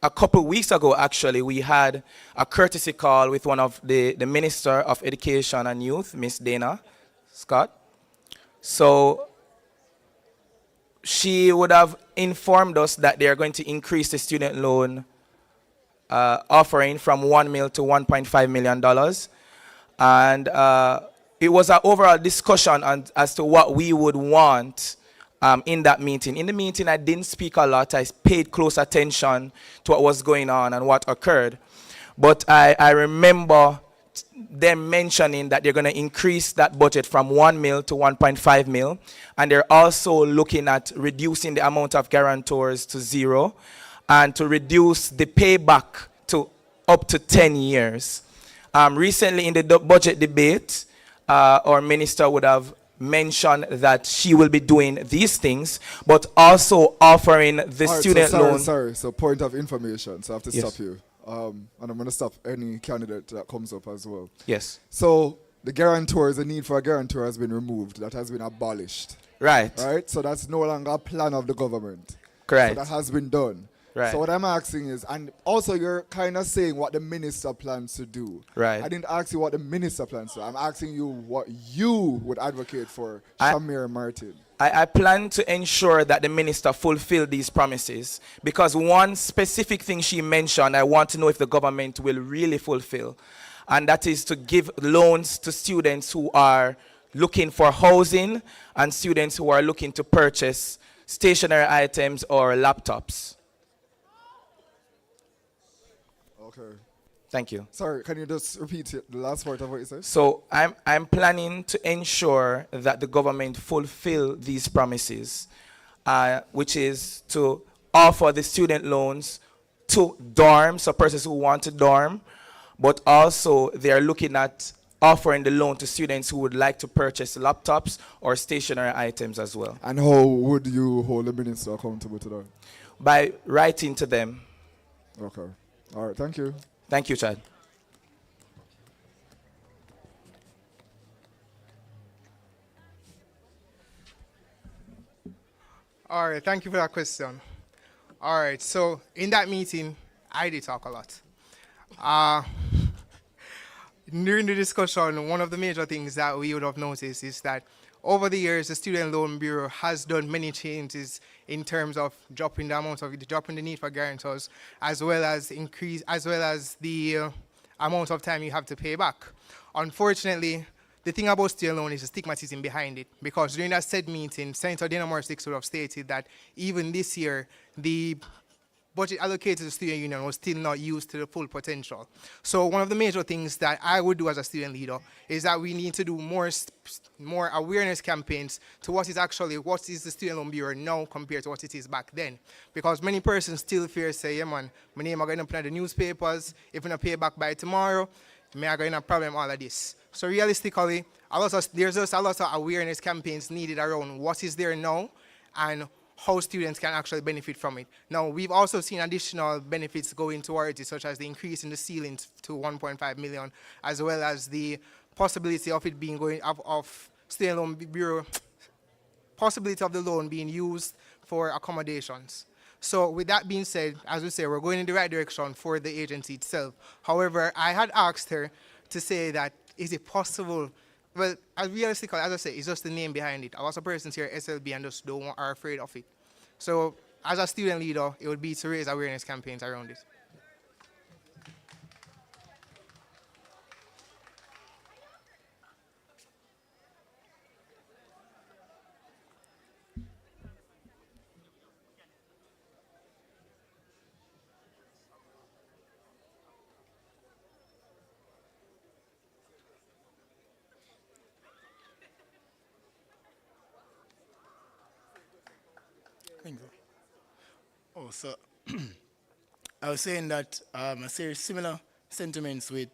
a couple weeks ago, actually, we had a courtesy call with one of the Minister of Education and Youth, Miss Dana Scott. So she would have informed us that they are going to increase the student loan offering from $1 million to $1.5 million. And it was an overall discussion as to what we would want in that meeting. In the meeting, I didn't speak a lot. I paid close attention to what was going on and what occurred. But I remember them mentioning that they're going to increase that budget from 1 mil to 1.5 mil. And they're also looking at reducing the amount of guarantors to 0 and to reduce the payback to up to 10 years. Recently in the budget debate, our minister would have mentioned that she will be doing these things, but also offering the student loan. Sorry, so point of information, so I have to Yes. stop you. And I'm going to stop any candidate that comes up as well. Yes. So the guarantors, the need for a guarantor has been removed. That has been abolished. Right. Right? So that's no longer a plan of the government. Correct. So that has been done. Right. So what I'm asking is, and also you're kind of saying what the minister plans to do. Right. I didn't ask you what the minister plans to do. I'm asking you what you would advocate for Shamir Martin. I plan to ensure that the minister fulfill these promises, because one specific thing she mentioned, I want to know if the government will really fulfill, and that is to give loans to students who are looking for housing and students who are looking to purchase stationery items or laptops. Okay. Thank you. Sorry, can you just repeat the last part of what you said? So I'm planning to ensure that the government fulfill these promises, which is to offer the student loans to dorms, so persons who want to dorm, but also they are looking at offering the loan to students who would like to purchase laptops or stationery items as well. And how would you hold the minister accountable to that? By writing to them. Okay. All right, thank you. Thank you, Chad. All right, thank you for that question. All right, so in that meeting, I did talk a lot. During the discussion, one of the major things that we would have noticed is that over the years, the Student Loan Bureau has done many changes in terms of dropping the need for guarantors, as well as the amount of time you have to pay back. Unfortunately, the thing about student loan is the stigmatism behind it, because during that said meeting, Senator Dana Morris would have stated that even this year, the budget allocated to the student union was still not used to the full potential. So one of the major things that I would do as a student leader is that we need to do more awareness campaigns to what is the Student Loan Bureau now compared to what it is back then. Because many persons still fear, say, yeah man, my name are going to put in the newspapers, if I don't pay back by tomorrow, may I going to problem all of this. So realistically, there's just a lot of awareness campaigns needed around what is there now and how students can actually benefit from it. Now, we've also seen additional benefits going towards it, such as the increase in the ceiling to 1.5 million, as well as the possibility of it being of Student Loan Bureau, possibility of the loan being used for accommodations. So with that being said, as we say, we're going in the right direction for the agency itself. However, I had asked her to say that, is it possible? Well, realistically, as I say, it's just the name behind it. A lot of persons here at SLB and just are afraid of it. So as a student leader, it would be to raise awareness campaigns around it. Oh, so I was saying that I share similar sentiments with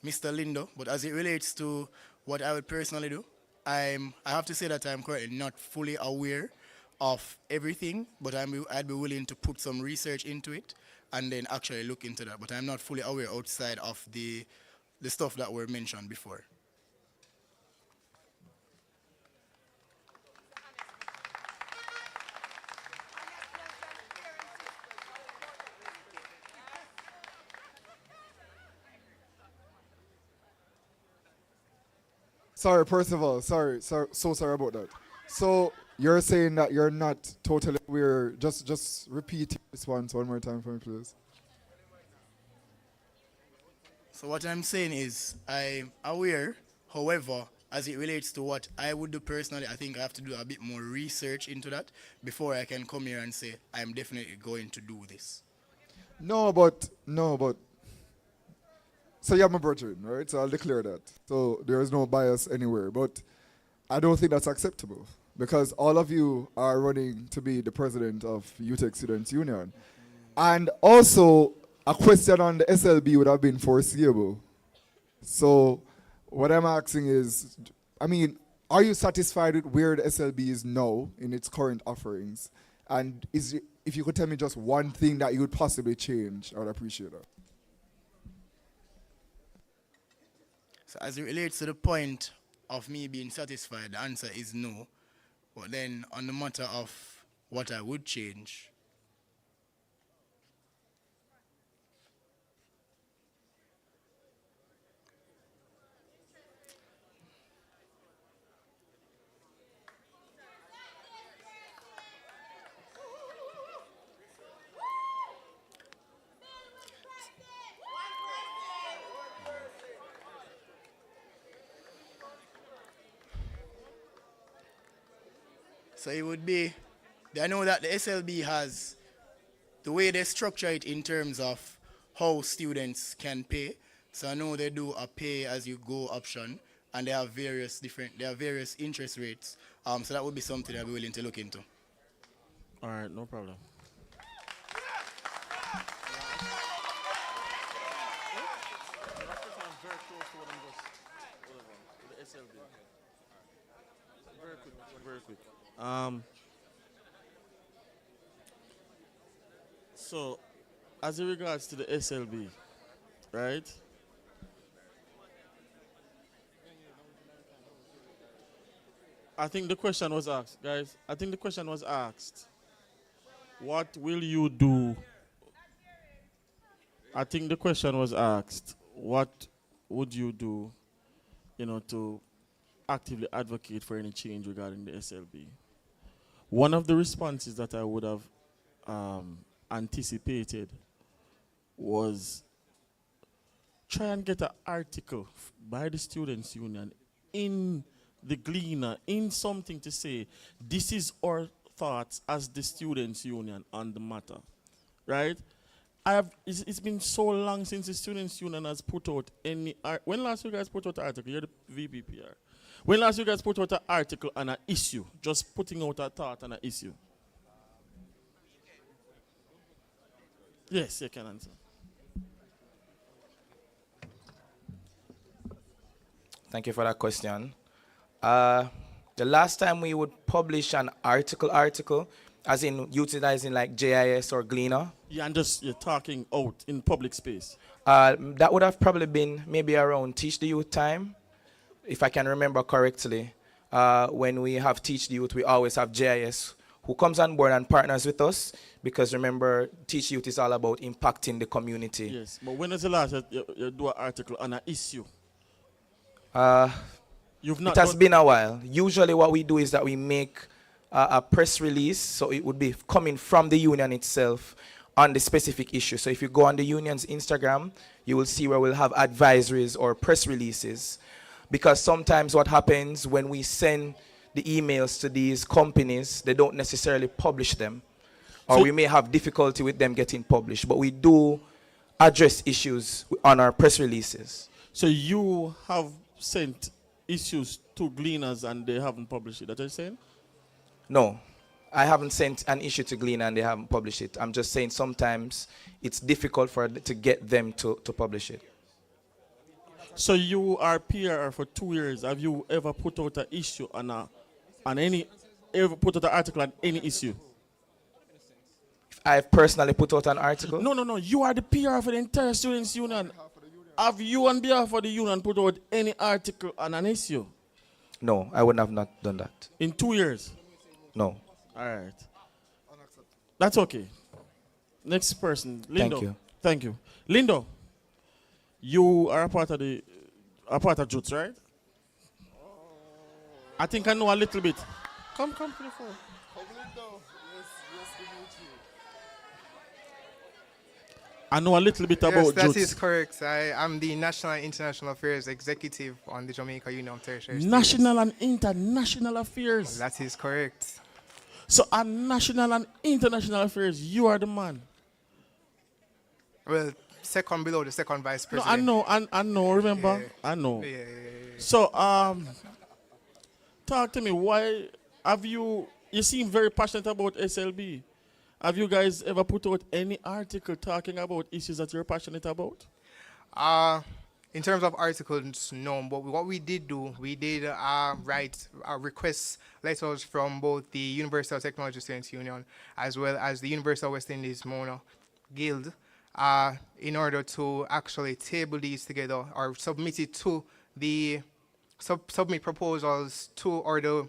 Mr. Lindo, but as it relates to what I would personally do, I have to say that I'm currently not fully aware of everything, but I'd be willing to put some research into it and then actually look into that. But I'm not fully aware outside of the stuff that were mentioned before. Sorry, Percival. Sorry, so sorry about that. So you're saying that you're not totally aware. Just repeat your response one more time for me, please. So what I'm saying is I'm aware, however, as it relates to what I would do personally, I think I have to do a bit more research into that before I can come here and say I'm definitely going to do this. No, but so you're my brethren, right? So I'll declare that. So there is no bias anywhere. But I don't think that's acceptable because all of you are running to be the president of UTEC Students Union. And also, a question on the SLB would have been foreseeable. So what I'm asking is, I mean, are you satisfied with where the SLB is now in its current offerings? And if you could tell me just one thing that you would possibly change, I would appreciate that. So as it relates to the point of me being satisfied, the answer is no. But then on the matter of what I would change, so it would be, I know that the SLB has, the way they structure it in terms of how students can pay. So I know they do a pay as you go option, and they have various interest rates. So that would be something I'd be willing to look into. All right, no problem. Very quick. So, as in regards to the SLB, right? I think the question was asked, guys. I think the question was asked. What will you do? I think the question was asked. What would you do, to actively advocate for any change regarding the SLB? One of the responses that I would have anticipated was try and get an article by the Students' Union in the Gleaner, in something to say, this is our thoughts as the Students' Union on the matter, right? It's been so long since the Students' Union has put out any, when last you guys put out an article? You're the VPPR. When last you guys put out an article on an issue, just putting out a thought on an issue? Yes, you can answer. Thank you for that question. The last time we would publish an article, as in utilizing like JIS or Gleaner. Yeah, and just you're talking out in public space. That would have probably been maybe around Teach the Youth time, if I can remember correctly. When we have Teach the Youth, we always have JIS who comes on board and partners with us, because remember, Teach Youth is all about impacting the community. Yes, but when was the last you do an article on an issue? It has been a while. Usually what we do is that we make a press release, so it would be coming from the union itself on the specific issue. So if you go on the union's Instagram, you will see where we'll have advisories or press releases. Because sometimes what happens when we send the emails to these companies, they don't necessarily publish them. Or we may have difficulty with them getting published. But we do address issues on our press releases. So you have sent issues to Gleaners and they haven't published it, that's what you're saying? No. I haven't sent an issue to Glean and they haven't published it. I'm just saying sometimes it's difficult to get them to publish it. So you are PR for 2 years. Have you ever put out an issue ever put out an article on any issue? If I've personally put out an article? No. You are the PR for the entire Students' Union. Have you on behalf of the union put out any article on an issue? No, I would have not done that. In 2 years? No. All right. That's okay. Next person, Lindo. Thank you. Lindo, you are a part of Jutes, right? I think I know a little bit. Come to the phone. I know a little bit about Yes, that Jutes. is correct. I am the National and International Affairs Executive on the Jamaica Union of Tertiary Studies. National and International Affairs. That is correct. So on National and International Affairs, you are the man. Well, second below the second vice No, president. I know, remember? Yeah. I know. Yeah. So, talk to me, why have you seem very passionate about SLB. Have you guys ever put out any article talking about issues that you're passionate about? In terms of articles, no. But what we did do, we did write request letters from both the University of Technology Students Union as well as the University of West Indies Mona Guild in order to actually table these together or submit it to the submit proposals to or the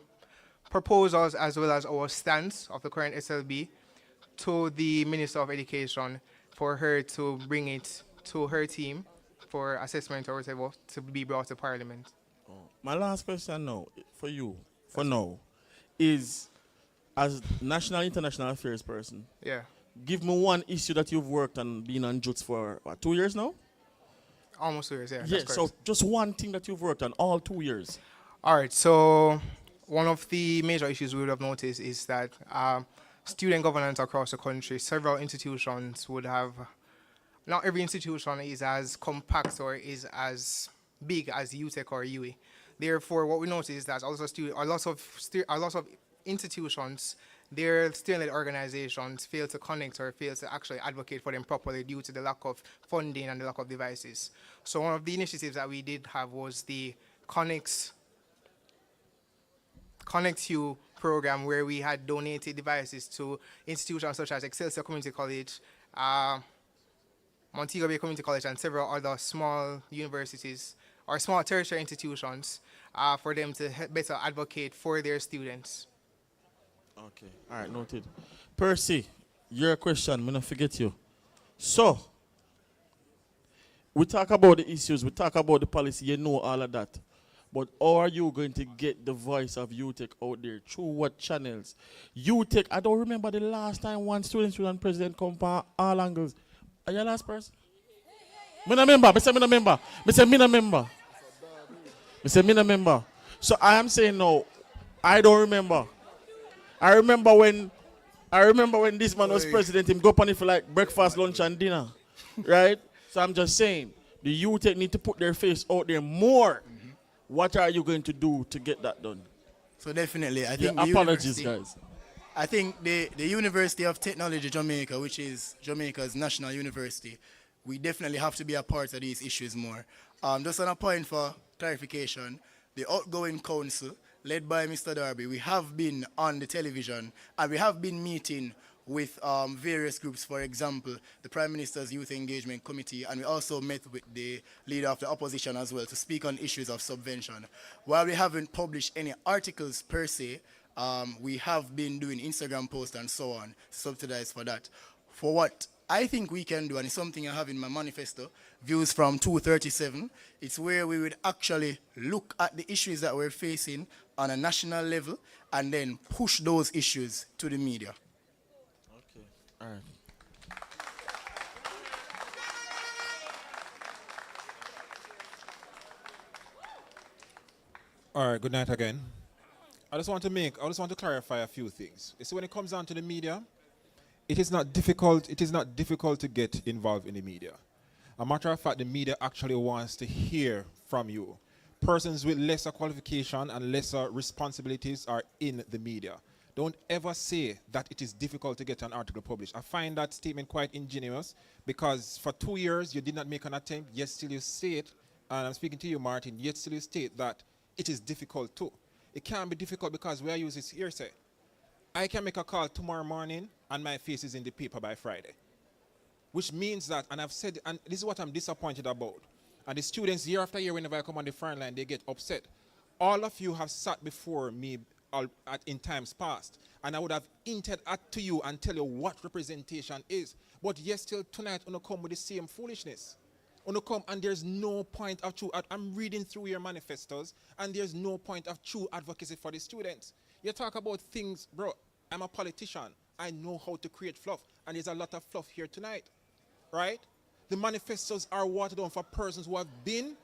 proposals as well as our stance of the current SLB to the Minister of Education for her to bring it to her team for assessment or whatever to be brought to Parliament. My last question now for you, for now, is as National International Affairs person. Yeah. Give me one issue that you've worked on being on Jutes for 2 years now? Almost 2 years, yeah. Yeah, so just one thing that you've worked on all 2 years. All right, so one of the major issues we would have noticed is that student governance across the country, several institutions would have, not every institution is as compact or is as big as UTEC or UE. Therefore, what we notice is that a lot of institutions, their student organizations fail to connect or fail to actually advocate for them properly due to the lack of funding and the lack of devices. So one of the initiatives that we did have was the Connect You program, where we had donated devices to institutions such as Excelsior Community College, Montego Bay Community College, and several other small universities or small tertiary institutions for them to better advocate for their students. Okay, all right, noted. Percy, your question, I'm going to forget you. So, we talk about the issues, we talk about the policy, you know all of that. But how are you going to get the voice of UTEC out there? Through what channels? UTEC, I don't remember the last time one student president come from all angles. Are you the last person? Me no member. So I am saying no, I don't remember. I remember when this man was president, him go on it for like breakfast, lunch, and dinner. Right? So I'm just saying, the UTEC need to put their face out there more. What are you going to do to get that done? So definitely, I think apologies, guys. I think the University of Technology Jamaica, which is Jamaica's national university, we definitely have to be a part of these issues more. Just on a point for clarification, the outgoing council, led by Mr. Darby, we have been on the television and we have been meeting with various groups, for example, the Prime Minister's Youth Engagement Committee, and we also met with the leader of the opposition as well to speak on issues of subvention. While we haven't published any articles per se, we have been doing Instagram posts and so on, subsidized for that. For what I think we can do, and it's something I have in my manifesto, Views from 237, it's where we would actually look at the issues that we're facing on a national level and then push those issues to the media. All right. All right, good night again. I just want to clarify a few things. You see, when it comes down to the media, it is not difficult to get involved in the media. A matter of fact, the media actually wants to hear from you. Persons with lesser qualification and lesser responsibilities are in the media. Don't ever say that it is difficult to get an article published. I find that statement quite ingenuous because for 2 years you did not make an attempt, yet still you state, and I'm speaking to you, Martin, yet still you state that it is difficult too. It can't be difficult because we are using hearsay. I can make a call tomorrow morning and my face is in the paper by Friday. Which means that, and I've said, and this is what I'm disappointed about, and the students year after year, whenever I come on the front line, they get upset. All of you have sat before me in times past, and I would have hinted to you and tell you what representation is. But yes, still tonight, you come with the same foolishness. You come and there's no point of true. I'm reading through your manifestos, and there's no point of true advocacy for the students. You talk about things, bro. I'm a politician. I know how to create fluff, and there's a lot of fluff here tonight, right? The manifestos are watered down for persons who have been.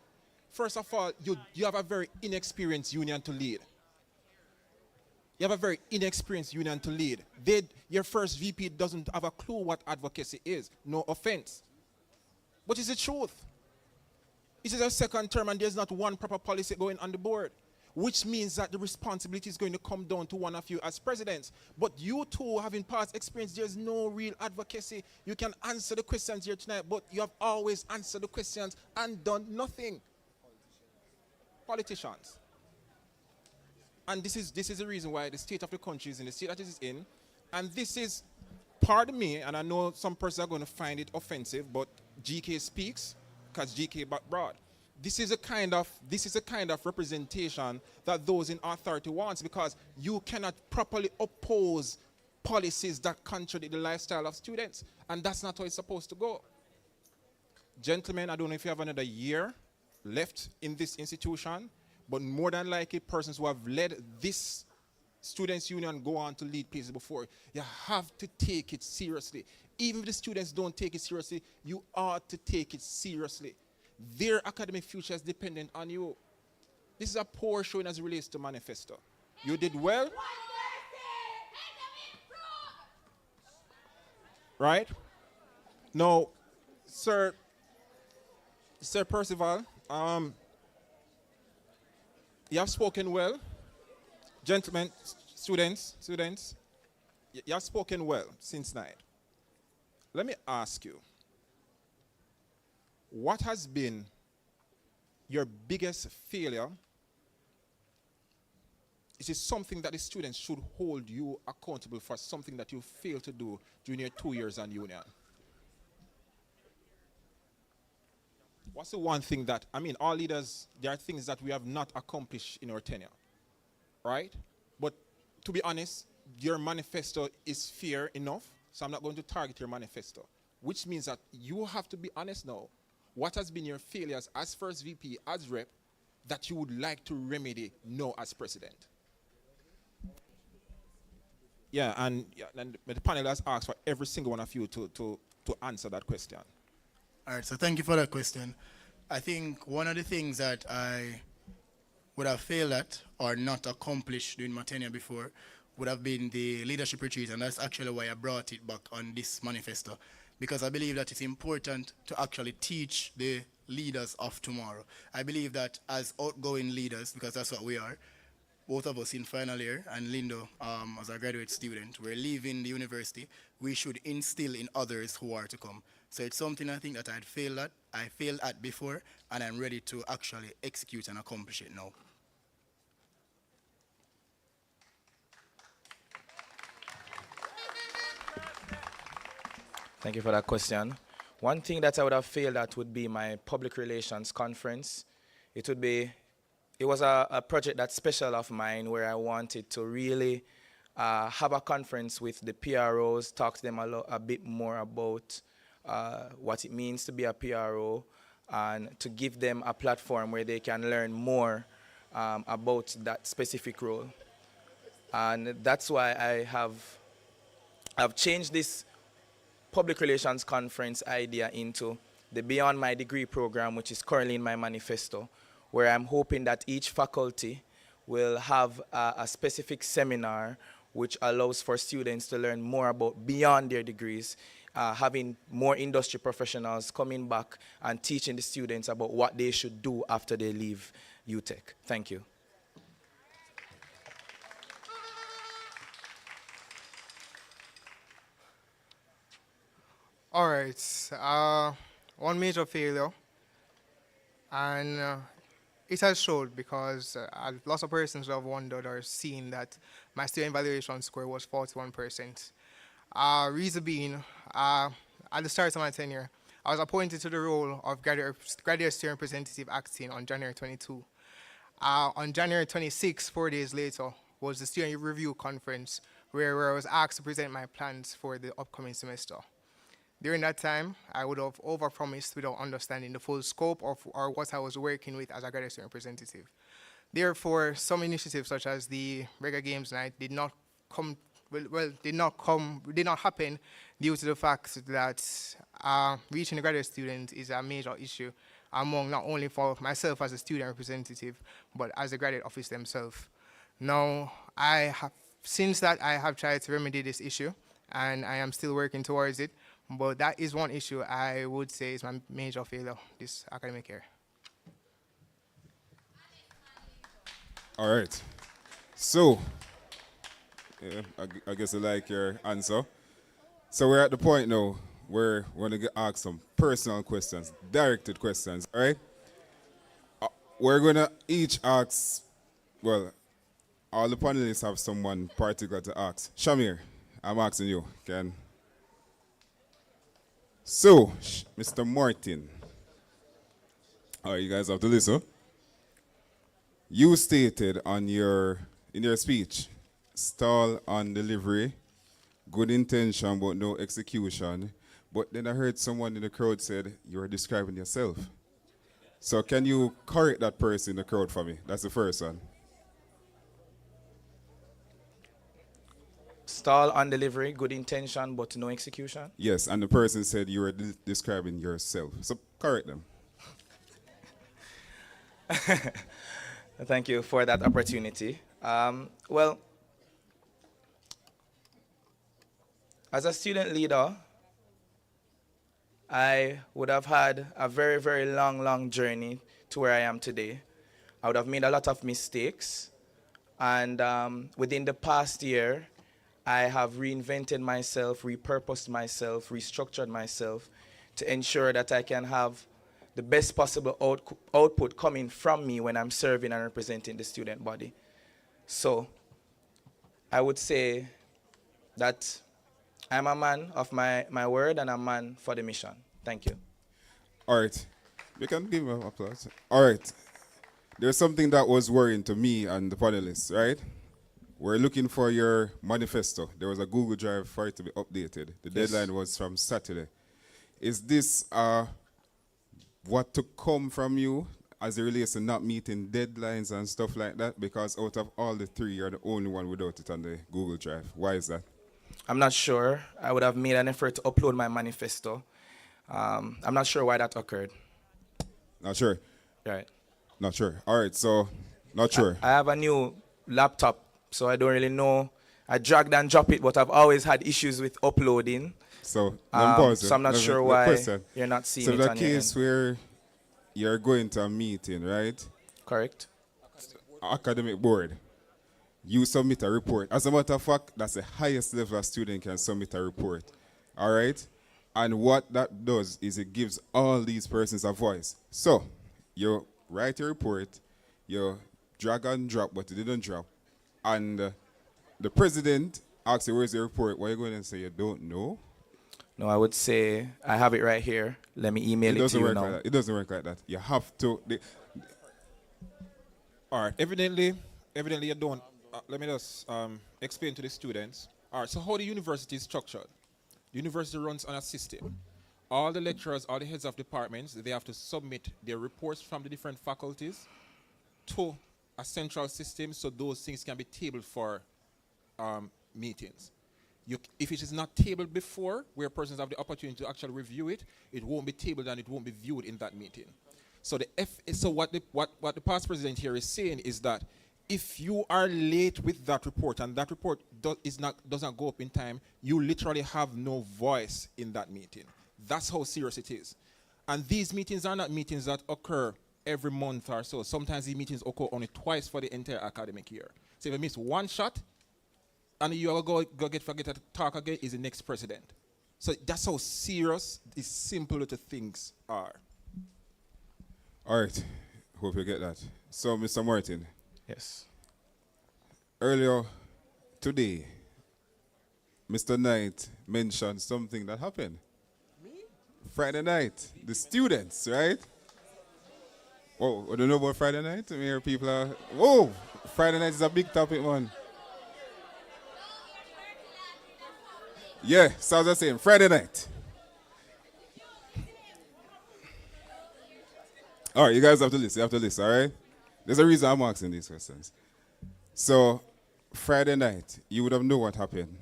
First of all, you have a very inexperienced union to lead. You have a very inexperienced union to lead. Your first VP doesn't have a clue what advocacy is. No offense. But it's the truth. It is a second term and there's not one proper policy going on the board, which means that the responsibility is going to come down to one of you as presidents. But you two having past experience, there's no real advocacy. You can answer the questions here tonight, but you have always answered the questions and done nothing. Politicians. And this is the reason why the state of the country is in the state that it is in. And this is, pardon me, and I know some persons are going to find it offensive, but GK speaks because GK broad. This is a kind of representation that those in authority wants, because you cannot properly oppose policies that contradict the lifestyle of students, and that's not how it's supposed to go. Gentlemen, I don't know if you have another year left in this institution, but more than likely persons who have led this students union go on to lead places before. You have to take it seriously. Even if the students don't take it seriously, you ought to take it seriously. Their academic future is dependent on you. This is a poor showing as it relates to manifesto. You did well. Right? Now, Sir Percival, you have spoken well. Gentlemen, students, you have spoken well since night. Let me ask you, what has been your biggest failure? Is it something that the students should hold you accountable for, something that you failed to do during your 2 years on union? What's the one thing that, all leaders, there are things that we have not accomplished in our tenure, right? But to be honest, your manifesto is fair enough, so I'm not going to target your manifesto, which means that you have to be honest now. What has been your failures as first VP, as rep, that you would like to remedy now as president? Yeah, and the panel has asked for every single one of you to answer that question. All right, so thank you for that question. I think one of the things that I would have failed at or not accomplished during my tenure before would have been the leadership retreat, and that's actually why I brought it back on this manifesto, because I believe that it's important to actually teach the leaders of tomorrow. I believe that as outgoing leaders, because that's what we are, both of us in final year, and Lindo as a graduate student, we're leaving the university, we should instill in others who are to come. So it's something I think that I failed at before, and I'm ready to actually execute and accomplish it now. Thank you for that question. One thing that I would have failed at would be my public relations conference. It was a project that's special of mine, where I wanted to really have a conference with the PROs, talk to them a bit more about what it means to be a PRO, and to give them a platform where they can learn more about that specific role. And that's why I've changed this public relations conference idea into the Beyond My Degree program, which is currently in my manifesto, where I'm hoping that each faculty will have a specific seminar which allows for students to learn more about beyond their degrees, having more industry professionals coming back and teaching the students about what they should do after they leave UTech. Thank you. All right. One major failure, and it has showed because lots of persons have wondered or seen that my student evaluation score was 41%. Reason being, at the start of my tenure, I was appointed to the role of graduate student representative acting on January 22. On January 26, 4 days later, was the student review conference where I was asked to present my plans for the upcoming semester. During that time, I would have overpromised without understanding the full scope of or what I was working with as a graduate student representative. Therefore, some initiatives such as the Reggae Games Night did not happen due to the fact that reaching a graduate student is a major issue among not only for myself as a student representative, but as a graduate office themselves. Now, since that I have tried to remedy this issue, and I am still working towards it, but that is one issue I would say is my major failure this academic year. All right. So, yeah, I guess I like your answer. So we're at the point now where we're going to ask some personal questions, directed questions, all right? We're going to each ask, well, all the panelists have someone particular to ask. Shamir, I'm asking you, can. So, Mr. Martin, all right, you guys have to listen. You stated in your speech, stall on delivery, good intention but no execution. But then I heard someone in the crowd said you were describing yourself. So can you correct that person in the crowd for me? That's the first one. Stall on delivery, good intention, but no execution. Yes, and the person said you were describing yourself. So correct them. Thank you for that opportunity. Well, as a student leader, I would have had a very, very long journey to where I am today. I would have made a lot of mistakes. And within the past year, I have reinvented myself, repurposed myself, restructured myself to ensure that I can have the best possible output coming from me when I'm serving and representing the student body. So I would say that I'm a man of my word and a man for the mission. Thank you. All right. You can give him an applause. All right. There's something that was worrying to me and the panelists, right? We're looking for your manifesto. There was a Google Drive for it to be updated. The deadline was from Saturday. Is this what to come from you as it relates to not meeting deadlines and stuff like that? Because out of all the three, you're the only one without it on the Google Drive. Why is that? I'm not sure. I would have made an effort to upload my manifesto. I'm not sure why that occurred. Not sure? Right. Not sure. All right, so not sure. I have a new laptop, so I don't really know. I dragged and dropped it, but I've always had issues with uploading. So, so I'm not sure why you're not seeing it on your end. So the case where you're going to a meeting, right? Correct. Academic board. You submit a report. As a matter of fact, that's the highest level a student can submit a report. All right? And what that does is it gives all these persons a voice. So, you write your report, you drag and drop, but it didn't drop. And the president asks you, where's your report? What are you going to say? You don't know? No, I would say, I have it right here. Let me email it to you now. It doesn't work like that. You have to. All right, evidently you don't. Let me just explain to the students. All right, so how the university is structured. The university runs on a system. All the lecturers, all the heads of departments, they have to submit their reports from the different faculties to a central system so those things can be tabled for meetings. If it is not tabled before, where persons have the opportunity to actually review it, it won't be tabled and it won't be viewed in that meeting. So what the past president here is saying is that if you are late with that report and that report does not go up in time, you literally have no voice in that meeting. That's how serious it is. And these meetings are not meetings that occur every month or so. Sometimes these meetings occur only twice for the entire academic year. So if you miss one shot, and you go forget to talk again, is the next president. So that's how serious these simple little things are. All right. Hope you get that. So, Mr. Martin. Yes. Earlier today, Mr. Knight mentioned something that happened. Friday night, the students, right? Whoa, I don't know about Friday night. I hear people are, whoa, Friday night is a big topic, man. Yeah, so I was saying, Friday night. All right, you guys have to listen. You have to listen, all right? There's a reason I'm asking these questions. So, Friday night, you would have known what happened.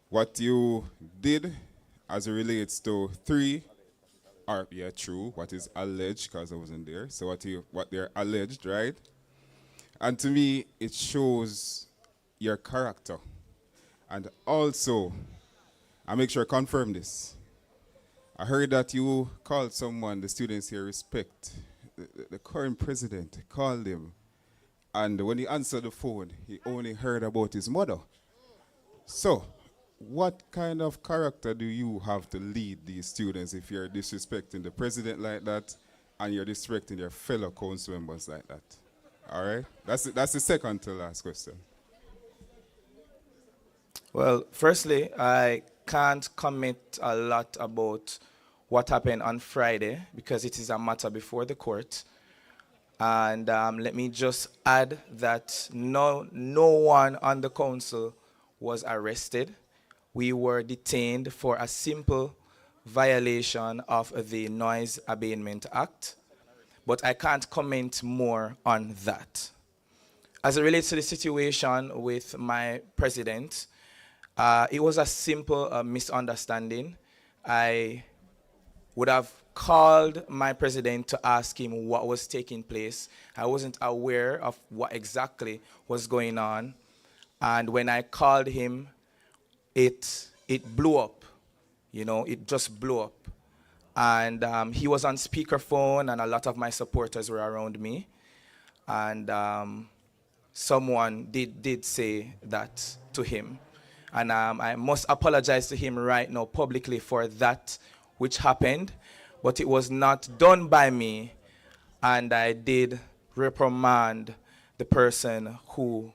What you did as it relates to true, what is alleged, because I wasn't there. So what they're alleged, right? And to me, it shows your character. And also, I make sure I confirm this. I heard that you called someone, the students here respect. The current president called him. And when he answered the phone, he only heard about his mother. So, what kind of character do you have to lead these students if you're disrespecting the president like that and you're disrespecting your fellow council members like that? All right? That's the second to last question. Well, firstly, I can't comment a lot about what happened on Friday because it is a matter before the court. And let me just add that no one on the council was arrested. We were detained for a simple violation of the Noise Abatement Act, but I can't comment more on that. As it relates to the situation with my president, it was a simple misunderstanding. I would have called my president to ask him what was taking place. I wasn't aware of what exactly was going on. And when I called him, it blew up. You know, it just blew up. And he was on speakerphone, and a lot of my supporters were around me. And someone did say that to him. And I must apologize to him right now publicly for that which happened. But it was not done by me. And I did reprimand the person who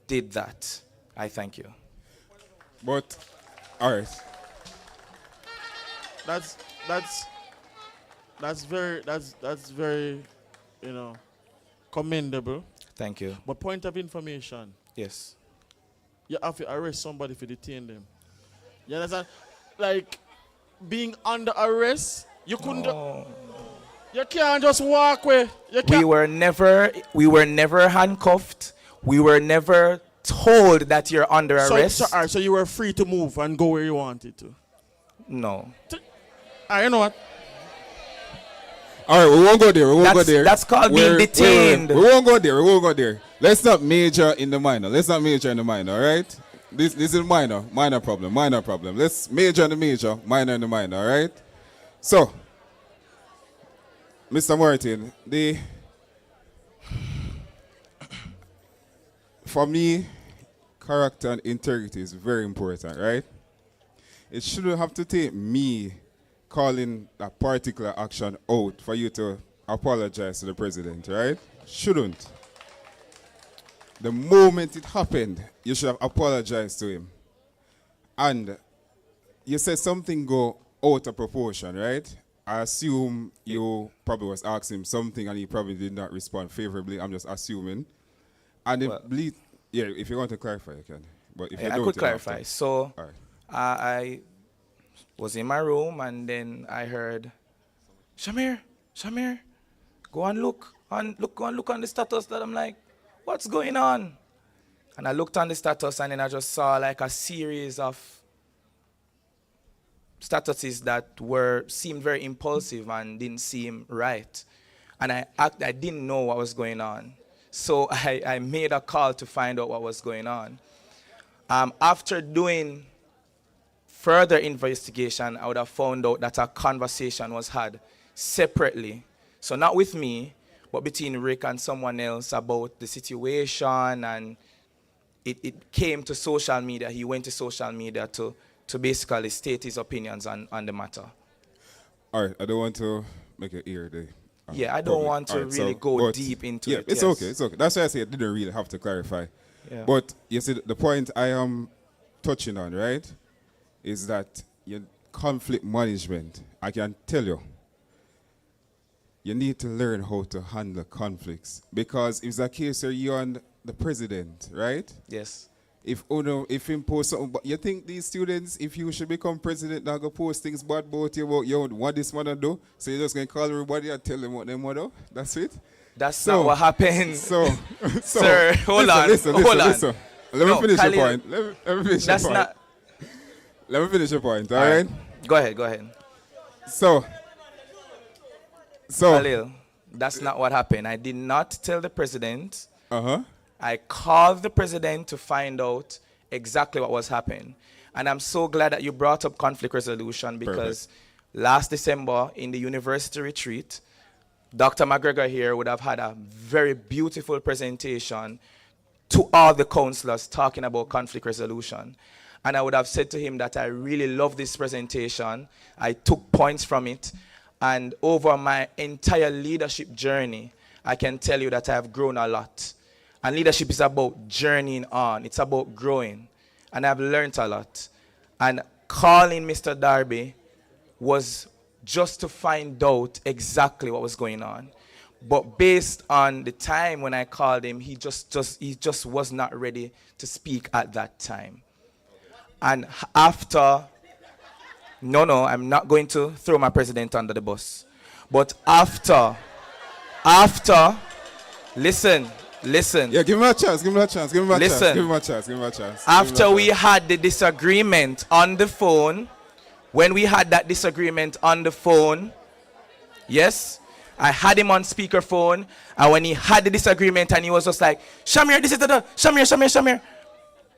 did that. I thank you. But, all right. That's very, commendable. Thank you. But point of information. Yes. You have to arrest somebody to detain them. You understand? Like, being under arrest, you couldn't. You can't just walk away. We were never handcuffed. We were never told that you're under arrest. So you were free to move and go where you wanted to? No. You know what? All right, we won't go there. We won't go there. That's called being detained. We won't go there. We won't go there. Let's not major in the minor. All right? This is minor problem. Let's major in the major, minor in the minor, all right? So, Mr. Martin, for me, character and integrity is very important, right? It shouldn't have to take me calling a particular action out for you to apologize to the president, right? Shouldn't. The moment it happened, you should have apologized to him. And you said something go out of proportion, right? I assume you probably was asking him something and he probably did not respond favorably. I'm just assuming. And if you want to clarify, you can. But if you don't, I could clarify. So I was in my room and then I heard, Shamir, go and look on the status. That I'm like, what's going on? And I looked on the status and then I just saw like a series of statuses that seemed very impulsive and didn't seem right. And I didn't know what was going on. So I made a call to find out what was going on. After doing further investigation, I would have found out that a conversation was had separately. So not with me, but between Rick and someone else about the situation, and it came to social media. He went to social media to to basically state his opinions on the matter. All right, I don't want to make an ear day. Yeah, I don't want to really go deep into it. It's okay, it's okay. That's why I say I didn't really have to clarify. Yeah. But you see, the point I am touching on, right, is that your conflict management, I can tell you, you need to learn how to handle conflicts. Because if it's a case where you're on the president, right? Yes. If him post something, but you think these students, if you should become president, not go post things bad about you, about yo, what this man do? So you're just gonna call everybody and tell them what they want to do? That's it? That's not what happened. So, sir, hold on. Listen. Let me finish your point. Let me finish That's your point. not. Let me finish your point, all All right? Go ahead. So, Khalil, that's not what happened. I did not tell the president. Uh-huh. I called the president to find out exactly what was happening. And I'm so glad that you brought up conflict resolution because last December in the university retreat, Dr. McGregor here would have had a very beautiful presentation to all the counselors talking about conflict resolution. And I would have said to him that I really love this presentation. I took points from it. And over my entire leadership journey, I can tell you that I have grown a lot. And leadership is about journeying on. It's about growing. And I've learned a lot. And calling Mr. Darby was just to find out exactly what was going on. But based on the time when I called him, he just was not ready to speak at that time. And after, no, I'm not going to throw my president under the bus. But after, listen. Yeah, give him a chance. After we had the disagreement on the phone, when we had that disagreement on the phone, yes, I had him on speakerphone, and when he had the disagreement and he was just like, Shamir, this is the Shamir.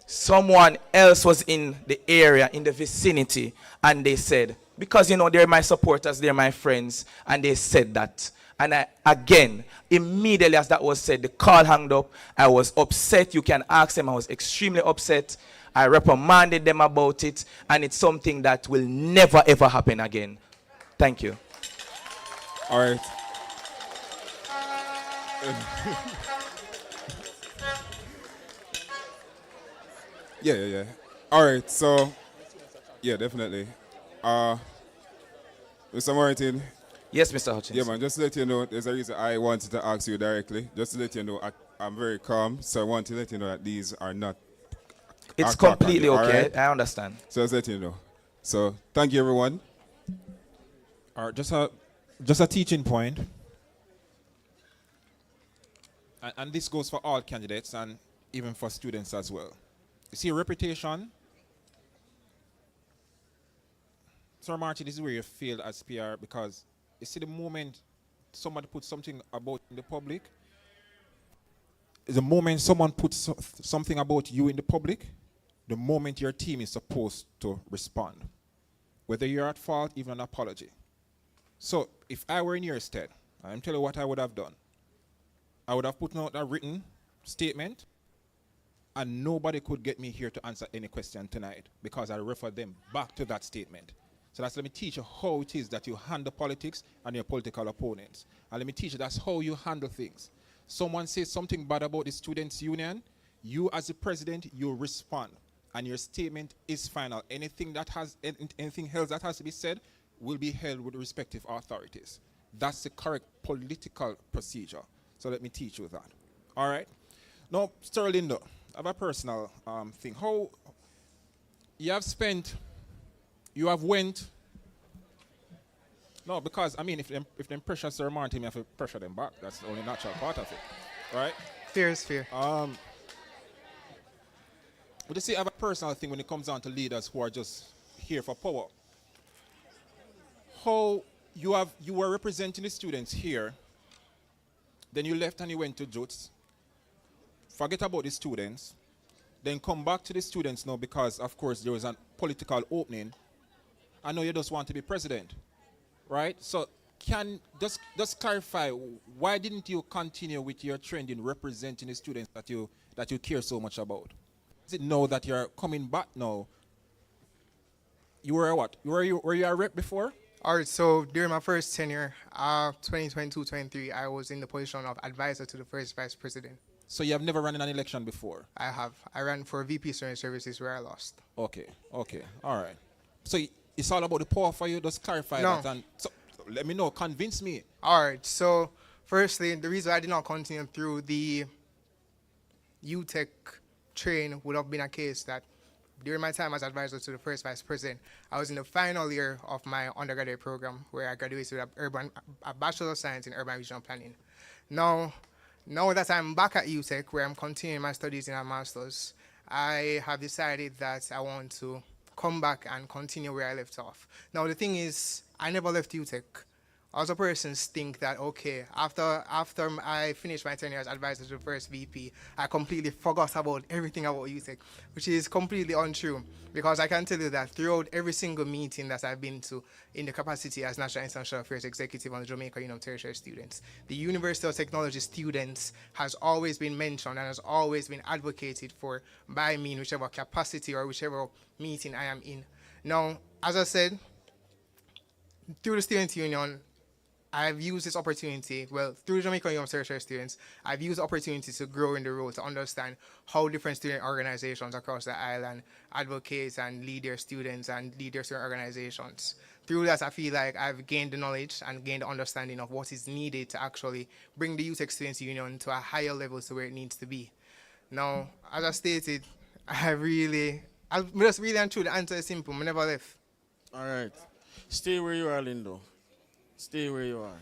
Someone else was in the area, in the vicinity, and they said, because, they're my supporters, they're my friends, and they said that. And again, immediately as that was said, the call hung up. I was upset. You can ask them. I was extremely upset. I reprimanded them about it, and it's something that will never, ever happen again. Thank you. All right. Yeah. All right, so, yeah, definitely. Mr. Martin. Yes, Mr. Hutchins. Yeah, man, just to let you know, there's a reason I wanted to ask you directly. Just to let you know, I'm very calm, so I want to let you know that these are not... It's completely okay. Right? I understand. So just let you know. So, thank you, everyone. All right, just a teaching point. And this goes for all candidates and even for students as well. You see, reputation, Sir Martin, this is where you fail as PR because you see the moment somebody puts something about in the public, the moment someone puts something about you in the public, the moment your team is supposed to respond. Whether you're at fault, even an apology. So if I were in your stead, I'm telling you what I would have done. I would have put out a written statement and nobody could get me here to answer any question tonight because I refer them back to that statement. So let me teach you how it is that you handle politics and your political opponents. And let me teach you that's how you handle things. Someone says something bad about the students' union, you as the president, you respond. And your statement is final. Anything else that has to be said will be held with the respective authorities. That's the correct political procedure. So let me teach you that. All right? Now, Mr. Lindo, I have a personal thing. How you have went. No, because if them pressure Sir Martin, you have to pressure them back. That's the only natural part of it, right? Fear is fear. But you see, I have a personal thing when it comes down to leaders who are just here for power. How you were representing the students here, then you left and you went to JUTS. Forget about the students, then come back to the students now because, of course, there was a political opening. I know you just want to be president, right? So can just clarify, why didn't you continue with your trend in representing the students that you care so much about? Is it now that you're coming back now You were a what? Were you a rep before? All right, so during my first tenure, 2022-23, I was in the position of advisor to the first vice president. So you have never run in an election before? I have. I ran for VP Student Services where I lost. Okay, all right. So it's all about the power for you. Just clarify No. that. And so let me know. Convince me. All right, so firstly, the reason I did not continue through the UTech train would have been a case that during my time as advisor to the first vice president, I was in the final year of my undergraduate program where I graduated with a Bachelor of Science in Urban Regional Planning. Now that I'm back at UTech, where I'm continuing my studies in a master's, I have decided that I want to come back and continue where I left off. Now, the thing is, I never left UTech. Other persons think that, okay, after I finished my tenure as advisor to the first VP, I completely forgot about everything about UTech, which is completely untrue, because I can tell you that throughout every single meeting that I've been to in the capacity as National International Affairs Executive on the Jamaica Union of Tertiary Students, the University of Technology students has always been mentioned and has always been advocated for by me in whichever capacity or whichever meeting I am in. Now, as I said, through the Student Union, I've used this opportunity, through the Jamaica Union of Tertiary Students, I've used the opportunity to grow in the role, to understand how different student organizations across the island advocate and lead their students and lead their student organizations. Through that, I feel like I've gained the knowledge and gained the understanding of what is needed to actually bring the Youth Students Union to a higher level to where it needs to be. Now, as I stated, I just really and truly, the answer is simple. I never left. All right. Stay where you are, Lindo. Stay where you are.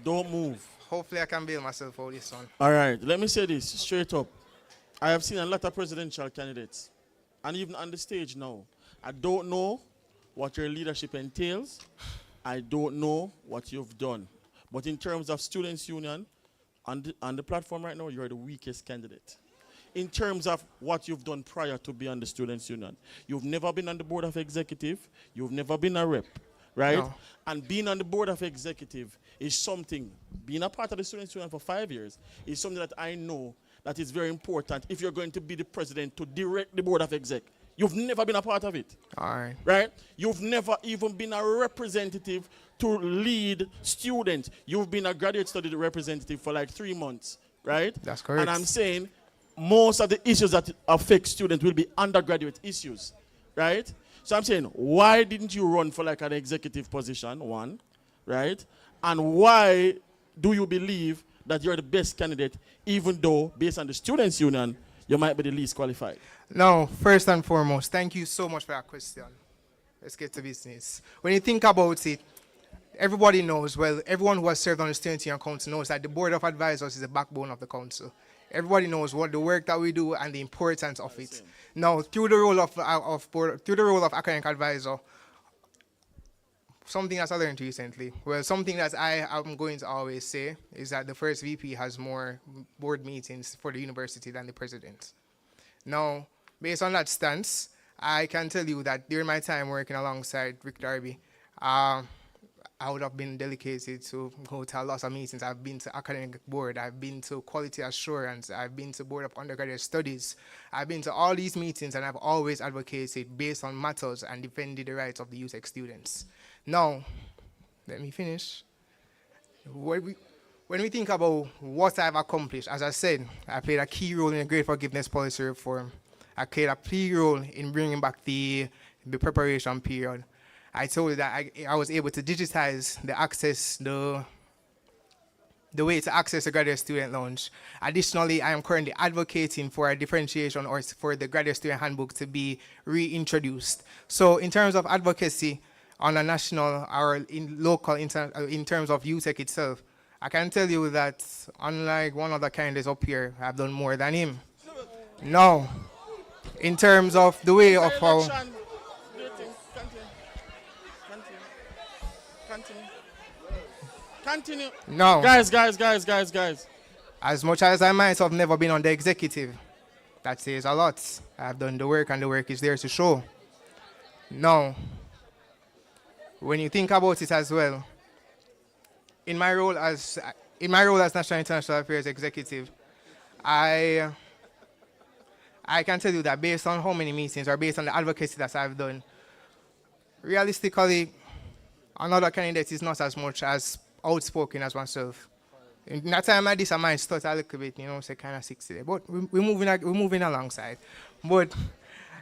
Don't move. Hopefully I can bail myself out this one. All right, let me say this straight up. I have seen a lot of presidential candidates, and even on the stage now. I don't know what your leadership entails. I don't know what you've done. But in terms of Students' Union, on the platform right now, you're the weakest candidate. In terms of what you've done prior to be on the Students' Union, you've never been on the board of executive, you've never been a rep. Right? No. And being on the board of executive is something, being a part of the Students' Union for 5 years, is something that I know that is very important if you're going to be the president to direct the board of exec. You've never been a part of it. All right. Right? You've never even been a representative to lead students. You've been a graduate study representative for like 3 months. Right? That's correct. And I'm saying most of the issues that affect students will be undergraduate issues. Right? So I'm saying, why didn't you run for like an executive position, one, right? And why do you believe that you're the best candidate, even though, based on the Students' Union, you might be the least qualified? No, first and foremost, thank you so much for that question. Let's get to business. When you think about it, everybody knows, everyone who has served on the Student Union Council knows that the Board of Advisors is the backbone of the council. Everybody knows what the work that we do and the importance of it. Now, through the role of academic advisor, something that's I learned recently, something that I am going to always say is that the first VP has more board meetings for the university than the president. Now, based on that stance, I can tell you that during my time working alongside Rick Darby, I would have been delegated to go to a lot of meetings. I've been to academic board, I've been to quality assurance, I've been to board of undergraduate studies. I've been to all these meetings and I've always advocated based on matters and defended the rights of the UTech students. Now, let me finish. When we think about what I've accomplished, as I said, I played a key role in the Great Forgiveness Policy Reform. I played a key role in bringing back the preparation period. I told you that I was able to digitize the way to access the graduate student lounge. Additionally, I am currently advocating for a differentiation or for the graduate student handbook to be reintroduced. So in terms of advocacy on a national or in local, in terms of UTech itself, I can tell you that unlike one other candidate up here, I've done more than him. No. In terms of the way of how... Continue. No. Guys. As much as I might have never been on the executive, that says a lot. I've done the work and the work is there to show. No. When you think about it as well, in my role as National International Affairs Executive, I can tell you that based on how many meetings or based on the advocacy that I've done, realistically, another candidate is not as much as outspoken as myself. In that time like this, I might stutter a little bit, say kind of 60. But we're moving alongside. But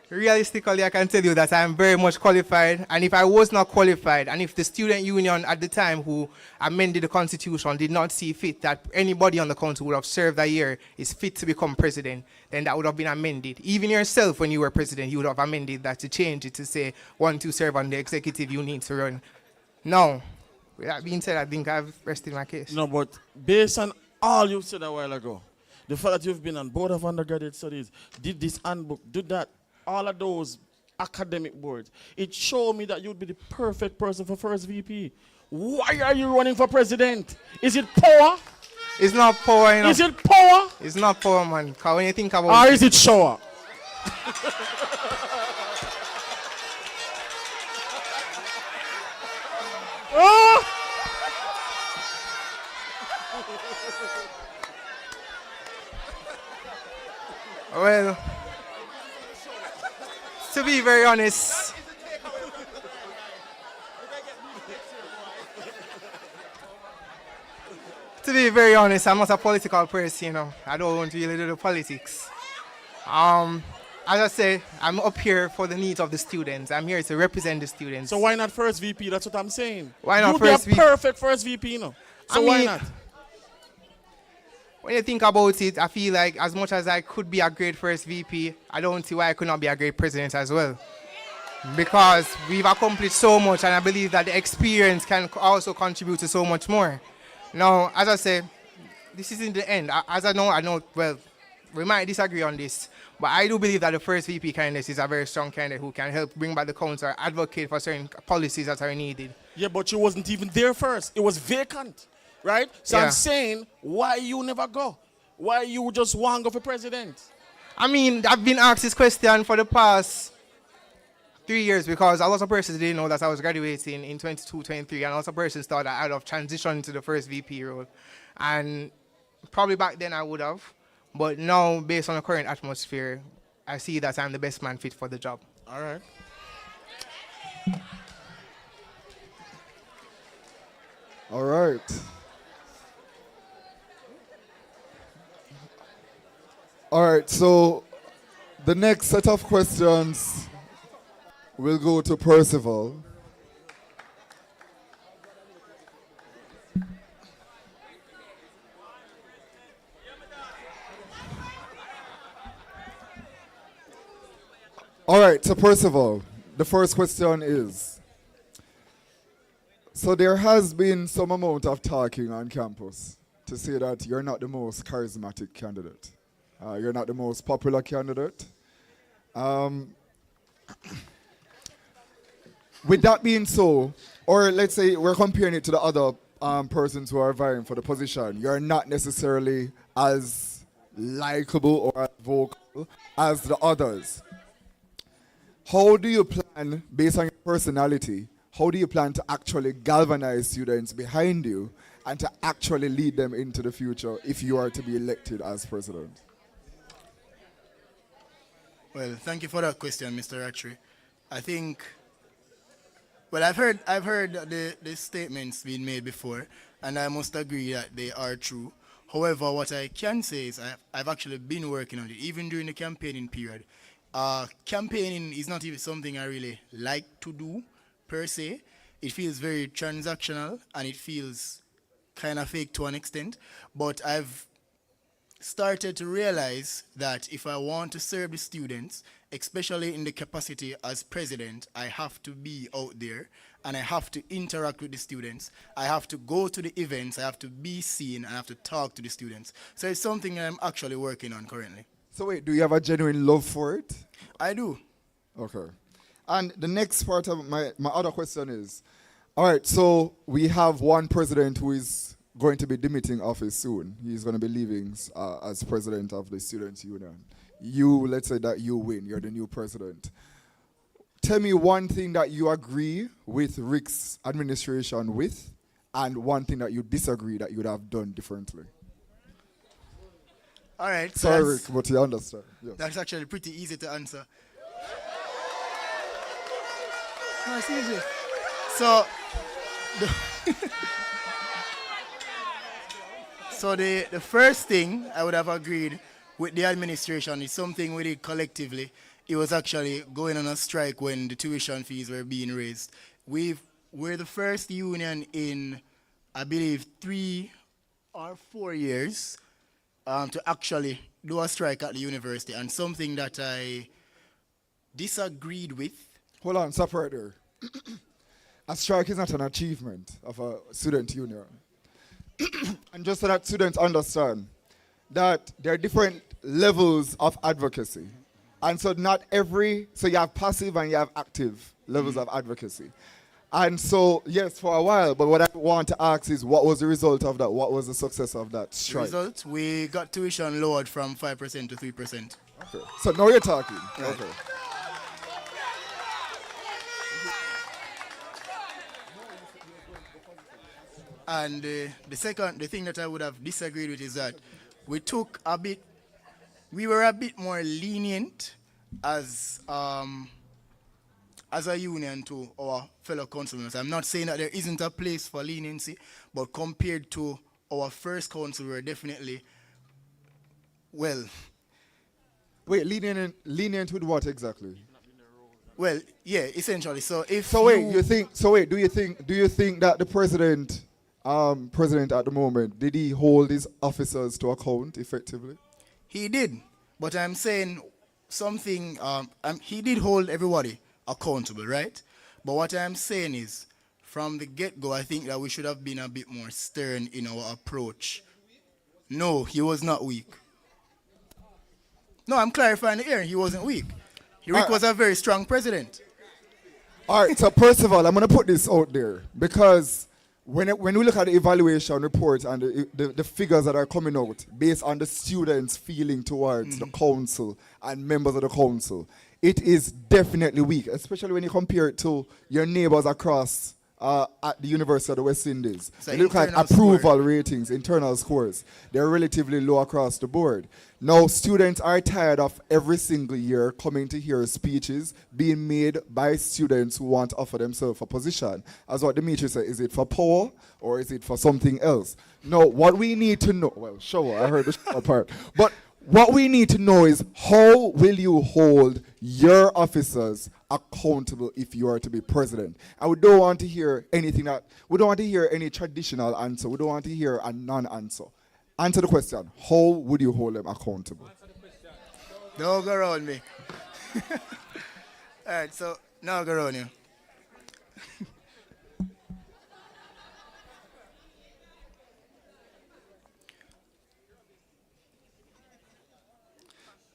realistically, I can tell you that I'm very much qualified. And if I was not qualified, and if the student union at the time who amended the constitution did not see fit that anybody on the council would have served a year is fit to become president, then that would have been amended. Even yourself, when you were president, you would have amended that to change it to say, once you serve on the executive, you need to run. Now, with that being said, I think I've rested my case. No, but based on all you said a while ago, the fact that you've been on board of undergraduate studies, did this handbook, did that, all of those academic boards, it showed me that you'd be the perfect person for first VP. Why are you running for president? Is it power? It's not power, Is it power? It's not power, man. Because when you think about Or is it shower? Oh! Well, to be very honest, I'm not a political person, I don't want to really do the politics. As I say, I'm up here for the needs of the students. I'm here to represent the students. So why not first VP? That's what I'm saying. Why not first VP? You'd be a perfect first VP, So why not? When you think about it, I feel like as much as I could be a great first VP, I don't see why I could not be a great president as well. Because we've accomplished so much, and I believe that the experience can also contribute to so much more. Now, as I say, this isn't the end. As I know, well, we might disagree on this, but I do believe that the first VP candidate is a very strong candidate who can help bring back the council or advocate for certain policies that are needed. Yeah, but you wasn't even there first. It was vacant, right? So Yeah. I'm saying, why you never go? Why you just want to go for president? I mean, I've been asked this question for the past 3 years because a lot of persons didn't know that I was graduating in 22, 23, and a lot of persons thought that I'd have transitioned to the first VP role. And probably back then I would have, but now, based on the current atmosphere, I see that I'm the best man fit for the job. All right. All right. All right, so the next set of questions will go to Percival. All right, so Percival, the first question is, so there has been some amount of talking on campus to say that you're not the most charismatic candidate. You're not the most popular candidate. With that being so, or let's say we're comparing it to the other persons who are vying for the position, you're not necessarily as likable or as vocal as the others. How do you plan, based on your personality, how do you plan to actually galvanize students behind you and to actually lead them into the future if you are to be elected as president? Well, thank you for that question, Mr. Ratchery. I think, well, I've heard the statements being made before, and I must agree that they are true. However, what I can say is I've actually been working on it, even during the campaigning period. Campaigning is not even something I really like to do, per se. It feels very transactional, and it feels kind of fake to an extent. But I've started to realize that if I want to serve the students, especially in the capacity as president, I have to be out there and I have to interact with the students. I have to go to the events, I have to be seen, I have to talk to the students. So it's something I'm actually working on currently. So wait, do you have a genuine love for it? I do. Okay. And the next part of my other question is, all right, so we have one president who is going to be demitting office soon. He's going to be leaving as president of the Students' Union. You, let's say that you win, you're the new president. Tell me one thing that you agree with Rick's administration with, and one thing that you disagree that you would have done differently. All right. Sorry, Rick, but you understand. Yes. That's actually pretty easy to answer. No, seriously. So, the first thing I would have agreed with the administration is something we did collectively. It was actually going on a strike when the tuition fees were being raised. We're the first union in, I believe, 3 or 4 years to actually do a strike at the university, and something that I disagreed with. Hold on, stop right there. A strike is not an achievement of a student union. And just so that students understand that there are different levels of advocacy. And so so you have passive and you have active levels of advocacy. And so, yes, for a while, but what I want to ask is, what was the result of that? What was the success of that strike? The result, we got tuition lowered from 5% to 3%. Okay. So now you're talking. Right. Okay. And the thing that I would have disagreed with is that we were a bit more lenient as a union to our fellow councilors. I'm not saying that there isn't a place for leniency, but compared to our first council, we're definitely, well. Wait, lenient with what exactly? Well, yeah, essentially. So if do you think that the president at the moment, did he hold his officers to account effectively? He did, but I'm saying something, he did hold everybody accountable, right? But what I'm saying is, from the get-go, I think that we should have been a bit more stern in our approach. No, he was not weak. No, I'm clarifying the air. He wasn't weak. Rick was a very strong president. All right, so first of all, I'm going to put this out there, because when we look at the evaluation report and the figures that are coming out based on the students' feeling towards the council and members of the council, it is definitely weak, especially when you compare it to your neighbors across at the University of the West Indies. So you look at approval ratings, internal scores, they're relatively low across the board. Now, students are tired of every single year coming to hear speeches being made by students who want to offer themselves a position. As what Dimitri said, is it for power or is it for something else? No, what we need to know, well, sure, I heard the shower part, but what we need to know is, how will you hold your officers accountable if you are to be president? And we don't want to hear we don't want to hear any traditional answer. We don't want to hear a non-answer. Answer the question. How would you hold them accountable? Don't go around me. All right, so now go around you.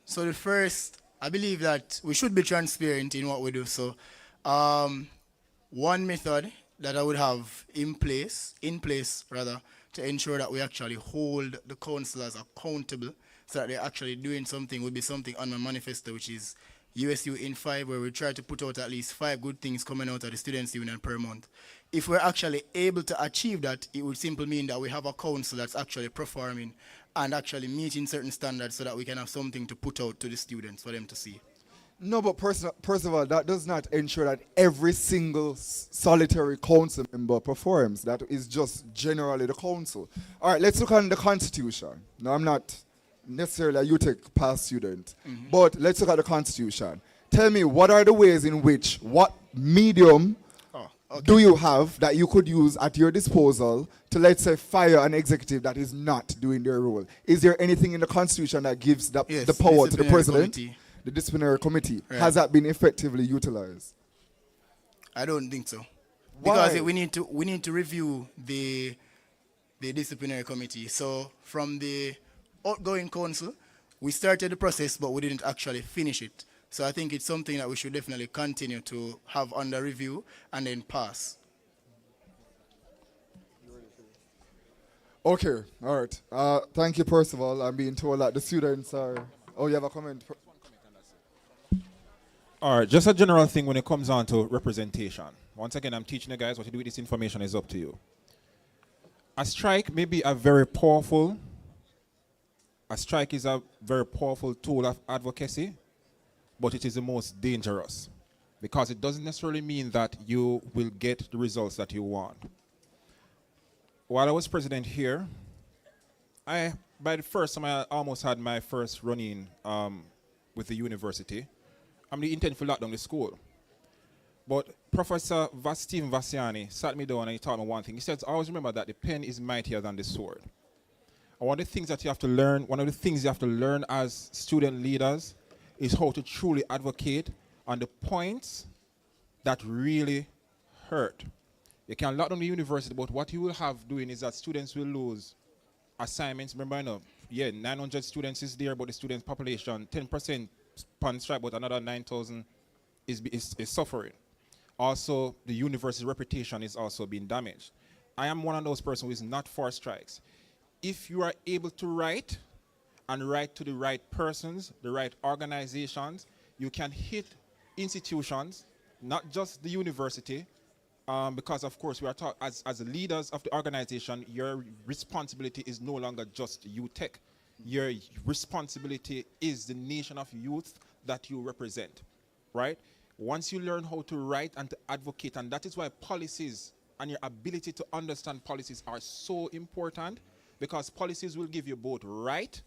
So the first, I believe that we should be transparent in what we do. So one method that I would have in place to ensure that we actually hold the councillors accountable so that they're actually doing something would be something on my manifesto, which is USU in 5, where we try to put out at least 5 good things coming out of the Students' Union per month. If we're actually able to achieve that, it would simply mean that we have a council that's actually performing and actually meeting certain standards so that we can have something to put out to the students for them to see. No, but first of all, that does not ensure that every single solitary council member performs. That is just generally the council. All right, let's look at the Constitution. Now, I'm not necessarily a UTech past student, but let's look at the Constitution. Tell me, what are the ways in which, what medium do you have that you could use at your disposal to, let's say, fire an executive that is not doing their role? Is there anything in the Constitution that gives the power to the president? Committee. The disciplinary committee. Right. Has that been effectively utilized? I don't think so. Why? Because we need to review the disciplinary committee. So from the outgoing council, we started the process, but we didn't actually finish it. So I think it's something that we should definitely continue to have under review and then pass. Okay, all right. Thank you, Percival. I'm being told that the students are... Oh, you have a comment? All right, just a general thing when it comes on to representation. Once again, I'm teaching you guys what to do with this information is up to you. A strike is a very powerful tool of advocacy, but it is the most dangerous. because it doesn't necessarily mean that you will get the results that you want. While I was president here, by the first time I almost had my first run-in with the university. I'm the intent for lock down the school. But Professor Stephen Vassiani sat me down and he taught me one thing. He said, always remember that the pen is mightier than the sword. And one of the things that you have to learn, as student leaders is how to truly advocate on the points that really hurt. You can lock down the university, but what you will have doing is that students will lose assignments. Remember, 900 students is there, but the student population, 10% on strike, but another 9,000 is suffering. Also, the university's reputation is also being damaged. I am one of those persons who is not for strikes. If you are able to write, and write to the right persons, the right organizations, you can hit institutions, not just the university, because of course we are taught as leaders of the organization, your responsibility is no longer just UTech. Your responsibility is the nation of youth that you represent, right? Once you learn how to write and to advocate, and that is why policies and your ability to understand policies are so important, because policies will give you both right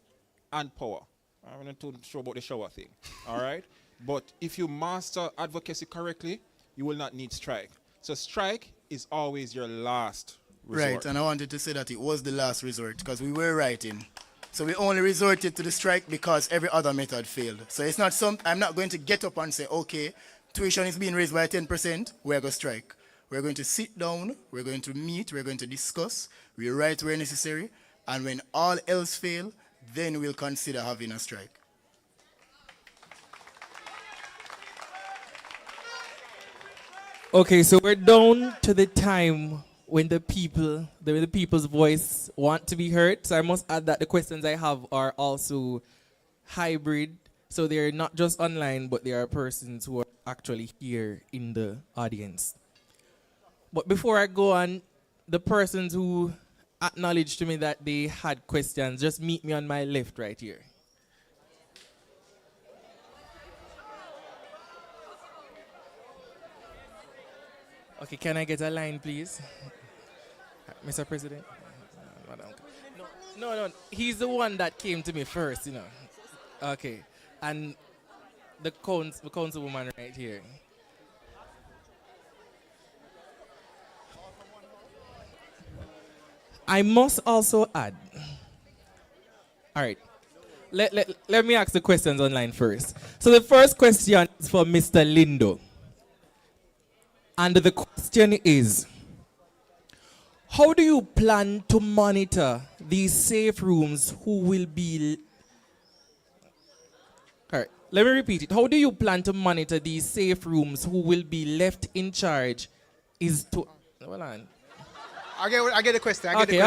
and power. I'm not too sure about the shower thing, all right? But if you master advocacy correctly, you will not need strike. So strike is always your last resort. Right, and I wanted to say that it was the last resort because we were writing. So we only resorted to the strike because every other method failed. So it's not I'm not going to get up and say, okay, tuition is being raised by 10%, we're going to strike. We're going to sit down, we're going to meet, we're going to discuss, we write where necessary, and when all else fail, then we'll consider having a strike. Okay, so we're down to the time when the people's voice want to be heard. So I must add that the questions I have are also hybrid. So they're not just online, but there are persons who are actually here in the audience. But before I go on, the persons who acknowledged to me that they had questions, just meet me on my left right here. Okay, can I get a line, please? Mr. President? No, he's the one that came to me first, you know. Okay, and the councilwoman right here. I must also add, all right, let me ask the questions online first. So the first question is for Mr. Lindo. And the question is, how do you plan to monitor these safe rooms who will be... All right, let me repeat it. How do you plan to monitor these safe rooms who will be left in charge is to... Hold on. I get the question. Okay,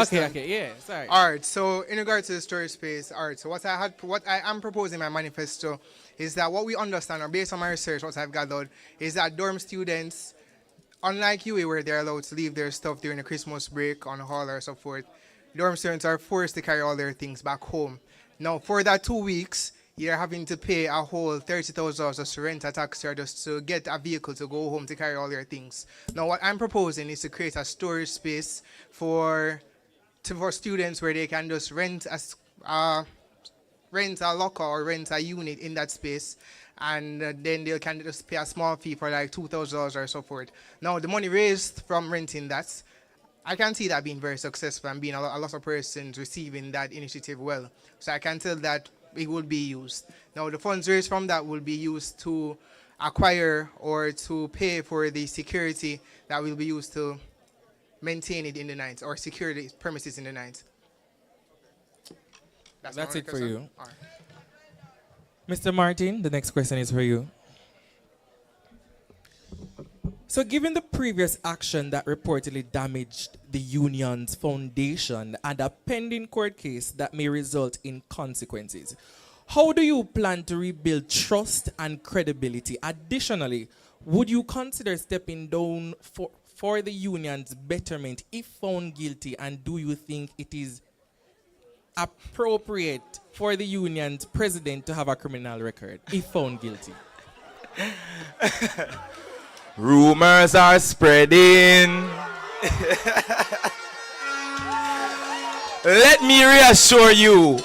yeah, sorry. All right, so in regards to the storage space, all right, so what I am proposing in my manifesto is that what we understand, or based on my research, what I've gathered, is that dorm students, unlike UA where they're allowed to leave their stuff during the Christmas break on the hall or so forth, dorm students are forced to carry all their things back home. Now, for that 2 weeks, you're having to pay a whole $30,000 just to rent a taxi or just to get a vehicle to go home to carry all your things. Now, what I'm proposing is to create a storage space for students where they can just rent a locker or rent a unit in that space, and then they can just pay a small fee for like $2,000 or so forth. Now, the money raised from renting that, I can see that being very successful and being a lot of persons receiving that initiative well. So I can tell that it will be used. Now, the funds raised from that will be used to acquire or to pay for the security that will be used to maintain it in the night or secure the premises in the night. That's it for you. All right. Mr. Martin, the next question is for you. So given the previous action that reportedly damaged the union's foundation and a pending court case that may result in consequences, how do you plan to rebuild trust and credibility? Additionally, would you consider stepping down for the union's betterment if found guilty, and do you think it is appropriate for the union's president to have a criminal record if found guilty? Rumors are spreading. Let me reassure you,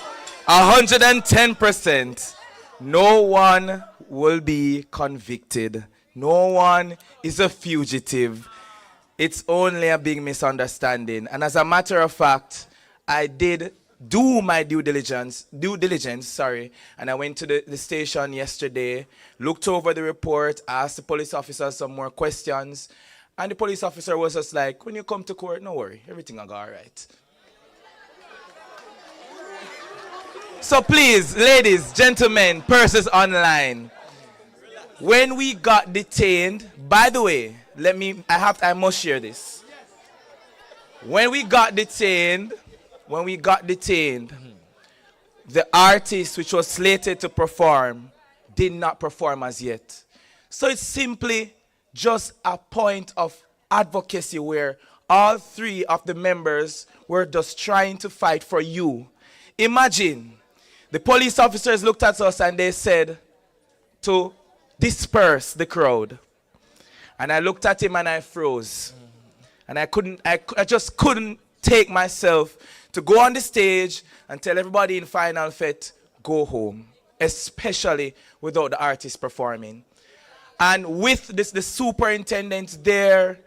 110%, no one will be convicted. No one is a fugitive. It's only a big misunderstanding. And as a matter of fact, I did do my due diligence, and I went to the station yesterday, looked over the report, asked the police officer some more questions, and the police officer was just like, when you come to court, no worry, everything will go all right. So please, ladies, gentlemen, persons online, when we got detained, by the way, I must share this. When we got detained, the artist which was slated to perform did not perform as yet. So it's simply just a point of advocacy where all three of the members were just trying to fight for you. Imagine, the police officers looked at us and they said to disperse the crowd. And I looked at him and I froze. And I just couldn't take myself to go on the stage and tell everybody in Final Fet, go home, especially without the artist performing. And with the superintendent there,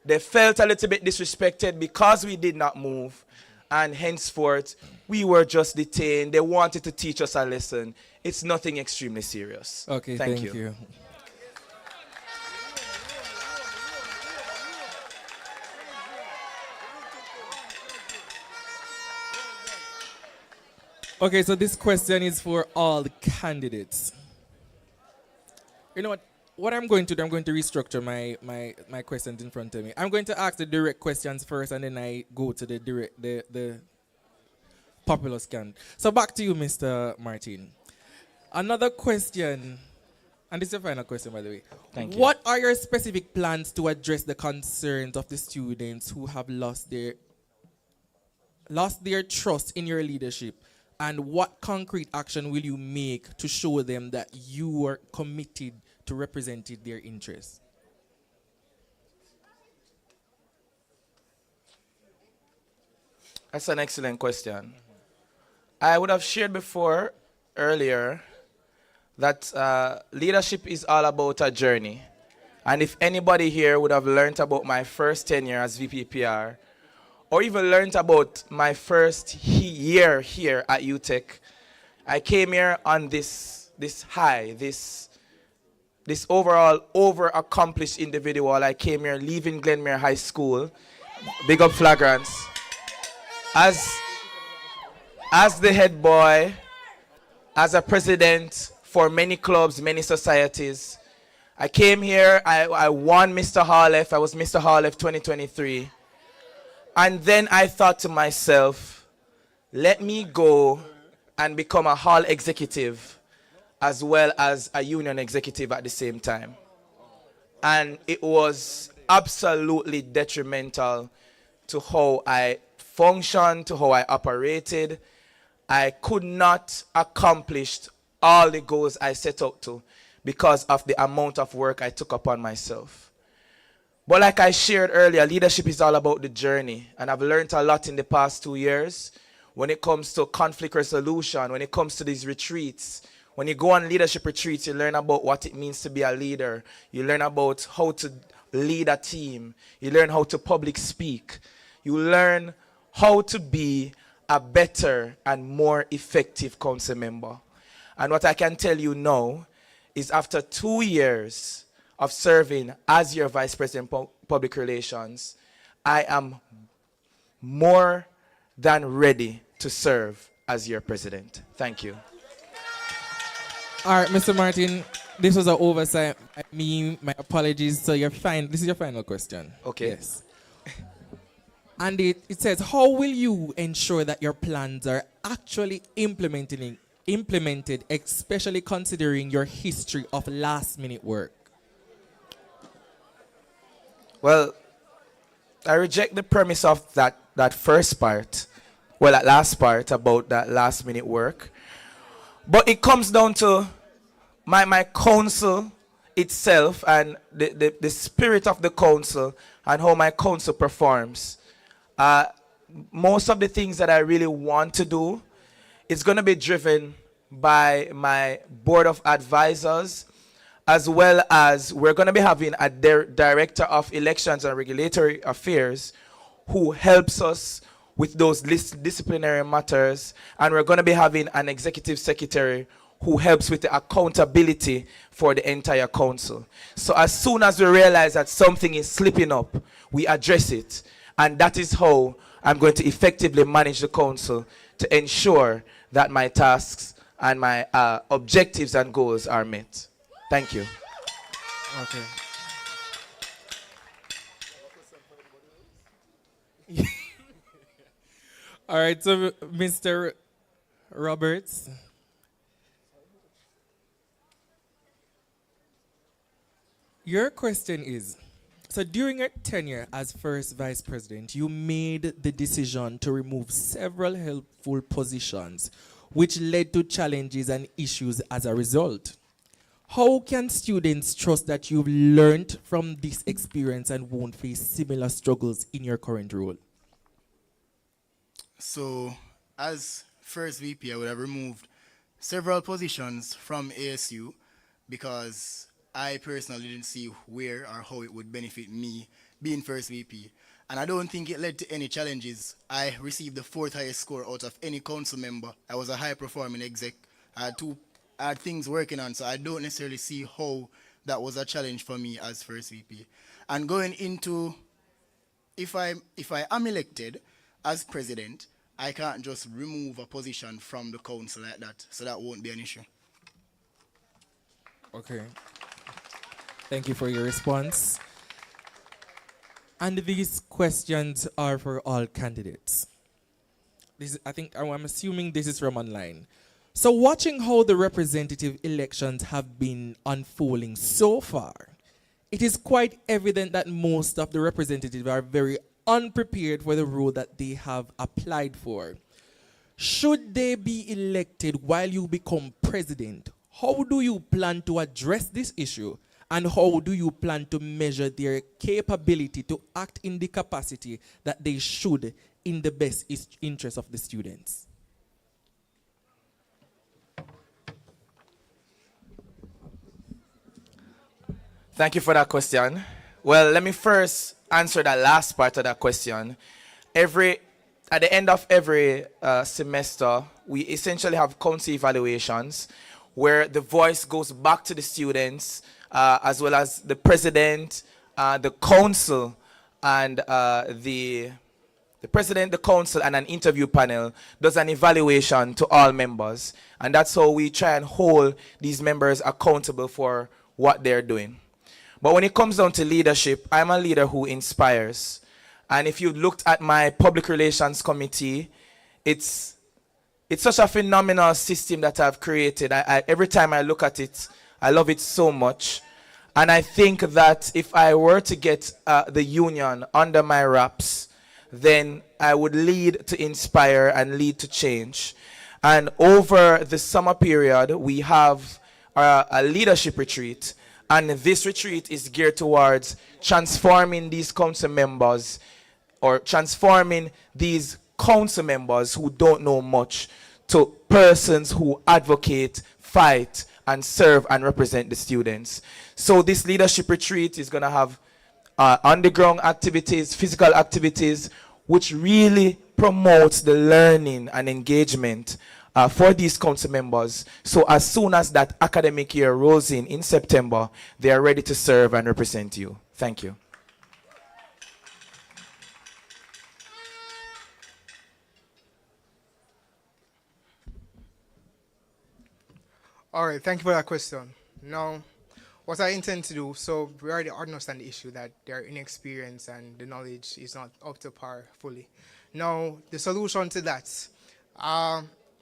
they felt a little bit disrespected because we did not move. And henceforth, we were just detained. They wanted to teach us a lesson. It's nothing extremely serious. Okay, thank you. Okay, so this question is for all the candidates. You know what I'm going to do, I'm going to restructure my questions in front of me. I'm going to ask the direct questions first, and then I go to the popular scan. So back to you, Mr. Martin. Another question, and this is your final question, by the way. Thank you. What are your specific plans to address the concerns of the students who have lost their trust in your leadership? And what concrete action will you make to show them that you are committed to representing their interests? That's an excellent question. I would have shared before, earlier, that leadership is all about a journey. And if anybody here would have learned about my first tenure as VPPR, or even learned about my first year here at UTech, I came here on this high, this overall over-accomplished individual. I came here leaving Glenmere High School, big up Flagrants, as the head boy, as a president for many clubs, many societies. I came here, I won Mr. Harlef, I was Mr. Harlef 2023. And then I thought to myself, let me go and become a hall executive as well as a union executive at the same time. And it was absolutely detrimental to how I functioned, to how I operated. I could not accomplish all the goals I set out to because of the amount of work I took upon myself. But like I shared earlier, leadership is all about the journey. And I've learned a lot in the past 2 years when it comes to conflict resolution, when it comes to these retreats. When you go on leadership retreats, you learn about what it means to be a leader. You learn about how to lead a team. You learn how to public speak. You learn how to be a better and more effective council member. And what I can tell you now is after 2 years of serving as your Vice President Public Relations, I am more than ready to serve as your president. Thank you. All right, Mr. Martin, this was an oversight. My apologies. So this is your final question. Okay. Yes. And it says, how will you ensure that your plans are actually implemented, especially considering your history of last-minute work? Well, I reject the premise of that first part, that last part about that last-minute work. But it comes down to my council itself and the spirit of the council and how my council performs. Most of the things that I really want to do is going to be driven by my board of advisors, as well as we're going to be having a director of elections and regulatory affairs who helps us with those disciplinary matters, and we're going to be having an executive secretary who helps with the accountability for the entire council. So as soon as we realize that something is slipping up, we address it, and that is how I'm going to effectively manage the council to ensure that my tasks and my objectives and goals are met. Thank you. Okay. All right, so Mr. Roberts. Your question is, so during your tenure as first vice president, you made the decision to remove several helpful positions, which led to challenges and issues as a result. How can students trust that you've learned from this experience and won't face similar struggles in your current role? So, as first VP, I would have removed several positions from ASU because I personally didn't see where or how it would benefit me being first VP. And I don't think it led to any challenges. I received the 4th highest score out of any council member. I was a high-performing exec. I had things working on, so I don't necessarily see how that was a challenge for me as first VP. And going into, if I am elected as president, I can't just remove a position from the council like that, so that won't be an issue. Okay. Thank you for your response. And these questions are for all candidates. I'm assuming this is from online. So watching how the representative elections have been unfolding so far, it is quite evident that most of the representatives are very unprepared for the role that they have applied for. Should they be elected while you become president, how do you plan to address this issue? And how do you plan to measure their capability to act in the capacity that they should in the best interest of the students? Thank you for that question. Well, let me first answer that last part of that question. At the end of every semester, we essentially have council evaluations where the voice goes back to the students, as well as the president, the council, and the president, the council, and an interview panel does an evaluation to all members. And that's how we try and hold these members accountable for what they're doing. But when it comes down to leadership, I'm a leader who inspires. And if you looked at my public relations committee, it's such a phenomenal system that I've created. Every time I look at it, I love it so much. And I think that if I were to get the union under my wraps, then I would lead to inspire and lead to change. And over the summer period, we have a leadership retreat. And this retreat is geared towards transforming these council members, or transforming these council members who don't know much, to persons who advocate, fight, and serve and represent the students. So this leadership retreat is going to have underground activities, physical activities, which really promotes the learning and engagement for these council members. So as soon as that academic year rolls in September, they are ready to serve and represent you. Thank you. All right, thank you for that question. Now, what I intend to do, so we already understand the issue that their inexperience and the knowledge is not up to par fully. Now, the solution to that,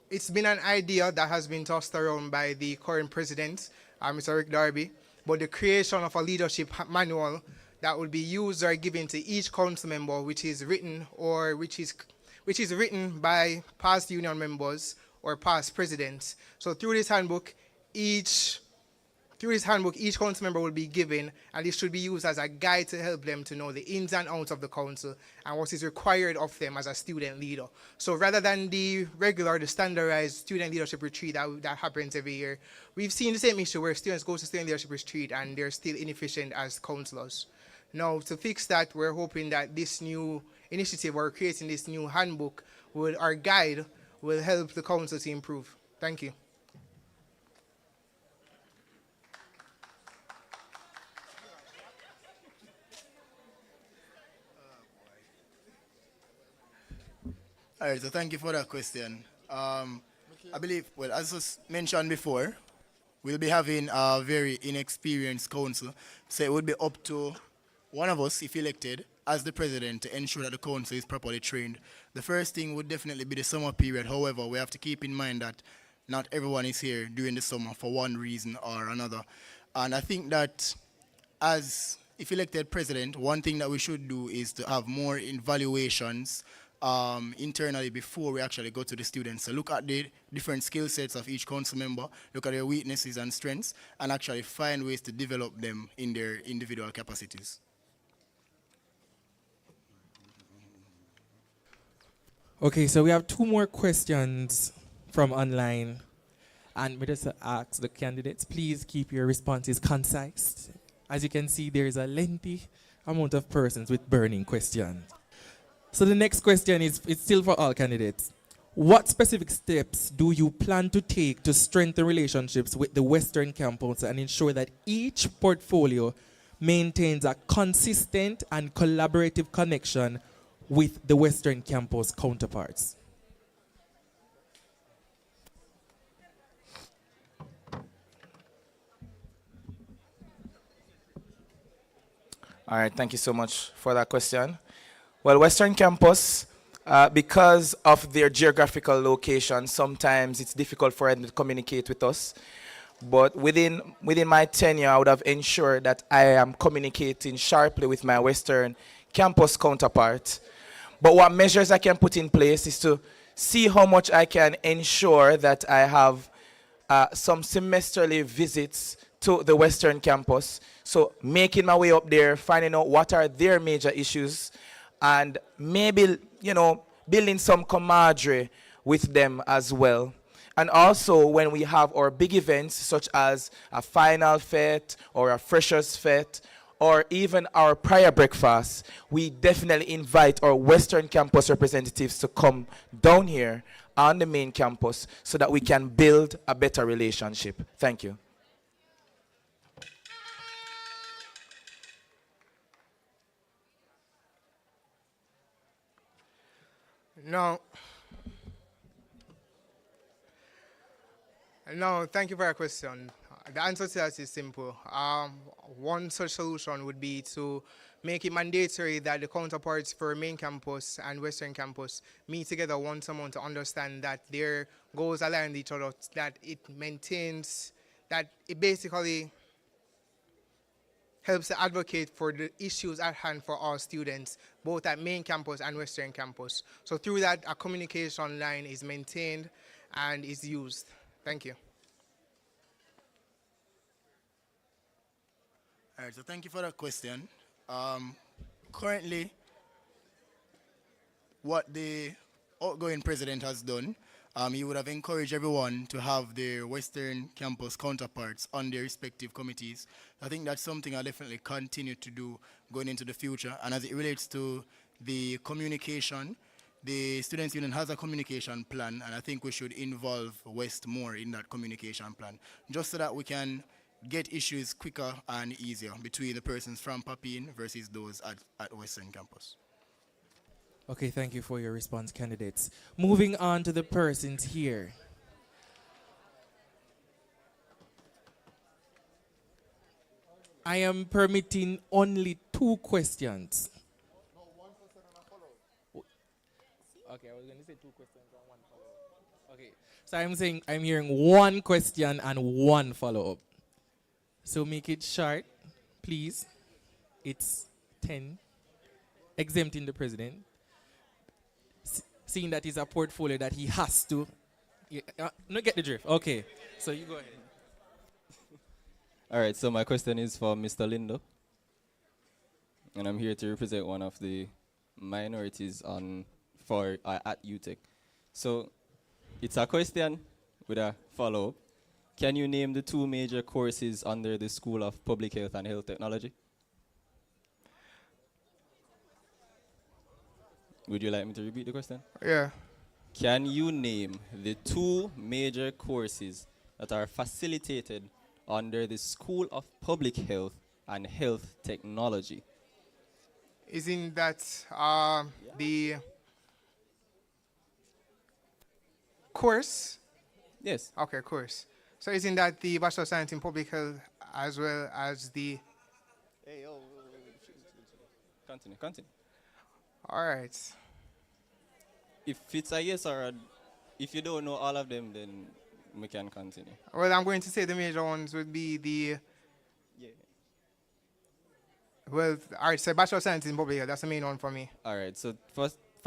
it's been an idea that has been tossed around by the current president, Mr. Rick Darby, but the creation of a leadership manual that will be used or given to each council member, which is written by past union members or past presidents. So through this handbook, each Through this handbook, each council member will be given, and this should be used as a guide to help them to know the ins and outs of the council and what is required of them as a student leader. So rather than the regular, the standardized student leadership retreat that happens every year, we've seen the same issue where students go to student leadership retreat and they're still inefficient as councillors. Now, to fix that, we're hoping that this new initiative or creating this new handbook, our guide, will help the council to improve. Thank you. All right, so thank you for that question. I believe, well, as was mentioned before, we'll be having a very inexperienced council, so it would be up to one of us, if elected, as the president, to ensure that the council is properly trained. The first thing would definitely be the summer period. However, we have to keep in mind that not everyone is here during the summer for one reason or another. And I think that if elected president, one thing that we should do is to have more evaluations internally before we actually go to the students. So look at the different skill sets of each council member, look at their weaknesses and strengths, and actually find ways to develop them in their individual capacities. Okay, so we have 2 more questions from online. And we just ask the candidates, please keep your responses concise. As you can see, there is a lengthy amount of persons with burning questions. So the next question is, it's still for all candidates. What specific steps do you plan to take to strengthen relationships with the Western campus and ensure that each portfolio maintains a consistent and collaborative connection with the Western campus counterparts? All right, thank you so much for that question. Well, Western Campus, because of their geographical location, sometimes it's difficult for them to communicate with us. But within my tenure, I would have ensured that I am communicating sharply with my Western Campus counterpart. But what measures I can put in place is to see how much I can ensure that I have some semesterly visits to the Western Campus. So making my way up there, finding out what are their major issues, and maybe, building some camaraderie with them as well. And also when we have our big events, such as a final fete or a freshers fete, or even our prior breakfast, we definitely invite our Western Campus representatives to come down here on the main campus so that we can build a better relationship. Thank you. No, thank you for your question. The answer to that is simple. One such solution would be to make it mandatory that the counterparts for main campus and Western campus meet together once a month to understand that their goals align with each other, that it maintains, that it basically helps to advocate for the issues at hand for all students, both at main campus and Western campus. So through that, a communication line is maintained and is used. Thank you. All right, so thank you for that question. Currently, what the outgoing president has done, he would have encouraged everyone to have their Western campus counterparts on their respective committees. I think that's something I'll definitely continue to do going into the future. And as it relates to the communication, the Students' Union has a communication plan, and I think we should involve West more in that communication plan, just so that we can get issues quicker and easier between the persons from Papine versus those at Western campus. Okay, thank you for your response, candidates. Moving on to the persons here. I am permitting only 2 questions. Okay, I was going to say 2 questions and 1 follow-up. Okay, so I'm hearing 1 question and 1 follow-up. So make it short, please. It's 10. Exempting the president. Seeing that it's a portfolio that he has to. No, get the drift. Okay, so you go ahead. All right, so my question is for Mr. Lindo. And I'm here to represent one of the minorities at UTEC. So it's a question with a follow-up. Can you name the two major courses under the School of Public Health and Health Technology? Would you like me to repeat the question? Yeah. Can you name the two major courses that are facilitated under the School of Public Health and Health Technology? Isn't that the course? Yes. Okay, course. So isn't that the Bachelor of Science in Public Health as well as the... Continue. All right. If it's a yes or if you don't know all of them, then we can continue. Well, I'm going to say the major ones would be the... Well, all right, so Bachelor of Science in Public Health, that's the main one for me. All right, so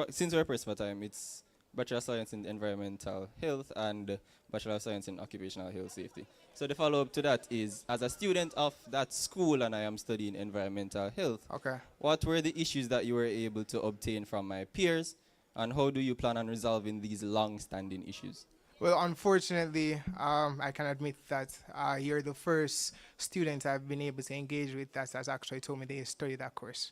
since we're pressed for time, it's Bachelor of Science in Environmental Health and Bachelor of Science in Occupational Health Safety. So the follow-up to that is, as a student of that school and I am studying environmental health, what were the issues that you were able to obtain from my peers, and how do you plan on resolving these long-standing issues? Well, unfortunately, I can admit that you're the first student I've been able to engage with that has actually told me they studied that course.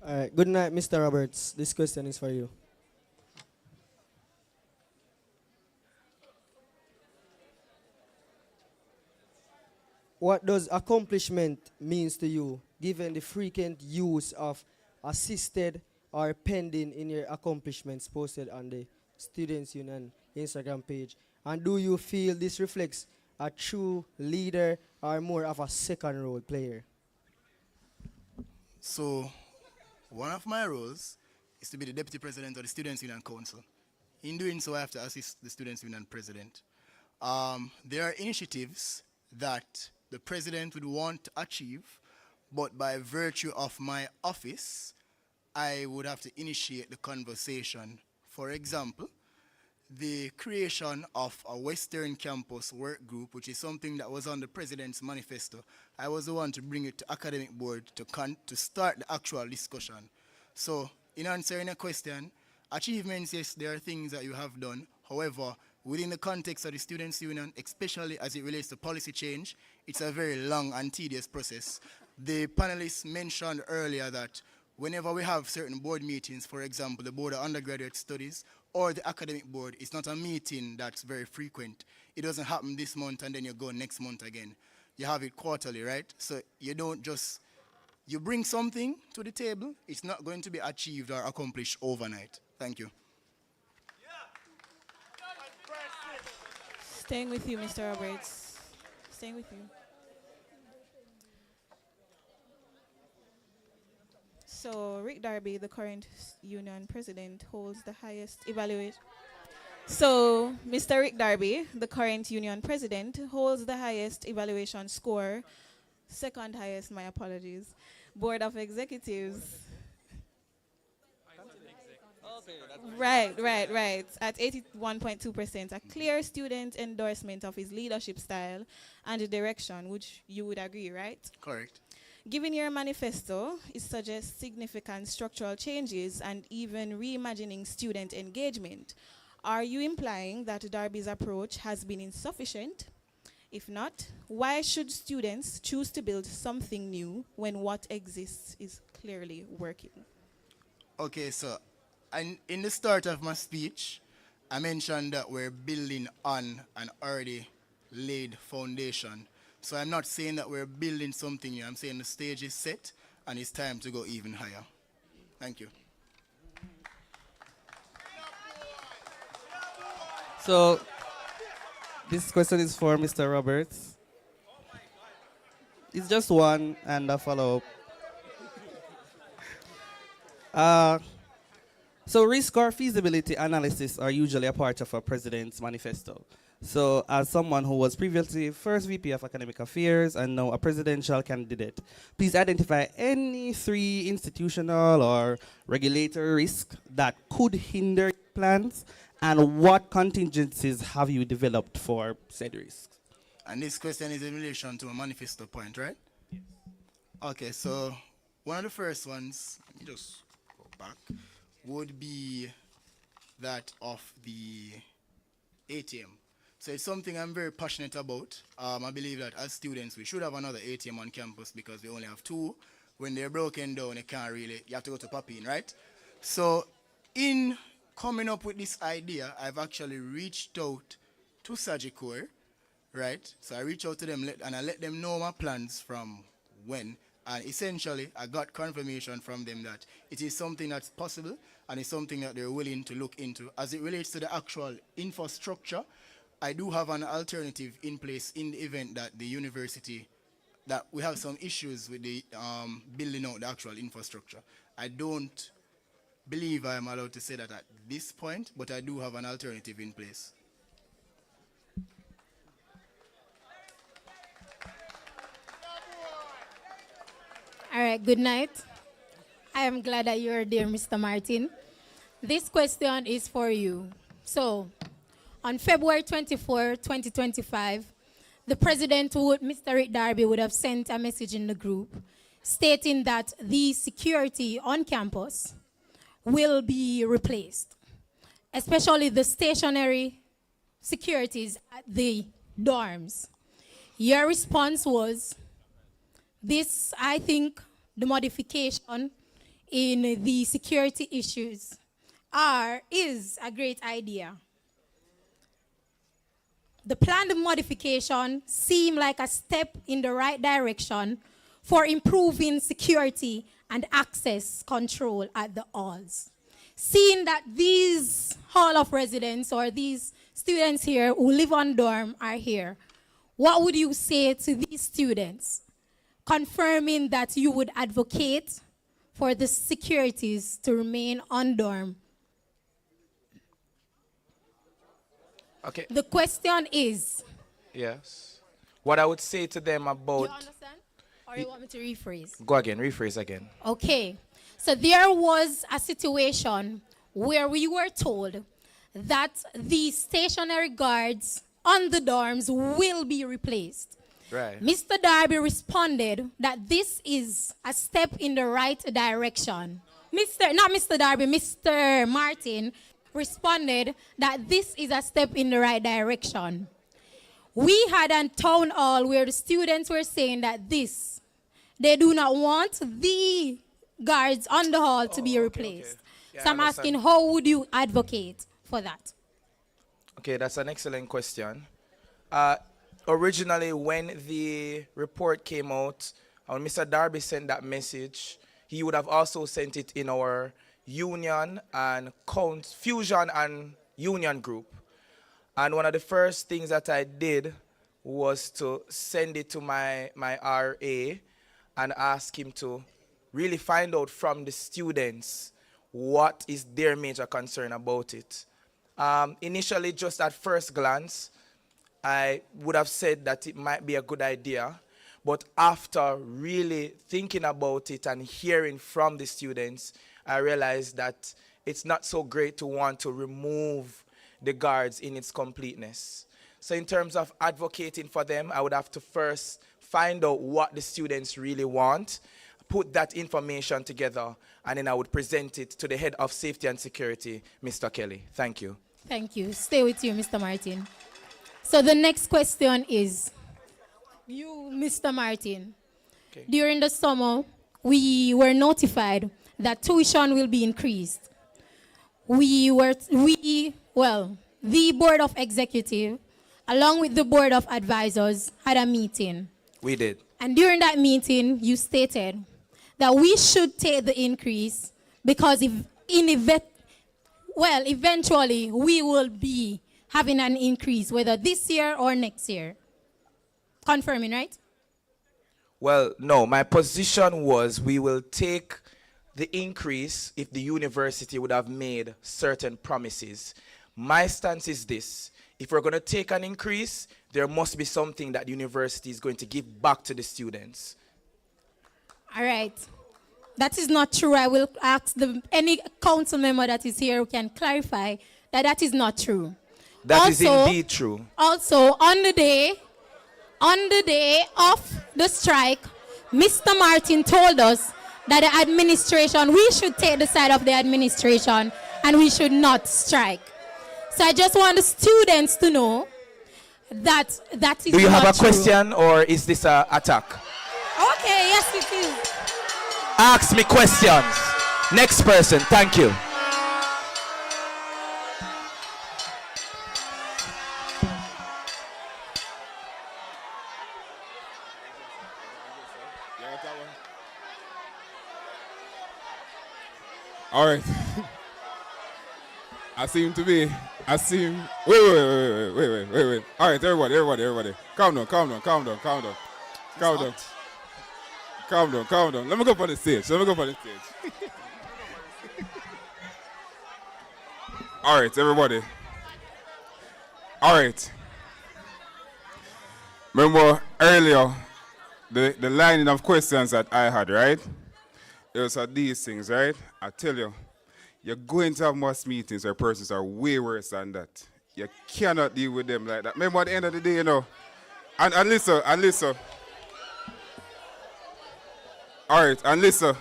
All right. Good night, Mr. Roberts. This question is for you. What does accomplishment means to you, given the frequent use of assisted or pending in your accomplishments posted on the Students' Union Instagram page? And do you feel this reflects a true leader or more of a second role player? So, one of my roles is to be the Deputy President of the Students' Union Council. In doing so, I have to assist the Students' Union President. There are initiatives that the President would want to achieve, but by virtue of my office, I would have to initiate the conversation. For example, the creation of a Western Campus work group, which is something that was on the President's manifesto. I was the one to bring it to academic board to start the actual discussion. So, in answering a question, achievements, yes, there are things that you have done. However, within the context of the Students' Union, especially as it relates to policy change, it's a very long and tedious process. The panelists mentioned earlier that whenever we have certain board meetings, for example, the Board of Undergraduate Studies or the Academic Board, it's not a meeting that's very frequent. It doesn't happen this month and then you go next month again. You have it quarterly, right? So you don't just, you bring something to the table, it's not going to be achieved or accomplished overnight. Thank you. Staying with you, Mr. Roberts. Staying with you. So, Rick Darby, the current union president, holds the highest evaluation. So, Mr. Rick Darby, the current union president, holds the highest evaluation score. Second highest, my apologies. Board of Executives. Right. At 81.2%, a clear student endorsement of his leadership style and the direction, which you would agree, right? Correct. Given your manifesto, it suggests significant structural changes and even reimagining student engagement. Are you implying that Darby's approach has been insufficient? If not, why should students choose to build something new when what exists is clearly working? Okay, so in the start of my speech, I mentioned that we're building on an already laid foundation. So I'm not saying that we're building something new. I'm saying the stage is set and it's time to go even higher. Thank you. So, this question is for Mr. Roberts. It's just one and a follow-up. So risk or feasibility analysis are usually a part of a president's manifesto. So as someone who was previously first VP of Academic Affairs and now a presidential candidate, please identify any 3 institutional or regulatory risks that could hinder plans And what contingencies have you developed for said risks? And this question is in relation to a manifesto point, right? Yes. Okay, so one of the first ones, let me just go back, would be that of the ATM. So it's something I'm very passionate about. I believe that as students, we should have another ATM on campus because we only have two. When they're broken down, you have to go to Papine, right? So in coming up with this idea, I've actually reached out to Sagicor, right? So I reached out to them and I let them know my plans from when. And essentially, I got confirmation from them that it is something that's possible and it's something that they're willing to look into. As it relates to the actual infrastructure, I do have an alternative in place in the event that the university, that we have some issues with the building out the actual infrastructure. I don't believe I am allowed to say that at this point, but I do have an alternative in place. All right, good night. I am glad that you're there, Mr. Martin. This question is for you. So, on February 24, 2025, the president, Mr. Rick Darby, would have sent a message in the group stating that the security on campus will be replaced, especially the stationary securities at the dorms. Your response was, this, I think, the modification in the security issues is a great idea. The planned modification seemed like a step in the right direction for improving security and access control at the halls. Seeing that these hall of residents or these students here who live on dorm are here, what would you say to these students, confirming that you would advocate for the securities to remain on dorm? Okay. The question is... Yes. What I would say to them about... Do you understand? Or you want me to rephrase? Go again, rephrase again. Okay. So there was a situation where we were told that the stationary guards on the dorms will be replaced. Right. Mr. Darby responded that this is a step in the right direction. Mr. Martin responded that this is a step in the right direction. We had a town hall where the students were saying that they do not want the guards on the hall to be replaced. Yeah, so I'm asking, how would you advocate for that? Okay, that's an excellent question. Originally, when the report came out, when Mr. Darby sent that message, he would have also sent it in our union and fusion and union group. And one of the first things that I did was to send it to my RA and ask him to really find out from the students what is their major concern about it. Initially, just at first glance, I would have said that it might be a good idea, but after really thinking about it and hearing from the students, I realized that it's not so great to want to remove the guards in its completeness. So in terms of advocating for them, I would have to first find out what the students really want, put that information together, and then I would present it to the head of safety and security, Mr. Kelly. Thank you. Thank you. Stay with you, Mr. Martin. So the next question is, you, Mr. Martin, during the summer, we were notified that tuition will be increased. The Board of Executive, along with the Board of Advisors, had a meeting. We did. And during that meeting, you stated that we should take the increase because eventually we will be having an increase, whether this year or next year. Confirming, right? Well, no, my position was we will take the increase if the university would have made certain promises. My stance is this: if we're going to take an increase, there must be something that the university is going to give back to the students. All right. That is not true. I will ask any council member that is here who can clarify that is not true. That is indeed true. Also, on the day of the strike, Mr. Martin told us that the administration, we should take the side of the administration and we should not strike. So I just want the students to know that is not true. Do you have a question or is this an attack? Okay, yes it is. Ask me questions. Next person, thank you. All right. I seem to be. Wait. All right, everybody. Calm down. Calm down. Let me go for the stage. All right, everybody. All right. Remember earlier, the lining of questions that I had, right? It was these things, right? I tell you, you're going to have mass meetings where persons are way worse than that. You cannot deal with them like that. Remember at the end of the day, you know. And listen. All right, and listen.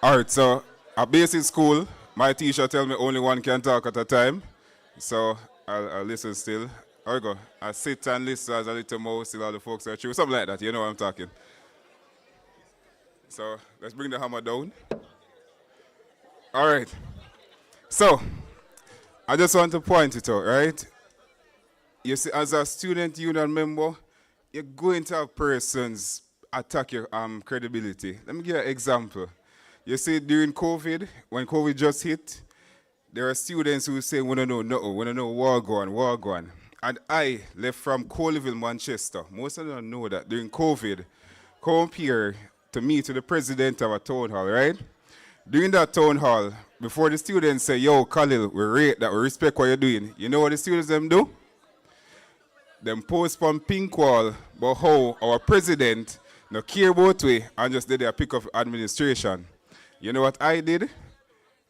All right, so at basic school, my teacher tell me only one can talk at a time. So I'll listen still. There we go. I sit and listen as a little mouse till all the folks are through. Something like that, you know what I'm talking. So let's bring the hammer down. All right. So I just want to point it out, right? You see, as a student union member, you're going to have persons attack your credibility. Let me give you an example. You see, during COVID, when COVID just hit, there are students who say, we don't know nothing, we don't know war going. And I left from Colville, Manchester. Most of them know that during COVID, come here to meet with the president of a town hall, right? During that town hall, before the students say, yo, Khalil, we rate that, we respect what you're doing, you know what the students them do? Them post on pink wall about how our president no care about we and just did a pick up administration. You know what I did?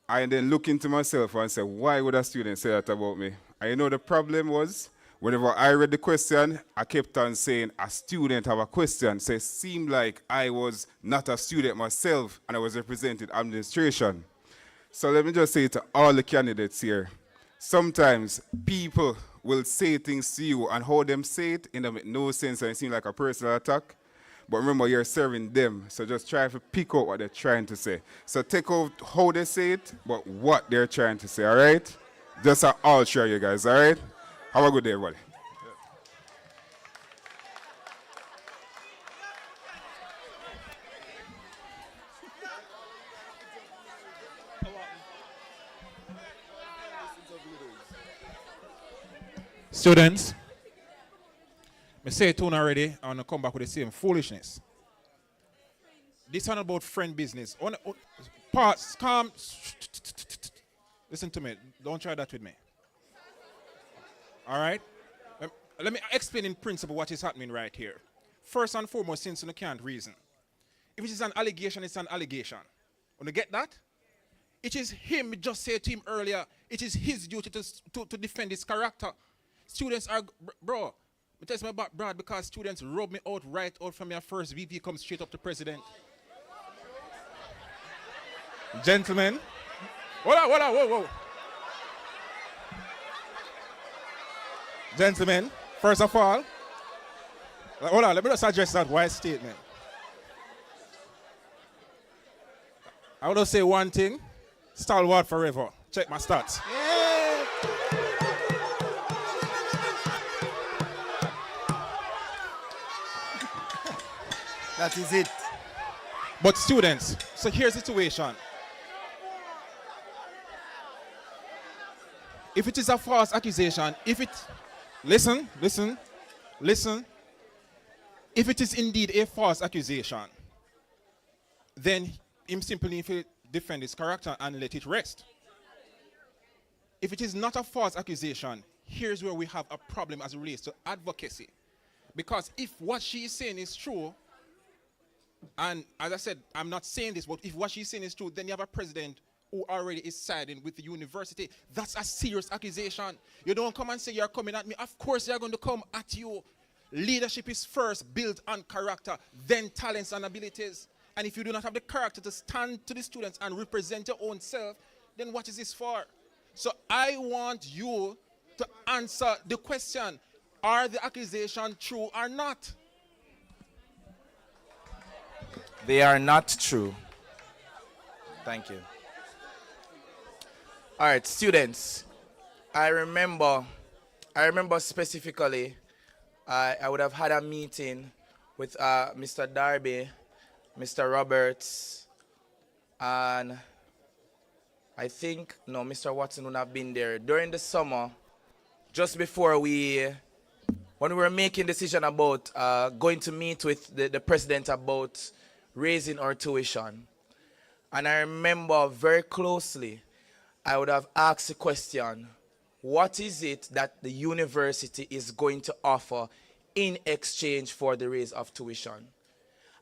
I then look into myself and say, why would a student say that about me? And you know the problem was, whenever I read the question, I kept on saying, a student have a question. So it seemed like I was not a student myself and I was representing administration. So let me just say to all the candidates here, sometimes people will say things to you and how them say it make no sense and it seems like a personal attack. But remember, you're serving them, so just try to pick out what they're trying to say. So take out how they say it, but what they're trying to say, all right? Just all share you guys, all right? Have a good day, everybody. Students, I say it already, I want to come back with the same foolishness. This one about friend business. Pause, calm. Listen to me. Don't try that with me. All right? Let me explain in principle what is happening right here. First and foremost, since you can't reason. If it is an allegation, it's an allegation. Want to get that? It is him, we just said to him earlier, it is his duty to defend his character. Students are, bro, I tell you about Brad because students rub me out right out from your first VP comes straight up to president. Gentlemen, whoa. Gentlemen, first of all, hold on, let me just address that wise statement. I want to say one thing, stalwart forever. Check my stats. That is it. But students, so here's the situation. If it is a false accusation, listen. If it is indeed a false accusation, then him simply need to defend his character and let it rest. If it is not a false accusation, here's where we have a problem as it relates to advocacy. Because if what she is saying is true, And as I said, I'm not saying this, but if what she's saying is true, then you have a president who already is siding with the university. That's a serious accusation. You don't come and say you're coming at me. Of course they're going to come at you. Leadership is first built on character, then talents and abilities. And if you do not have the character to stand to the students and represent your own self, then what is this for? So I want you to answer the question, are the accusations true or not? They are not true. Thank you. All right, students. I remember specifically, I would have had a meeting with Mr. Darby, Mr. Roberts, and I think, no, Mr. Watson would have been there during the summer, just before when we were making decision about going to meet with the president about raising our tuition. And I remember very closely, I would have asked the question, what is it that the university is going to offer in exchange for the raise of tuition?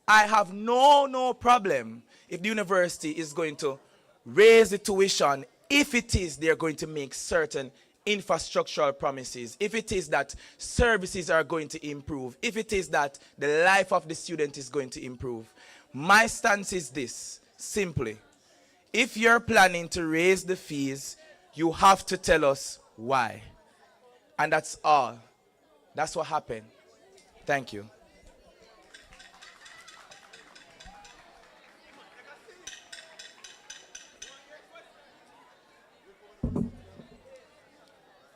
I have no problem if the university is going to raise the tuition if it is they're going to make certain infrastructural promises, if it is that services are going to improve, if it is that the life of the student is going to improve. My stance is this, simply. If you're planning to raise the fees, you have to tell us why. And that's all. That's what happened. Thank you.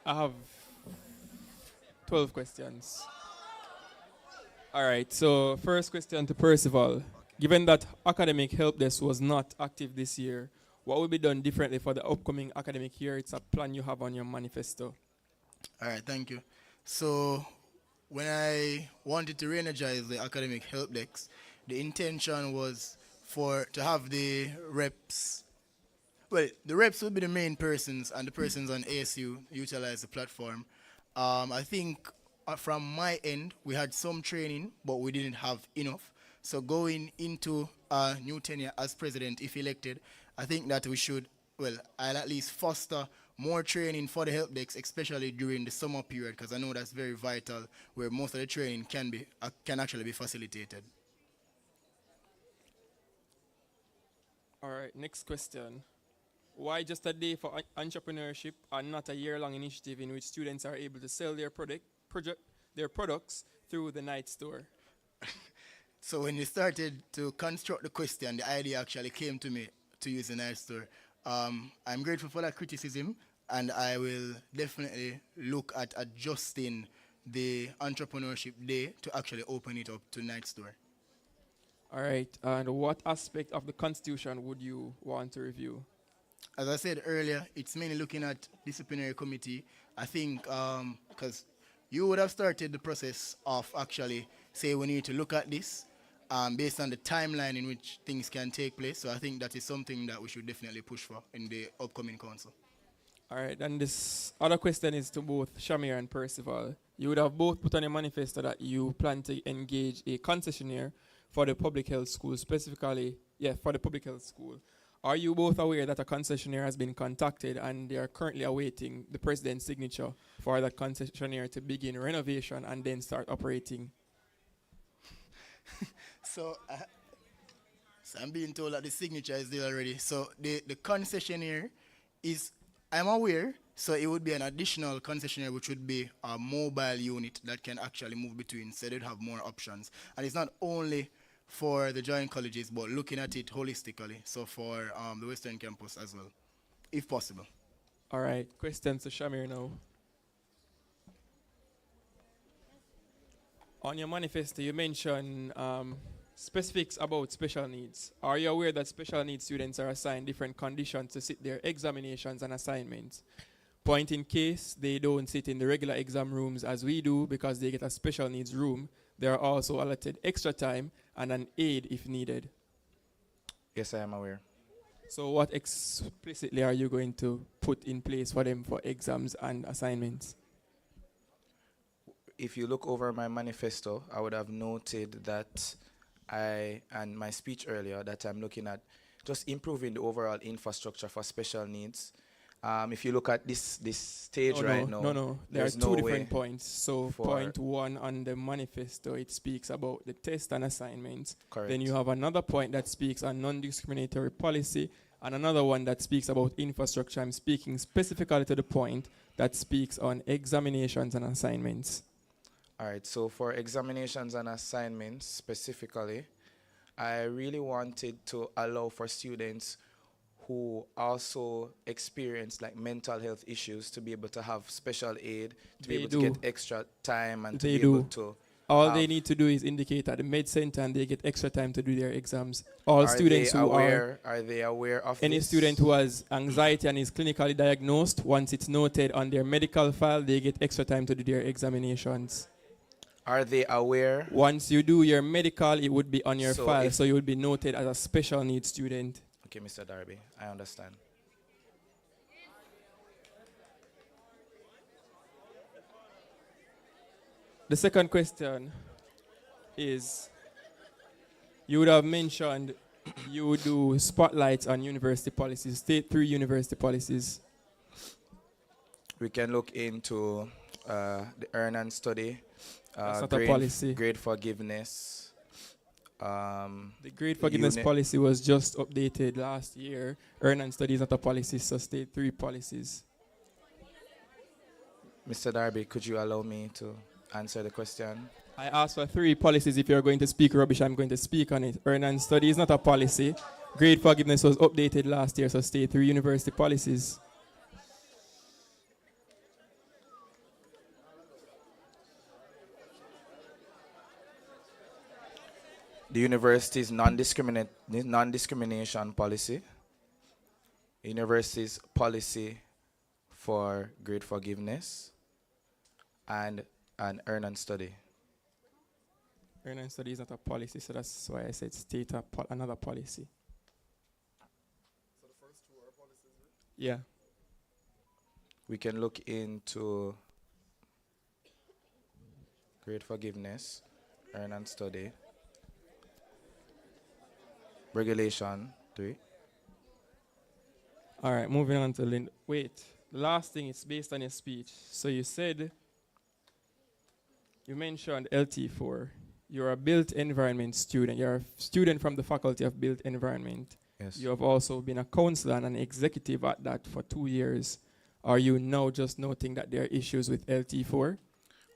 I have 12 questions. All right, so first question to Percival. Given that academic help desk was not active this year, what will be done differently for the upcoming academic year? It's a plan you have on your manifesto. All right, thank you. So when I wanted to re-energize the academic help desk, the intention was to have the reps. Well, the reps would be the main persons, and the persons on ASU utilize the platform. I think from my end, we had some training, but we didn't have enough. So going into a new tenure as president, if elected, I think that we should, well, I'll at least foster more training for the help desk, especially during the summer period, because I know that's very vital, where most of the training can actually be facilitated. All right, next question. Why just a day for entrepreneurship and not a year-long initiative in which students are able to sell their products through the night store? So when you started to construct the question, the idea actually came to me to use the night store. I'm grateful for that criticism, and I will definitely look at adjusting the entrepreneurship day to actually open it up to night store. All right, and what aspect of the Constitution would you want to review? As I said earlier, it's mainly looking at disciplinary committee. I think because you would have started the process of actually say we need to look at this based on the timeline in which things can take place. So I think that is something that we should definitely push for in the upcoming council. All right, and this other question is to both Shamir and Percival. You would have both put on your manifesto that you plan to engage a concessionaire for the public health school, specifically, for the public health school. Are you both aware that a concessionaire has been contacted and they are currently awaiting the president's signature for that concessionaire to begin renovation and then start operating? So I'm being told that the signature is there already. So the concessionaire is, I'm aware, so it would be an additional concessionaire which would be a mobile unit that can actually move between, so they'd have more options. And it's not only for the joint colleges, but looking at it holistically, so for the Western campus as well, if possible. All right, questions to Shamir now. On your manifesto, you mentioned specifics about special needs. Are you aware that special needs students are assigned different conditions to sit their examinations and assignments? Point in case they don't sit in the regular exam rooms as we do because they get a special needs room, they are also allotted extra time and an aid if needed. Yes, I am aware. So what explicitly are you going to put in place for them for exams and assignments? If you look over my manifesto, I would have noted that and my speech earlier that I'm looking at just improving the overall infrastructure for special needs. If you look at this stage right now, No. There are there's two no different way points. So point one on the manifesto, it speaks about the test and assignments. Correct. Then you have another point that speaks on non-discriminatory policy, and another one that speaks about infrastructure. I'm speaking specifically to the point that speaks on examinations and assignments. All right, so for examinations and assignments specifically, I really wanted to allow for students who also experience like mental health issues to be able to have special aid, to be able to get extra time and to be able to... All they need to do is indicate at the med center and they get extra time to do their exams. All Are students they who aware, are they aware of any this? student who has anxiety and is clinically diagnosed, once it's noted on their medical file, they get extra time to do their examinations. Are they aware? Once you do your medical, it would be on your So file, if- so you would be noted as a special needs student. Okay, Mr. Darby, I understand. The second question is, you would have mentioned you do spotlights on university policies, state 3 university policies. We can look into the earn and study, That's not a policy. grade forgiveness. The grade forgiveness policy was just updated last year. Earn and study is not a policy, so state 3 policies. Mr. Darby, could you allow me to answer the question? I asked for 3 policies. If you're going to speak rubbish, I'm going to speak on it. Earn and study is not a policy. Grade forgiveness was updated last year, so state 3 university policies. The university's non-discrimination policy, university's policy for grade forgiveness, and an earn and study. Earn and study is not a policy, so that's why I said state another policy. So the first 2 are policies, right? Yeah. We can look into grade forgiveness, earn and study, regulation 3. All right, moving on to Lindo. Wait, the last thing is based on your speech. So you said, you mentioned LT4. You're a built environment student. You're a student from the Faculty of Built Environment. Yes. You have also been a counselor and an executive at that for 2 years. Are you now just noting that there are issues with LT4?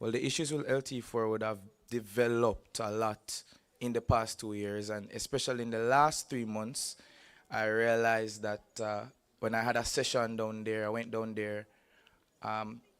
Well, the issues with LT4 would have developed a lot in the past 2 years, and especially in the last 3 months, I realized that when I had a session down there, I went down there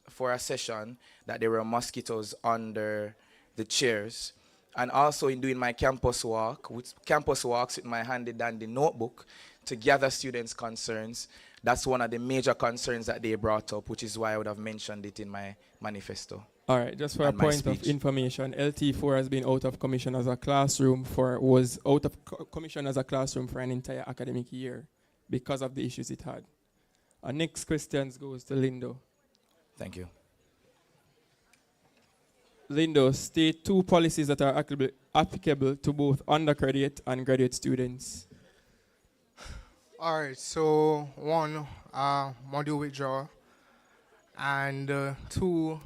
for a session, that there were mosquitoes under the chairs. And also in doing my campus walks with my handy dandy notebook to gather students' concerns, that's one of the major concerns that they brought up, which is why I would have mentioned it in my manifesto. All right, just for a point of information, LT4 has been out of commission as a classroom for an entire academic year because of the issues it had. Our next question goes to Lindo. Thank you. Lindo, state 2 policies that are applicable to both undergraduate and graduate students. All right, so 1, module withdrawal, and 2,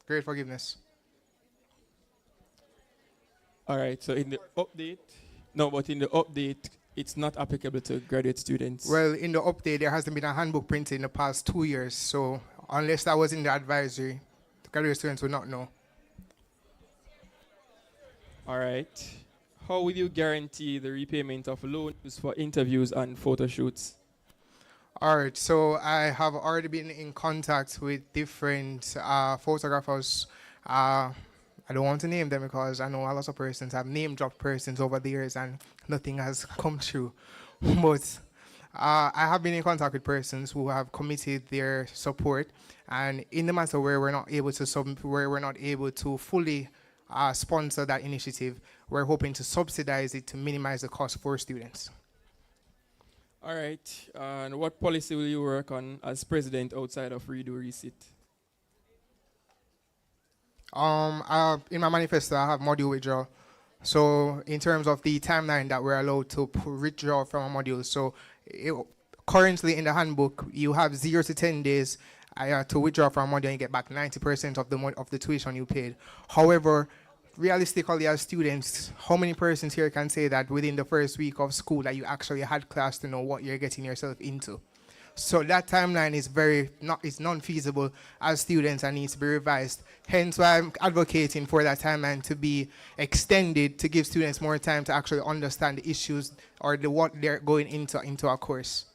grade forgiveness. All right, so in the update, it's not applicable to graduate students. Well, in the update, there hasn't been a handbook printed in the past 2 years, so unless that was in the advisory, the graduate students will not know. All right. How will you guarantee the repayment of loans for interviews and photo shoots? All right, so I have already been in contact with different photographers. I don't want to name them because I know a lot of persons have name-dropped persons over the years and nothing has come true. But I have been in contact with persons who have committed their support, and in the matter where we're not able to fully sponsor that initiative, we're hoping to subsidize it to minimize the cost for students. All right. And what policy will you work on as president outside of Redo Resit? In my manifesto, I have module withdrawal. So in terms of the timeline that we're allowed to withdraw from a module, so currently in the handbook, you have 0 to 10 days to withdraw from a module and you get back 90% of the tuition you paid. However, realistically as students, how many persons here can say that within the first week of school that you actually had class to know what you're getting yourself into? So that timeline is non-feasible as students and needs to be revised. Hence why I'm advocating for that timeline to be extended to give students more time to actually understand the issues or what they're going into a course.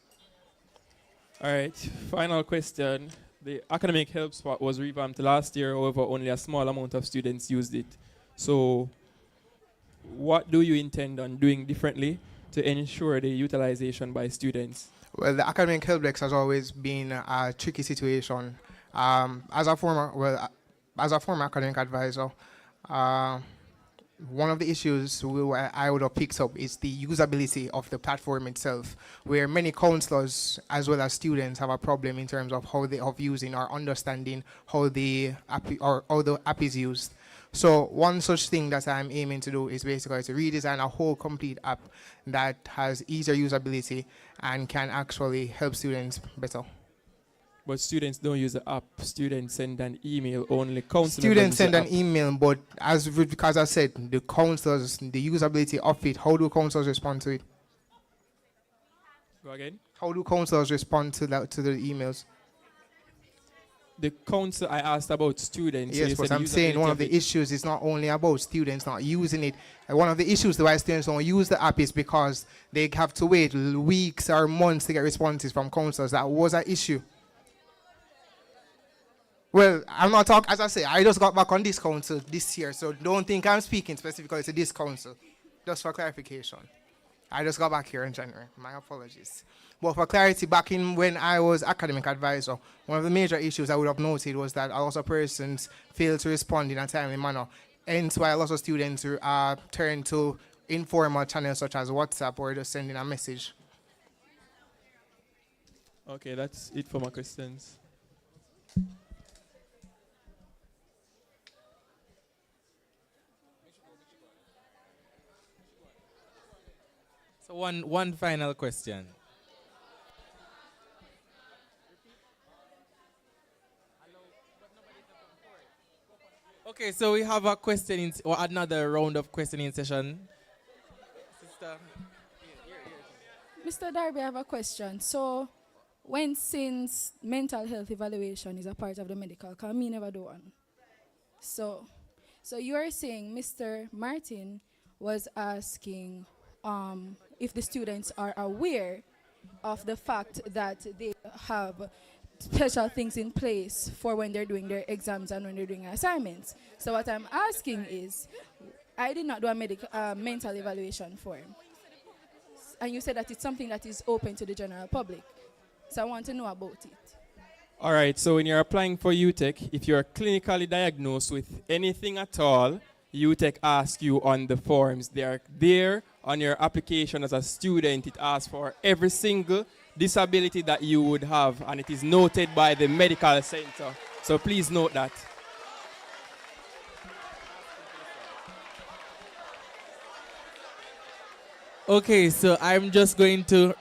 All right, final question. The academic help spot was revamped last year, however, only a small amount of students used it. So what do you intend on doing differently to ensure the utilization by students? Well, the academic help desk has always been a tricky situation. As a former academic advisor, one of the issues I would have picked up is the usability of the platform itself, where many counselors as well as students have a problem in terms of how they are using or understanding how the app is used. So one such thing that I'm aiming to do is basically to redesign a whole complete app that has easier usability and can actually help students better. But students don't use the app. Students send an email only. Counselors Students send an email, but because I said, the counselors, the usability of it, how do counselors respond to it? Go again? How do counselors respond to the emails? The council, I asked about students. Yes, but I'm saying one of the issues is not only about students not using it. One of the issues why students don't use the app is because they have to wait weeks or months to get responses from counselors. That was an issue. Well, I'm not talking, as I say, I just got back on this council this year, so don't think I'm speaking specifically to this council. Just for clarification. I just got back here in January. My apologies. But for clarity, back in when I was academic advisor, one of the major issues I would have noted was that a lot of persons failed to respond in a timely manner. Hence why a lot of students turn to informal channels such as WhatsApp or just sending a message. Okay, that's it for my questions. So one final question. Okay, so we have a questioning or another round of questioning session. Sister. Mr. Darby, I have a question. So, since mental health evaluation is a part of the medical, because me never do one. So you are saying Mr. Martin was asking if the students are aware of the fact that they have special things in place for when they're doing their exams and when they're doing assignments. So what I'm asking is, I did not do a mental evaluation for him. And you said that it's something that is open to the general public. So I want to know about it. All right, so when you're applying for UTech, if you're clinically diagnosed with anything at all, UTech asks you on the forms. They are there on your application as a student. It asks for every single disability that you would have, and it is noted by the medical center. So please note that. Okay, so I'm just going to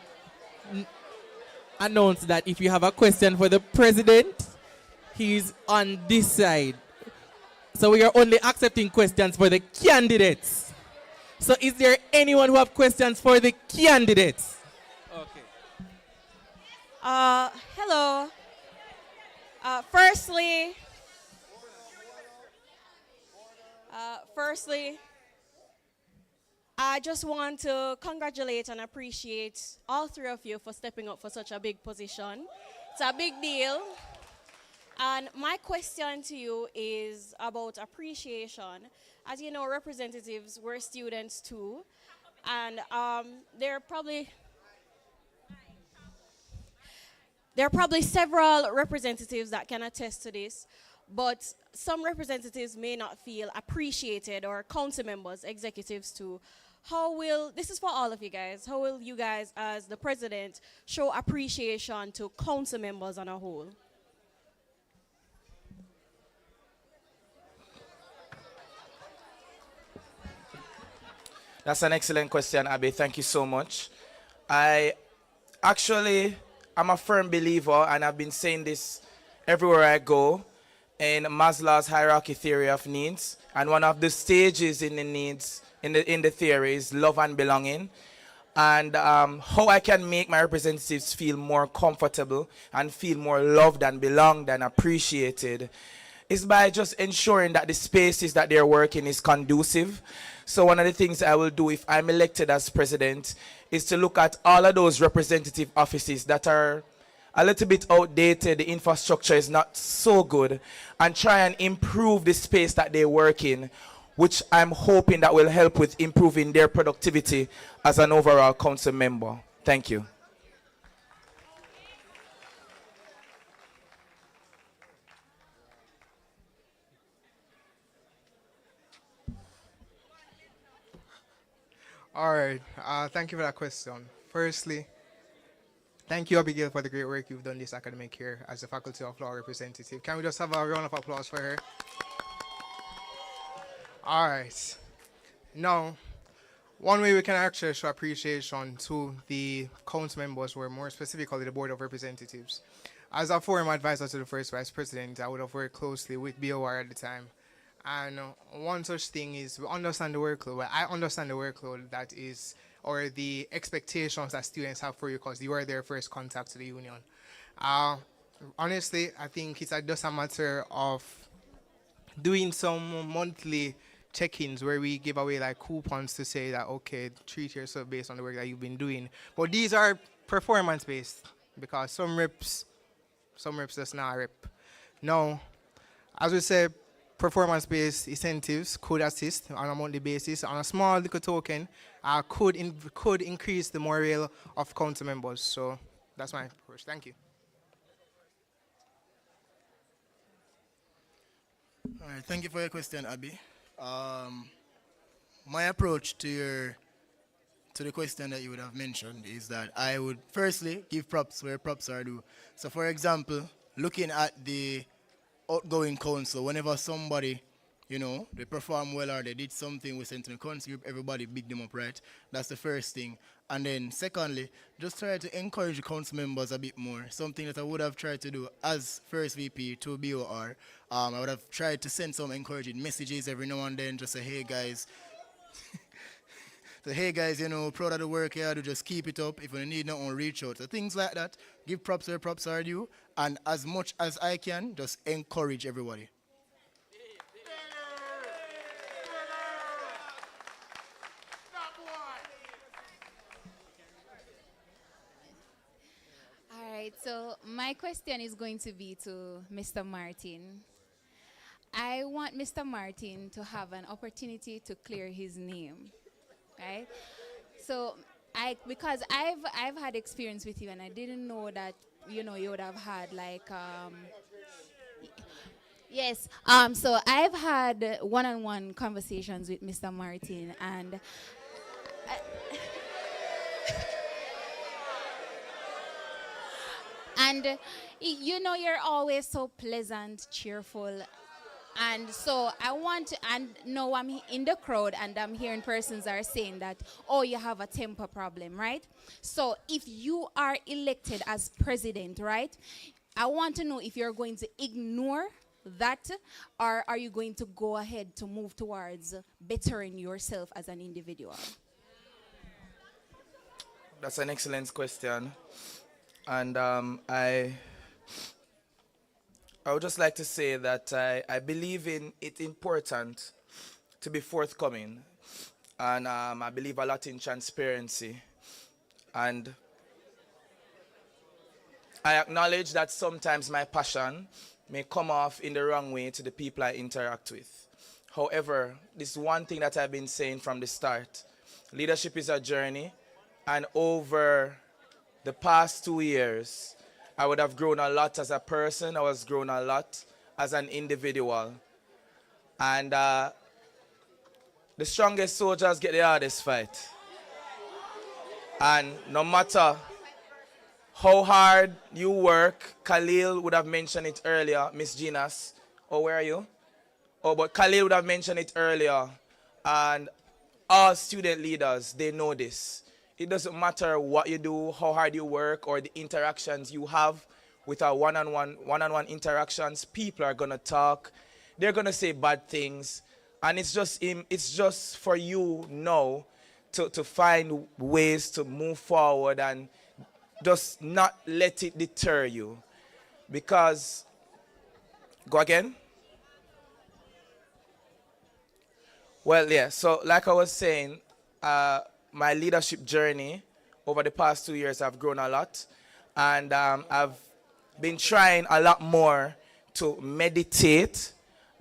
announce that if you have a question for the president, he's on this side. So we are only accepting questions for the candidates. So is there anyone who have questions for the candidates? Okay. Hello. Firstly, I just want to congratulate and appreciate all three of you for stepping up for such a big position. It's a big deal. And my question to you is about appreciation. As you know, representatives were students too. And there are probably several representatives that can attest to this. But some representatives may not feel appreciated, or council members, executives too. This is for all of you guys, how will you guys as the president show appreciation to council members on a whole? That's an excellent question, Abby. Thank you so much. I actually am a firm believer, and I've been saying this everywhere I go, in Maslow's hierarchy theory of needs. And one of the stages in the needs, in the theory, is love and belonging. And how I can make my representatives feel more comfortable and feel more loved and belonged and appreciated is by just ensuring that the spaces that they're working is conducive. So one of the things I will do if I'm elected as president is to look at all of those representative offices that are a little bit outdated, the infrastructure is not so good, and try and improve the space that they work in, which I'm hoping that will help with improving their productivity as an overall council member. Thank you. All right. Thank you for that question. Firstly, thank you, Abigail, for the great work you've done this academic year as a Faculty of Law representative. Can we just have a round of applause for her? All right. Now, one way we can actually show appreciation to the council members, or more specifically the Board of Representatives. As a former advisor to the first Vice President, I would have worked closely with BOR at the time. And one such thing is we understand the workload. Well, I understand the workload that is, or the expectations that students have for you because you are their first contact to the union. Honestly, I think it's just a matter of doing some monthly check-ins where we give away like coupons to say that, okay, treat yourself based on the work that you've been doing. But these are performance-based because some reps just not rep. Now, as we say, performance-based incentives could assist on a monthly basis. On a small little token, could increase the morale of council members. So that's my approach. Thank you. All right, thank you for your question, Abby. My approach to the question that you would have mentioned is that I would firstly give props where props are due. So, for example, looking at the outgoing council, whenever somebody, they perform well or they did something, we send to the council group, everybody big them up, right? That's the first thing. And then secondly, just try to encourage the council members a bit more. Something that I would have tried to do as first VP to BOR. I would have tried to send some encouraging messages every now and then, just say, hey guys, proud of the work here, just keep it up. If you need nothing, reach out. So things like that, give props where props are due, and as much as I can, just encourage everybody. All right, so my question is going to be to Mr. Martin. I want Mr. Martin to have an opportunity to clear his name. Right? So because I've had experience with you, and I didn't know that you would have had like yes. So I've had one-on-one conversations with Mr. Martin, and and you're always so pleasant, cheerful. And so and now I'm in the crowd and I'm hearing persons are saying that, oh, you have a temper problem, right? So if you are elected as president, right, I want to know if you're going to ignore that, or are you going to go ahead to move towards bettering yourself as an individual? That's an excellent question. And I would just like to say that I believe in it important to be forthcoming. And I believe a lot in transparency. And I acknowledge that sometimes my passion may come off in the wrong way to the people I interact with. However, this is one thing that I've been saying from the start. Leadership is a journey. And over the past 2 years, I would have grown a lot as a person. I was grown a lot as an individual. And the strongest soldiers get the hardest fight. And no matter how hard you work, Khalil would have mentioned it earlier, Miss Ginas. Oh, where are you? Oh, but Khalil would have mentioned it earlier. And all student leaders, they know this. It doesn't matter what you do, how hard you work, or the interactions you have with our one-on-one interactions. People are gonna talk, they're gonna say bad things, and it's just for you now to find ways to move forward and just not let it deter you. Because, go again? Well, yeah, so like I was saying, my leadership journey over the past 2 years have grown a lot. And I've been trying a lot more to meditate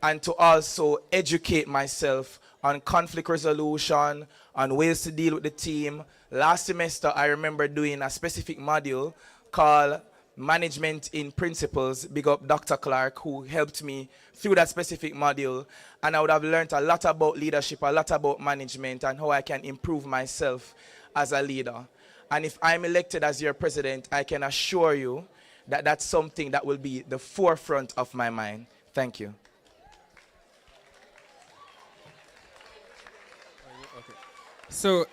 and to also educate myself on conflict resolution, on ways to deal with the team. Last semester, I remember doing a specific module called Management in Principles. Big up Dr. Clark, who helped me through that specific module. And I would have learned a lot about leadership, a lot about management, and how I can improve myself as a leader. And if I'm elected as your president, I can assure you that that's something that will be the forefront of my mind. Thank you. So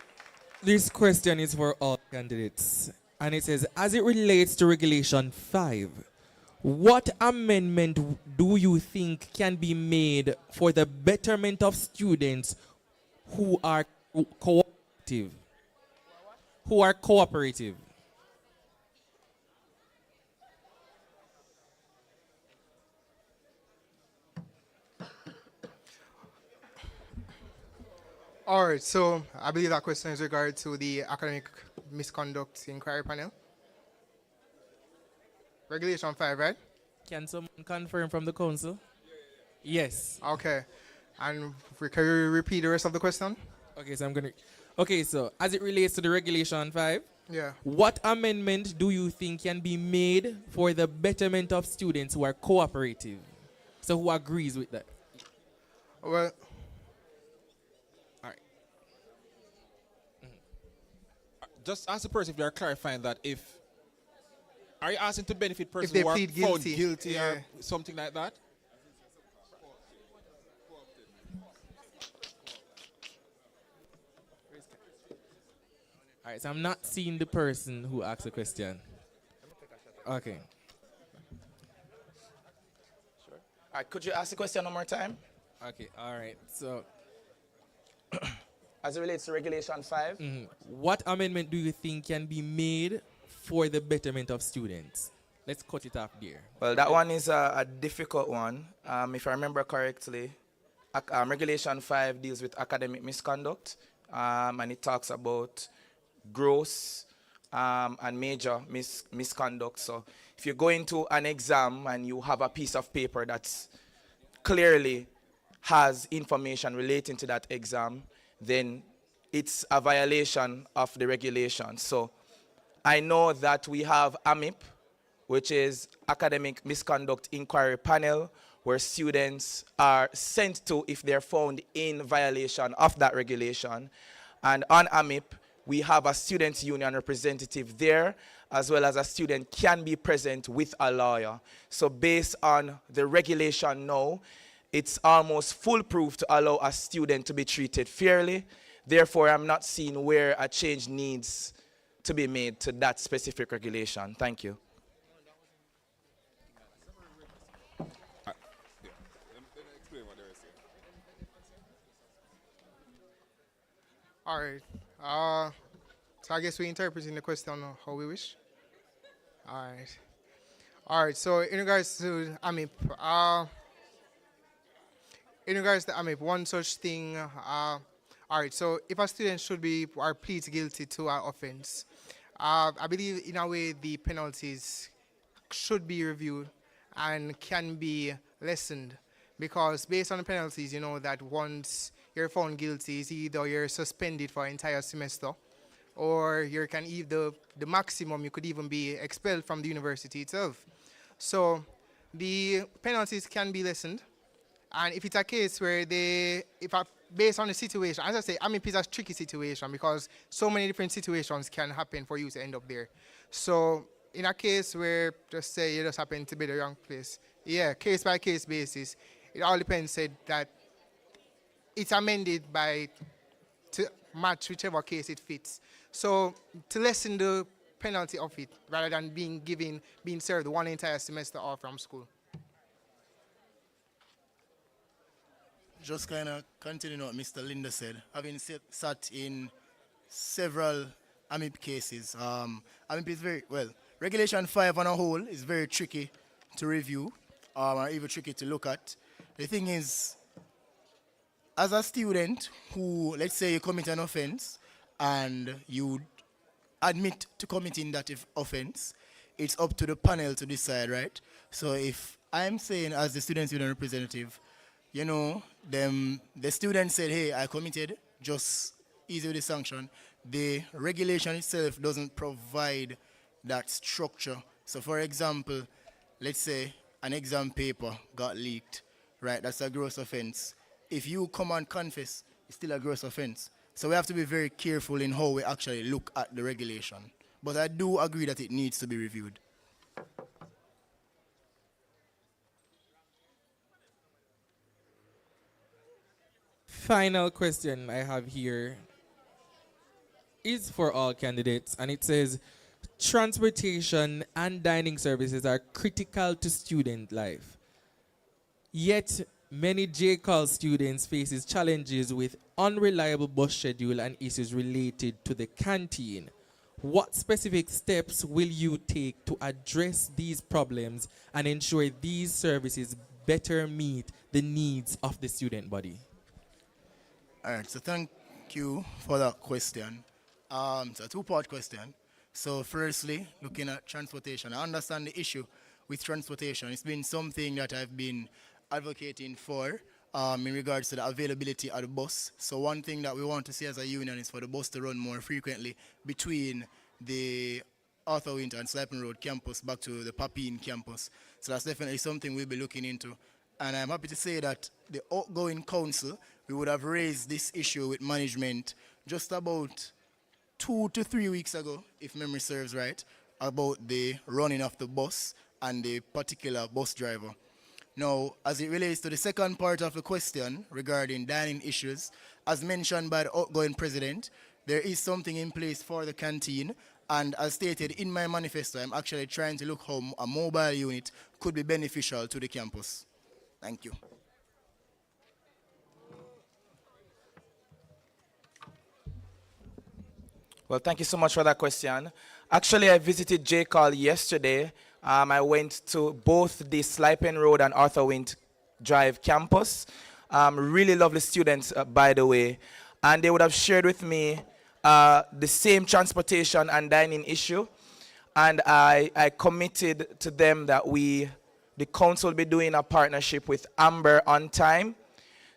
this question is for all candidates. And it says, as it relates to Regulation 5, what amendment do you think can be made for the betterment of students who are cooperative? Who are cooperative? All right, so I believe that question is regarding to the academic misconduct inquiry panel. Regulation 5, right? Can someone confirm from the council? Yes. Okay. And can you repeat the rest of the question? Okay, so Okay, so as it relates to the Regulation 5, yeah, what amendment do you think can be made for the betterment of students who are cooperative? So who agrees with that? Well, just ask the person if they are clarifying that are you asking to benefit persons they who are plead found guilty, guilty yeah, or something like that? All right, so I'm not seeing the person who asked the question. Okay. Sure. All right, could you ask the question one more time? Okay, all right. So, as it relates to Regulation 5, what amendment do you think can be made for the betterment of students? Let's cut it off there. Well, that one is a difficult one. If I remember correctly, Regulation 5 deals with academic misconduct, and it talks about gross and major misconduct. So if you go into an exam and you have a piece of paper that's clearly has information relating to that exam, then it's a violation of the regulation. So I know that we have AMIP, which is Academic Misconduct Inquiry Panel, where students are sent to if they're found in violation of that regulation. And on AMIP, we have a students' union representative there, as well as a student can be present with a lawyer. So based on the regulation now, it's almost foolproof to allow a student to be treated fairly. Therefore, I'm not seeing where a change needs to be made to that specific regulation. Thank you. all right. So I guess we're interpreting the question how we wish. All right. All right, so in regards to AMIP, one such thing, all right, so if a student should be or pleads guilty to an offense, I believe in a way the penalties should be reviewed and can be lessened, because based on the penalties, you know that once you're found guilty, it's either you're suspended for an entire semester, or you can the maximum, you could even be expelled from the university itself. So the penalties can be lessened. And if it's a case where based on the situation, as I say, AMIP is a tricky situation because so many different situations can happen for you to end up there. So in a case where, just say you just happen to be the wrong place, yeah, case by case basis, it all depends, said that it's amended by to match whichever case it fits. So to lessen the penalty of it, rather than being served one entire semester off from school. Just kind of continuing what Mr. Lindo said, having sat in several AMIP cases, AMIP is very, well, Regulation 5 on a whole is very tricky to review, or even tricky to look at. The thing is, as a student who, let's say you commit an offense and you admit to committing that offense, it's up to the panel to decide, right? So if I'm saying as the student representative, you know, the student said, hey, I committed, just easy with the sanction. The regulation itself doesn't provide that structure. So for example, let's say an exam paper got leaked, right? That's a gross offense. If you come and confess, it's still a gross offense. So we have to be very careful in how we actually look at the regulation. But I do agree that it needs to be reviewed. Final question I have here is for all candidates, and it says, transportation and dining services are critical to student life. Yet, many JCOL students faces challenges with unreliable bus schedule and issues related to the canteen. What specific steps will you take to address these problems and ensure these services better meet the needs of the student body? All right, so thank you for that question. It's a two-part question. So firstly, looking at transportation, I understand the issue with transportation. It's been something that I've been advocating for in regards to the availability of the bus. So one thing that we want to see as a union is for the bus to run more frequently between the Arthur Winter and Sliping Road campus back to the Papine campus. So that's definitely something we'll be looking into. And I'm happy to say that the outgoing council, we would have raised this issue with management just about 2 to 3 weeks ago, if memory serves right, about the running of the bus and the particular bus driver. Now, as it relates to the second part of the question regarding dining issues, as mentioned by the outgoing president, there is something in place for the canteen, and as stated in my manifesto, I'm actually trying to look how a mobile unit could be beneficial to the campus. Thank you. Well, thank you so much for that question. Actually, I visited JCOL yesterday. I went to both the Sliping Road and Arthur Wint Drive campus. Really lovely students, by the way. And they would have shared with me the same transportation and dining issue. And I committed to them that the council will be doing a partnership with Amber on time.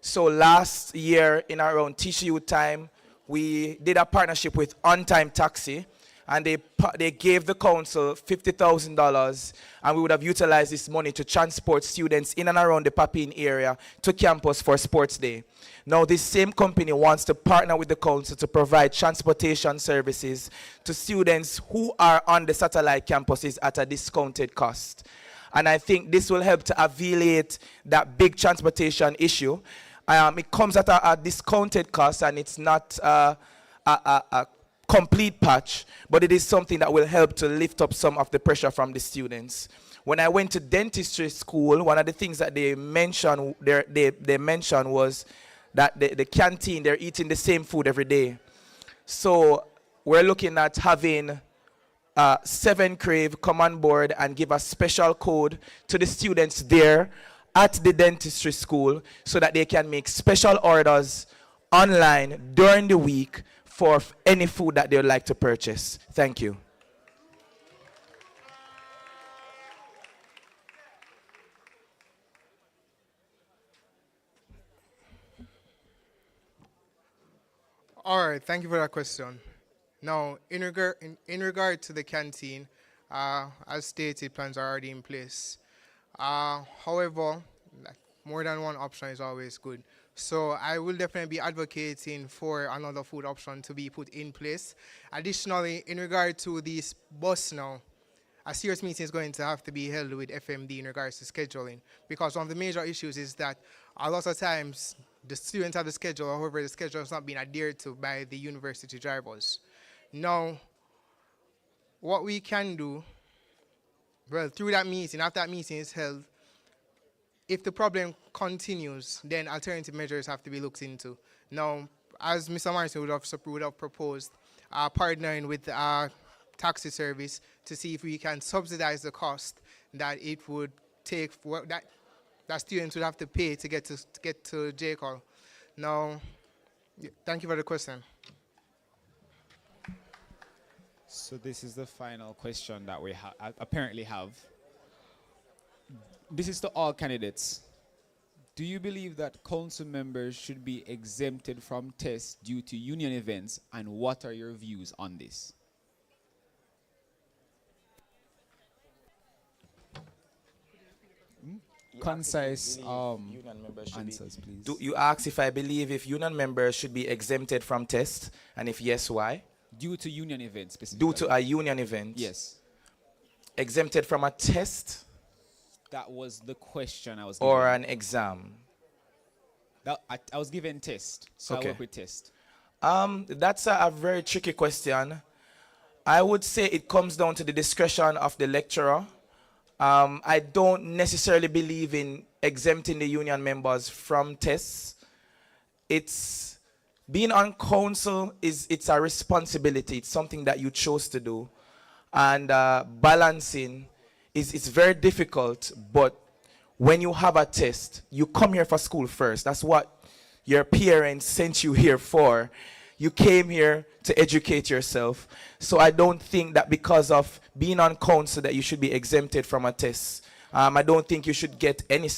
So last year in our own TCU time, we did a partnership with On Time Taxi, and they gave the council $50,000, and we would have utilized this money to transport students in and around the Papine area to campus for sports day. Now this same company wants to partner with the council to provide transportation services to students who are on the satellite campuses at a discounted cost. And I think this will help to alleviate that big transportation issue. It comes at a discounted cost, and it's not a complete patch, but it is something that will help to lift up some of the pressure from the students. When I went to dentistry school, one of the things that they mentioned, they mentioned was that the canteen, they're eating the same food every day. So we're looking at having 7 Crave come on board and give a special code to the students there at the dentistry school so that they can make special orders online during the week for any food that they would like to purchase. Thank you. All right, thank you for that question. Now, in regard to the canteen, as stated, plans are already in place. However, more than one option is always good. So I will definitely be advocating for another food option to be put in place. Additionally, in regard to this bus now, a serious meeting is going to have to be held with FMD in regards to scheduling, because one of the major issues is that a lot of times the students have the schedule, however the schedule has not been adhered to by the university drivers. Now, what we can do, well, through that meeting, after that meeting is held, if the problem continues, then alternative measures have to be looked into. Now, as Mr. Martin would have proposed, partnering with taxi service to see if we can subsidize the cost that it would take for that students would have to pay to get to JCOL. Now, thank you for the question. So this is the final question that we apparently have. This is to all candidates. Do you believe that council members should be exempted from tests due to union events, and what are your views on this? Concise answers, please. Do you ask if I believe if union members should be exempted from tests, and if yes, why? Due to union events, specifically. Due to a union event? Yes. Exempted from a test? That was the question I was given. Or an exam? I was given test, so Okay. I work with test. That's a very tricky question. I would say it comes down to the discretion of the lecturer. I don't necessarily believe in exempting the union members from tests. It's being on council it's a responsibility. It's something that you chose to do, and balancing it's very difficult. But when you have a test, you come here for school first. That's what your parents sent you here for. You came here to educate yourself. So I don't think that because of being on council that you should be exempted from a test. I don't think you should get any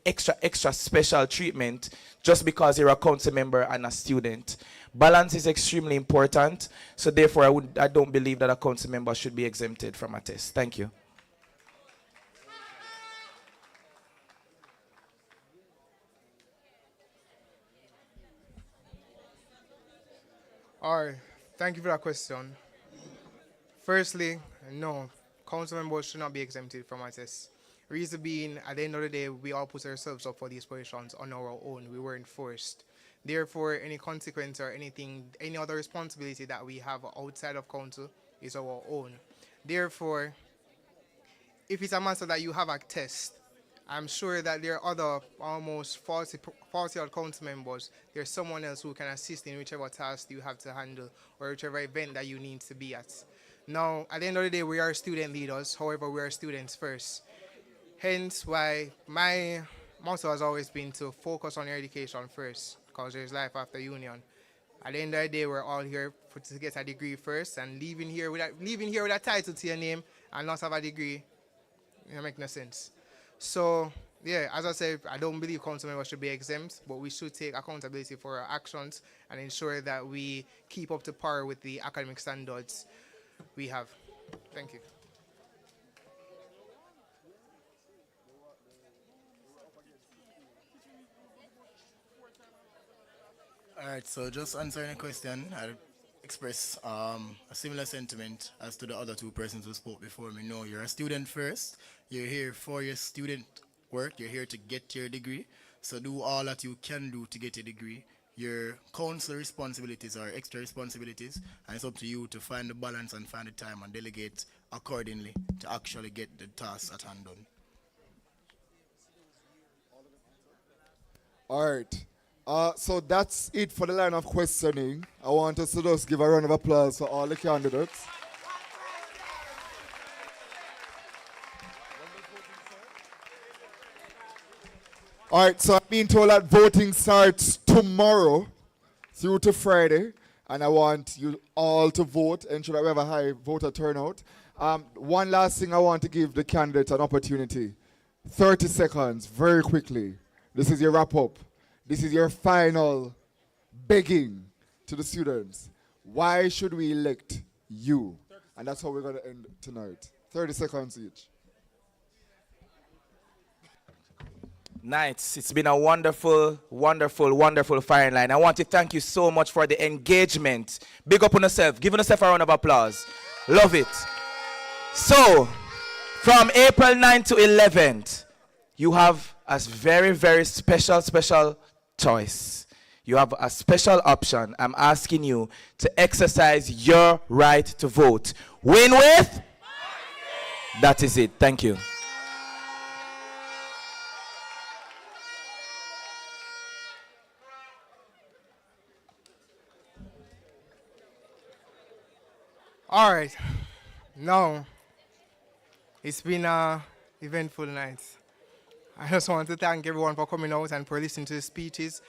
extra special treatment just because you're a council member and a student. Balance is extremely important. So therefore, I don't believe that a council member should be exempted from a test. Thank you. All right, thank you for that question. Firstly, no, council members should not be exempted from a test. Reason being, at the end of the day, we all put ourselves up for these positions on our own. We weren't forced. Therefore, any consequence or any other responsibility that we have outside of council is our own. Therefore, if it's a matter that you have a test, I'm sure that there are other almost 40 odd council members. There's someone else who can assist in whichever task you have to handle or whichever event that you need to be at. Now, at the end of the day, we are student leaders. However, we are students first. Hence why my motto has always been to focus on your education first, because there's life after union. At the end of the day, we're all here to get a degree first, and leaving here with a title to your name and not have a degree, it makes no sense. So, yeah, as I said, I don't believe council members should be exempt, but we should take accountability for our actions and ensure that we keep up to par with the academic standards we have. Thank you. All right, so just answering the question, I'll express a similar sentiment as to the other two persons who spoke before me. No, you're a student first. You're here for your student work. You're here to get your degree. So do all that you can do to get a degree. Your council responsibilities are extra responsibilities, and it's up to you to find the balance and find the time and delegate accordingly to actually get the task at hand done. All right. So that's it for the line of questioning. I want us to just give a round of applause for all the candidates. All right, so I've been told that voting starts tomorrow through to Friday, and I want you all to vote, ensure that we have a high voter turnout. One last thing I want to give the candidates an opportunity. 30 seconds, very quickly. This is your wrap-up. This is your final begging to the students. Why should we elect you? And that's how we're going to end tonight. 30 seconds each. Nice. It's been a wonderful, wonderful, wonderful firing line. I want to thank you so much for the engagement. Big up on yourself. Give yourself a round of applause. Love it. So, from April 9th to 11th, you have a very, very special choice. You have a special option. I'm asking you to exercise your right to vote. Win with? That is it. Thank you. All right. Now, it's been an eventful night. I just want to thank everyone for coming out and for listening to the speeches.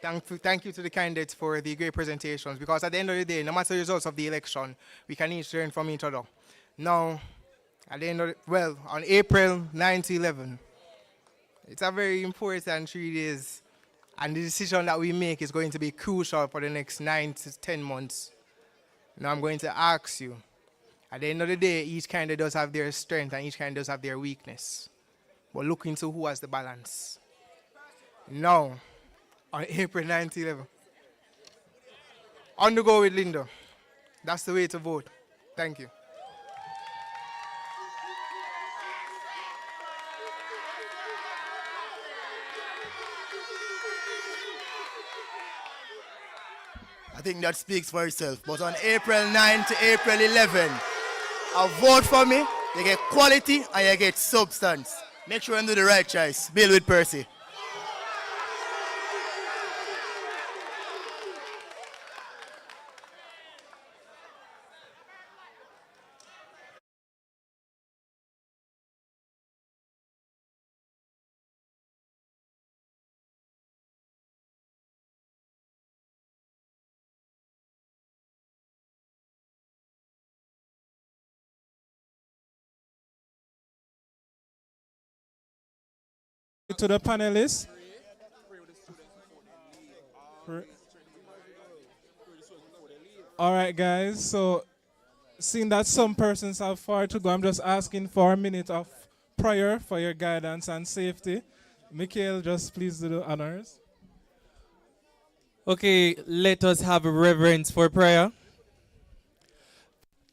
Thank you to the candidates for the great presentations, because at the end of the day, no matter the results of the election, we can each learn from each other. Now, at the end of on April 9 to 11, it's a very important 3 days, and the decision that we make is going to be crucial for the next 9 to 10 months. Now I'm going to ask you, at the end of the day, each candidate does have their strength and each candidate does have their weakness. But look into who has the balance. Now, on April 9 to 11, on the go with Lindo. That's the way to vote. Thank you. I think that speaks for itself. But on April 9 to April 11, a vote for me, you get quality and you get substance. Make sure you do the right choice. Bill with Percy. To the panelists. All right, guys. So, seeing that some persons have far to go, I'm just asking for a minute of prayer for your guidance and safety. Mikhail, just please do the honors. Okay, let us have reverence for prayer.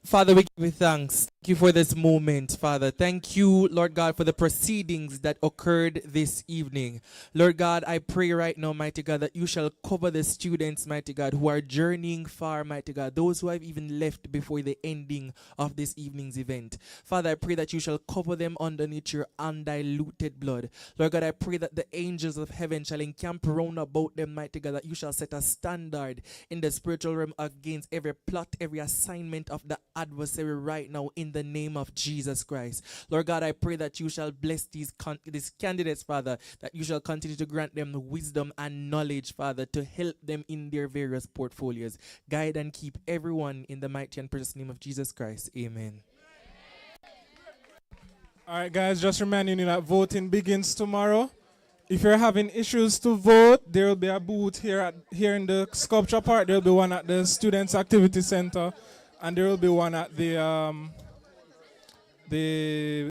Father, we give you thanks. Thank you for this moment, Father. Thank you, Lord God, for the proceedings that occurred this evening. Lord God, I pray right now, mighty God, that you shall cover the students, mighty God, who are journeying far, mighty God, those who have even left before the ending of this evening's event. Father, I pray that you shall cover them underneath your undiluted blood. Lord God, I pray that the angels of heaven shall encamp round about them, mighty God, that you shall set a standard in the spiritual realm against every plot, every assignment of the adversary right now in the name of Jesus Christ. Lord God, I pray that you shall bless these candidates, Father, that you shall continue to grant them the wisdom and knowledge, Father, to help them in their various portfolios. Guide and keep everyone in the mighty and precious name of Jesus Christ. Amen. All right, guys, just reminding you that voting begins tomorrow. If you're having issues to vote, there will be a booth here in the sculpture park. There will be one at the Students Activity Center, and there will be one at the